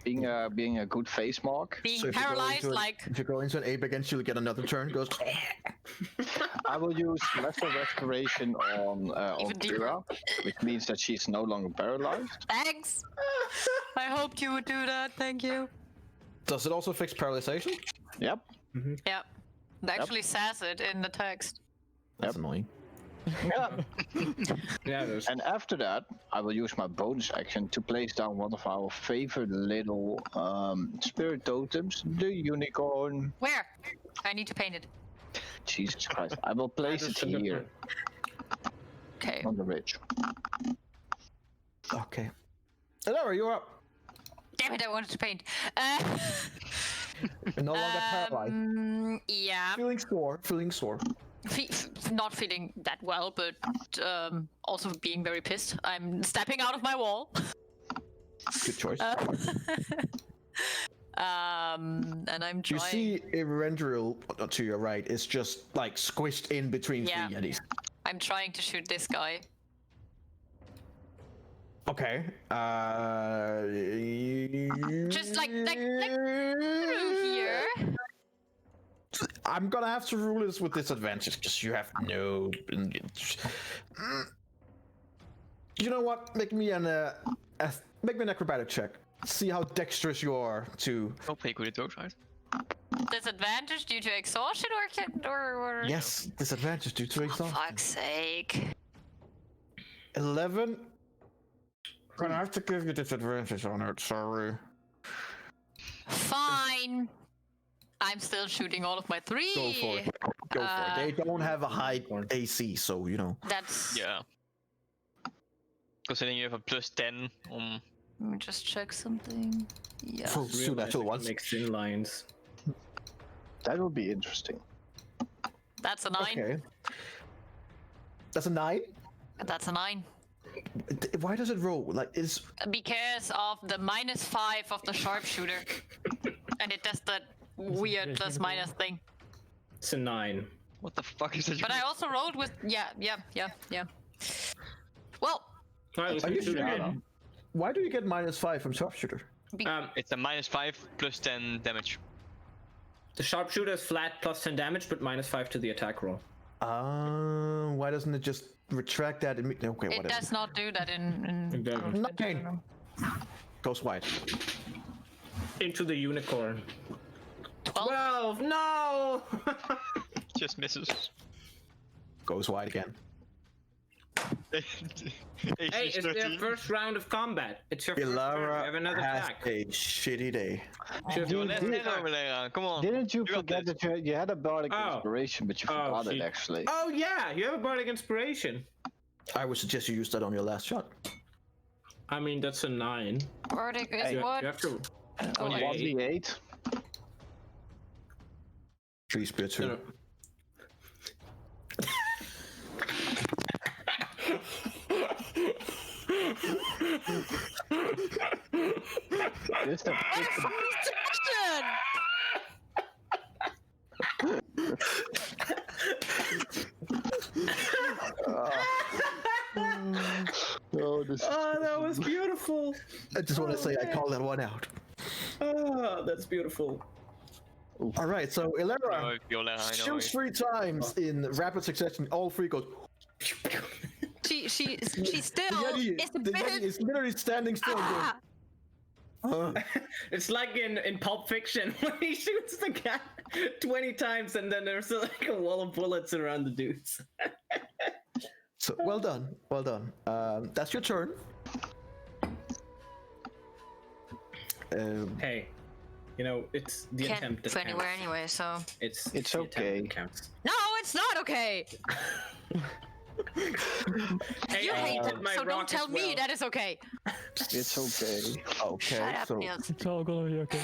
being a good face mark. Being So if you go paralyzed, into like if you go into an ape against you, you'll get another turn. Goes. I will use lesser restoration on Even deeper. Kira, which means that she's no longer paralyzed. thanks. I hoped you would do that. Thank you. Does it also fix paralyzation? Yep. Yep. It actually says it in the text. That's annoying. Yeah. Yeah, there's. And after that, I will use my bonus action to place down one of our favorite little spirit totems, the unicorn. Where? I need to paint it. Jesus Christ. I will place it here Okay. on the ridge. Okay. Alara, you're up. Damn it! I wanted to paint. You're no longer paralyzed. Yeah. Feeling sore. Feeling sore. Not feeling that well, but also being very pissed. I'm stepping out of my wall. Good choice. And I'm You trying. see Eberron to your right is just like squished in between Yeah. 3 Yetis. I'm trying to shoot this guy. Okay. Just like through here. I'm gonna have to rule this with disadvantage because you have no. You know what? Make me an acrobatic check. See how dexterous you are to. I'll play good at those, right? Disadvantage due to exhaustion or Yes, disadvantage due to For exhaustion. fuck's sake. 11. Gonna have to give you disadvantage on it. Sorry. Fine. I'm still shooting all of my 3. Go for it. Go for it. They don't have a high AC, so you know. That's. Yeah. Considering you have a +10 on. Let me just check something. Yeah. Full supernatural ones. Make thin lines. That would be interesting. That's a 9. Okay. That's a 9. That's a 9. Why does it roll? Like it's Because of the -5 of the sharpshooter. And it does that weird plus minus thing. It's a 9. What the fuck is that? But I also rolled with. Yeah. Well, Alright, let's Are you do sure? that. Why do you get -5 from sharpshooter? It's a -5 +10 damage. The sharpshooter is flat plus 10 damage, but -5 to the attack roll. Why doesn't it just retract that? Okay, it whatever. does not do that in. It doesn't. 9. Goes wide. Into the unicorn. 12. 12! No! Just misses. Goes wide again. Hey, it's their first round of combat. It's your first turn. You have another has attack. a shitty day. Just Yo, one let's attack. head over there. Come on. Didn't you got forget this. that you had a bardic Oh. inspiration, but you forgot it shit. actually? Oh yeah, you have a bardic inspiration. I would suggest you use that on your last shot. I mean, that's a 9. Bardic is You what? have to. Oh, on your I- 1d8. 3 spiritual. No. Just a Oh, this Oh, that was beautiful. I just want to say I call that one out. Oh, that's beautiful. All right, so Oh, Eberron Viola, I know. shoots 3 times in rapid succession. All 3 goes. She still The is a Yeti bit. is literally standing still. Ah! It's like in Pulp Fiction when he shoots the guy 20 times and then there's like a wall of bullets around the dudes. So well done, well done. That's your turn. Hey, you know, it's the Can't attempt that go anywhere counts. anyway, so. It's It's the attempt okay. that counts. No, it's not okay! Hey, You I hate needed it, my so don't rock tell as me well. that is okay. It's okay. Okay, Shut up, so Niels. It's all gonna be okay.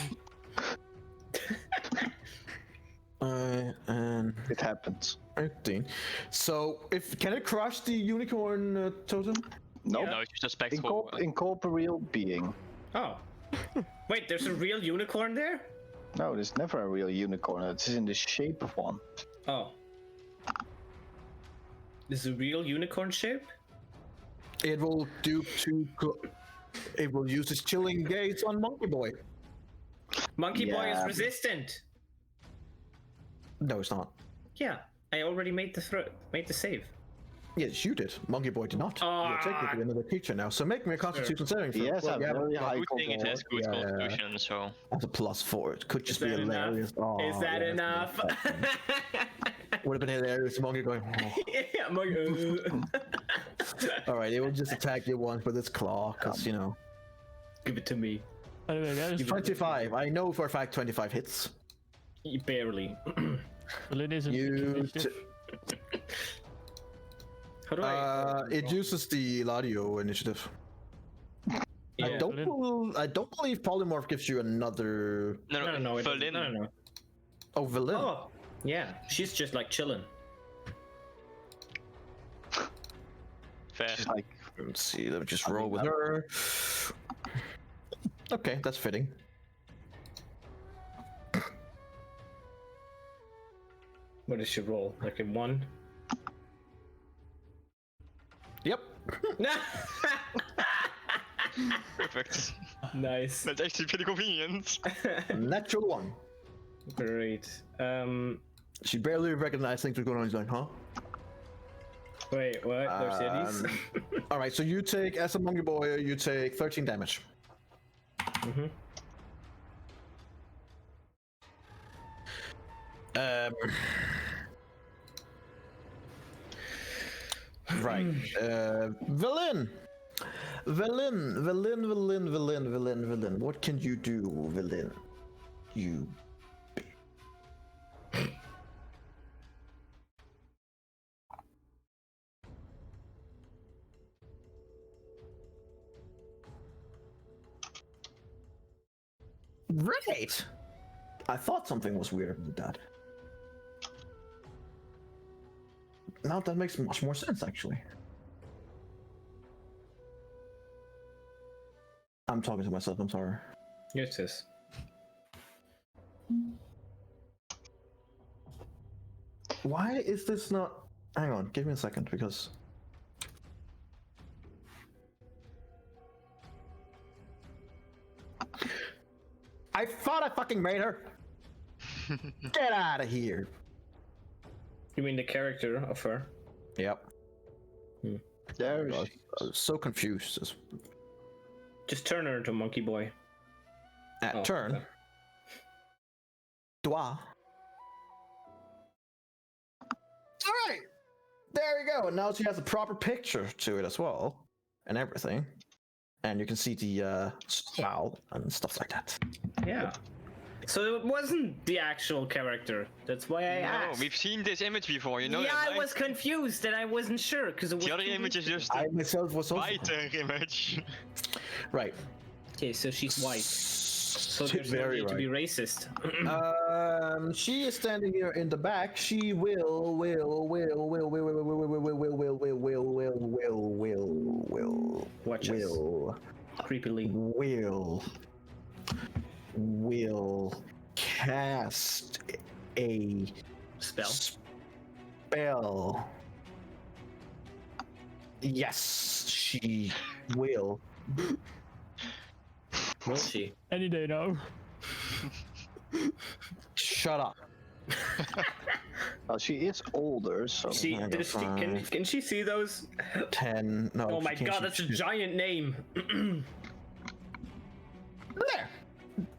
and It happens. 13. So can it crush the unicorn totem? Nope. No, it's just a spectacle. Incorporeal being. Oh. Wait, there's a real unicorn there? No, there's never a real unicorn. It's in the shape of one. Oh. This is a real unicorn shape? It will do it will use its chilling gaze on Monkey Boy. Monkey Boy is Yeah. resistant. No, it's not. Yeah, I already made the save. Yes, you did. Monkey Boy did not. Ah. You're technically another creature now. So make me a Constitution saving throw. Yes, Well, I'm yeah, very but high Good thing it has good Yeah, yeah. constitution, so. that's a +4. It could just Is be that hilarious. enough? Oh, Is that yeah, enough? Would have been hilarious. Monkey going. Oh. Yeah, All right, it will just attack you once with its claw, because you know. Give it to me. By the way, that is 25. I know for a fact 25 hits. Barely. Berlin isn't You. initiative. How do I? It uses the Ladio initiative. Yeah. I don't believe polymorph gives you another. No, it doesn't. Berlin. No. Oh, villain. Oh, yeah. She's just like chilling. Fair. Just like Let's see. Let me just roll with her. Okay, that's fitting. What is your roll? Like a 1? Yep. Perfect. Nice. That's actually pretty convenient. Natural 1. Great. She barely recognized things were going on. She's like, huh? Wait, what? There's cities? All right, so you take, as a monkey boy, you take 13 damage. Mm-hmm. Right. Villain. Villain. What can you do, villain? You. Right. I thought something was weird with that. Now that makes much more sense, actually. I'm talking to myself, I'm sorry. Yes, yes. Why is this not... Hang on, give me a second, because... I thought I fucking made her! Get out of here! You mean the character of her? Yep. there. I was so confused. Just turn her into Monkey Boy. Oh, Turn. okay. Dwa. Alright! There you go. And now she has a proper picture to it as well, and everything. And you can see the style and stuff like that. Yeah. So it wasn't the actual character. That's why I asked. we've seen this image before, you know Yeah, that, I right? was confused and I wasn't sure because it was. The other image is just I a myself was also whiter image. right. Okay, so she's white. So there's no Very need to right. be racist. She is standing here in the back. She will Watch us. Creepily. Will cast a spell. Yes, she will. Will she? Any day now. Shut up. Well, she is older, so. Can she see those? 10. No. Oh my she can't. god, that's a giant name. There.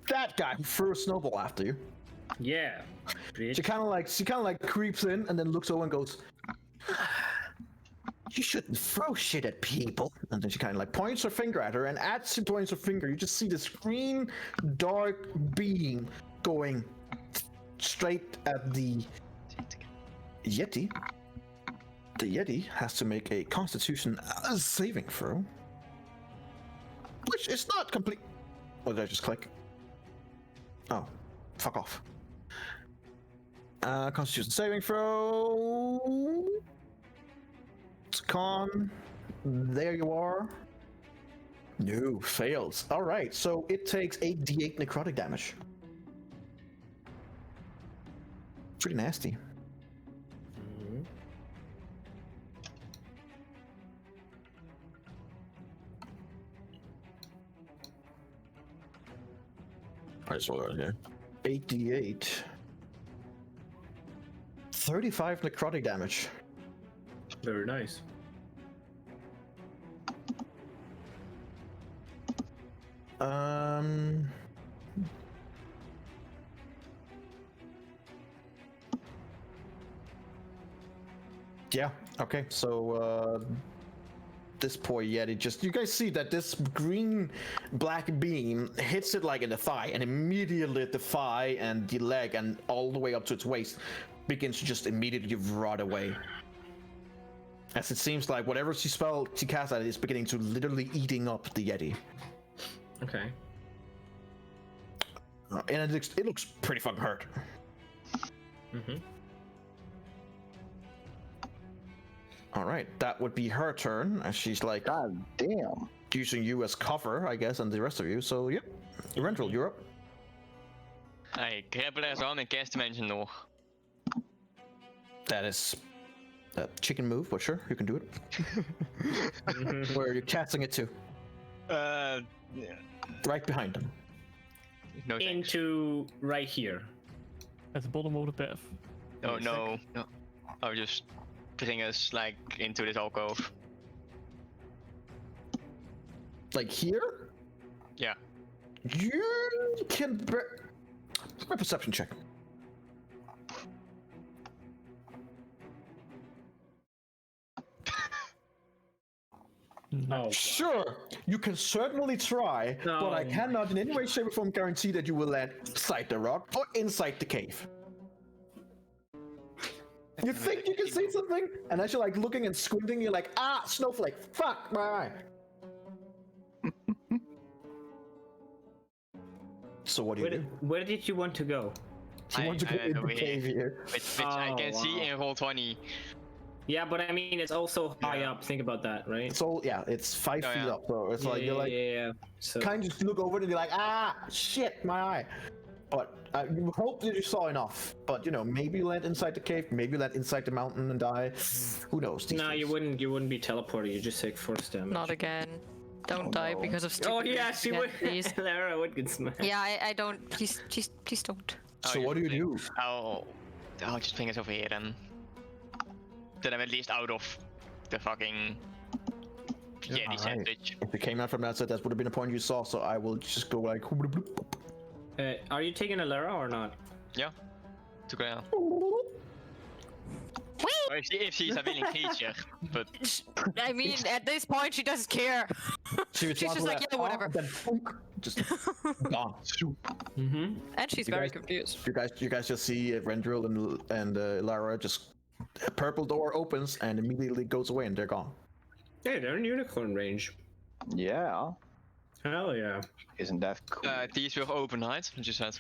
That guy who threw a snowball after you. Yeah. Bitch. She kind of like creeps in and then looks over and goes, "You shouldn't throw shit at people." And then she kind of like points her finger at her, and as she points her finger, you just see this green, dark beam going straight at the Yeti. The Yeti has to make a Constitution saving throw, which is not complete. What did I just click? Oh, fuck off. Constitution saving throw. It's con. There you are. No, fails. All right, so it takes 8d8 necrotic damage. Pretty nasty. I just rolled it here. 8d8. 35 necrotic damage. Very nice. Yeah, okay, so this poor Yeti just, you guys see that this green black beam hits it like in the thigh, and immediately the thigh and the leg and all the way up to its waist begins to just immediately rot away. As it seems like whatever she cast at it is beginning to literally eating up the Yeti. Okay. And it looks pretty fucking hurt. Mm-hmm. All right, that would be her turn, as she's like, God damn. using you as cover, I guess, and the rest of you. So, yep. Rental, you're up. I grab it as on and cast Dimension Door. That is a chicken move, but sure, you can do it. Where are you casting it to? Yeah. Right behind them. No thanks. Into right here. At the bottom of the path. Oh, no. I'll just bring us, like, into this alcove. Like here? Yeah. You can... My perception check. Oh, Sure, you can certainly try, but I cannot in any way, shape, or form guarantee that you will land inside the rock or inside the cave. You think you can see something, and as you're like looking and squinting, you're like, ah, snowflake, fuck my eye. So what do you do? Where did you want to go? You want to go in over the cave here? Which I can see in roll 20. Yeah, but I mean, it's also high up. Think about that, right? It's all, yeah, it's 5 feet yeah. up, so it's like, you're like, yeah. So kind of just look over it and you're like, ah, shit, my eye. But you hope that you saw enough. But you know, maybe you land inside the cave, maybe you land inside the mountain and die. Who knows? no, you wouldn't be teleported. You just take force damage. Not again. Don't die because of stupid. Oh yeah, things she again, would. Please. Lara would get smashed. Yeah, I don't. Please don't. So what do you do? I'll just bring us over here then. Then I'm at least out of the fucking Yeti Alright. sandwich. If you came out from that side, that would have been a point you saw, so I will just go like... Are you taking a Lara or not? Yeah. To go down. if she's a willing creature, but I mean, at this point, she doesn't care. She's just like, yeah, whatever. Then boink, just gone. Mm-hmm. And she's You very guys- confused. You guys just see Rendril and Lara just a purple door opens and immediately goes away and they're gone. Hey, they're in unicorn range. Yeah, Hell yeah. isn't that cool? these were open, right? As you said.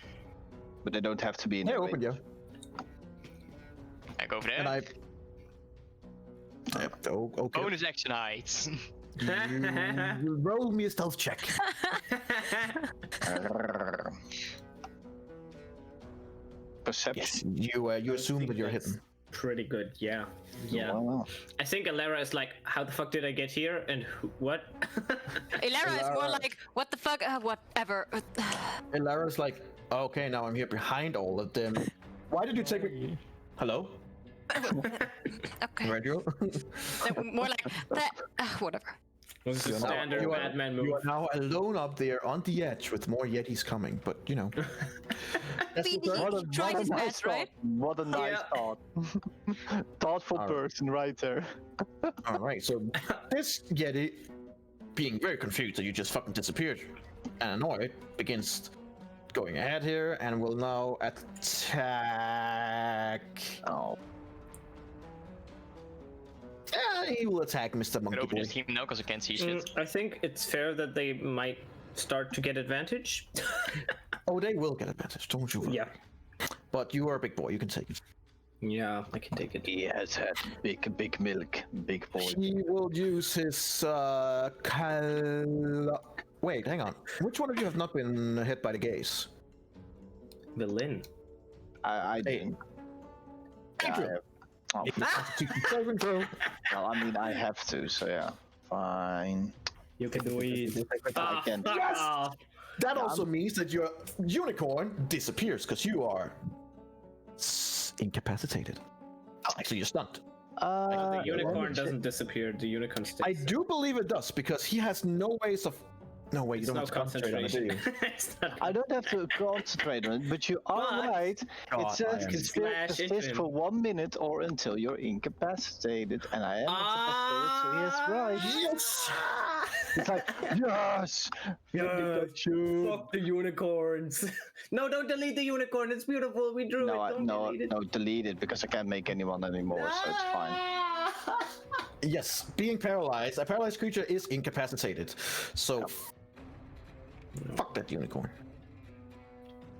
But they don't have to be in They the opened, range. yeah. I go over there. And okay. Bonus action heights. You roll me a stealth check. Perception. Yes, you assume that you're hidden. Pretty good, yeah. Yeah. Wow. I think Alara is like, how the fuck did I get here? And what? Ilara is more Ilara. like, what the fuck? Whatever. And Lara's like, okay, now I'm here behind all of them. Why did you take me? Hello? Okay. Rendril? More like that. Whatever. This is Now- standard you are- Batman You move. are now alone up there on the edge with more Yetis coming, but you know. That's He the turn. tried his best, right? What a nice Yeah. thought. Thoughtful Alright. person right there. All right, so this Yeti, being very confused that you just fucking disappeared and annoyed, begins going ahead here and will now attack. Oh, He will attack Mr. I can Monkey open Boy. this team now because I can't see shit. I think it's fair that they might start to get advantage. Oh, they will get advantage, don't you worry. Yeah. But you are a big boy, you can take it. Yeah, I can take it. he has had big milk, big boy. He will use his Wait, hang on. Which one of you have not been hit by the gaze? The Lin. I didn't. Adrian. Oh, Saving throw. well, I mean, I have to, so yeah. Fine. You can do it. I can. fuck Yes! off. That also means that your unicorn disappears because you are incapacitated. Actually, you're stunned. The unicorn doesn't disappear. The unicorn stays. I do believe it does because he has no ways of. No way, you It's don't no have to concentrate on it, do you? concentration. It's not- I don't have to concentrate on it, but you are But- right. God, It I says am- Slash into persist him. for 1 minute or until you're incapacitated, and I am incapacitated, so he is right. Yes! It's like, yes! Yes, Pikachu. Fuck the unicorns. No, don't delete the unicorn. It's beautiful. We drew No, it. Don't delete it. no, delete it because I can't make anyone anymore, so it's fine. Yes, being paralyzed, a paralyzed creature is incapacitated. So, fuck that unicorn.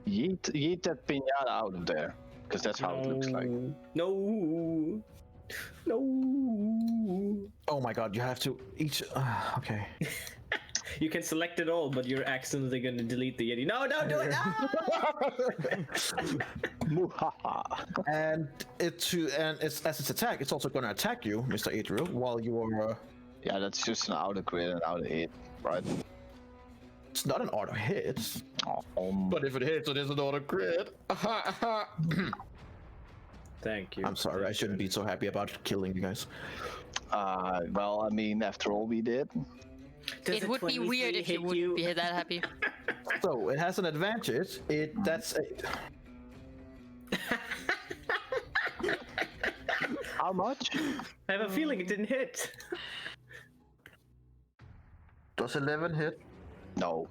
Yeet that pinata out of there, because that's how it looks like. No. No. Oh my god, you have to each. Okay. You can select it all, but you're accidentally going to delete the Yeti. No, don't do it. Muhaha. And as its attack, it's also going to attack you, Mr. Adriel, while you are. Yeah, that's just an outer grid and outer hit, right? It's not an auto hit, Um, but if it hits, it is an auto crit. Thank you. I'm sorry, I shouldn't be so happy about killing you guys. well, I mean, after all we did. Does It would be 23 weird if you hit wouldn't be that happy. So it has an advantage. That's a. How much? I have a feeling it didn't hit. Does 11 hit? No.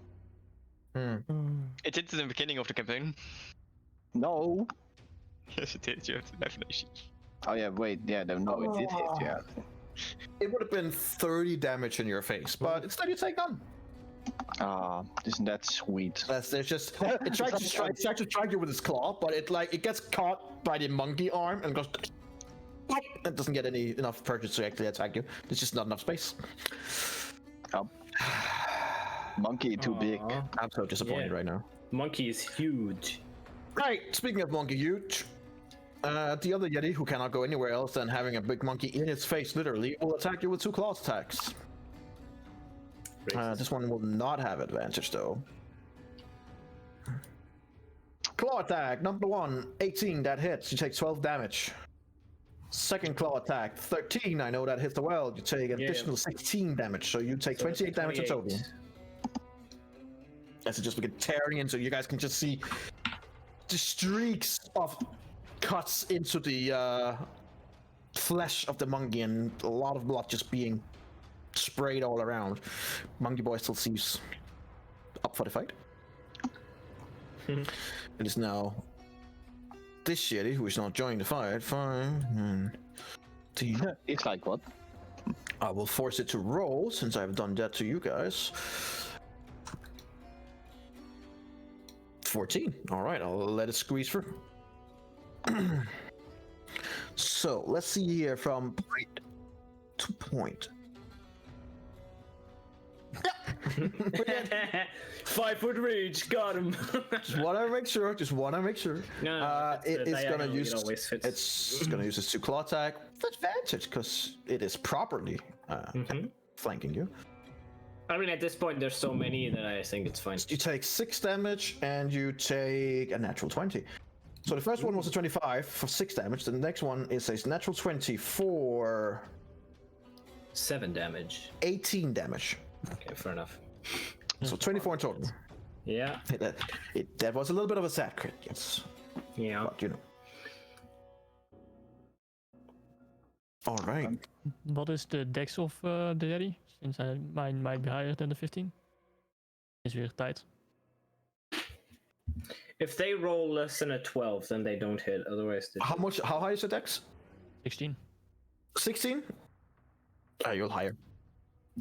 It did in the beginning of the campaign. No. Yes, it did. You have to definition. Oh yeah, wait, yeah, no, it did hit, yeah. It would have been 30 damage in your face, but instead you take none. Isn't that sweet? There's just it tries to strike you with its claw, but it gets caught by the monkey arm and goes. It doesn't get enough purchase to actually attack you. There's just not enough space. Oh. Monkey too big. Aw. I'm so disappointed Yeah. right now. Monkey is huge. Right, speaking of monkey huge, the other Yeti, who cannot go anywhere else than having a big monkey in its face, literally, will attack you with 2 claws attacks. This one will not have advantage, though. Claw attack, number 1, 18, that hits. You take 12 damage. Second claw attack, 13, I know that hits well. You take an additional 16 damage, so you take So that's 28 damage in total. 28. As it just begin tearing into, you guys can just see the streaks of cuts into the flesh of the monkey and a lot of blood just being sprayed all around. Monkey Boy still seems up for the fight. It is now this Yeti who is not joining the fight. 5 and 10. It's like what? I will force it to roll since I've done that to you guys. 14. All right, I'll let it squeeze through. So let's see here from point to point. 5 foot reach, got him. Just want to make sure. No, it is gonna use. Always fits. It's gonna use its 2 claw attack with advantage because it is properly flanking you. I mean, at this point, there's so many that I think it's fine. You take 6 damage and you take a natural 20. So the first one was a 25 for 6 damage. The next one is a natural 20 for 7 damage. 18 damage. Okay, fair enough. So 24 in total. Yeah. That was a little bit of a sad crit, yes. Yeah. But, you know. All right. What is the dex of the Yeti? Since mine might be higher than the 15. Is weer tijd. If they roll less than a 12, then they don't hit. Otherwise, they How high is the dex? 16. 16? You're higher.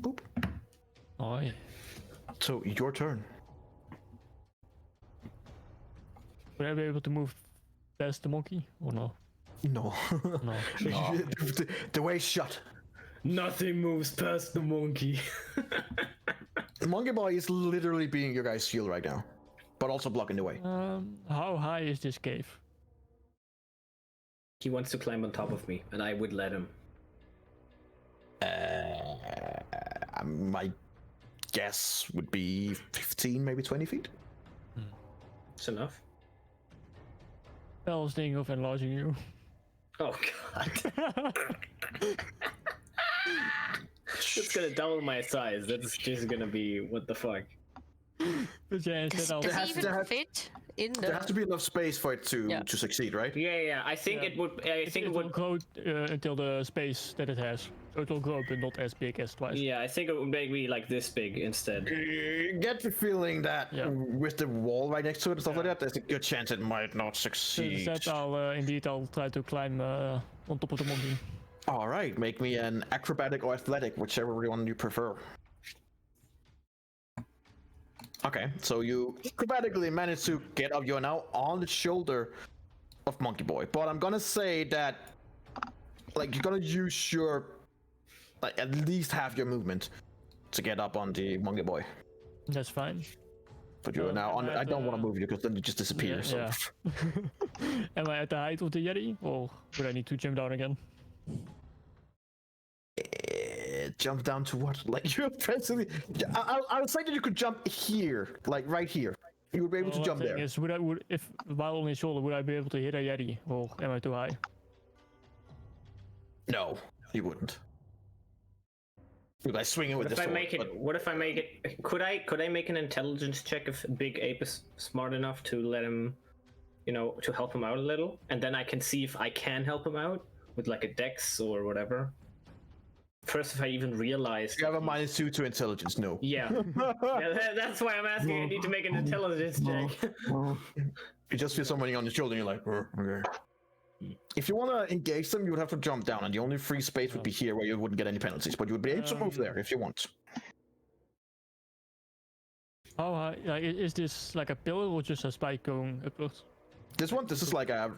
Boop. Oh yeah. So your turn. Would I be able to move past the monkey or no? No. No. The way is shut. Nothing moves past the monkey. The monkey boy is literally being your guy's shield right now, but also blocking the way. How high is this cave? He wants to climb on top of me, and I would let him. My guess would be 15, maybe 20 feet. It's enough. I was thinking of enlarging you. Oh god. It's gonna double my size. That's just gonna be what the fuck. But yeah, Does instead it has- even there has- fit in There has to the... be enough space for it to succeed, right? Yeah. I think it would. I think it will would. grow until the space that it has. So it will grow, but not as big as twice. Yeah, I think it would make me like this big instead. Get the feeling that Yeah. with the wall right next to it and stuff like that, there's a good chance it might not So succeed. instead, I'll try to climb on top of the monkey. All right, make me an acrobatic or athletic, whichever one you prefer. Okay, so you acrobatically managed to get up. You're now on the shoulder of Monkey Boy, but I'm gonna say that, like, you're gonna use your, like, at least half your movement to get up on the Monkey Boy. That's fine. But you're now on. I don't want to move you because then you just disappear. Yeah, so. yeah. Am I at the height of the Yeti, or would I need to jump down again? Jump down to what? Like you're basically. I would say that you could jump here, like right here. You would be able to jump there. Is, if while on his shoulder, would I be able to hit a Yeti, or am I too high? No, you wouldn't. You guys swing it with What the if I sword. make it? What if I make it? Could I make an intelligence check if Big Ape is smart enough to let him, to help him out a little, and then I can see if I can help him out with like a dex or whatever. First, if I even realize. You have a -2 to intelligence. No. Yeah. Yeah, that's why I'm asking. I need to make an intelligence check. You just feel somebody on your shoulder, and you're like, okay. If you want to engage them, you would have to jump down, and the only free space would be here where you wouldn't get any penalties, but you would be able to move there if you want. How high? Is this like a pillar or just a spike going upwards? This is like a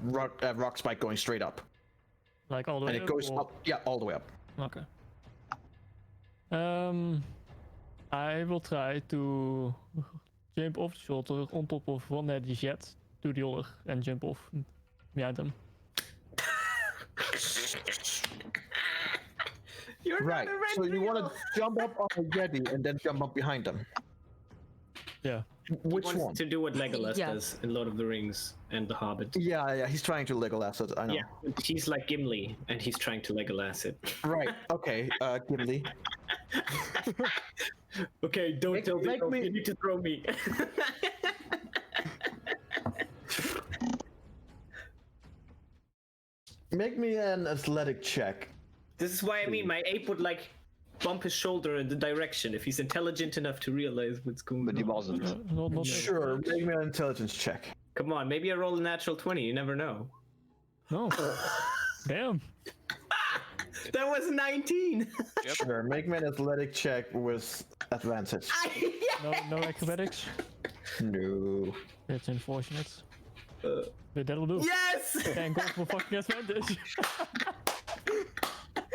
rock spike going straight up. Like all the way And it up? goes or- up, yeah, all the way up. Okay. I will try to jump off the shoulder on top of one Eddie's jet to the other and jump off behind them. You're Right, not a red so you want wheel. to jump up on a Yeti and then jump up behind them. Yeah. Which Wants one? to do what Legolas Yeah. does in Lord of the Rings and The Hobbit. Yeah, he's trying to Legolas it, I know. Yeah, he's like Gimli, and he's trying to Legolas it. Right, okay, Gimli. Okay, don't Make- tell me. make me- You need to throw me. Make me an athletic check. This is why I mean my ape would like bump his shoulder in the direction if he's intelligent enough to realize what's going on. But he wasn't. Not Sure, make me an intelligence check. Come on, maybe I roll a natural 20. You never know. No. Damn. That was 19. Sure, make me an athletic check with advantage. No acrobatics. No. That's unfortunate. But that'll do. Yes! Thank God for fucking advantage.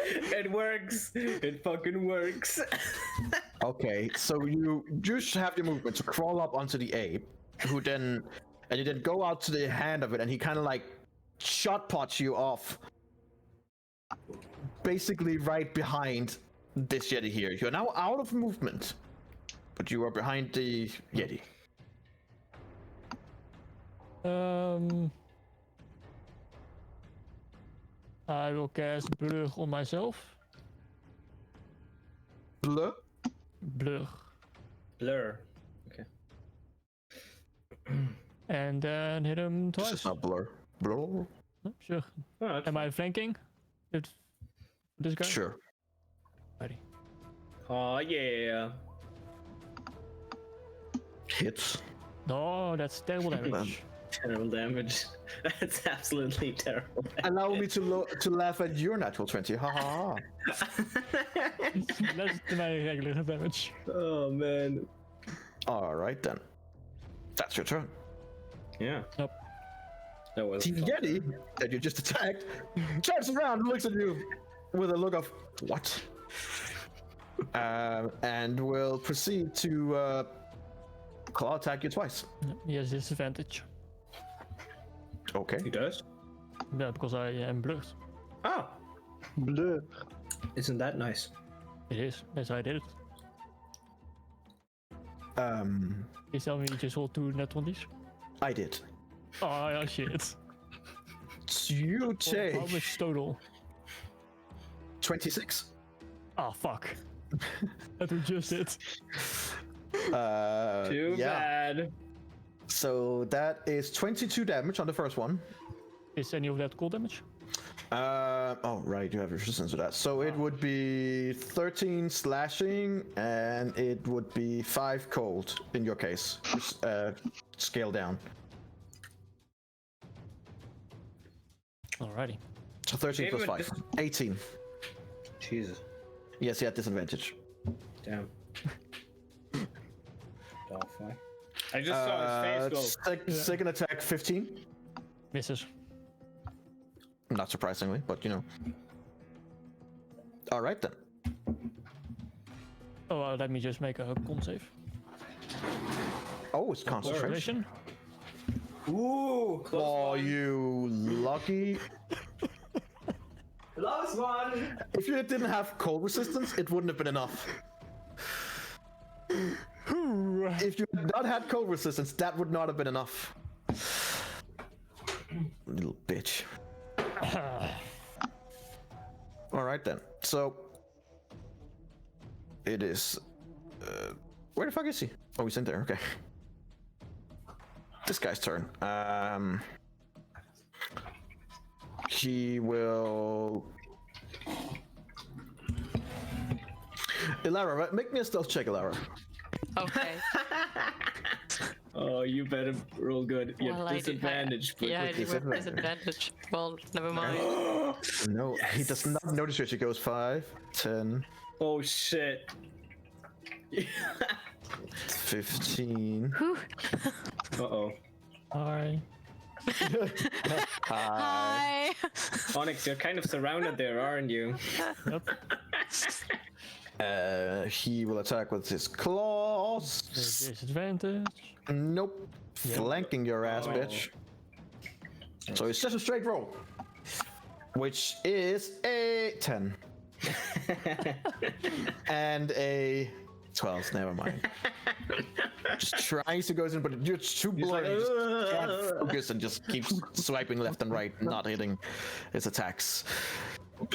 It works. It fucking works. Okay, so you just have your movement to crawl up onto the ape, you then go out to the hand of it, and he kind of like shot puts you off, basically right behind this Yeti here. You're now out of movement, but you are behind the Yeti. I will cast Blur on myself. Blur? Blur. Blur. Okay. And then hit him This twice. is not blur. Blur? Oh, sure. Oh, that's Am I flanking? This guy? Sure. Ready. Oh yeah. Hits. No, that's terrible damage. Terrible damage. That's absolutely terrible. Allow me to laugh at your natural 20. Ha ha ha. Less than my regular damage. Oh man. Alright then. That's your turn. Yeah. Nope. That was The fun. Yeti that you just attacked turns around and looks at you with a look of what? And will proceed to claw attack you twice. He has disadvantage. Okay. He does? Yeah, because I am blurred. Oh, Bleu. isn't that nice? It is. That's how I did it. You tell me you just rolled 2 net 20s? I did. Oh, yeah, shit. You How take much total? 26. Ah, fuck. That was just it. Too bad. So that is 22 damage on the first one. Is any of that cold damage? Oh, right, you have resistance to that. So it would be 13 slashing, and it would be 5 cold in your case. Just, scale down. Alrighty. So 13 plus David, 5. 18. Jesus. Yes, you had disadvantage. Damn. Oh, fuck. I just saw his face go. Second attack, 15. Misses. Not surprisingly, but you know. Alright then. Oh, let me just make a con save. Oh, it's concentration. Ooh, close Oh, one. you lucky. Close one. If you didn't have cold resistance, it wouldn't have been enough. If you had not had cold resistance, that would not have been enough. Little bitch. Alright then. So it is where the fuck is he? Oh, he's in there, okay. This guy's turn. He will Ilara, make me a stealth check, Ilara. Okay. Oh, you better roll good. You have Well, I do- disadvantage. but Yeah, I with do have disadvantage. disadvantage. Well, never mind. No, he does not notice you. She goes 5, 10, Oh shit. 15. Uh-oh. Hi. Hi. Onyx, you're kind of surrounded there, aren't you? Yep. He will attack with his claws. Disadvantage. Nope. Flanking your ass, bitch. So it's just a straight roll. Which is a 10. And a 12. Never mind. Just tries to go in, but you're too blurry. like, Just can't focus and just keeps swiping left and right, not hitting his attacks.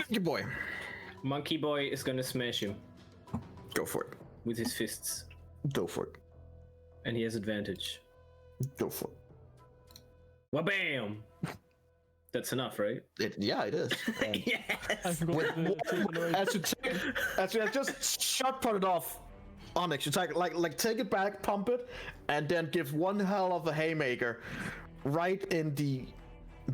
Your boy. Monkey Boy is gonna smash him Go for it. with his fists. Go for it. And he has advantage. Go for it. Wabam! That's enough, right? Yeah, it is. And I Yes. forgot the tip noise. as you just shot put it off, Onyx, you take take it back, pump it, and then give one hell of a haymaker right in the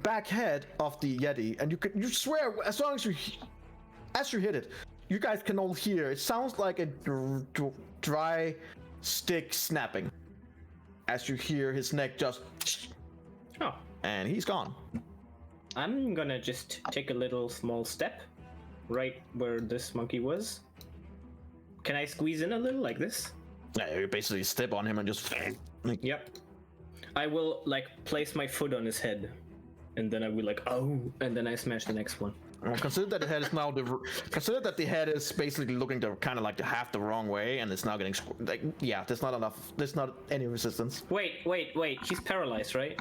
back head of the Yeti, and you swear as long as you hit it, you guys can all hear. It sounds like a dry stick snapping as you hear his neck just, Oh, and he's gone. I'm gonna just take a little small step right where this monkey was. Can I squeeze in a little like this? Yeah, you basically step on him and just. Yep. I will like place my foot on his head, and then I will like and then I smash the next one. Consider that the head is now consider that the head is basically looking to kind of like half the wrong way, and it's now getting like there's not enough. There's not any resistance. Wait. He's paralyzed, right?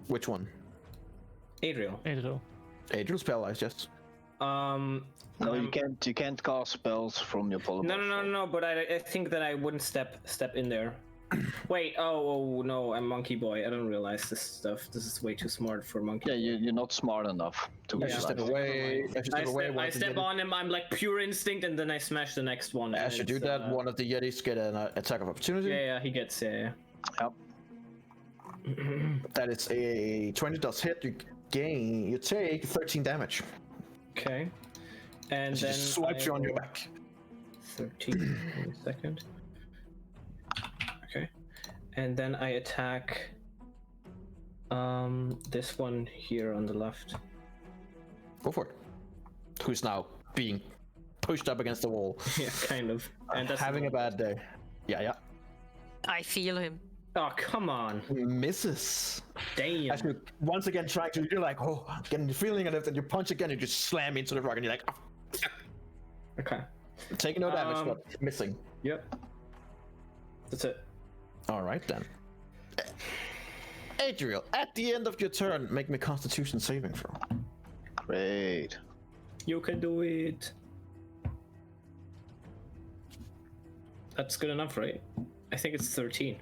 Which one? Adriel. Adriel. Adriel's paralyzed. Yes. No, you can't cast spells from your polymorph. No. But I think that I wouldn't step in there. Wait. Oh no, I'm monkey boy. I don't realize this stuff. This is way too smart for monkey. Yeah, you're not smart enough to As you step realize. away, I step on him. I'm like pure instinct, and then I smash the next one. As you and do it's, that, one of the Yetis get an attack of opportunity. Yeah, he gets. Yeah. Yep. That is a 20 does hit. You take 13 damage. Okay. And As he then just swipes I you on your will- back. 13. Wait a second. Okay. And then I attack this one here on the left. Go for it. Who's now being pushed up against the wall, Yeah, kind of. And that's having a bad day. Yeah. I feel him. Oh, come on. Misses. Damn. As you once again trying to, you're like, oh, getting the feeling of it, and you punch again, you just slam into the rock, and you're like, oh. Okay. Taking no damage, but missing. Yep. That's it. All right then. Adriel, at the end of your turn, make me a Constitution saving throw. Great. You can do it. That's good enough, right? I think it's 13.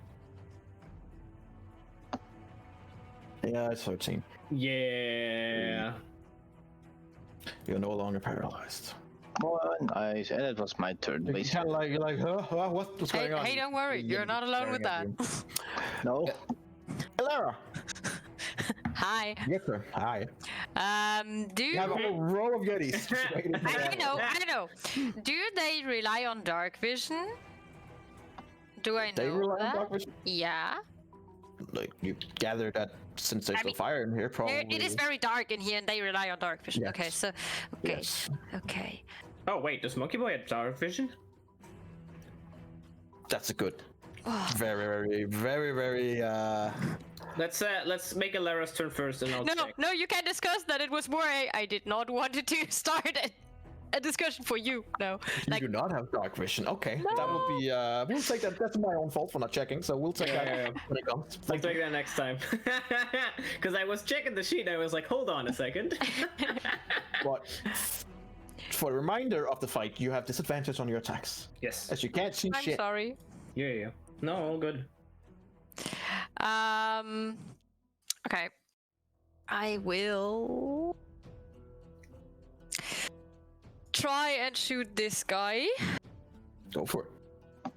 Yeah, it's 13. Yeah. You're no longer paralyzed. Oh, nice. And it was my turn, You're basically. kind of like, you're like, huh? What's Hey, going on? hey, don't worry. You're not alone with that. No? Elara, Hi. yes sir. Hi. Do You have a whole row of Yetis. I know. Do they rely on dark vision? Do I know They rely that? on dark vision? Yeah. Like, you gather that since there's I no mean, fire in here, probably. It is very dark in here, and they rely on dark vision. Yes. Okay, so Yes. okay. Oh, wait, does Monkey Boy have dark vision? That's a good. Very, very, Let's make Alara's turn first, and I'll No, check. no, you can discuss that. It was more I did not want it to start a discussion for you. No, You do not have dark vision. Okay, that will be. We'll take that. That's my own fault for not checking. So we'll take that Yeah. when it comes. I'll take that next time. Because I was checking the sheet, and I was like, hold on a second. But for the reminder of the fight, you have disadvantage on your attacks, Yes. as you can't see I'm shit. sorry. Yeah. No, all good. Okay. I will try and shoot this guy. Go for it.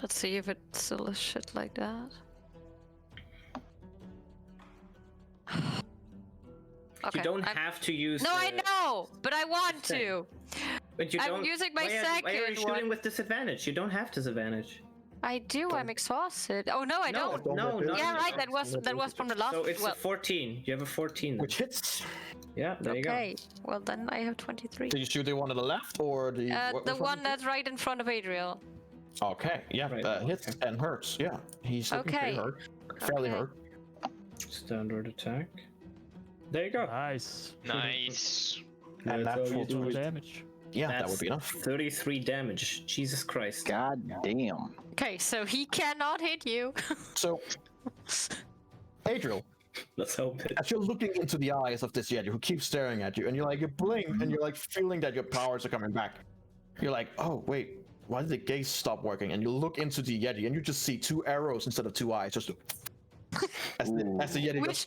Let's see if it's still a shit like that. Okay. You don't have to use. No, I know, but I want Same. to. But you I'm don't. using my why are you second shooting one. with disadvantage? You don't have disadvantage. I do. I'm exhausted. Oh no, I don't. No. Yeah, right. That was from the last. So it's well, a 14. You have a 14. Then. Which hits? Yeah, there you go. okay. Well, then I have 23. Did you shoot the one on the left or the? The one that's right in front of Adriel. Okay, yeah, Right, hits and hurts. Yeah, he's looking pretty Okay. hurt, fairly Okay. hurt. Standard attack. There you go. Nice. Nice. And That's that all will you do. Full is- damage. Yeah, that That's would be enough. 33 damage. Jesus Christ. God damn. Okay, so he cannot hit you. So, Adriel, Let's hope it. as you're looking into the eyes of this Yeti who keeps staring at you, and you blink, and you're like feeling that your powers are coming back. You're like, oh wait, why did the gaze stop working? And you look into the Yeti, and you just see 2 arrows instead of 2 eyes, just as as the Yeti Which,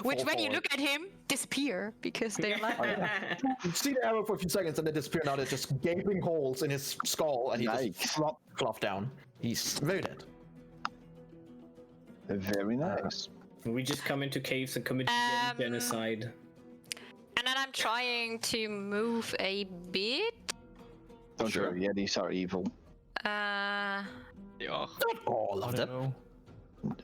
when you forward. look at him, disappear because they're like. You see the arrow for a few seconds and they disappear. Now there's just gaping holes in his skull and he just flop down. He's very dead. Very nice. We just come into caves and commit genocide. And then I'm trying to move a bit. Don't worry, Yetis are evil. They are. Not all I of don't them. know.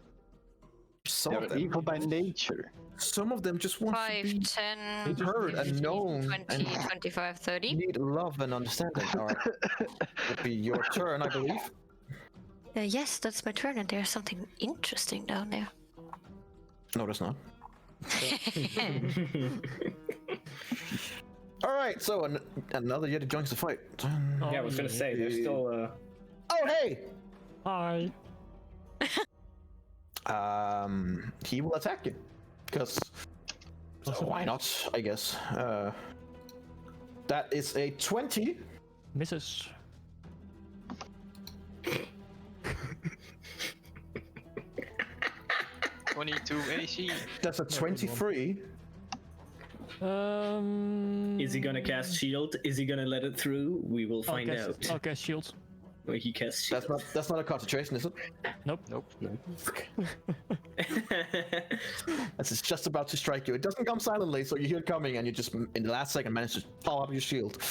Some of They're them. evil by nature. Some of them just want 5, to be 10, heard and 15, known 20, and 25, 30. need love and understanding. All right. It'll be your turn, I believe. Yes, that's my turn, and there's something interesting down there. No, there's not. All right, so another Yeti joins the fight. Yeah, I was gonna say, there's still Oh, hey! Hi. He will attack you. Because why not, I guess. That is a 20. Misses. AC. That's a 23. Is he gonna cast shield? Is he gonna let it through? We will find out. I'll cast shield. Well, he casts shield. That's not a concentration, is it? Nope. As it's just about to strike you. It doesn't come silently, so you hear it coming, and you just, in the last second, manage to pop up your shield.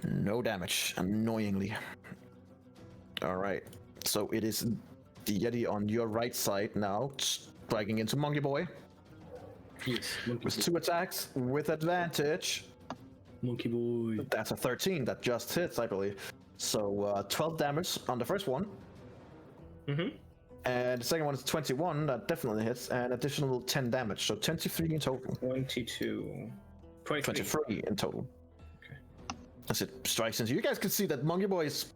No damage, annoyingly. Alright, so it is the Yeti on your right side now, striking into Monkey Boy. Yes, With 2 attacks, with advantage. Monkey Boy. That's a 13, that just hits, I believe. So 12 damage on the first one. Mm-hmm. And the second one is 21, that definitely hits, and additional 10 damage, so 23 in total. 22. 23 in total. Okay. As it strikes into you. You guys can see that Monkey Boy is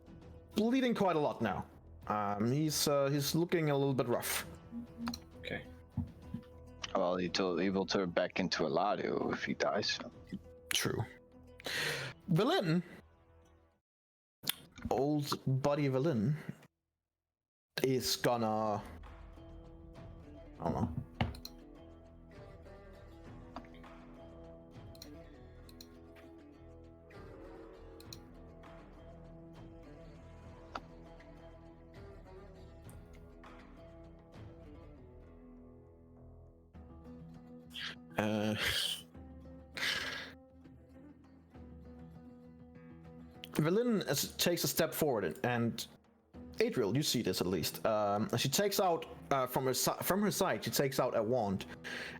bleeding quite a lot now. He's looking a little bit rough. Okay. Well, he will turn back into a Ladio if he dies. So. True. Villain. Old buddy Villain is gonna... I don't know. Villain takes a step forward, and Adriel, you see this at least. She takes out from her side. She takes out a wand,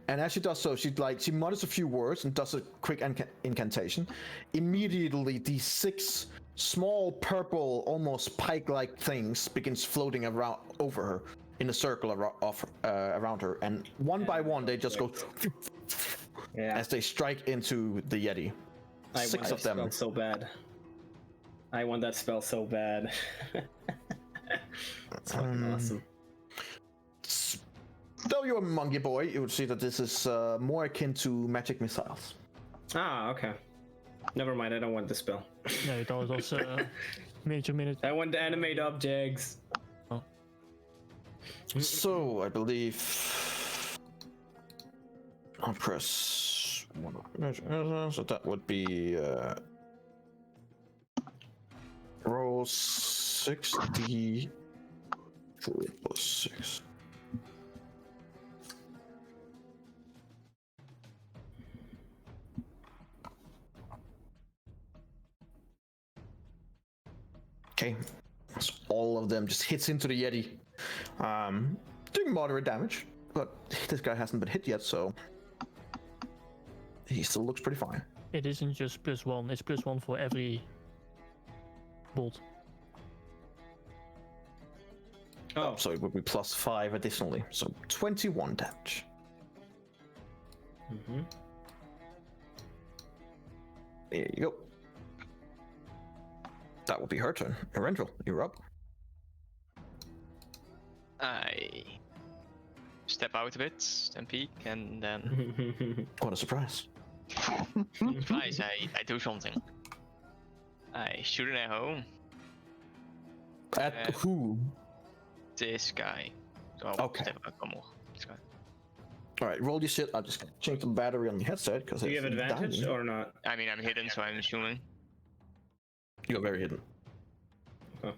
and as she does so, she mutters a few words and does a quick incantation. Immediately, these 6 small purple, almost pike-like things begins floating around over her in a circle around her, and one by one they just go as they strike into the Yeti. I 6 want of them. that spell so bad. I want that spell so bad. It's fucking awesome. Though you're a Monkey Boy, you would see that this is more akin to magic missiles. Ah, okay. Never mind, I don't want the spell. Nee, dat was major minute. I want to animate objects. Oh. So, I believe... I'll press... So that would be... roll 6d... 4 plus 6. Okay, so all of them just hits into the Yeti, doing moderate damage, but this guy hasn't been hit yet, so he still looks pretty fine. It isn't just +1, it's +1 for every bolt. Oh, So it would be +5 additionally, so 21 damage. mm-hmm. There you go. That will be her turn. Erendril, you're up. I step out a bit, then peek, and then What a surprise. twice I do something. I shoot an arrow. At who? This guy. So I'll Okay. step out one more. This guy. All right, roll your shit. I'll just change the battery on the headset because Do you have advantage or not? I mean, I'm hidden, so I'm assuming. You're very hidden. Oh.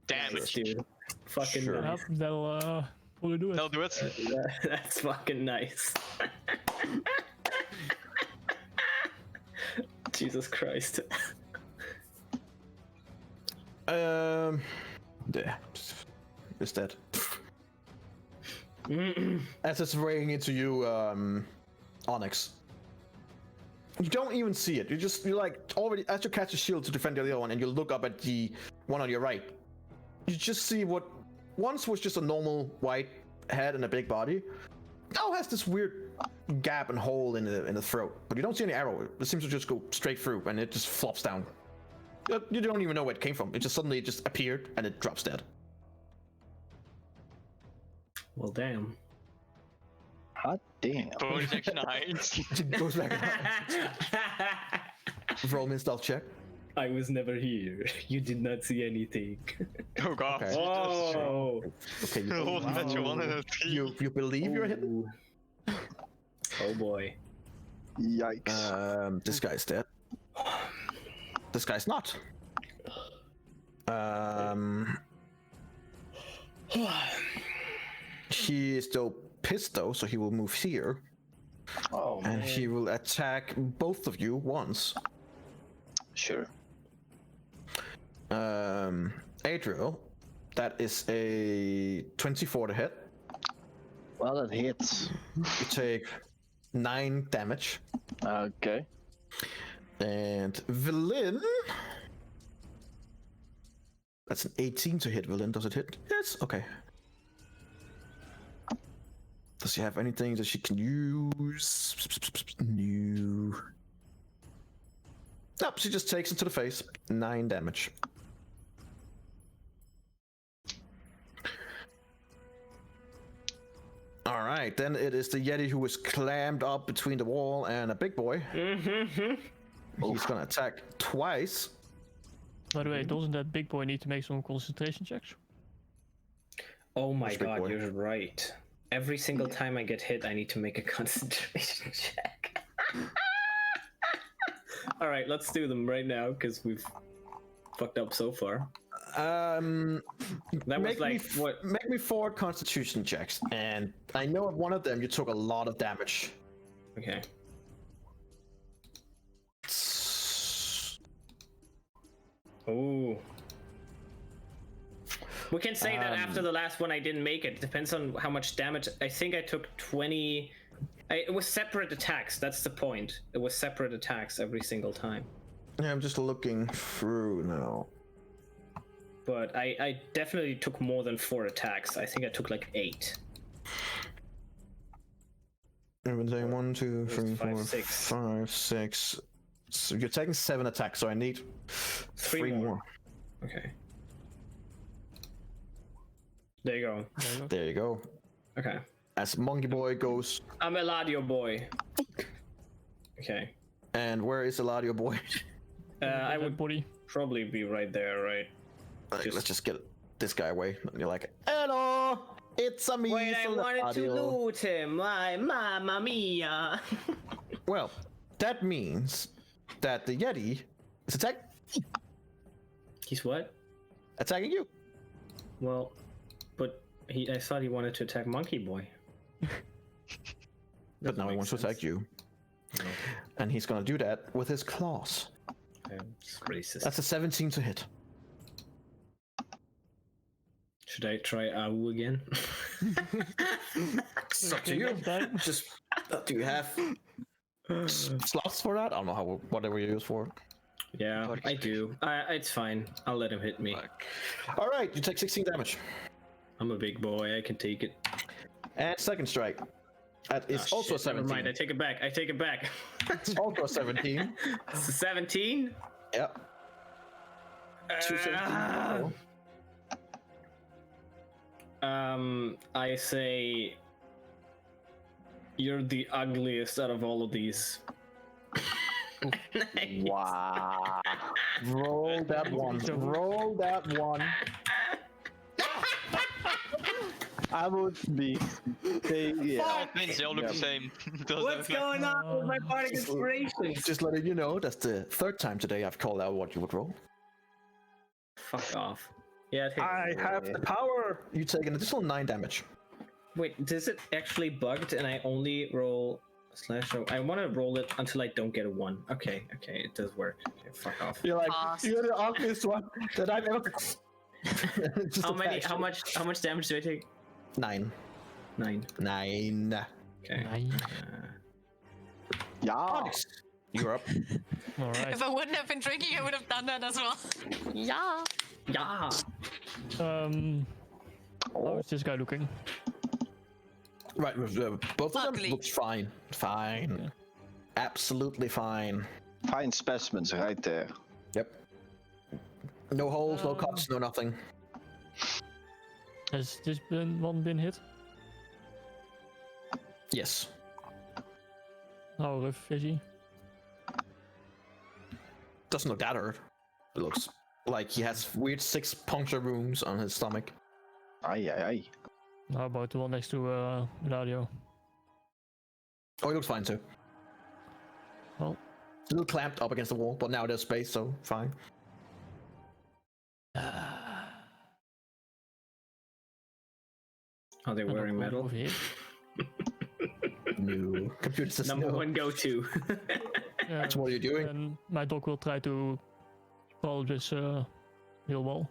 Damage. Dude. Fucking Sure. nice. Ja, they'll probably do it. They'll do it. That's fucking nice. Jesus Christ. Yeah, it's dead. As it's raining into you, Onyx. You don't even see it. You're like already as you catch a shield to defend the other one, and you look up at the one on your right. You just see what once was just a normal white head and a big body. Now has this weird gap and hole in the throat, but you don't see any arrow. It seems to just go straight through, and it just flops down. You don't even know where it came from. It just suddenly just appeared, and it drops dead. Well, damn. Hot damn. Bonus action hides. It goes back. Roll me a stealth check. I was never here. You did not see anything. Oh god. Okay. Oh. Okay, Oh, bet you wanted a you believe you're hidden? Oh boy. Yikes. This guy's dead. This guy's not. He is still pissed though, so he will move here, Oh, and he will attack both of you once. sure. Adriel, that is a 24 to hit. Well, it hits. You take 9 damage. Okay. And Villain, that's an 18 to hit. Villain, does it hit? Yes. Okay. Does she have anything that she can use? No. Nope, she just takes it to the face. 9 damage. Alright, then it is the Yeti who is clammed up between the wall and a big boy. He's gonna attack twice. By the way, doesn't that big boy need to make some concentration checks? Oh my Which big god, boy? you're right. Every single time I get hit, I need to make a concentration check. Alright, let's do them right now, because we've fucked up so far. That was Make like, me what? Make me 4 constitution checks, and I know at one of them you took a lot of damage. Okay. Ooh. We can say that after the last one I didn't make it. Depends on how much damage. I think I took 20... it was separate attacks, that's the point. It was separate attacks every single time. Yeah, I'm just looking through now. But I definitely took more than 4 attacks. I think I took like 8. I've been saying 1, 2, 3, 5, 4, 6. 5, 6. So you're taking 7 attacks, so I need 3 more. Okay. There you go. There you go. Okay. As Monkey Boy goes. I'm Eladio boy. Okay. And where is Eladio Boy? I That would body. probably be right there, right? Let's just get this guy away. And you're like, hello! It's a me, Wait, I wanted to Eladio." loot him. My mamma mia. Well, that means that the Yeti is He's what? attacking you. Well, but I thought he wanted to attack Monkey Boy. But now he wants to attack you. And he's gonna do that with his claws. It's racist. That's a 17 to hit. Should I try AU again? It's up to you. Just do you have slots for that? I don't know how whatever you use for it. Yeah, I do. It's fine. I'll let him hit me. All right, you take 16 damage. I'm a big boy. I can take it. And second strike. That is also a Shit, never 17. mind. I take it back. I take it back. It's also a 17. It's a 17. Yep. 2 17. I say you're the ugliest out of all of these. Wow. Roll that one. Roll that one. I would be. All twins, they all look the same. Doesn't What's matter. going on with my bardic inspirations? Just letting you know, that's the third time today I've called out what you would roll. Fuck off. Yeah, I have the power. You take an additional 9 damage. Wait, does it actually bugged and I only roll /0? I want to roll it until I don't get a 1. Okay, it does work. Okay, fuck off. You're like, Awesome. you're the obvious one that I've ever. Just attached. How much damage do I take? 9. 9. 9. Okay. Yeah. Onyx, you're up. All right. If I wouldn't have been drinking, I would have done that as well. Yeah. Yeah. How is this guy looking? Right, both of them Ugly. looks fine. Fine. Yeah. Absolutely fine. Fine specimens right there. Yep. No holes, no cuts, no nothing. Has this one been hit? Yes. How rough is he? Doesn't look that hurt. It looks like he has weird 6 puncture wounds on his stomach. Aye. How about the one next to Radio? Oh, he looks fine too. Well, A little clamped up against the wall, but now there's space, so fine. Are they wearing metal? over here. No. Computer says Number no. 1 go-to. Yeah, So what are you doing? and my dog will try to follow this hill wall.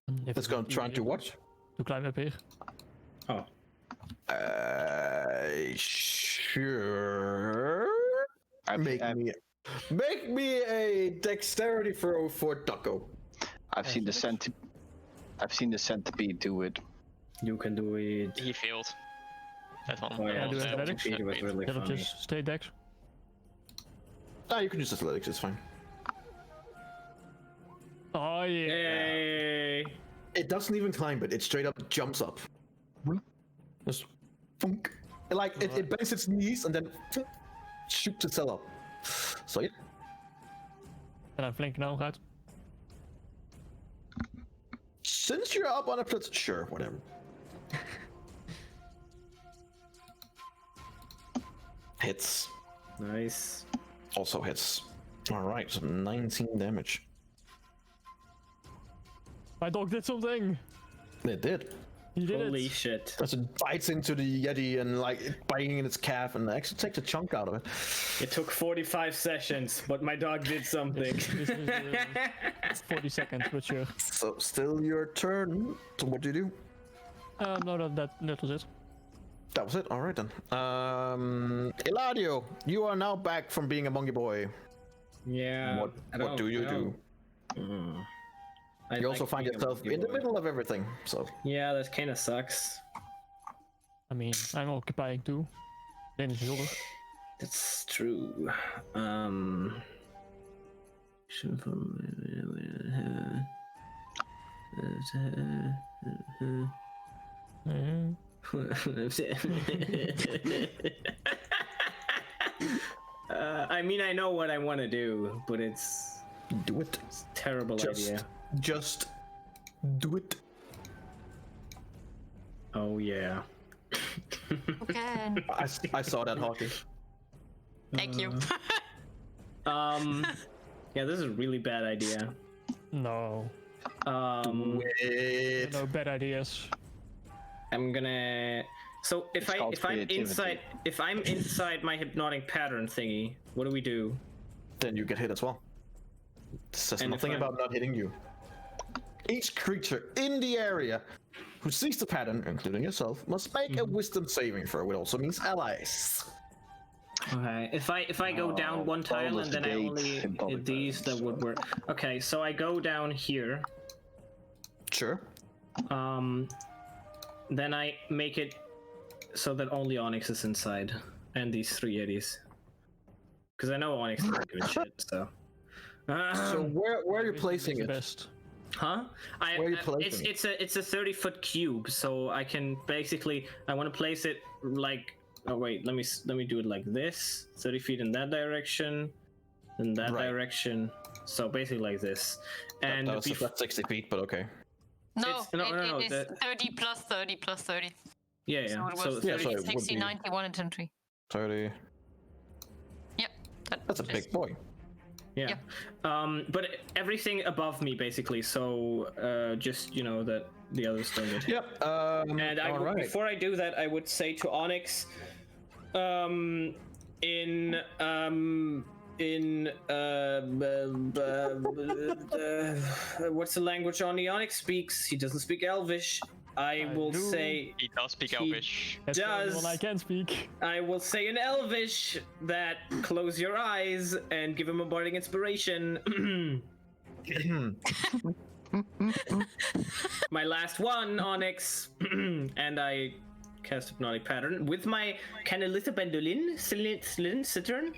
And if It's it going would to try be to able what? To climb up here. Oh. Sure. I've Make me a dexterity throw for Ducko. seen the centipede do it. You can do it. He failed. That one. Oh, yeah, do that athletics? was really That'll funny. just stay dex. Ah, you can use athletics, it's fine. Oh yeah. Yay! It doesn't even climb it straight up jumps up. Just thunk. Like it bends its knees and then shoots itself up. So yeah. And I'm flanking now, right? Since you're up on a plate, sure, whatever. Hits. Nice. Also hits. Alright, so 19 damage. My dog did something! It did. He did Holy it! shit. As it bites into the Yeti and like biting in its calf and actually takes a chunk out of it. It took 45 sessions, but my dog did something. This is 40 seconds, but sure. So still your turn. So what do you do? No, that was it. That was it. All right then. Eladio, you are now back from being a monkey boy. Yeah. What do you do? You also find yourself in the middle of everything. So Yeah, that kind of sucks. I mean, I'm occupying too. Then it's over. That's true. I mean, I know what I want to do, but it's do it. a terrible idea. Just do it. Oh yeah. Okay. I saw that hockey. Thank you. Yeah, this is a really bad idea. No. It. No bad ideas. I'm gonna. So if It's called creativity. if I'm inside my hypnotic pattern thingy, what do we do? Then you get hit as well. It says And if nothing I'm- about not hitting you. Each creature in the area who sees the pattern, including yourself, must make a wisdom saving throw. It also means allies. Okay, if I go down one tile Baldur's and then I Gate only symbolic hit these, that would work. Okay, so I go down here. Sure. Then I make it so that only Onyx is inside, and these 3 Yetis. Because I know Onyx doesn't give a shit. So. So where are you placing it? Best. Huh? Where are you placing it? It's a 30-foot cube, so I can basically I want to place it like. Oh wait, let me do it like this. 30 feet in that direction, in that Right. direction. So basically like this. And That's 60 feet, but okay. No, no, it is 30 plus 30 plus 30. Yeah. So it was So 30, so it would 60, be- 91, and 10 30. Yep. That's a big boy. yeah. But everything above me basically. So just that the others don't get hit. Yep. And I would, before I do that, I would say to Onyx, what's the language Onyx speaks? He doesn't speak Elvish. I will do. say He does speak He- Elvish. That's the only does. one I can speak. I will say in Elvish that close your eyes and give him a bardic inspiration. My last one, Onyx, and I cast Hypnotic Pattern with my Canalita Bandolin Cittern,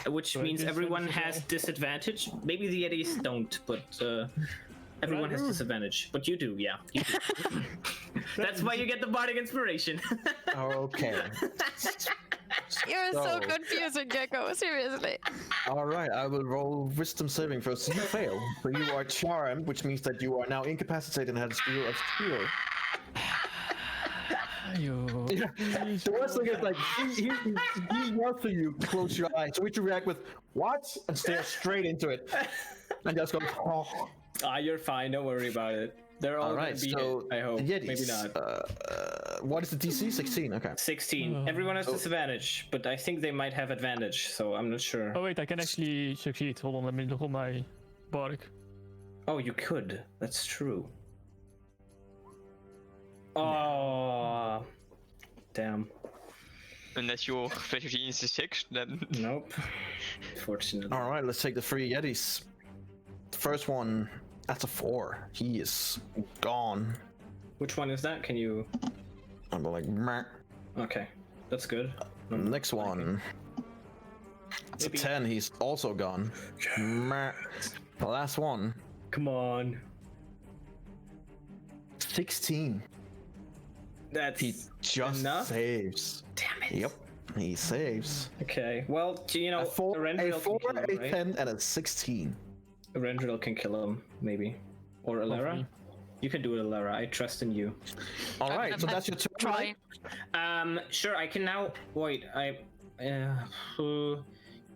which So means it is everyone finish as has well? disadvantage. Maybe the Yetis don't, but everyone has disadvantage. But you do, yeah. You do. That's why you get the Bardic Inspiration. Okay. You're so So- confusing, Gecko. Seriously. All right. I will roll wisdom saving first. You fail. So you are charmed, which means that you are now incapacitated and have a skill of fear. You. The worst thing is like he yells to you, close your eyes. So we should react with what and stare straight into it, and just go. Oh. You're fine. Don't worry about it. They're all, All right. gonna be So hit, I hope. the Yetis, Maybe not. What is the DC? 16. Okay. 16. Everyone has disadvantage, but I think they might have advantage, so I'm not sure. Oh wait, I can actually succeed. Hold on, let me look on my bardic. Oh, you could. That's true. Oh, damn. Unless your specialty is 6, then Nope. Fortunately. All right. Let's take the 3 Yetis. The first one. That's a 4. He is gone. Which one is that? Can you? I'm like. Meh. Okay, that's good. Next one. It's a Maybe- 10. He's also gone. Meh. The last one. Come on. 16. That's He just enough? saves. Damn it. Yep. He saves. Okay. Well, A 4, Erendril a, 4 can kill him, a right? 10, and a 16. Erendril can kill him, maybe, or Alara. Hopefully. You can do it, Alara. I trust in you. All right. So that's your turn. Try. right? Sure. I can now. Wait. Yeah, You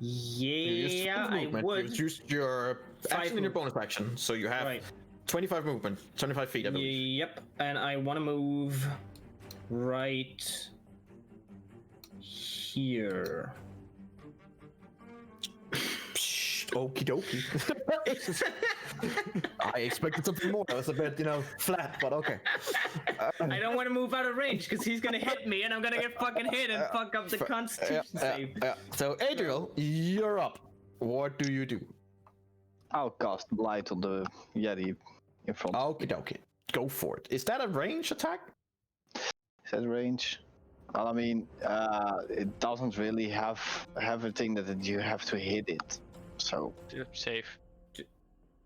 used full I movement. would. You used your action and your bonus action. So you have Right. 25 movement, 25 feet, I believe. Yep, and I want to move right here. Okie dokie. I expected something more. That was a bit, flat, but okay. I don't want to move out of range because he's gonna hit me, and I'm gonna get fucking hit and fuck up the Constitution save. So, Adriel, you're up. What do you do? I'll cast Blight on the Yeti in front. Okie dokie. Go for it. Is that a range attack? Is that range? Well, I mean, it doesn't really have a thing that you have to hit it. So save.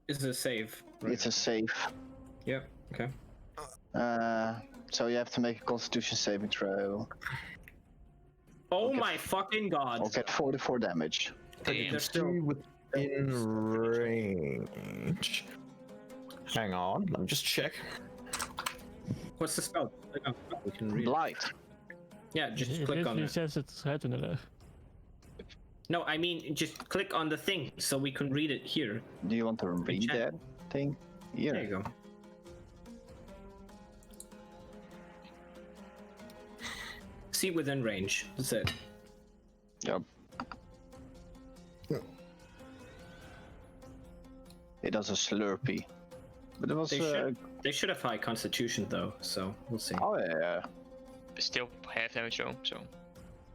Is a save. Right. it's a save. Yep. Okay. So you have to make a Constitution saving throw. Oh my fucking god. I'll get 44 damage. Damn, they're still. Stay within range. Hang on, let me just check. What's the spell? Oh, we can read it. Blight. Yeah, just It click on literally it. says it's red in the left. No, I mean just click on the thing so we can read it here. Do you want to read check. that thing? Here. There you go. See within range. That's it. Yep. It does a Slurpee. But it was. They should have high constitution though, so we'll see. Oh yeah. Still half damage though, so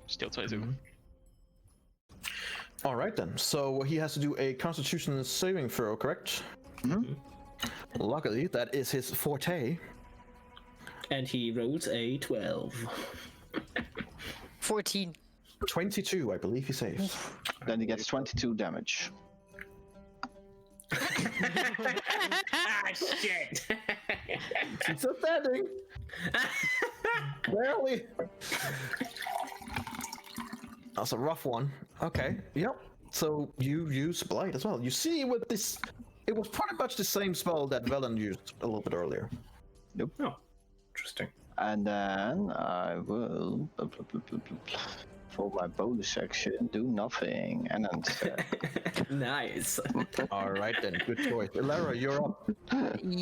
still 22. All right then. So he has to do a Constitution saving throw, correct? Mhm. Luckily, that is his forte. And he rolls a 12. 14. 22, I believe he saves. Then he gets 22 damage. Ah shit! It's still standing. Barely. That's a rough one. Okay. Yep. So you use Blight as well. You see with this, it was pretty much the same spell that Velen used a little bit earlier. Nope. Oh, interesting. And then I will, for my bonus action, do nothing. And then Nice. All right then, good choice. Lara, you're up.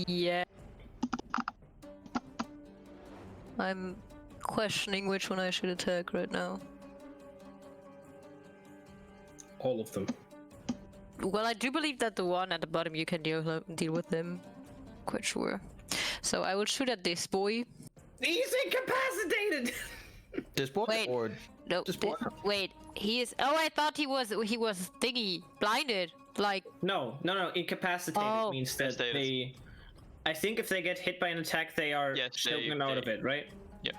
Yeah. I'm questioning which one I should attack right now. All of them. Well, I do believe that the one at the bottom you can deal with them. Quite sure. So I will shoot at this boy. He's incapacitated. This boy Wait. or No, this boy? wait. He is. Oh, I thought he was thingy blinded. Like. No. Incapacitated Oh. means that Incapacitated. they. I think if they get hit by an attack, they are Yes, choking out of it, right? Yep.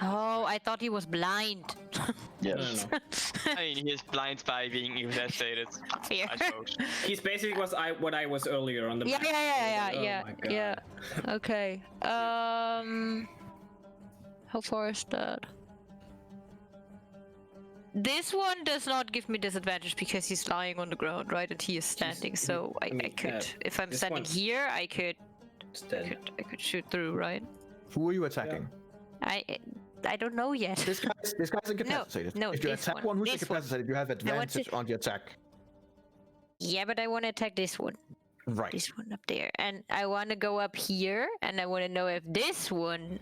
Oh, I thought he was blind. yes. No. I mean, he is blind by being incapacitated, Fair. I suppose. He's basically what I was earlier on the Yeah, map. yeah. Oh my God. Yeah. Okay. How far is that? This one does not give me disadvantage because he's lying on the ground, right? And he is standing. So I mean, could, if I'm this standing one- here, I could It's dead. shoot through, right? Who are you attacking? I don't know yet. This guy's incapacitated. no, if you this attack one, one who's this one. incapacitated, you have want advantage to- on the attack. Yeah, but I want to attack this one. Right. This one up there. And I want to go up here, and I want to know if this one...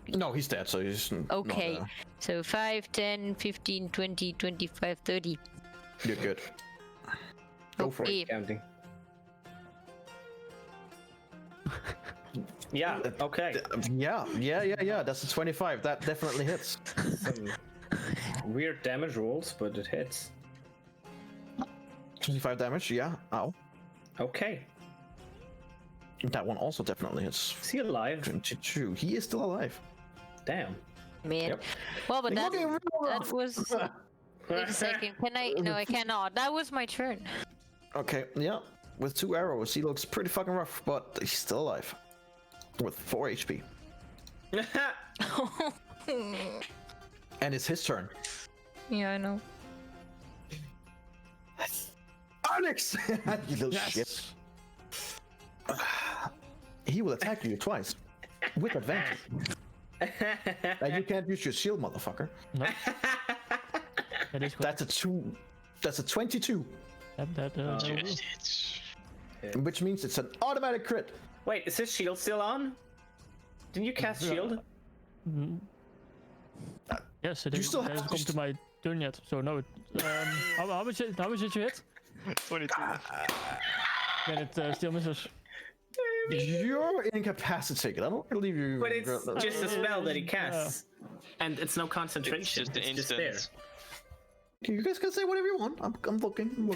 No, he's dead, so he's Okay. Not, So 5, 10, 15, 20, 25, 30. you're good. Go for it. Okay. Counting. Yeah. Okay. Yeah. That's a 25. That definitely hits. Some weird damage rolls, but it hits. 25 damage. Yeah. Ow. Okay. That one also definitely hits. Is he alive? 22. He is still alive. Damn. Man. Yep. Well, but that Looking real rough. was... Wait a second. Can I... No, I cannot. That was my turn. Okay. Yeah. With 2 arrows, he looks pretty fucking rough, but he's still alive. With 4 HP. And it's his turn. Yeah, I know. Onyx! You little shit. He will attack you twice. With advantage. And you can't use your shield, motherfucker. No. That is That's a 2. That's a 22. that will do. Just hits. Which means it's an automatic crit. Wait, is his shield still on? Didn't you cast shield? Yes, it You is. still It hasn't come to my turn yet, so no. How much did you hit? 22. Then it still misses. You're incapacitated. I don't believe you. But it's just a spell that he casts, and it's no concentration. It's just an just there. instant. You guys can say whatever you want. I'm looking.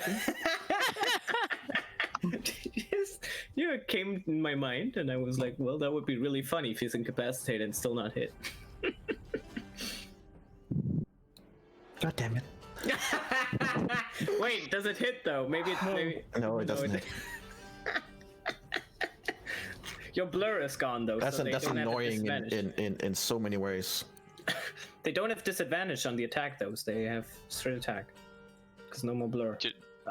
Yes, yeah, it came in my mind, and I was like, well, that would be really funny if he's incapacitated and still not hit. God damn it. Wait, does it hit though? Maybe it. Maybe... No, it doesn't hit. Your blur is gone though. That's so they that's don't have a annoying disadvantage. in so many ways. They don't have disadvantage on the attack though. They have straight attack. Because no more blur.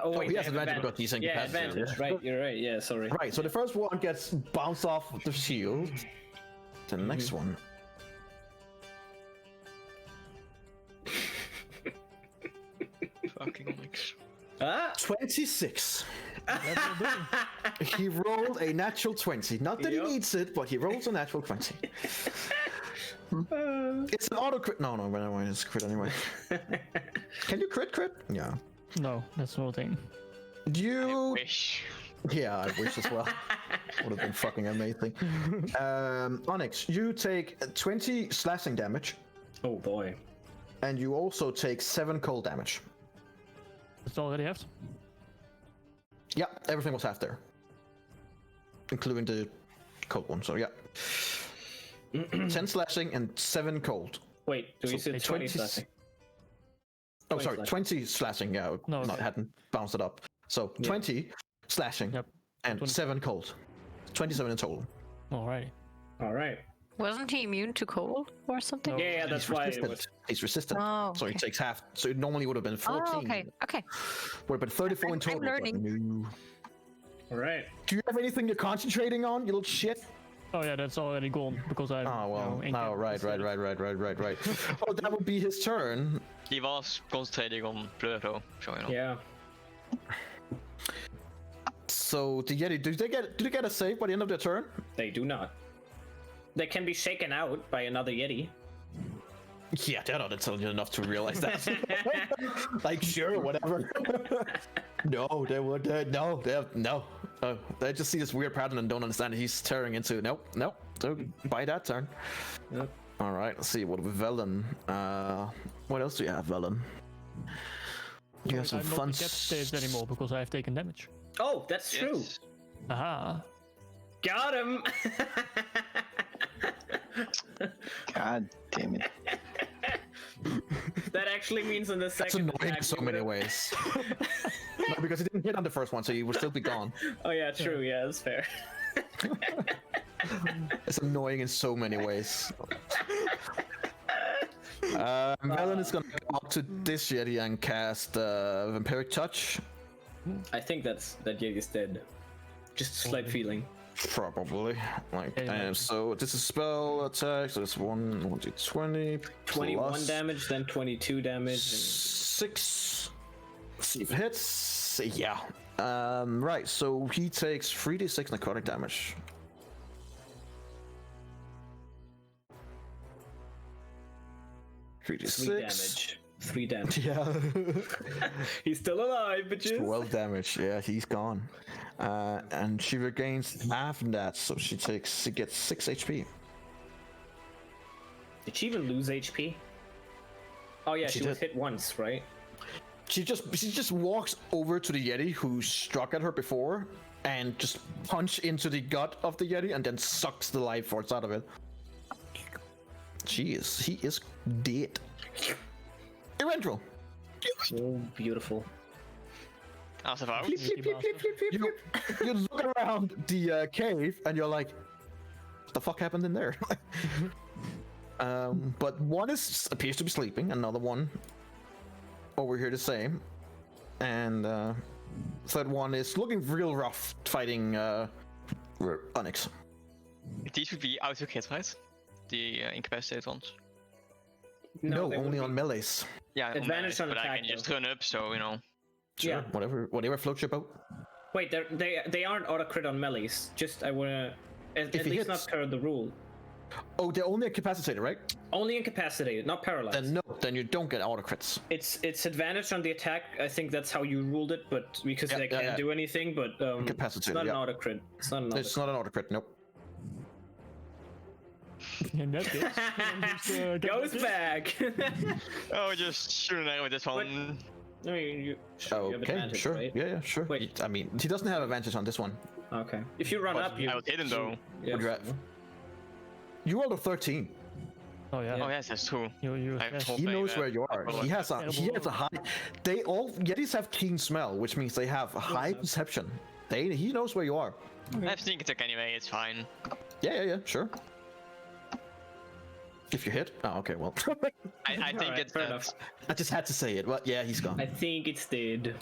Oh, wait, he they has have advantage because he's Yeah, incapacitated. advantage. Right, you're right. Yeah, sorry. Right, so the first one gets bounced off the shield. The next one. Fucking Onyx. Ah! 26. He rolled a natural 20. Not that Yep. he needs it, but he rolls a natural 20. It's an auto crit. No, never mind. It's crit anyway. Can you crit? Yeah. No, that's no thing. You. Wish. Yeah, I wish as well. Would have been fucking amazing. Onyx, you take 20 slashing damage, Oh boy. and you also take 7 cold damage. It's already halved. Yeah, everything was half there, including the cold one. So yeah, 10 slashing and 7 cold. Wait, do we So say 20 slashing? Oh, 20 sorry, slashing. 20 slashing. Yeah, No, not okay. hadn't bounced it up. So 20 slashing Yep. and 20. 7 cold. 27 in total. Alrighty. Alright. Wasn't he immune to cold or something? No. Yeah, that's why it resistant. was. He's resistant. Oh, So he okay. takes half. So it normally would have been 14. Oh, okay. Okay. Would have been 34 in I'm total. but learning. no. Alright. Do you have anything you're concentrating on, you little shit? Oh yeah, that's already gone because I. Oh well. No, right. Oh, that would be his turn. He was concentrating on Blur though, so you know. Yeah. So the Yeti, do they get a save by the end of their turn? They do not. They can be shaken out by another Yeti. Yeah, they're not intelligent enough to realize that. Like, sure, whatever. No, they would. No. They just see this weird pattern and don't understand it. He's tearing into. Nope. So by that turn. Yep. All right. Let's see what Velen. What else do you have, Velen? You have some I'm fun. not decapitated anymore because I have taken damage. Oh, that's true. Yes. Aha. Got him. God damn it. That actually means in the That's second annoying in attack, so you many would've- ways. No, because he didn't hit on the first one, so he would still be gone. Oh yeah, true. Yeah, that's fair. It's annoying in so many ways. Velen is gonna go up to this Yeti and cast Vampiric Touch. I think that Yeti's dead. Just a slight feeling. Probably. Like, Yeah. so this is spell attack, so it's 1 to 20. 21 plus damage, then 22 damage. And... 6. Let's see if it hits. Yeah. Right, so he takes 3d6 necrotic damage. Three 3d6. damage. 3 damage. Yeah. He's still alive, bitches. 12 damage. Yeah, he's gone. And she regains half that, so she gets 6 HP. Did she even lose HP? Oh yeah, She she was did. hit once, right? She just walks over to the Yeti who struck at her before and just punch into the gut of the Yeti and then sucks the life force out of it. He is dead. Eventual. Oh, beautiful. I'll survive. You look around the cave and you're like, what the fuck happened in there? But one appears to be sleeping, another one over here the same, and third one is looking real rough fighting Onyx. These would be auto hit, right? The incapacitated ones. No, they only would on be- melees. Yeah, Advantage on but I attack, can just though. run up, so you know. Sure, Yeah. whatever floats your boat. Wait, they aren't auto crit on melees. Just I wanna at he least not hits. per the rule. Oh, they're only incapacitated, right? Only incapacitated, not paralyzed. Then no, then you don't get auto crits. It's advantage on the attack. I think that's how you ruled it, but because Yeah, they yeah, can't yeah. do anything. But it's Incapacitated, not an yeah. auto crit. It's not an auto. It's not an auto crit, nope. In that case, just, get Goes back back. Oh, just shoot an arrow with this one. I mean, you have Okay, advantage, sure. right? Yeah, sure. Wait. I mean, he doesn't have advantage on this one. Okay. If you run But up, you. I was hidden though. Yeah. Would you have- You rolled a 13. Oh yeah. Oh yes, that's true. You I have yes. told He me knows that. where you are. He has a high. They all Yetis have keen smell, which means they have a high perception. He knows where you are. I have sneak attack anyway. It's fine. Yeah, sure. If you hit, oh, okay, well, I think Alright, it's fair that. enough. I just had to say it. But yeah, he's gone. I think it's dead.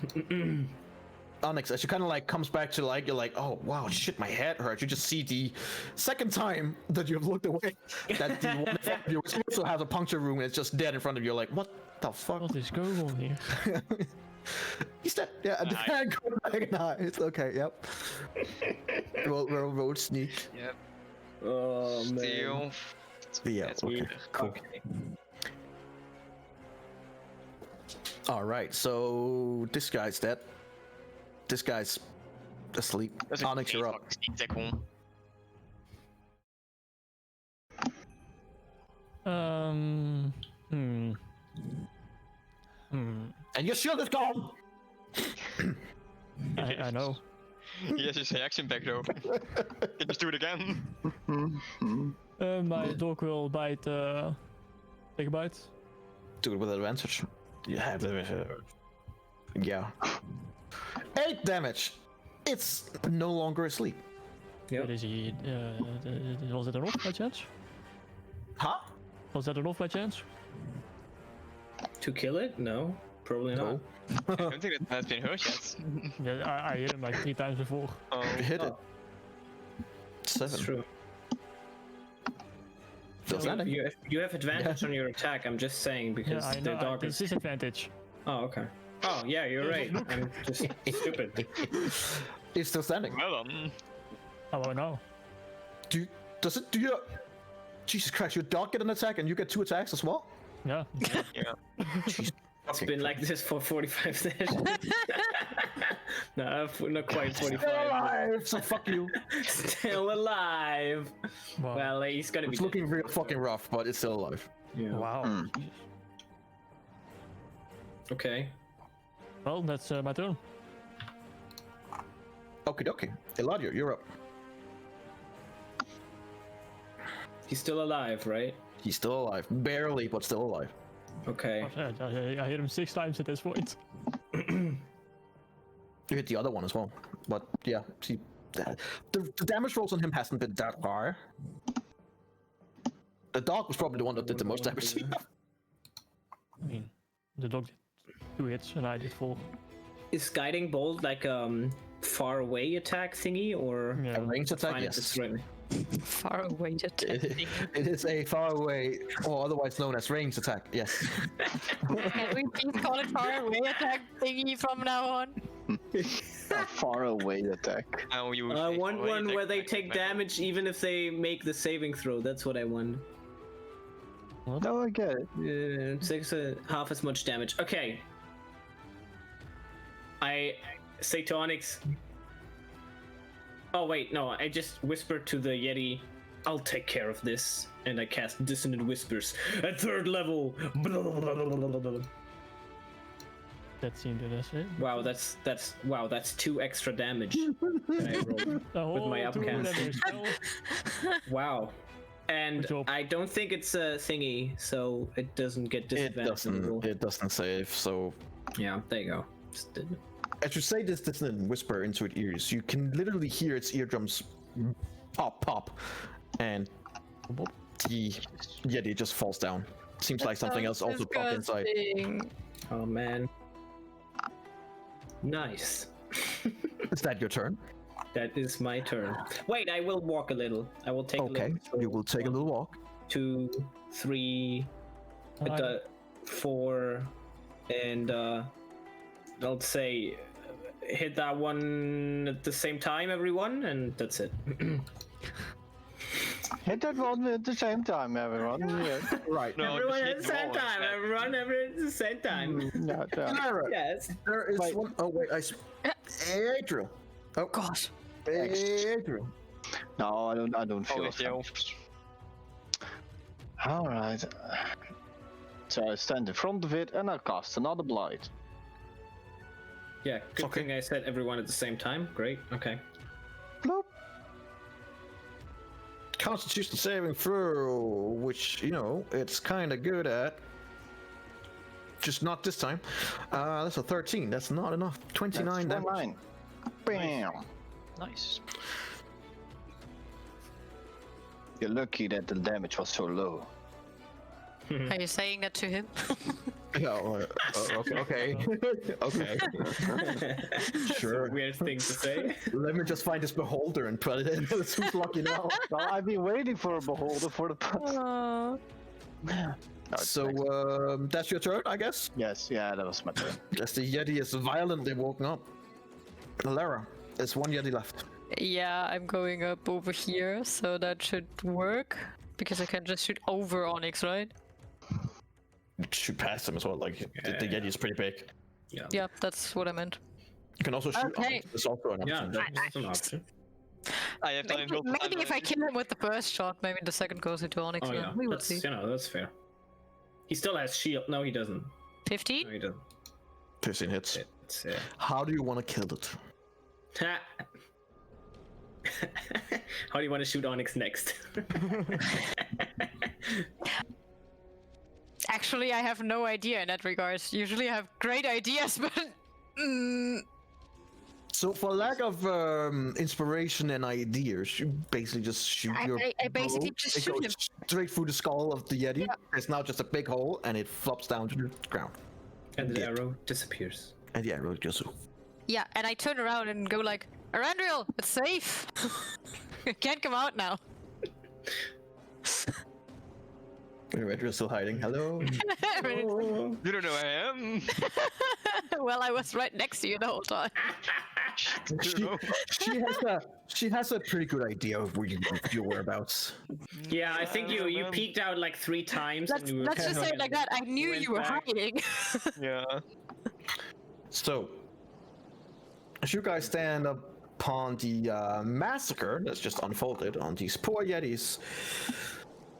Onyx, as you kind of like comes back to like, you're like, oh wow, shit, my head hurts. You just see the second time that you've looked away that the one in front of you also has a puncture wound and it's just dead in front of you. You're like, what the fuck? What is going on here? He's dead. Yeah, and Nice. go back and hide. It's okay. Yep. roll sneak. Yep. Oh man. Steal. Yeah. That's Okay. weird. Cool. Okay. All right. So this guy's dead. This guy's asleep. That's a Onyx, you're up. Sneak attack one. Hmm. And your shield is gone. I know. He has his reaction back though. Can just do it again. My dog will bite. Take a bite. Do it with advantage. You have yeah. 8 damage. It's no longer asleep. Yep. What is he? Was it an off by chance? Huh? Was that an off by chance? To kill it? No, probably not. No. I don't think that has been hurt yet. Yeah, I hit him like 3 times before. Oh, You hit it. That's 7. true. Still standing. You have advantage on your attack. I'm just saying because Yeah, I the know. dog is. Disadvantage. Oh, okay. Oh, yeah, you're right. I'm just stupid. He's still standing. Well done. Oh no. Do you? Jesus Christ! Your dog get an attack and you get 2 attacks as well. Yeah. Yeah. Jeez. It's been like this for 45 sessions. No, not quite 45. Still alive, so fuck you. Still alive. Wow. Well, he's gonna be. It's looking real fucking rough, but it's still alive. Yeah. Wow. Okay. Well, that's my turn. Okay. Eladio, you're up. He's still alive, right? He's still alive, barely, but still alive. Okay. I hit him 6 times at this point. You hit the other one as well, but yeah, see, the damage rolls on him hasn't been that high. The dog was probably the one that did the most damage. I mean, the dog did 2 hits and I did 4. Is guiding bolt like far away attack thingy or? Yeah. A ranged attack, Find it yes. this right- Far away to It is a far away, or otherwise known as ranged attack. Yes. Can we please call it far away attack thingy from now on? A far away attack. Now you. I want one where they take damage even if they make the saving throw. That's what I want. No, I get it. It takes half as much damage. Okay. I say to Onyx. Oh wait, no, I just whispered to the Yeti, I'll take care of this. And I cast Dissonant Whispers at 3rd level. That seemed to that's it. Wow, that's 2 extra damage that I rolled with my upcast. Wow. And Good job. I don't think it's a thingy, so it doesn't get disadvantage. It doesn't save, so Yeah, there you go. Just did- as you say this dissonant whisper into its ears, you can literally hear its eardrums pop, and the Yeti just falls down. Seems like something else also popped inside. Oh man. Nice. Is that your turn? That is my turn. Wait, I will walk a little. I will take a Okay, little. you will take a little walk. 2, 3, 4, and I'll say hit that one at the same time, everyone, and that's it. Hit that one at the same time, everyone. Yeah. Right. No, Everyone just at hit the same all time. instead. Everyone at the same time. Yeah, yeah. Clara, Yes. there is Wait. one. Oh wait, Adriel. Oh Gosh. Adriel. No, I don't feel Oh, it. the elves. All right. So I stand in front of it and I cast another blight. Yeah, good Okay. thing I said everyone at the same time. Great. Okay. Bloop. Constitution saving throw, which it's kind of good at. Just not this time. That's a 13. That's not enough. 29 That's damage. 9. Bam. Nice. You're lucky that the damage was so low. Are you saying that to him? Yeah, okay. Okay. Sure. Weird thing to say. Let me just find this beholder and put it in. Who's lucky now? Well, I've been waiting for a beholder for the past. No, it's So next. that's your turn, I guess. Yes, yeah, that was my turn. As the Yeti is violently woken up. Lara, there's one Yeti left. Yeah, I'm going up over here, so that should work. Because I can just shoot over Onyx, right? Shoot past him as well. Like the Yeti is pretty big. Yeah. Yeah, that's what I meant. You can also shoot. Okay. There's also an Yeah, option. that's an option. I have time. Maybe if I kill him with the first shot, maybe the second goes into Onyx. Oh Yeah, yeah, we will that's see. that's fair. He still has shield. No, he doesn't. 15? No, he doesn't. 15 hits. It's, How do you want to kill it? How do you want to shoot Onyx next? Actually, I have no idea in that regards. Usually I have great ideas, but... So, for lack of inspiration and ideas, you basically just shoot your. I basically bow. just It shoot goes him. straight through the skull of the Yeti. It's now just a big hole, and it flops down to the ground. And the Yeah. arrow disappears. And the arrow goes through. Yeah, and I turn around and go like, Arandriel, it's safe! You can't come out now. Reddra's still hiding. Hello. Oh. You don't know who I am. Well, I was right next to you the whole time. She has a pretty good idea of where your whereabouts. Yeah, I think you peeked out like 3 times. Let's and you just say it like that. I knew went you were back. hiding. Yeah. So, as you guys stand upon the massacre that's just unfolded on these poor Yetis,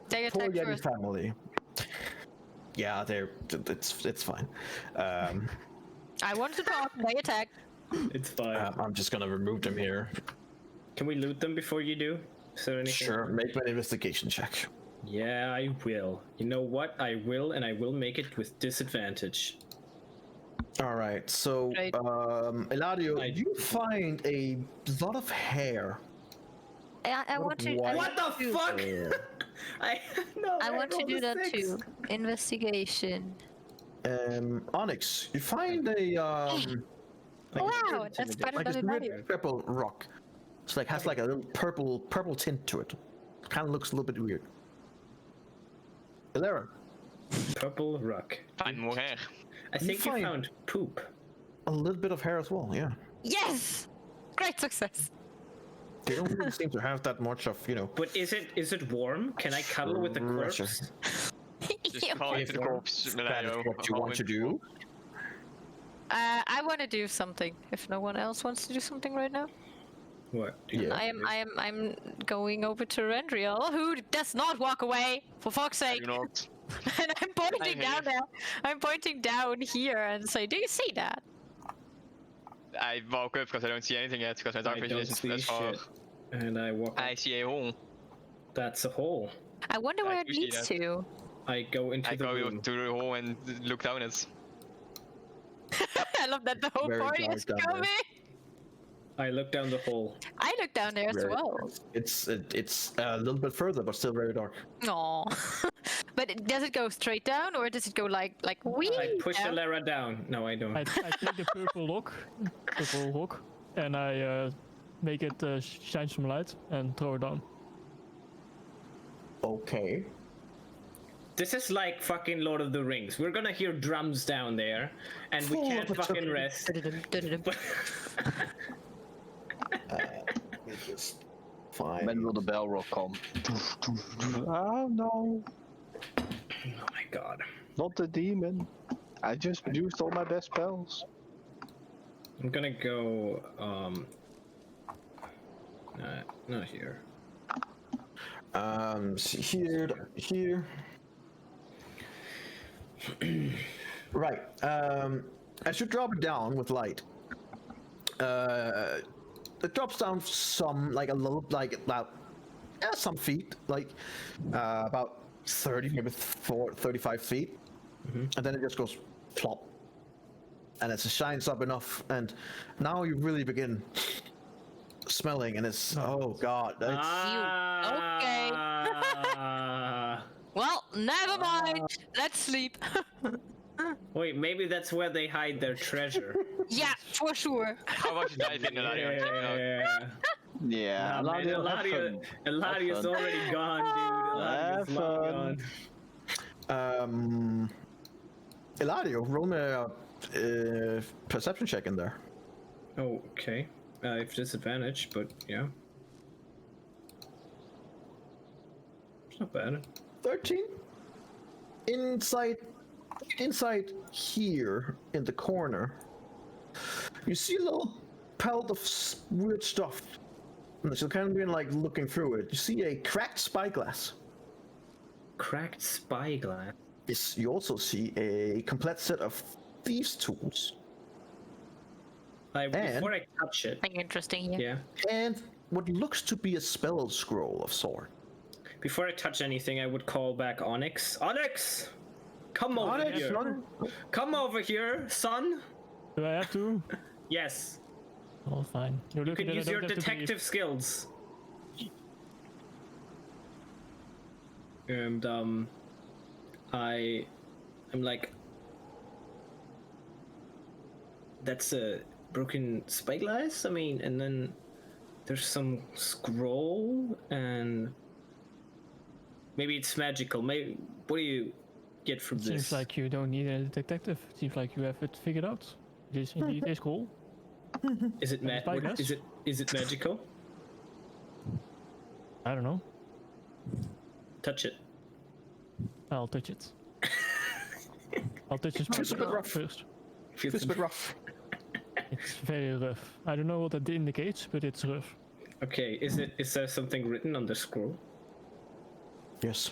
They poor attack Yeti first. family. Yeah, it's fine. I want to talk. They attack. It's fine. I'm just gonna remove them here. Can we loot them before you do? Is there anything? Sure, make an investigation check. Yeah, I will. You know what? I will, and I will make it with disadvantage. All right, so Right. Eladio, I- you find a lot of hair. I want to. What? What the fuck? I want to rolled do a that 6. too. Investigation. Onyx, you find a Wow, that's better like than a an weird audio. purple rock. It's like has like a little purple tint to it. Kind of looks a little bit weird. Eberron, Purple rock. Find more hair. I think you find- found poop. a little bit of hair as well. Yeah, Yes! Great success. they don't really seem to have that much of But is it warm? Can I cuddle with the corpse? Pressure. Just call it the corpse, That is Malayo. what you want to do. I want to do something. If no one else wants to do something right now, What? Yeah. I'm going over to Rendriel, who does not walk away. For fuck's I sake! do not. And I'm pointing hear down there. I'm pointing down here and say, "Do you see that?" I walk up because I don't see anything yet because my dark I vision don't isn't see as far. shit. And I walk. I see a hole. That's a hole. I wonder I where it do see leads that. to. I go into I the go room. to the hole and look down it. I love that the whole Very party dark is down there. coming. I look down the hole. I look down there as Very- well. It's a little bit further, but still very dark. Aw. But does it go straight down or does it go like wee? I push down? Alara down. No, I don't. I take the purple rock, and I make it shine some light and throw it down. Okay. This is like fucking Lord of the Rings. We're gonna hear drums down there, and we can't fucking rest. Just fine. When will the bell rock come? Oh no, Oh my god. not the demon. I just used all my best spells. I'm gonna go, not here. Here. Right. As you drop it down with light, it drops down some, like a little, like about some feet, like about 30, maybe 35 feet, and then it just goes flop, and it shines up enough, and now you really begin smelling, and it's oh god, it's, Okay. Well, never mind. Let's sleep. Wait, maybe that's where they hide their treasure. Yeah, for sure. How about you dive in, Eladio, and check it out? Yeah, Nah, man, Eladio, have fun. Eladio's fun. already gone, dude. Eladio's Have long fun. gone. Eladio, roll me a perception check in there. Okay. I have disadvantage, but yeah. It's not bad. 13. Inside here in the corner, you see a little pelt of weird stuff. And so kind of being like looking through it. You see a cracked spyglass. Cracked spyglass. Yes, you also see a complete set of thieves' tools Before I touch it, Something interesting here. yeah. and what looks to be a spell scroll of sort. Before I touch anything, I would call back Onyx. Onyx! Come over Onyx, here. son. Come over here, son. Do I have to? Yes. Oh, fine. You're You lucky can that I use don't your have to breathe. detective skills. And I'm like, that's a broken spyglass. I mean, and then there's some scroll, and maybe it's magical. Maybe What do you get from this? Seems like you don't need a detective. Seems like you have it figured out. This indeed is cool. Is it Spyglass? is it magical? I don't know. Touch it. I'll touch it. I'll touch this Feels a bit rough. first. Feels a bit rough. It's very rough. I don't know what that indicates, but it's rough. Okay, is there something written on the scroll? Yes.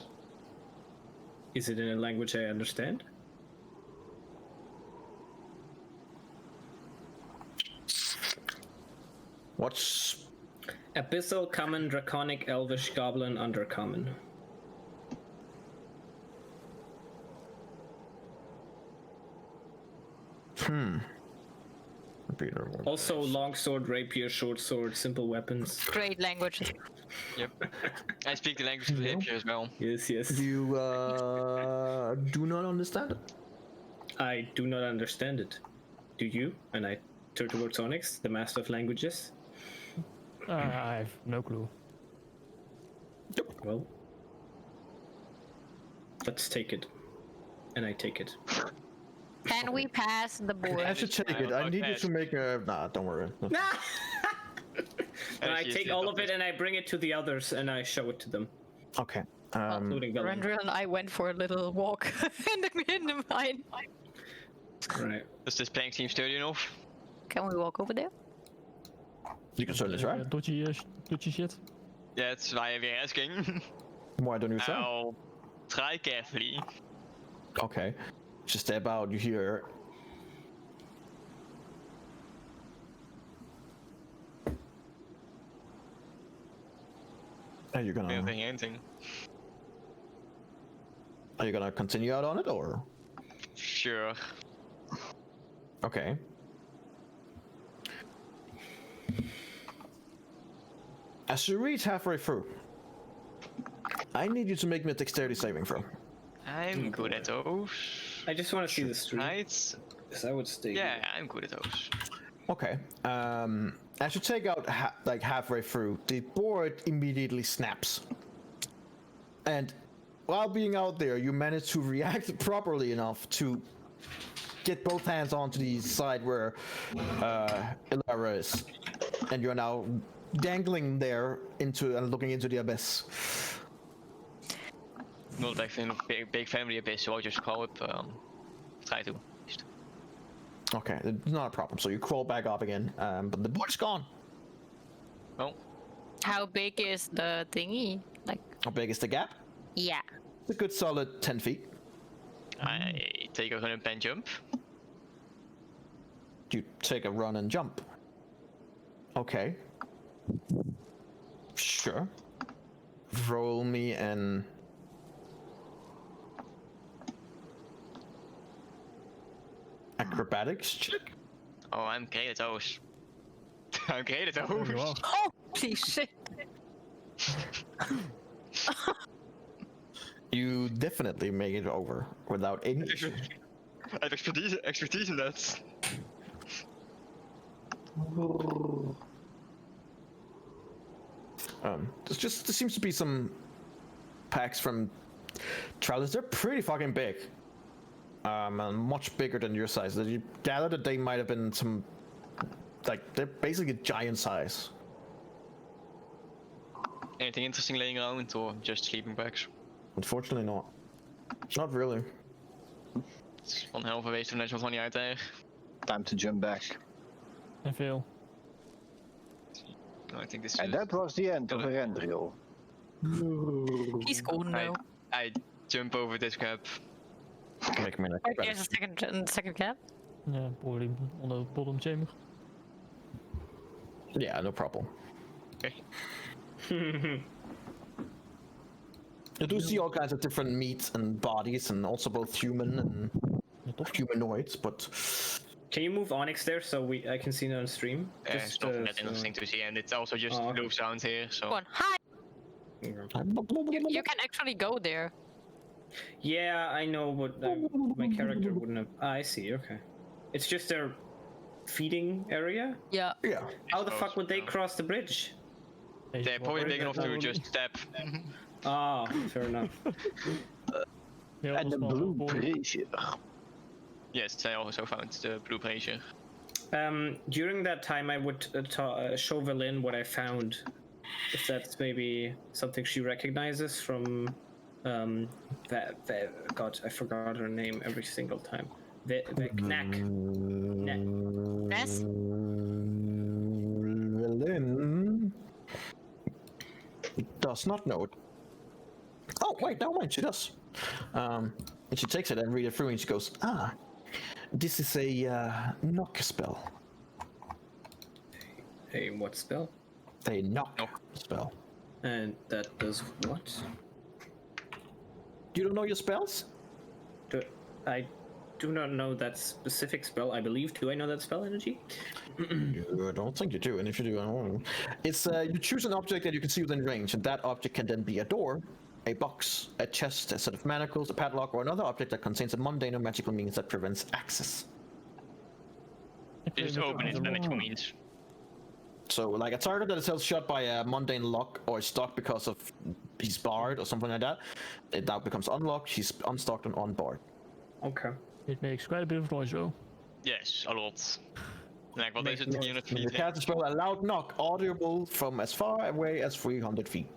Is it in a language I understand? What's... Abyssal, Common, Draconic, Elvish, Goblin, Undercommon. Peter? Also, longsword, rapier, short sword, simple weapons. Great language. Yep. I speak the language of Rapier as well. Yes, yes. You do not understand it. I do not understand it. Do you? And I turn towards Onyx, the master of languages. I have no clue. Well, let's take it. And I take it. Can we pass the board? I should take it. I need you to make a... Nah, don't worry. And I take all of it and I bring it to the others and I show it to them, Okay. including Belen. Rendril and I went for a little walk in the mine. Right. Does this plank seem sturdy enough? Can we walk over there? You can certainly try. Dodgy shit. Yeah, that's why we're asking. Why don't you try? I'll try carefully. Okay. Just step out, you hear... Are you I don't gonna... think anything. Are you gonna continue out on it, or...? Sure. Okay. As you reach halfway through, I need you to make me a dexterity saving throw. I'm good at those. I just want to see the stream. Right? Because I would stay. Yeah, I'm good at those. Okay. As you take out halfway through, the board immediately snaps. And while being out there, you manage to react properly enough to get both hands onto the side where Ilara is. And you're now dangling there into and looking into the abyss. Not like in a big family abyss, so I'll just call it, try to. Okay, it's not a problem. So you crawl back up again, but the board's gone. Well, How big is the thingy? Like, How big is the gap? yeah. It's a good solid 10 feet. I take a 100 jump. You take a run and jump. Okay. Sure. Roll me an... acrobatics check? Oh, I'm great at those. I'm great at those. There you are. Holy shit. You definitely make it over without any issue. I have expertise in that. There seems to be some packs from travelers. They're pretty fucking big. And much bigger than your size. You gather that they might have been some, like, they're basically giant size. Anything interesting laying around, or just sleeping bags? Unfortunately not. Not really. It's one hell of a waste of national money out there. Time to jump back. I fail. No, I think this And is... that was the end of Rendril. He's gone now. I jump over this gap. Make me an Wait, there's acrobatics. a second cap? Yeah, boarding on the bottom chamber. Yeah, no problem. Okay. You do see all kinds of different meats and bodies, and also both human and humanoids, but Can you move Onyx there so I can see it on stream? It's not that interesting to see, and it's also just Oh, okay. low sound here, so... Go on. Hi! You can actually go there. Yeah, I know, but my character wouldn't have. I see. Okay, it's just their feeding area. Yeah. yeah. How the fuck would they cross the bridge? They're probably big enough to just step. Ah, fair enough. Yeah, And the small blue ball. brazier. Yes, I also found the blue brazier. During that time, I would show Velin what I found. If that's maybe something she recognizes from God, I forgot her name every single time. The Knack. Yes? Lynn does not know it. Oh, wait, no, mind, she does. And she takes it and reads it through, and she goes, this is a knock spell. A what spell? A knock spell. And that does what? You don't know your spells? I do not know that specific spell. I believe. Do I know that spell, Energy? I don't think you do, and if you do, I don't know. It's you choose an object that you can see within range, and that object can then be a door, a box, a chest, a set of manacles, a padlock, or another object that contains a mundane or magical means that prevents access. You just open it, then it means. So, like a target that is held shut by a mundane lock or is stuck because of he's barred or something like that, it now becomes unlocked. He's unstuck and unbarred. Okay. It makes quite a bit of noise though. Yes, a lot. Like, what is it? Unit You feet? cast a spell, a loud knock, audible from as far away as 300 feet.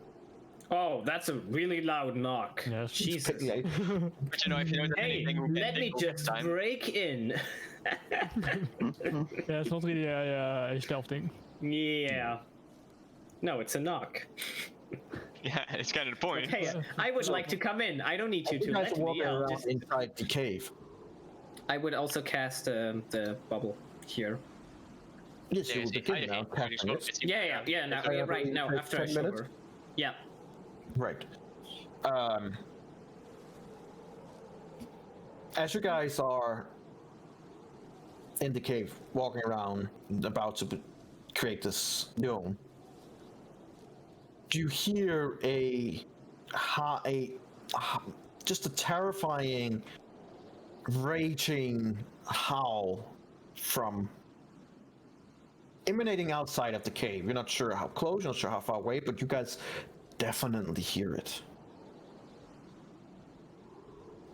Oh, that's a really loud knock. Yes. Jesus. But you know, if you know that Hey, anything, let me just break in. Yeah, it's not really a stealth thing. Yeah. No, it's a knock. Yeah, it's kind of the point. Hey, I would like to come in. I don't need you You to guys let are walking me. I'll around just... inside the cave. I would also cast the bubble here. Yes, you will see, begin now casting it. Yeah. Now, Okay, right now, take after I 10 show minutes? her. Yeah. Right. As you guys are in the cave, walking around, about to create this dome, you hear just a terrifying, raging howl from emanating outside of the cave. You're not sure how close, you're not sure how far away, but you guys definitely hear it.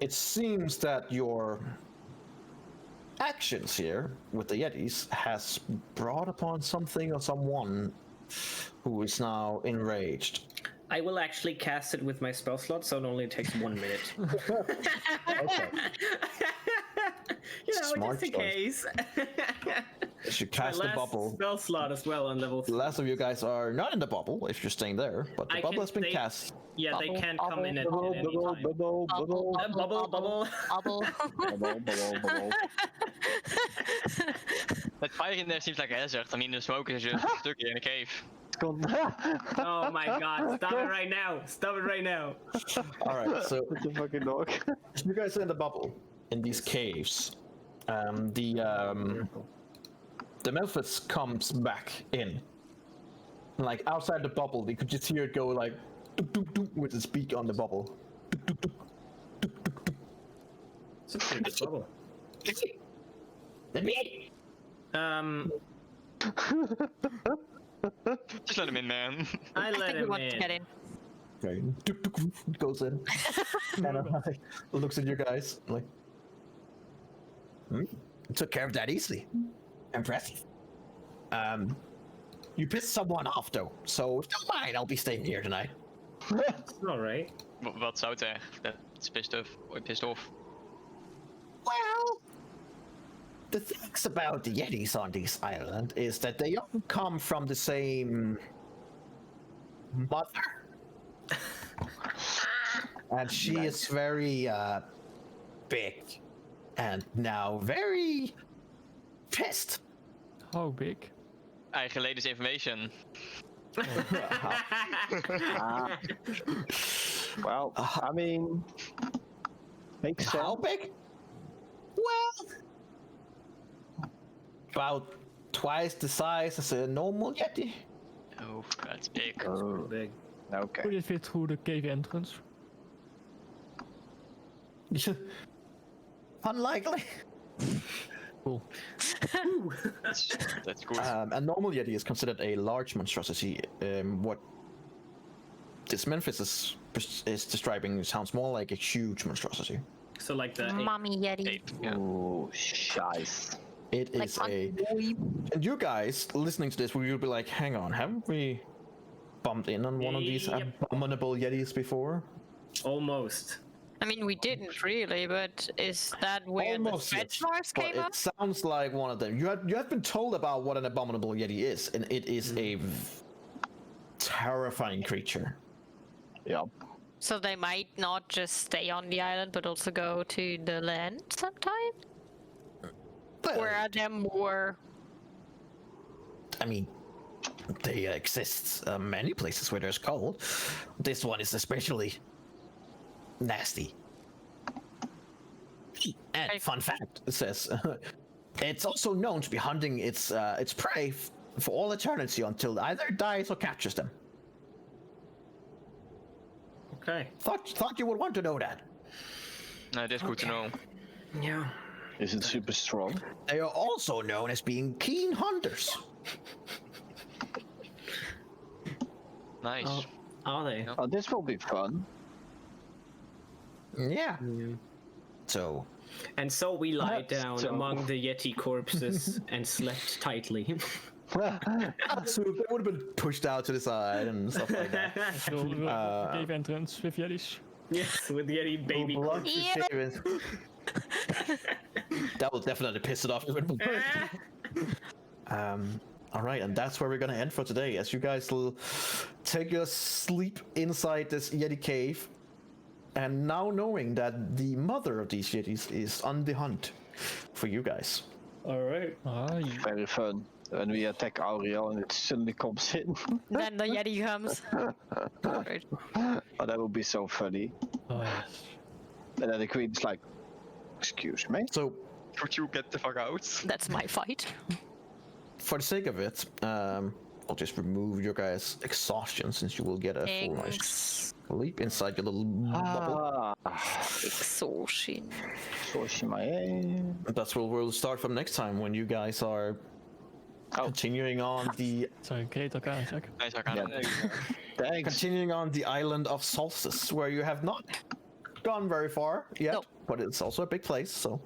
It seems that your actions here with the Yetis has brought upon something or someone who is now enraged. I will actually cast it with my spell slot, so it only takes 1 minute. Okay. You know, Smart just in choice. case. As you My cast the last bubble, spell slot as well on level the last of you guys are not in the bubble if you're staying there, but the bubble has been cast. Yeah, they Bubble, can't come in at Bubble, any bubble, time. bubble, bubble, Bubble. Bubble. bubble, bubble, bubble. That fire in there seems like a hazard. I mean, the smoke is just stuck in a cave. Oh my god, stop it right now. Stop it right now. Alright, so What the fucking dog? you guys are in the bubble, in these caves. The Memphis comes back in. Like outside the bubble, you could just hear it go like doop, doop, doop, with its beak on the bubble. Doop, doop, doop, doop, doop, doop. It's a pretty good bubble. Let me Just let him in, man. I I let think we him want to get in. in. Okay. Doop, doop, doop, goes in. And like, looks at you guys like, took care of that easily. Impressive. You pissed someone off though, so if you don't mind, I'll be staying here tonight. It's alright. What's out there that's pissed off? Or pissed off? Well, the things about the Yetis on this island is that they all come from the same mother. And she is very big and now very pissed. How big? I relay this information. Well, I mean, makes sense. How big? Well, about twice the size as a normal Yeti. Oh, that's big. Oh, Big. okay. Would it fit through the cave entrance? Unlikely. Cool. That's good. A normal Yeti is considered a large monstrosity. What this Memphis is is describing sounds more like a huge monstrosity. So like the Mommy Yeti. Ape. Yeah. Oh, scheiße. It Like is and you guys listening to this, will you be like, hang on, haven't we bumped in on one of these Yep. abominable yetis before? almost. I mean, we didn't really, but is that where Almost, the yes, stretch marks but came it up? sounds like one of them. You have been told about what an abominable yeti is, and it is a terrifying creature. Yep. So they might not just stay on the island, but also go to the land sometime? Well, Or are there more? I mean, they exist many places where there's cold. This one is especially nasty. And fun fact, it says it's also known to be hunting its prey for all eternity until either it dies or captures them. Okay. Thought you would want to know that. No, that's good to know. Yeah. Is it super strong? They are also known as being keen hunters. Nice. Oh, are they? No. Oh, this will be fun. Yeah. So, And so we lie That's down so- among the Yeti corpses and slept tightly. so they would have been pushed out to the side and stuff like that. We'll cave entrance with Yetis. Yes, with Yeti baby Blood corpses. Yeah. shavings. That will definitely piss it off. All right, and that's where we're gonna end for today. As you guys will take your sleep inside this Yeti cave, and now knowing that the mother of these Yetis is on the hunt for you guys. Alright. Very fun. When we attack Auriel and it suddenly comes in. Then the Yeti comes. Right. Oh, that would be so funny. Oh, yes. And then the queen's like, excuse me? So, Could you get the fuck out? That's my fight. for the sake of it, I'll just remove your guys' exhaustion since you will get a full night's Thanks. sleep inside your little bubble. Exhaustion. Soshima. That's where we'll start from next time when you guys are continuing on the Sorry, great elkaar check. Nice, I can. Thanks. continuing on the island of Solstice, where you have not gone very far yet, No. but it's also a big place. So,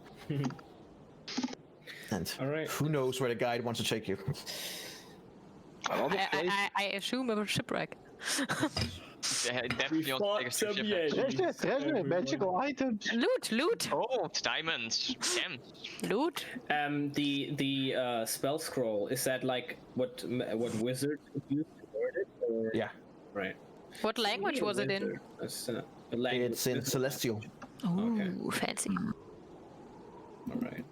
and All right. who knows where the guide wants to take you? Well, this place- I assume a shipwreck. Yeah, definitely want to take a fought some ship. Yetis. Treasure, magical items. Loot! Oh, it's diamonds. Damn. Loot! The spell scroll, is that like what wizards would use to word it? Or... Yeah, Right. What language was it in? Wizard. That's, a language. it's in Celestial. Ooh, Okay. fancy. Alright.